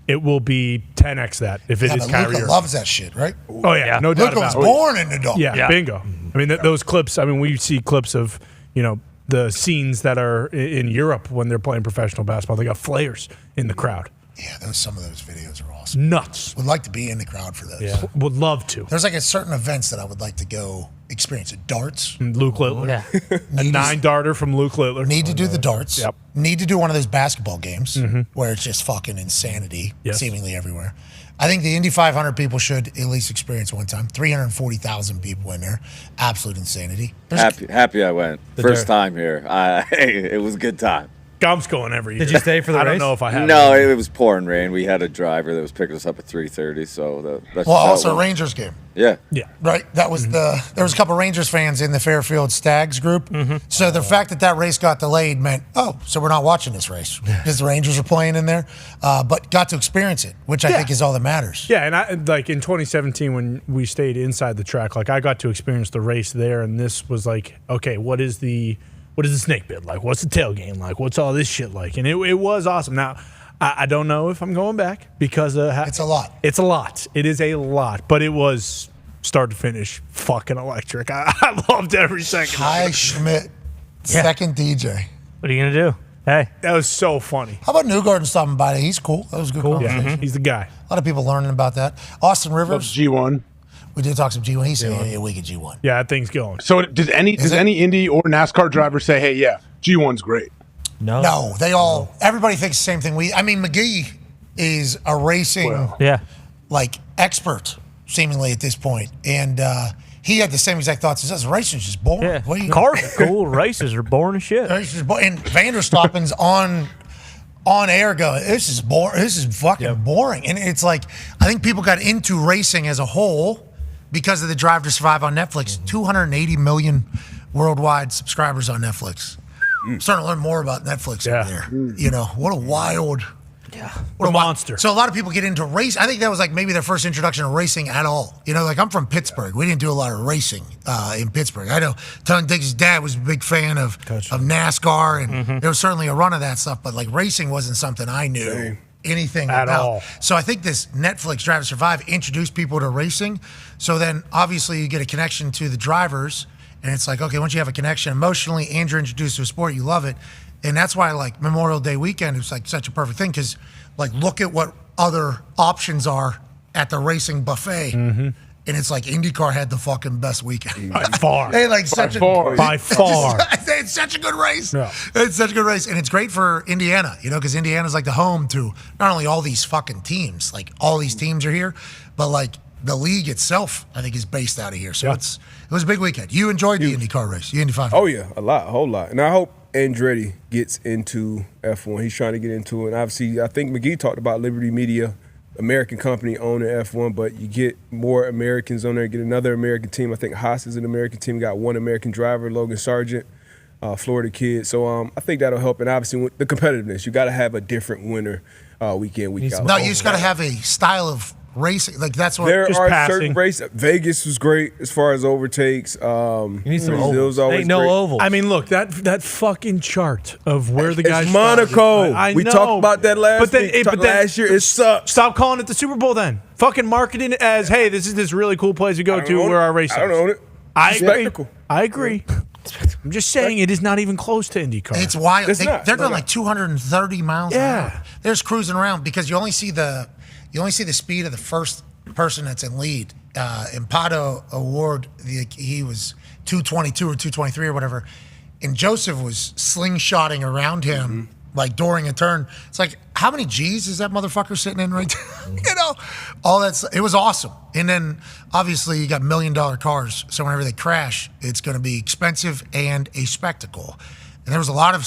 Speaker 5: it will be 10x that if it is Kyrie.
Speaker 3: Luka loves that shit, right?
Speaker 5: Oh yeah, no doubt
Speaker 3: Luka
Speaker 5: about it.
Speaker 3: was born in the dome.
Speaker 5: Yeah, bingo. I mean, those clips. I mean, we see clips of the scenes that are in Europe when they're playing professional basketball. They got flares in the crowd.
Speaker 3: Yeah, some of those videos are awesome.
Speaker 5: Nuts.
Speaker 3: Would like to be in the crowd for those.
Speaker 5: Yeah, would love to.
Speaker 3: There's like a certain events that I would like to go experience. Darts.
Speaker 5: Luke Littler.
Speaker 10: Yeah.
Speaker 5: A 9-darter from Luke Littler.
Speaker 3: Need to do the darts.
Speaker 5: Yep.
Speaker 3: Need to do one of those basketball games where it's just fucking insanity seemingly everywhere. I think the Indy 500 people should at least experience one time. 340,000 people in there. Absolute insanity.
Speaker 6: Happy I went. First time here. It was a good time.
Speaker 5: Gump's going every year.
Speaker 7: Did you stay for the
Speaker 5: I
Speaker 7: race?
Speaker 5: don't know if I have.
Speaker 6: No, it was pouring rain. We had a driver that was picking us up at 3:30, so that's
Speaker 3: Well,
Speaker 6: how it
Speaker 3: also
Speaker 6: went.
Speaker 3: Rangers game.
Speaker 6: Yeah.
Speaker 3: Right. That was there was a couple Rangers fans in the Fairfield Stags group. So the fact that race got delayed meant, so we're not watching this race because the Rangers are playing in there, but got to experience it, which I think is all that matters.
Speaker 5: Yeah, and I like in 2017 when we stayed inside the track, like I got to experience the race there, and this was like, okay, what is the snake bit like? What's the tailgate like? What's all this shit like? And it was awesome. Now, I don't know if I'm going back because it's
Speaker 3: a lot.
Speaker 5: It's a lot. It is a lot, but it was start to finish fucking electric. I loved every second.
Speaker 3: Hi Schmidt, second DJ.
Speaker 10: What are you gonna do? Hey,
Speaker 5: that was so funny.
Speaker 3: How about Newgarden stopping by? He's cool. That was a good conversation.
Speaker 5: Yeah, he's the guy.
Speaker 3: A lot of people learning about that. Austin Rivers,
Speaker 21: Loves G1.
Speaker 3: We did talk some G1. He said, "Yeah, we get G1."
Speaker 5: Yeah, that thing's going.
Speaker 21: So does any Indy or NASCAR driver say, "Hey, yeah, G1's great"?
Speaker 3: No, they all. Everybody thinks the same thing. McGee is a racing, expert seemingly at this point, and he had the same exact thoughts as us. Racing's just boring.
Speaker 10: Yeah.
Speaker 3: What are you
Speaker 10: Cars are cool. Races are boring as shit.
Speaker 3: And Vanderstappen's on air going, this is boring. This is fucking boring. And it's like, I think people got into racing as a whole because of the Drive to Survive on Netflix. 280 million worldwide subscribers on Netflix. I'm starting to learn more about Netflix over there. You know, what a wild... What a
Speaker 5: monster.
Speaker 3: So a lot of people get into race. I think that was like maybe their first introduction to racing at all. You know, like I'm from Pittsburgh. We didn't do a lot of racing in Pittsburgh. I know Tom Diggs' dad was a big fan of NASCAR, and there was certainly a run of that stuff, but like racing wasn't something I knew anything
Speaker 5: At
Speaker 3: about.
Speaker 5: all.
Speaker 3: So I think this Netflix Drive to Survive introduced people to racing. So then obviously you get a connection to the drivers, and it's like, okay, once you have a connection emotionally and you're introduced to a sport, you love it. And that's why, like, Memorial Day weekend is like such a perfect thing because, like, look at what other options are at the racing buffet. And it's like IndyCar had the fucking best weekend.
Speaker 5: By far.
Speaker 3: They like
Speaker 5: By far.
Speaker 3: It's such a good race.
Speaker 5: Yeah.
Speaker 3: It's such a good race. And it's great for Indiana, you know, because Indiana's like the home to not only all these fucking teams, like all these teams are here, but like the league itself, I think, is based out of here. So it was a big weekend. You enjoyed the IndyCar race, the Indy 500.
Speaker 4: Oh, yeah, a whole lot. And I hope Andretti gets into F1. He's trying to get into it. And obviously, I think McGee talked about Liberty Media, American company owning F1, but you get more Americans on there, get another American team. I think Haas is an American team, got one American driver, Logan Sargent, Florida kid. So I think that'll help. And obviously, with the competitiveness, you got to have a different winner week in, week out.
Speaker 3: No, you just got to have a style of racing. Like, that's what
Speaker 4: There are certain races. Vegas was great as far as overtakes. You
Speaker 7: need some
Speaker 4: Brazil was
Speaker 7: ovals.
Speaker 4: always
Speaker 7: Ain't no
Speaker 4: great.
Speaker 7: ovals.
Speaker 5: I mean, look, that fucking chart of where the guys
Speaker 4: It's Monaco.
Speaker 5: I
Speaker 4: We
Speaker 5: know.
Speaker 4: talked about that last week. Last year. It sucked.
Speaker 5: Stop calling it the Super Bowl then. Fucking marketing it as, hey, this is this really cool place we go to where our race
Speaker 4: I don't own it.
Speaker 5: I
Speaker 4: It's
Speaker 5: agree.
Speaker 4: spectacle.
Speaker 5: I agree. I'm just saying it is not even close to IndyCar.
Speaker 3: It's wild.
Speaker 4: It's
Speaker 3: They're
Speaker 4: not.
Speaker 3: going
Speaker 4: No.
Speaker 3: like 230 miles an hour. They're just cruising around because you only see the speed of the first person that's in lead. Impado Award, he was 222 or 223 or whatever, and Joseph was slingshotting around him like during a turn. It's like, how many G's is that motherfucker sitting in right there? You know, all that's, it was awesome. And then obviously you got $1 million cars, so whenever they crash, it's going to be expensive and a spectacle. And there was a lot of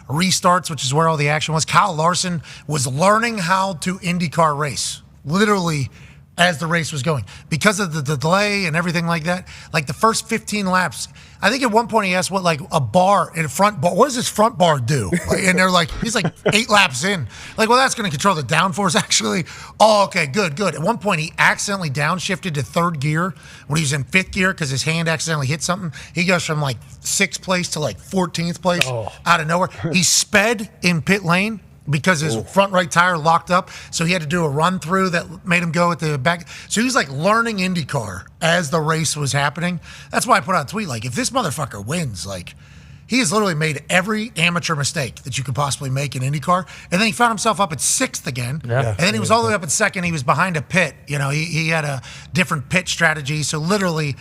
Speaker 3: restarts, which is where all the action was. Kyle Larson was learning how to IndyCar race, literally as the race was going. Because of the delay and everything like that, like the first 15 laps, I think at one point he asked what like a bar in a front bar, what does this front bar do? And they're like, he's like 8 laps in. Like, well, that's going to control the downforce actually. Oh, okay, good. At one point he accidentally downshifted to 3rd gear when he was in 5th gear because his hand accidentally hit something. He goes from like 6th place to like 14th place out of nowhere. He sped in pit lane because his front right tire locked up, so he had to do a run through that made him go at the back. So he was like learning IndyCar as the race was happening. That's why I put out a tweet like, if this motherfucker wins, like he has literally made every amateur mistake that you could possibly make in IndyCar, and then he found himself up at 6th again, and then he was all the way up at 2nd. He was behind a pit. You know, he had a different pit strategy, so literally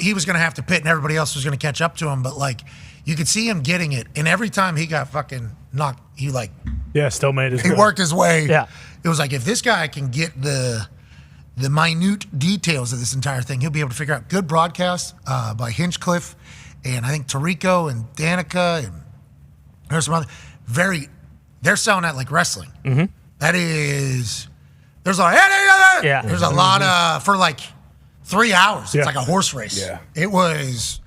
Speaker 3: he was going to have to pit, and everybody else was going to catch up to him. But like, you could see him getting it, and every time he got fucking knocked, he like
Speaker 5: still made his
Speaker 3: he
Speaker 5: way.
Speaker 3: worked his way.
Speaker 10: Yeah.
Speaker 3: It was like, if this guy can get the minute details of this entire thing, he'll be able to figure out. Good broadcast by Hinchcliffe, and I think Tarico and Danica, and there's some other they're selling that like wrestling.
Speaker 10: Mm-hmm.
Speaker 3: That is, there's a
Speaker 10: Yeah.
Speaker 3: there's a lot of, for like 3 hours.
Speaker 5: Yeah.
Speaker 3: It's like a horse race.
Speaker 4: Yeah.
Speaker 3: It was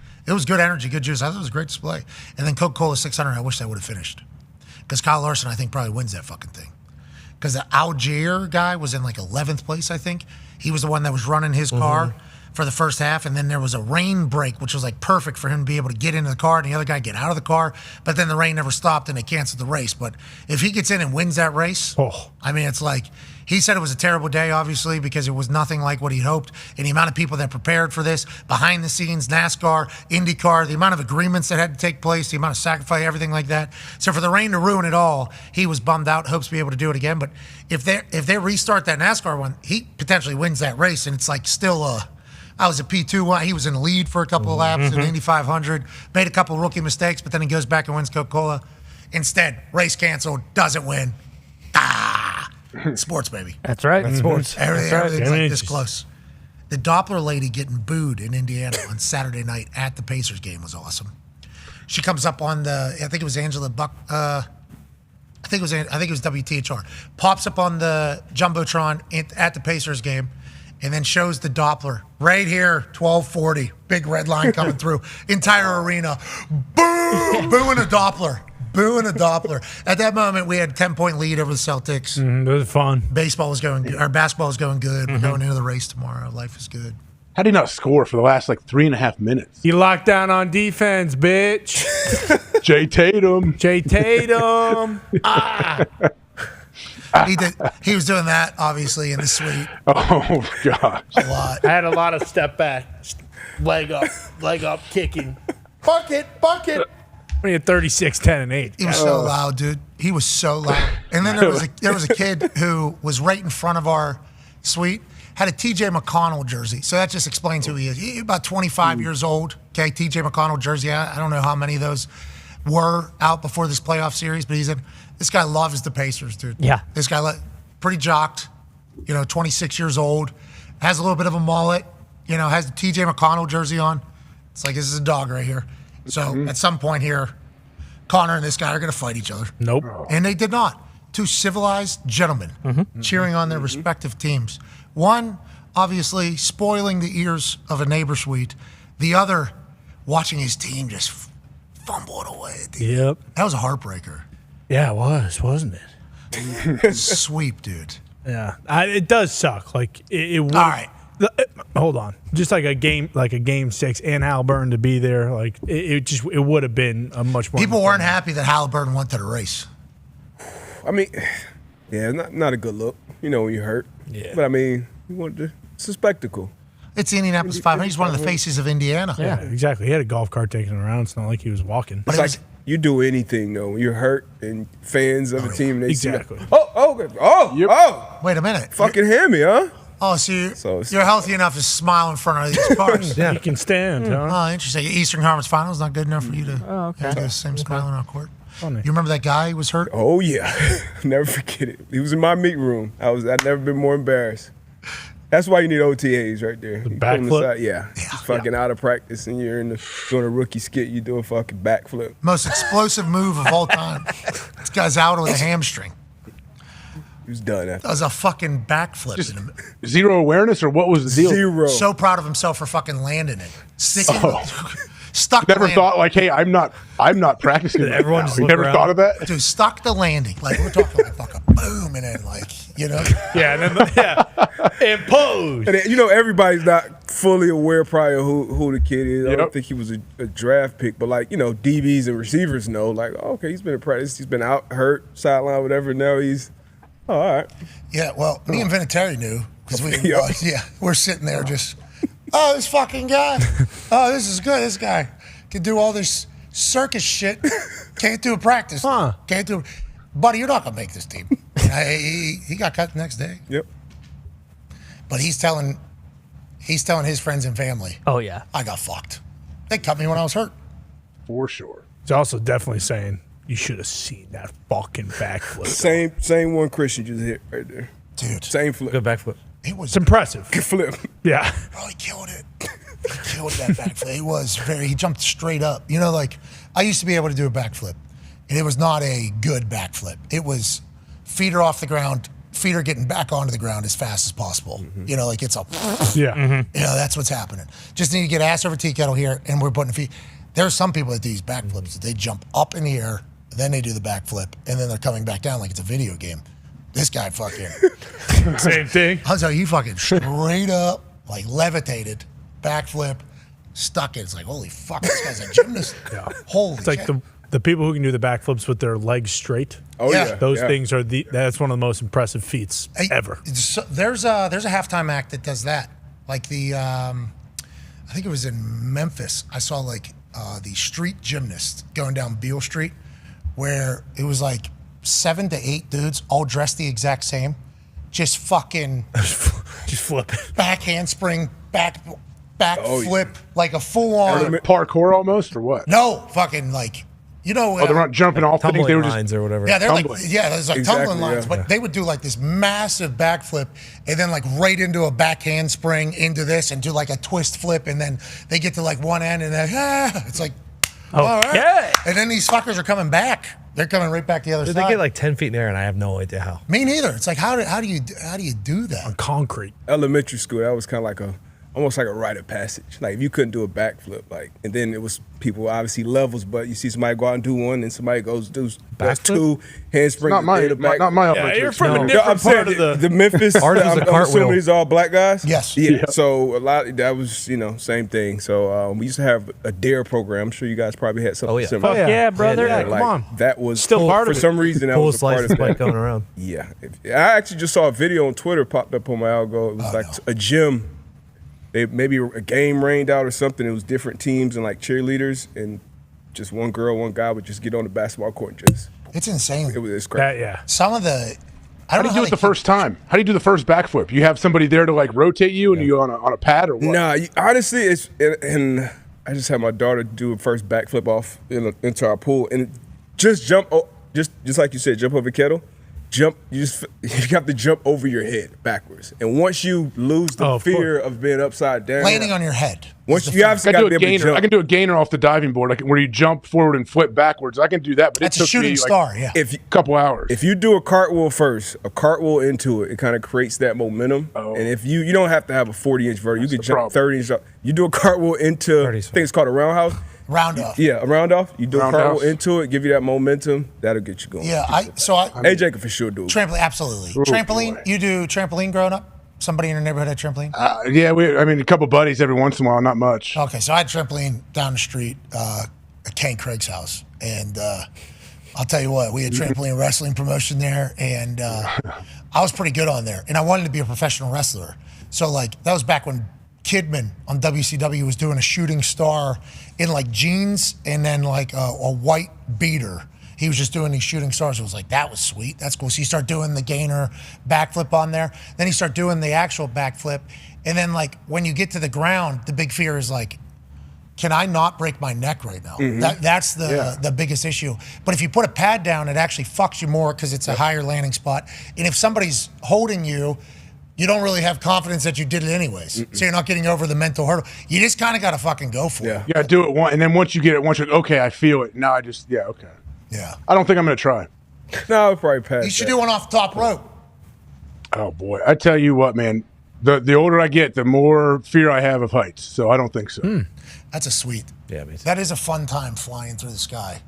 Speaker 3: good energy, good juice. I thought it was a great display. And then Coca-Cola 600, I wish that would have finished. Because Kyle Larson, I think, probably wins that fucking thing. Because the Algier guy was in like 11th place, I think. He was the one that was running his car for the first half, and then there was a rain break, which was like perfect for him to be able to get into the car and the other guy get out of the car. But then the rain never stopped and they canceled the race. But if he gets in and wins that race, I mean, it's like, he said it was a terrible day, obviously, because it was nothing like what he hoped. And the amount of people that prepared for this, behind the scenes, NASCAR, IndyCar, the amount of agreements that had to take place, the amount of sacrifice, everything like that. So for the rain to ruin it all, he was bummed out, hopes to be able to do it again. But if they restart that NASCAR one, he potentially wins that race, and it's like still I was a P2. He was in the lead for a couple of laps in the Indy 500, made a couple of rookie mistakes, but then he goes back and wins Coca-Cola. Instead, race canceled, doesn't win. Sports, baby.
Speaker 10: That's right.
Speaker 3: That's sports. Everything's
Speaker 5: Damn
Speaker 3: like
Speaker 5: it.
Speaker 3: this close. The Doppler lady getting booed in Indiana on Saturday night at the Pacers game was awesome. She comes up on the, I think it was Angela Buck, I think it was WTHR, pops up on the Jumbotron at the Pacers game, and then shows the Doppler right here, 1240, big red line coming through, entire arena, boo, booing a Doppler. Booing a Doppler. At that moment, we had a 10-point lead over the Celtics.
Speaker 5: It was fun.
Speaker 3: Baseball was going good. Our basketball was going good. We're going into the race tomorrow. Life is good.
Speaker 21: How did he not score for the last like 3.5 minutes?
Speaker 5: He locked down on defense, bitch.
Speaker 21: Jay Tatum.
Speaker 3: He did. He was doing that, obviously, in the suite.
Speaker 21: Oh, gosh.
Speaker 3: A lot.
Speaker 5: I had a lot of step back, leg up, kicking. Bucket. When he had 36, 10, and 8.
Speaker 3: He was so loud, dude. He was so loud. And then there was a kid who was right in front of our suite, had a TJ McConnell jersey. So that just explains who he is. He's about 25 years old. Okay, TJ McConnell jersey. I don't know how many of those were out before this playoff series, but this guy loves the Pacers, dude.
Speaker 10: Yeah.
Speaker 3: This guy, pretty jocked, 26 years old, has a little bit of a mullet, has the TJ McConnell jersey on. It's like, this is a dog right here. So at some point here, Connor and this guy are going to fight each other.
Speaker 5: Nope.
Speaker 3: And they did not. Two civilized gentlemen cheering on their respective teams. One, obviously, spoiling the ears of a neighbor suite. The other, watching his team just fumble it away.
Speaker 5: Yep.
Speaker 3: That was a heartbreaker.
Speaker 5: Yeah, it was, wasn't it?
Speaker 3: Sweep, dude.
Speaker 5: Yeah. It does suck. Like, it would.
Speaker 3: All right.
Speaker 5: Hold on. Just like a game 6 and Halliburton to be there, like it would have been a much more.
Speaker 3: People weren't happy that Halliburton went to the race.
Speaker 4: I mean, yeah, not a good look. When you're hurt.
Speaker 5: Yeah.
Speaker 4: But I mean, it's a spectacle.
Speaker 3: It's the Indianapolis 500. He's one of the faces of Indiana.
Speaker 5: Yeah, exactly. He had a golf cart taking him around. It's not like he was walking.
Speaker 3: But
Speaker 4: It's like you do anything though. When you're hurt and fans of a team, they
Speaker 5: exactly.
Speaker 4: see that.
Speaker 3: Wait a minute.
Speaker 4: Fucking hammy, huh?
Speaker 3: Oh, so you're healthy enough to smile in front of these cars.
Speaker 5: Yeah, you can stand. Huh?
Speaker 3: Oh, interesting. Eastern Conference Finals not good enough for you to do the same smiling on court.
Speaker 5: Funny.
Speaker 3: You remember that guy who was hurt?
Speaker 4: Oh yeah, never forget it. He was in my meet room. I'd never been more embarrassed. That's why you need OTAs right there. You put 'em
Speaker 5: backflip?
Speaker 4: aside, yeah. He's fucking out of practice, and you're doing a rookie skit. You do a fucking backflip.
Speaker 3: Most explosive move of all time. This guy's out with a hamstring.
Speaker 4: He was done after.
Speaker 3: That was a fucking backflip.
Speaker 21: Just zero awareness, or what was the deal?
Speaker 4: Zero.
Speaker 3: So proud of himself for fucking landing it. Stuck the
Speaker 21: Never
Speaker 3: landing.
Speaker 21: thought like, hey, I'm not practicing. Right
Speaker 7: Everyone
Speaker 21: now.
Speaker 7: just
Speaker 21: You
Speaker 7: look
Speaker 21: never
Speaker 7: around.
Speaker 21: thought of that?
Speaker 3: Dude, stuck the landing. Like, we're talking like fucking boom, and then
Speaker 5: Yeah, and then and pose.
Speaker 4: And then, everybody's not fully aware probably of who the kid is. I don't think he was a draft pick, but DBs and receivers know. Like, okay, he's been in practice, he's been out, hurt, sideline, whatever. Now he's all right.
Speaker 3: Yeah, well, me and Vinatieri knew because
Speaker 4: Yep.
Speaker 3: we're sitting there just, this fucking guy. Oh, this is good. This guy can do all this circus shit. Can't do a practice. Can't do. Buddy, you're not gonna make this team. He got cut the next day.
Speaker 4: Yep.
Speaker 3: But he's telling his friends and family.
Speaker 10: Oh yeah.
Speaker 3: I got fucked. They cut me when I was hurt.
Speaker 21: For sure.
Speaker 5: He's also definitely saying you should have seen that fucking backflip.
Speaker 4: Same one Christian just hit right there.
Speaker 3: Dude.
Speaker 4: Same flip.
Speaker 7: Good backflip.
Speaker 5: It's impressive.
Speaker 4: Good flip.
Speaker 5: Yeah.
Speaker 3: Bro, he killed it. He killed that backflip. He jumped straight up. I used to be able to do a backflip. And it was not a good backflip. It was feet are off the ground, feet are getting back onto the ground as fast as possible. You know, like it's a,
Speaker 5: Yeah.
Speaker 3: you know, that's what's happening. Just need to get ass over tea kettle here, and we're putting feet. There are some people that do these backflips. They jump up in the air, then they do the backflip, and then they're coming back down like it's a video game. This guy fucking.
Speaker 5: Same thing.
Speaker 3: I'll tell you, he fucking straight up, like levitated, backflip, stuck it. It's like, holy fuck, this guy's a gymnast. Holy
Speaker 5: It's like
Speaker 3: shit.
Speaker 5: the people who can do the backflips with their legs straight.
Speaker 3: Oh, yeah.
Speaker 5: Those
Speaker 3: Yeah.
Speaker 5: things are that's one of the most impressive feats ever.
Speaker 3: So there's a halftime act that does that. Like the, I think it was in Memphis. I saw like the street gymnast going down Beale Street, where it was like 7 to 8 dudes all dressed the exact same, just fucking,
Speaker 5: just flip,
Speaker 3: back handspring, back
Speaker 21: Oh,
Speaker 3: flip, like a full on
Speaker 21: parkour almost, or what?
Speaker 3: No, fucking like, you know.
Speaker 21: Oh, they're not jumping off things. They were just
Speaker 7: lines or whatever.
Speaker 3: Yeah, they're
Speaker 21: tumbling.
Speaker 3: like, yeah, there's like
Speaker 21: Exactly,
Speaker 3: tumbling lines,
Speaker 21: yeah.
Speaker 3: but they would do like this massive backflip and then like right into a back handspring into this and do like a twist flip, and then they get to like one end and then it's like, all right.
Speaker 7: yeah.
Speaker 3: And then these fuckers are coming back. They're coming right back the other
Speaker 7: Dude,
Speaker 3: side.
Speaker 7: they get like 10 feet in the air, and I have no idea how.
Speaker 3: Me neither. It's like how do you do that
Speaker 5: on concrete?
Speaker 4: Elementary school, that was kind of like almost like a rite of passage. Like if you couldn't do a backflip, like, and then it was people obviously levels, but you see somebody go out and do one, and somebody goes does two handsprings.
Speaker 21: Not my elementary
Speaker 5: you're from
Speaker 21: school.
Speaker 5: a different
Speaker 4: I'm saying
Speaker 5: part of
Speaker 4: the Memphis.
Speaker 7: Ours was a
Speaker 4: I'm
Speaker 7: cartwheel.
Speaker 4: assuming these are all black guys.
Speaker 3: Yes.
Speaker 4: Yeah. So a lot that was same thing. So we used to have a DARE program. I'm sure you guys probably had something similar.
Speaker 10: Fuck yeah, brother.
Speaker 4: Yeah,
Speaker 10: Come
Speaker 4: like,
Speaker 10: on.
Speaker 4: That was
Speaker 5: Still part of
Speaker 4: for
Speaker 5: it.
Speaker 4: some reason. That
Speaker 7: Coolest
Speaker 4: was a part
Speaker 7: license
Speaker 4: of
Speaker 7: plate
Speaker 4: that.
Speaker 7: going around.
Speaker 4: Yeah. I actually just saw a video on Twitter popped up on my algo. It was like a gym. They maybe a game rained out or something. It was different teams and like cheerleaders, and just one girl, one guy would just get on the basketball court and just.
Speaker 3: It's insane.
Speaker 4: It's crazy.
Speaker 5: Yeah.
Speaker 3: Some of the. I
Speaker 21: How
Speaker 3: don't
Speaker 21: do
Speaker 3: know
Speaker 21: you do it the first time? How do you do the first backflip? You have somebody there to like rotate you, and you go on a pad or what?
Speaker 4: Nah, honestly, it's and I just had my daughter do a first backflip off into our pool, and just jump, just like you said, jump over kettle. Jump, you have to jump over your head backwards, and once you lose the fear of being upside down,
Speaker 3: landing on your head.
Speaker 4: Once you obviously
Speaker 21: I
Speaker 4: got to
Speaker 21: do
Speaker 4: be
Speaker 21: a
Speaker 4: able to
Speaker 21: gainer.
Speaker 4: jump.
Speaker 21: I can do a gainer off the diving board, where you jump forward and flip backwards. I can do that, but
Speaker 3: That's
Speaker 21: it
Speaker 3: a
Speaker 21: took
Speaker 3: shooting
Speaker 21: me
Speaker 3: star, yeah.
Speaker 4: If
Speaker 21: a couple hours.
Speaker 4: If you do a cartwheel first, a cartwheel into it kind of creates that momentum. And if you don't have to have a 40-inch vertical, you can jump 30 inch. You do a cartwheel into, I think it's called a roundhouse.
Speaker 3: Round off.
Speaker 4: Yeah, a roundoff. You do a
Speaker 21: Roundhouse.
Speaker 4: cartwheel into it, give you that momentum. That'll get you going.
Speaker 3: Yeah,
Speaker 4: AJ can for sure do it.
Speaker 3: Trampoline, absolutely. Trampoline, you do trampoline growing up? Somebody in your neighborhood had trampoline?
Speaker 21: Yeah, a couple buddies every once in a while, not much.
Speaker 3: Okay, so I had trampoline down the street at Kane Craig's house. And I'll tell you what, we had trampoline wrestling promotion there. And I was pretty good on there. And I wanted to be a professional wrestler. So, like, that was back when Kidman on WCW was doing a shooting star in, like, jeans and then, like, a white beater. He was just doing these shooting stars. It was like, that was sweet. That's cool. So you start doing the gainer backflip on there. Then you start doing the actual backflip. And then, like, when you get to the ground, the big fear is, like, can I not break my neck right now? That's the biggest issue. But if you put a pad down, it actually fucks you more because it's a higher landing spot. And if somebody's holding you, you don't really have confidence that you did it anyways. So you're not getting over the mental hurdle. You just kind of got to fucking go for it.
Speaker 21: Yeah, do it once, and then once you get it, once you're okay, I feel it. Now okay.
Speaker 3: Yeah.
Speaker 21: I don't think I'm gonna try.
Speaker 4: No, I'll probably pass.
Speaker 3: You should do one off the top rope.
Speaker 21: Oh boy, I tell you what, man. The older I get, the more fear I have of heights. So I don't think so.
Speaker 3: That's a sweet.
Speaker 7: Yeah, me too.
Speaker 3: That is a fun time flying through the sky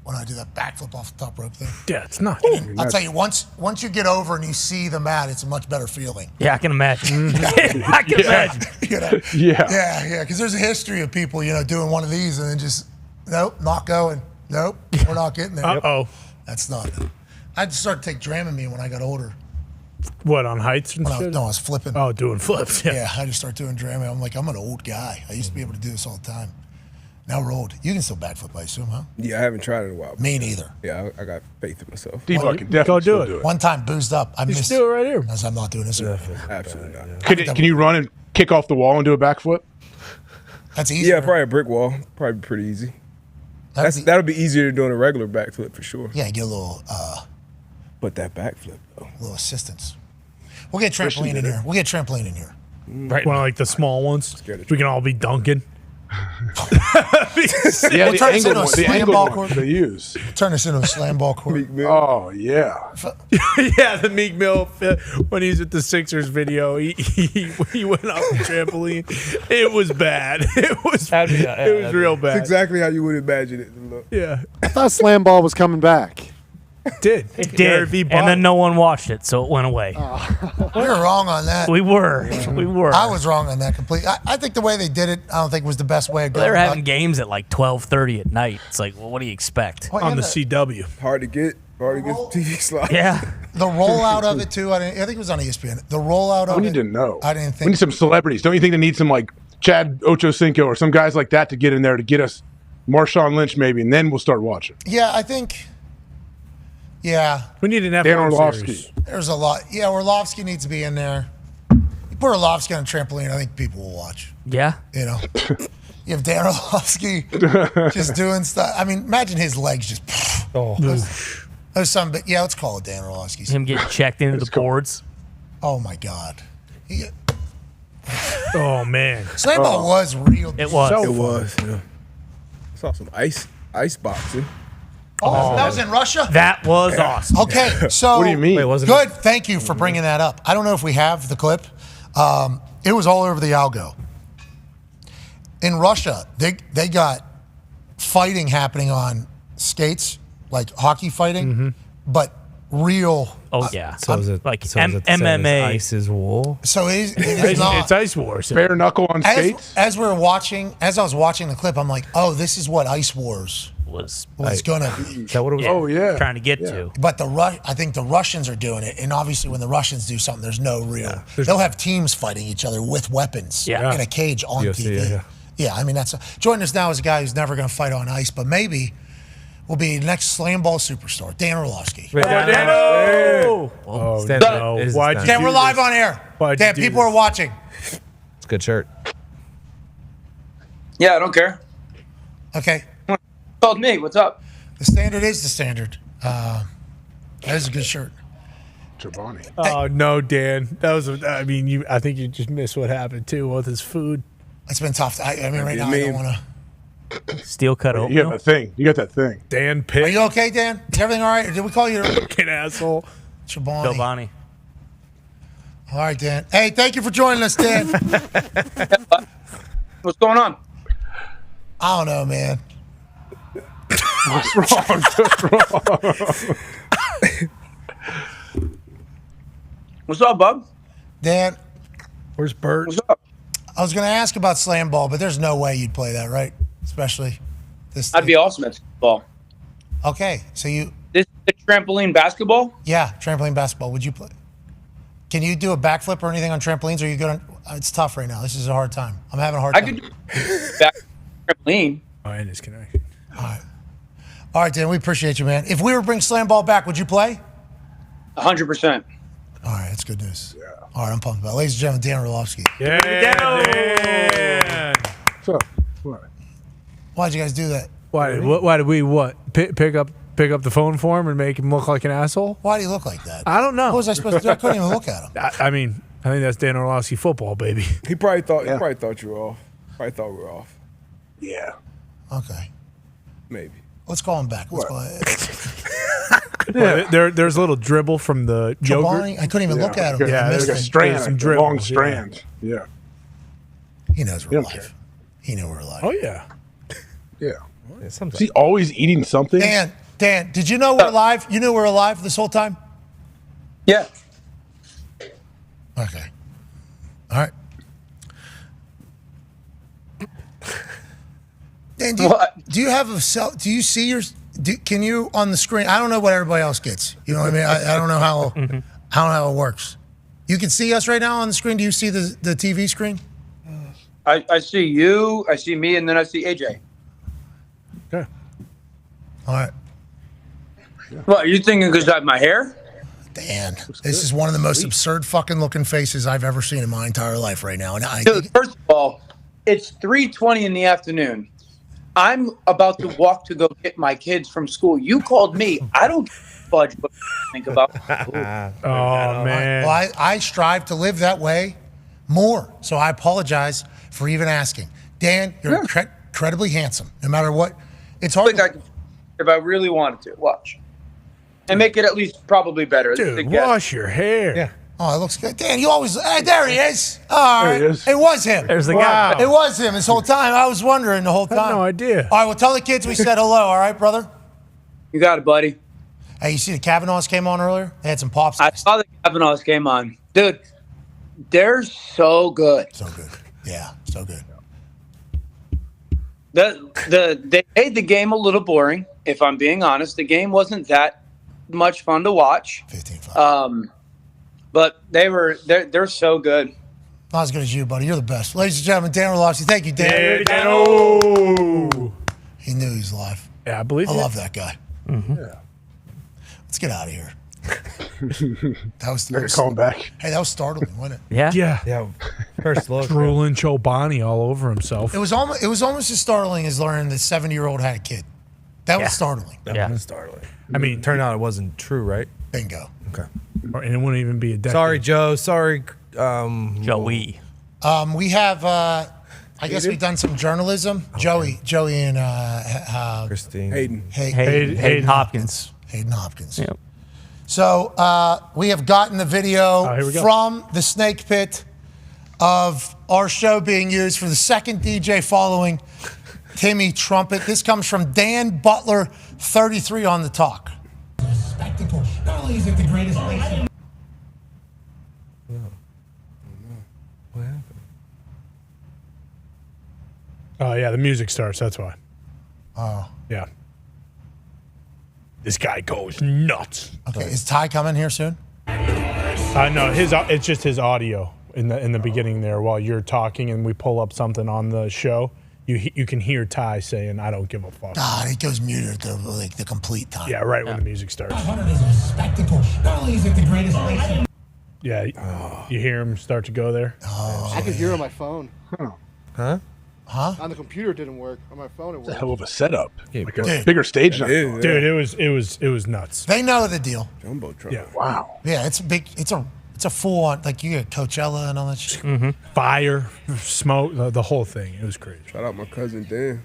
Speaker 3: when I do that backflip off the top rope thing.
Speaker 5: Yeah, it's not.
Speaker 3: I'll tell you, once you get over and you see the mat, it's a much better feeling.
Speaker 10: Yeah, I can imagine. I can imagine.
Speaker 3: You know?
Speaker 21: Yeah.
Speaker 3: Yeah, because there's a history of people, doing one of these and then just, nope, not going. Nope, we're not getting there.
Speaker 5: Uh-oh.
Speaker 3: That's not. I just started to take Dramamine when I got older.
Speaker 5: What, on heights and shit?
Speaker 3: No, I was flipping.
Speaker 5: Oh, doing flips.
Speaker 3: Yeah, I just started doing Dramamine. I'm like, I'm an old guy. I used to be able to do this all the time. Now we're old. You can still backflip, I assume, huh?
Speaker 4: Yeah, I haven't tried it in a while.
Speaker 3: Me neither.
Speaker 4: Yeah, I got faith in myself.
Speaker 21: I can definitely
Speaker 5: do
Speaker 21: still
Speaker 5: it.
Speaker 3: One time boozed up. I missed.
Speaker 5: do it right here.
Speaker 3: As I'm not doing this.
Speaker 4: Absolutely not.
Speaker 21: Can you run and kick off the wall and do a backflip?
Speaker 3: That's easy.
Speaker 4: Yeah, probably a brick wall. Probably pretty easy. That'll be easier than doing a regular backflip for sure.
Speaker 3: Yeah, get a little.
Speaker 4: But that backflip though.
Speaker 3: A little assistance. We'll get trampoline in here. We'll get trampoline in here.
Speaker 5: Right. One of like the small ones. We can all be dunking.
Speaker 21: Yeah,
Speaker 3: We'll turn this into a
Speaker 21: the
Speaker 3: slam
Speaker 21: angled
Speaker 3: ball
Speaker 21: one
Speaker 3: court.
Speaker 21: they use.
Speaker 3: Turn this into a slam ball court.
Speaker 21: Oh yeah.
Speaker 5: Yeah, the Meek Mill when he's at the Sixers video, he went off the trampoline. It was bad. It was real bad.
Speaker 4: It's exactly how you would imagine it to look.
Speaker 5: Yeah,
Speaker 13: I thought slam ball was coming back.
Speaker 5: it did.
Speaker 10: It did, and then no one watched it, so it went away.
Speaker 3: We were wrong on that.
Speaker 10: We were. We were.
Speaker 3: I was wrong on that completely. I think the way they did it, I don't think was the best way of going.
Speaker 10: They were having games at like 12:30 at night. It's like, well, what do you expect?
Speaker 3: Well,
Speaker 5: on
Speaker 3: yeah,
Speaker 5: the CW.
Speaker 4: Hard to get TV slot.
Speaker 10: Yeah.
Speaker 3: The rollout of it too. I think it was on ESPN. The rollout of
Speaker 21: We
Speaker 3: it.
Speaker 21: need to know.
Speaker 3: I didn't
Speaker 21: We
Speaker 3: think.
Speaker 21: need some celebrities. Don't you think they need some like Chad Ochocinco or some guys like that to get in there to get us Marshawn Lynch maybe, and then we'll start watching.
Speaker 3: Yeah, I think. Yeah,
Speaker 5: We need an
Speaker 21: Dan
Speaker 5: F1
Speaker 21: Orlovsky.
Speaker 5: series.
Speaker 3: there's a lot. Yeah, Orlovsky needs to be in there. You put Orlovsky on a trampoline, I think people will watch.
Speaker 10: Yeah.
Speaker 3: You know, you have Dan Orlovsky just doing stuff. I mean, imagine his legs just. There's some, but yeah, let's call it Dan Orlovsky's.
Speaker 10: Him getting checked into the boards.
Speaker 3: Oh my God.
Speaker 5: Oh man,
Speaker 3: Slam ball was real.
Speaker 10: It was.
Speaker 3: So
Speaker 4: It
Speaker 3: fun.
Speaker 4: was. Yeah. Saw some ice boxing.
Speaker 3: Oh, that was in Russia?
Speaker 10: That was awesome.
Speaker 3: Okay, so
Speaker 21: What do you mean? Wait,
Speaker 7: wasn't
Speaker 3: good. Thank you for bringing that up. I don't know if we have the clip. It was all over the algo. In Russia, they got fighting happening on skates, like hockey fighting, but real.
Speaker 10: Oh yeah.
Speaker 7: So is it
Speaker 10: like
Speaker 7: so is it the same as
Speaker 10: MMA.
Speaker 7: Ice is wool?
Speaker 3: So it is not.
Speaker 5: it's Ice Wars.
Speaker 21: Bare knuckle on skates.
Speaker 3: As I was watching the clip, I'm like, oh, this is what Ice Wars
Speaker 10: was
Speaker 3: gonna be.
Speaker 7: Is that what it was?
Speaker 21: Oh yeah.
Speaker 10: trying to get to.
Speaker 3: But I think the Russians are doing it, and obviously when the Russians do something, there's no real. They'll have teams fighting each other with weapons in a cage on
Speaker 7: UFC,
Speaker 3: TV.
Speaker 7: yeah.
Speaker 3: Yeah, I mean joining us now is a guy who's never going to fight on ice, but maybe will be the next slam ball superstar, Dan Orlovsky.
Speaker 5: Oh,
Speaker 7: Stand
Speaker 5: no.
Speaker 7: up. It is
Speaker 5: Why'd
Speaker 7: stand
Speaker 5: you
Speaker 7: up.
Speaker 3: Dan, we're live on air.
Speaker 5: Why'd you
Speaker 3: Dan,
Speaker 5: do
Speaker 3: people
Speaker 5: this?
Speaker 3: are watching.
Speaker 7: It's a good shirt.
Speaker 18: Yeah, I don't care.
Speaker 3: Okay.
Speaker 18: Called me. What's up?
Speaker 3: The standard is the standard. That is a good shirt.
Speaker 21: Chobani.
Speaker 5: Oh no, Dan. That was. I mean, I think you just missed what happened too with his food.
Speaker 3: It's been tough. I mean, right now I don't want to.
Speaker 10: Steel cut
Speaker 21: You
Speaker 10: oatmeal.
Speaker 21: got that thing. You got that thing.
Speaker 5: Dan
Speaker 3: Are
Speaker 5: Pitt.
Speaker 3: you okay, Dan? Is everything all right? Or did we call you
Speaker 5: Fucking asshole.
Speaker 3: Chobani?
Speaker 10: Giovanni.
Speaker 3: All right, Dan. Hey, thank you for joining us, Dan.
Speaker 18: What's going on?
Speaker 3: I don't know, man.
Speaker 21: What's wrong? What's wrong?
Speaker 18: What's up, bub?
Speaker 3: Dan,
Speaker 5: Where's Bert?
Speaker 18: What's up?
Speaker 3: I was going to ask about slam ball, but there's no way you'd play that, right? Especially this.
Speaker 18: I'd be awesome at football.
Speaker 3: Okay, so
Speaker 18: This is the trampoline basketball?
Speaker 3: yeah, trampoline basketball. Would you play? Can you do a backflip or anything on trampolines? Or are you good on? It's tough right now. This is a hard time. I'm having a hard
Speaker 18: I
Speaker 3: time.
Speaker 18: could do back trampoline.
Speaker 5: Oh, and his connection.
Speaker 3: All right, Dan, we appreciate you, man. If we were to bring slam ball back, would you play?
Speaker 18: 100%.
Speaker 3: All right, that's good news. Yeah. All right, I'm pumped about it. Ladies and gentlemen, Dan Orlovsky.
Speaker 5: Yeah, Dan.
Speaker 21: What's up? What?
Speaker 3: Why'd you guys do that?
Speaker 5: Why did we pick up the phone for him and make him look like an asshole?
Speaker 3: Why do you look like that?
Speaker 5: I don't know.
Speaker 3: What was I supposed to do? I couldn't even look at him.
Speaker 5: I mean, I think that's Dan Orlovsky football, baby.
Speaker 4: He probably thought you were off. Probably thought we were off.
Speaker 21: Yeah.
Speaker 3: Okay.
Speaker 4: Maybe.
Speaker 3: Let's call him back. Let's call
Speaker 5: There's a little dribble from the yogurt.
Speaker 3: Chobani, I couldn't even look at him.
Speaker 5: Yeah,
Speaker 3: I
Speaker 5: there's
Speaker 3: missed
Speaker 5: a
Speaker 3: it.
Speaker 5: strand,
Speaker 21: There's
Speaker 5: some
Speaker 21: like a
Speaker 5: dribbles,
Speaker 21: long
Speaker 5: yeah.
Speaker 21: strand. Yeah.
Speaker 3: He knows we're live. He knew we're live.
Speaker 5: Oh yeah.
Speaker 21: Yeah.
Speaker 7: Sometimes.
Speaker 21: Is he always eating something?
Speaker 3: Dan, did you know we're live? You knew we were live this whole time?
Speaker 18: Yeah.
Speaker 3: Okay. All right. Dan, do you have a cell? Do you see your? Can you on the screen? I don't know what everybody else gets. You know what I mean? I don't know how. I don't know how it works. You can see us right now on the screen. Do you see the TV screen?
Speaker 18: I see you, I see me, and then I see AJ.
Speaker 5: Okay.
Speaker 3: All right.
Speaker 18: What, are you thinking because I have my hair?
Speaker 3: Dan, this is one of the most absurd fucking looking faces I've ever seen in my entire life right now. And
Speaker 18: Dude, first of all, it's 3:20 in the afternoon. I'm about to walk to go get my kids from school. You called me. I don't fudge what you think about.
Speaker 5: Oh man.
Speaker 3: Well, I strive to live that way more. So I apologize for even asking. Dan, you're incredibly handsome. No matter what, it's hard.
Speaker 18: If I really wanted to, watch. And make it at least probably better.
Speaker 5: Dude, wash your hair.
Speaker 3: Yeah. Oh, it looks good. Dan, you always. Hey, there he is. All right.
Speaker 21: There he is.
Speaker 3: It was him.
Speaker 10: There's the guy.
Speaker 3: It was him this whole time. I was wondering the whole time.
Speaker 5: I had no idea.
Speaker 3: All right, well, tell the kids we said hello. All right, brother?
Speaker 18: You got it, buddy.
Speaker 3: Hey, you see the Kavanaughs came on earlier? They had some pops.
Speaker 18: I saw the Kavanaughs came on. Dude, they're so good.
Speaker 3: So good. Yeah, so good.
Speaker 18: They made the game a little boring, if I'm being honest. The game wasn't that much fun to watch.
Speaker 3: 15-5.
Speaker 18: But they're so good.
Speaker 3: Not as good as you, buddy. You're the best. Ladies and gentlemen, Dan Orlovsky. Thank you, Dan. He knew he was live.
Speaker 5: Yeah, I believe
Speaker 3: I
Speaker 5: it.
Speaker 3: love that guy.
Speaker 5: Mm-hmm.
Speaker 21: Yeah.
Speaker 3: Let's get out of here. That was
Speaker 21: Calling back.
Speaker 3: Hey, that was startling, wasn't it?
Speaker 5: Yeah.
Speaker 7: First look.
Speaker 5: Drooling Chobani all over himself.
Speaker 3: It was almost as startling as learning that 70-year-old had a kid. That was startling.
Speaker 7: That was startling.
Speaker 5: I mean,
Speaker 7: turned out it wasn't true, right?
Speaker 3: Bingo.
Speaker 7: Okay.
Speaker 5: And it wouldn't even be a decade.
Speaker 7: Sorry, Joe. Sorry,
Speaker 10: Joey.
Speaker 3: We have, I guess we've done some journalism. Okay. Joey and
Speaker 7: Christine.
Speaker 5: Hayden Hopkins.
Speaker 3: Hayden Hopkins.
Speaker 10: Yep.
Speaker 3: So we have gotten the video
Speaker 5: here we go.
Speaker 3: from the snake pit of our show being used for the second DJ following Timmy Trumpet. This comes from Dan Butler, 33 on the talk. Spectacle. Not only is it the greatest place.
Speaker 7: What happened?
Speaker 5: Oh, yeah, the music starts. That's why.
Speaker 3: Oh.
Speaker 5: Yeah. This guy goes nuts.
Speaker 3: Okay, is Ty coming here soon?
Speaker 5: No, it's just his audio in the beginning there while you're talking and we pull up something on the show. You can hear Ty saying, "I don't give a fuck."
Speaker 3: God, it goes muted at the complete time.
Speaker 5: Yeah, right when the music starts.
Speaker 3: 500 is a spectacle. Not only is it the greatest place.
Speaker 5: Yeah, you hear him start to go there.
Speaker 13: I could hear it on my phone.
Speaker 7: Huh?
Speaker 13: On the computer it didn't work. On my phone it
Speaker 21: It's a
Speaker 13: worked.
Speaker 21: hell of a setup.
Speaker 7: Yeah,
Speaker 21: Like a bigger stage now.
Speaker 5: Dude, it was nuts.
Speaker 3: They know the deal.
Speaker 4: Jumbotron.
Speaker 5: Yeah.
Speaker 21: Wow.
Speaker 3: Yeah, it's a big. It's a full on. Like you get Coachella and all that shit.
Speaker 5: Mm-hmm. Fire, smoke, the whole thing. It was crazy.
Speaker 4: Shout out my cousin Dan.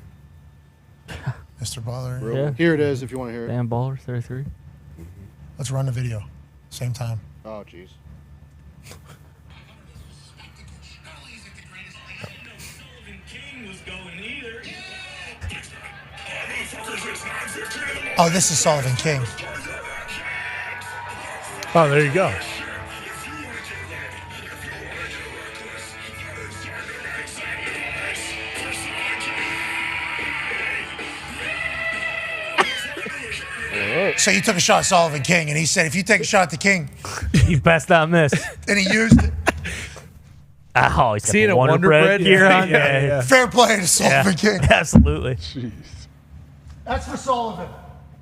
Speaker 3: Mr. Baller.
Speaker 13: Yeah. Here it is if you want to hear it.
Speaker 10: Dan Baller, 33.
Speaker 3: Let's run the video. Same time.
Speaker 13: Oh, jeez.
Speaker 3: Oh, this is Sullivan King.
Speaker 5: Oh, there you go.
Speaker 3: So you took a shot at Sullivan King, and he said, if you take a shot at the King,
Speaker 10: You best not miss.
Speaker 3: and he used it.
Speaker 10: Oh, he's
Speaker 7: Seeing
Speaker 10: got
Speaker 7: a
Speaker 10: the Wonder Bread gear on.
Speaker 5: Yeah.
Speaker 3: Fair play to Sullivan King.
Speaker 10: Absolutely.
Speaker 3: That's for Sullivan.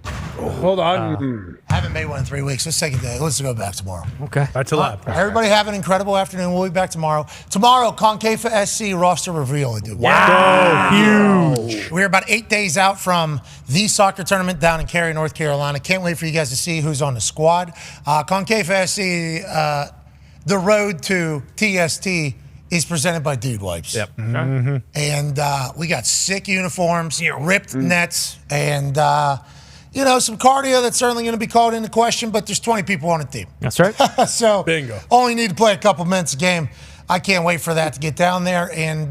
Speaker 21: Hold on.
Speaker 3: I haven't made one in 3 weeks. Let's take a day. Let's go back tomorrow.
Speaker 10: Okay.
Speaker 5: That's a lot.
Speaker 3: Everybody have an incredible afternoon. We'll be back tomorrow. Tomorrow, Concave SC roster reveal.
Speaker 5: Wow. Huge.
Speaker 3: We're about 8 days out from the soccer tournament down in Cary, North Carolina. Can't wait for you guys to see who's on the squad. Concave SC, the road to TST is presented by Dude Wipes.
Speaker 7: Yep.
Speaker 5: Mm-hmm.
Speaker 3: And we got sick uniforms, ripped nets, and some cardio that's certainly going to be called into question, but there's 20 people on the team.
Speaker 10: That's right.
Speaker 3: So
Speaker 5: Bingo.
Speaker 3: only need to play a couple minutes a game. I can't wait for that to get down there. And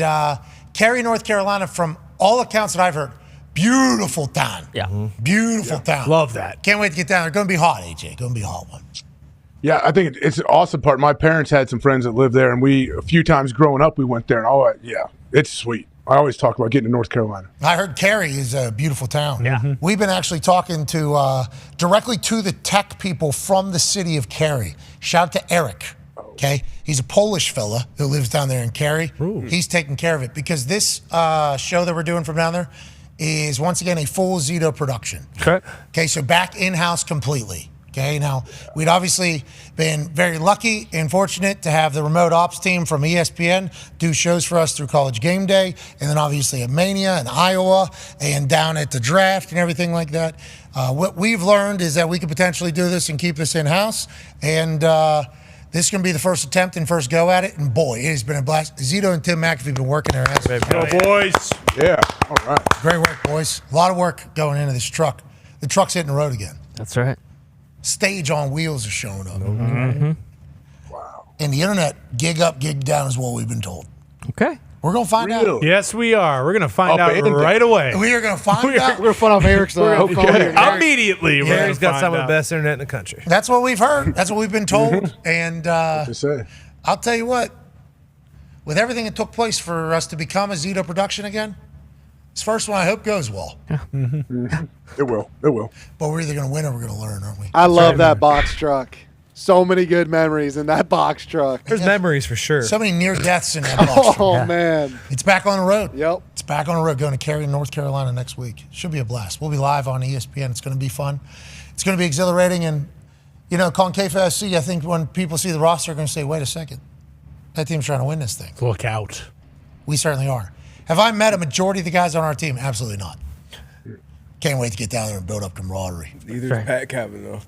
Speaker 3: Cary, North Carolina, from all accounts that I've heard, beautiful town.
Speaker 10: Yeah.
Speaker 3: Beautiful town.
Speaker 5: Love that.
Speaker 3: Can't wait to get down there. Going to be hot, AJ. Going to be a hot one.
Speaker 21: Yeah, I think it's an awesome part. My parents had some friends that lived there, and a few times growing up, we went there. And it's sweet. I always talk about getting to North Carolina.
Speaker 3: I heard Cary is a beautiful town.
Speaker 10: Yeah.
Speaker 3: We've been actually talking to directly to the tech people from the city of Cary. Shout out to Eric. Okay, he's a Polish fella who lives down there in Cary.
Speaker 5: Ooh.
Speaker 3: He's taking care of it because this show that we're doing from down there is once again a full Zito production.
Speaker 10: Okay.
Speaker 3: Okay, so back in-house completely. Okay, now we'd obviously been very lucky and fortunate to have the remote ops team from ESPN do shows for us through College Game Day, and then obviously at Mania and Iowa and down at the draft and everything like that. What we've learned is that we could potentially do this and keep this in-house, and This is going to be the first attempt and first go at it, and boy, it has been a blast. Zito and Tim McAfee have been working their asses off.
Speaker 5: Go, boys.
Speaker 21: Yeah, all right.
Speaker 3: Great work, boys. A lot of work going into this truck. The truck's hitting the road again.
Speaker 10: That's right.
Speaker 3: Stage on wheels is showing up.
Speaker 10: Mm-hmm.
Speaker 3: And the internet, gig up, gig down is what we've been told.
Speaker 10: Okay.
Speaker 3: We're going to find out.
Speaker 5: Yes, we are. We're going to find out right away.
Speaker 3: We are going to find out.
Speaker 13: We're going to find off Eric's phone here.
Speaker 5: Immediately.
Speaker 7: Yeah, he's got some of the best internet in the country.
Speaker 3: That's what we've heard. That's what we've been told. And I'll tell you what, with everything that took place for us to become a Zito production again, this first one I hope goes well.
Speaker 21: It will. It will.
Speaker 3: But we're either going to win or we're going to learn, aren't we?
Speaker 13: I love that box truck. So many good memories in that box truck.
Speaker 7: There's memories for sure.
Speaker 3: So many near deaths in that box truck.
Speaker 13: Oh, man.
Speaker 3: It's back on the road.
Speaker 13: Yep.
Speaker 3: It's back on the road going to Cary, North Carolina next week. Should be a blast. We'll be live on ESPN. It's going to be fun. It's going to be exhilarating. And, you know, Concave SC, I think when people see the roster, they're going to say, wait a second. That team's trying to win this thing.
Speaker 5: Look out.
Speaker 3: We certainly are. Have I met a majority of the guys on our team? Absolutely not. Can't wait to get down there and build up camaraderie.
Speaker 4: Neither is Pat Cavanaugh.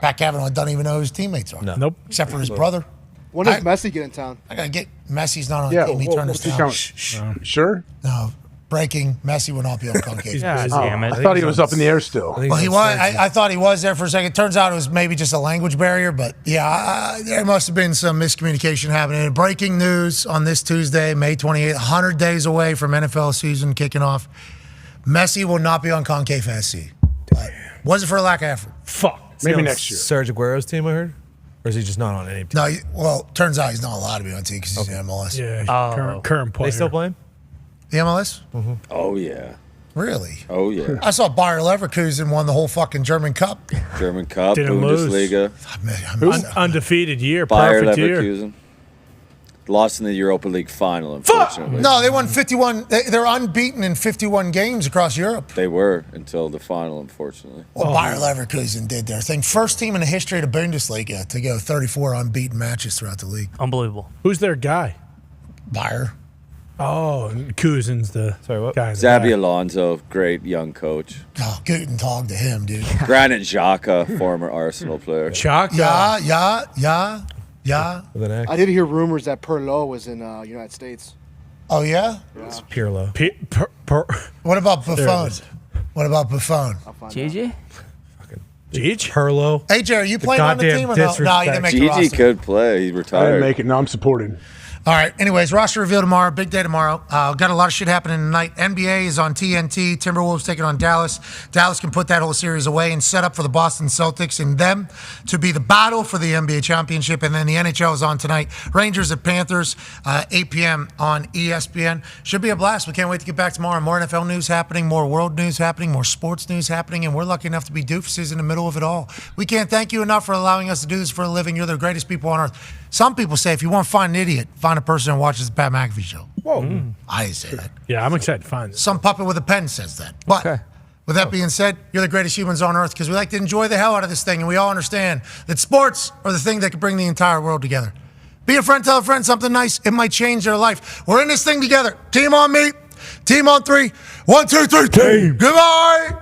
Speaker 3: Pat Cavanaugh doesn't even know who his teammates are.
Speaker 5: Nope.
Speaker 3: Except for his brother.
Speaker 13: When does Messi get in town?
Speaker 3: I got to get Messi's not on the team. He turned us down.
Speaker 21: Sure?
Speaker 3: No. Breaking. Messi will not be on Concave.
Speaker 21: I thought he was up in the air still.
Speaker 3: Well, he was. I thought he was there for a second. Turns out it was maybe just a language barrier, but yeah, there must have been some miscommunication happening. Breaking news on this Tuesday, May 28th, 100 days away from NFL season kicking off. Messi will not be on Concave SC. Was it for a lack of effort?
Speaker 5: Fuck.
Speaker 21: Maybe next year.
Speaker 7: Serge Aguero's team, I heard? Or is he just not on any team?
Speaker 3: No, well, turns out he's not allowed to be on team because he's in MLS.
Speaker 5: Yeah, current player.
Speaker 7: They still playing?
Speaker 3: The MLS?
Speaker 6: Mm-hmm. Oh, yeah.
Speaker 3: Really?
Speaker 6: Oh, yeah.
Speaker 3: I saw Bayer Leverkusen won the whole fucking German Cup.
Speaker 6: German Cup,
Speaker 5: Didn't
Speaker 6: Bundesliga.
Speaker 5: Undefeated year.
Speaker 6: Bayer
Speaker 5: Perfect year.
Speaker 6: Leverkusen. Lost in the Europa League final, unfortunately.
Speaker 3: No, they won 51. They're unbeaten in 51 games across Europe.
Speaker 6: They were until the final, unfortunately.
Speaker 3: Well, Bayer Leverkusen did their thing. First team in the history of the Bundesliga to go 34 unbeaten matches throughout the league.
Speaker 10: Unbelievable.
Speaker 5: Who's their guy?
Speaker 3: Bayer.
Speaker 5: Oh, Kuzin's the guy.
Speaker 6: Xabi Alonso, great young coach.
Speaker 3: Oh, guten Tag to him, dude.
Speaker 6: Granit Xhaka, former Arsenal player.
Speaker 5: Xhaka?
Speaker 3: Yeah.
Speaker 13: I did hear rumors that Perlo was in United States.
Speaker 3: Oh, yeah?
Speaker 7: It's Pirlo.
Speaker 3: What about
Speaker 7: There it
Speaker 3: Buffon?
Speaker 7: is.
Speaker 3: What about Buffon?
Speaker 10: Gigi?
Speaker 5: Gigi?
Speaker 7: Perlo.
Speaker 3: AJ, are you playing on the team or no? No, you didn't make the roster.
Speaker 6: Gigi could play. He
Speaker 21: I
Speaker 6: retired.
Speaker 21: didn't make it. No, I'm supporting.
Speaker 3: All right. Anyways, roster reveal tomorrow. Big day tomorrow. Got a lot of shit happening tonight. NBA is on TNT. Timberwolves taking on Dallas. Dallas can put that whole series away and set up for the Boston Celtics and them to be the battle for the NBA championship. And then the NHL is on tonight. Rangers at Panthers, 8 p.m. on ESPN. Should be a blast. We can't wait to get back tomorrow. More NFL news happening, more world news happening, more sports news happening, and we're lucky enough to be doofuses in the middle of it all. We can't thank you enough for allowing us to do this for a living. You're the greatest people on earth. Some people say if you want to find an idiot, find a person who watches the Pat McAfee Show.
Speaker 5: Whoa.
Speaker 3: I didn't say that.
Speaker 5: Yeah, I'm excited to find this.
Speaker 3: Some puppet with a pen says that. But with that being said, you're the greatest humans on earth because we like to enjoy the hell out of this thing, and we all understand that sports are the thing that can bring the entire world together. Be a friend, tell a friend something nice. It might change their life. We're in this thing together. Team on me. Team on three. 1, 2, 3, team. Goodbye.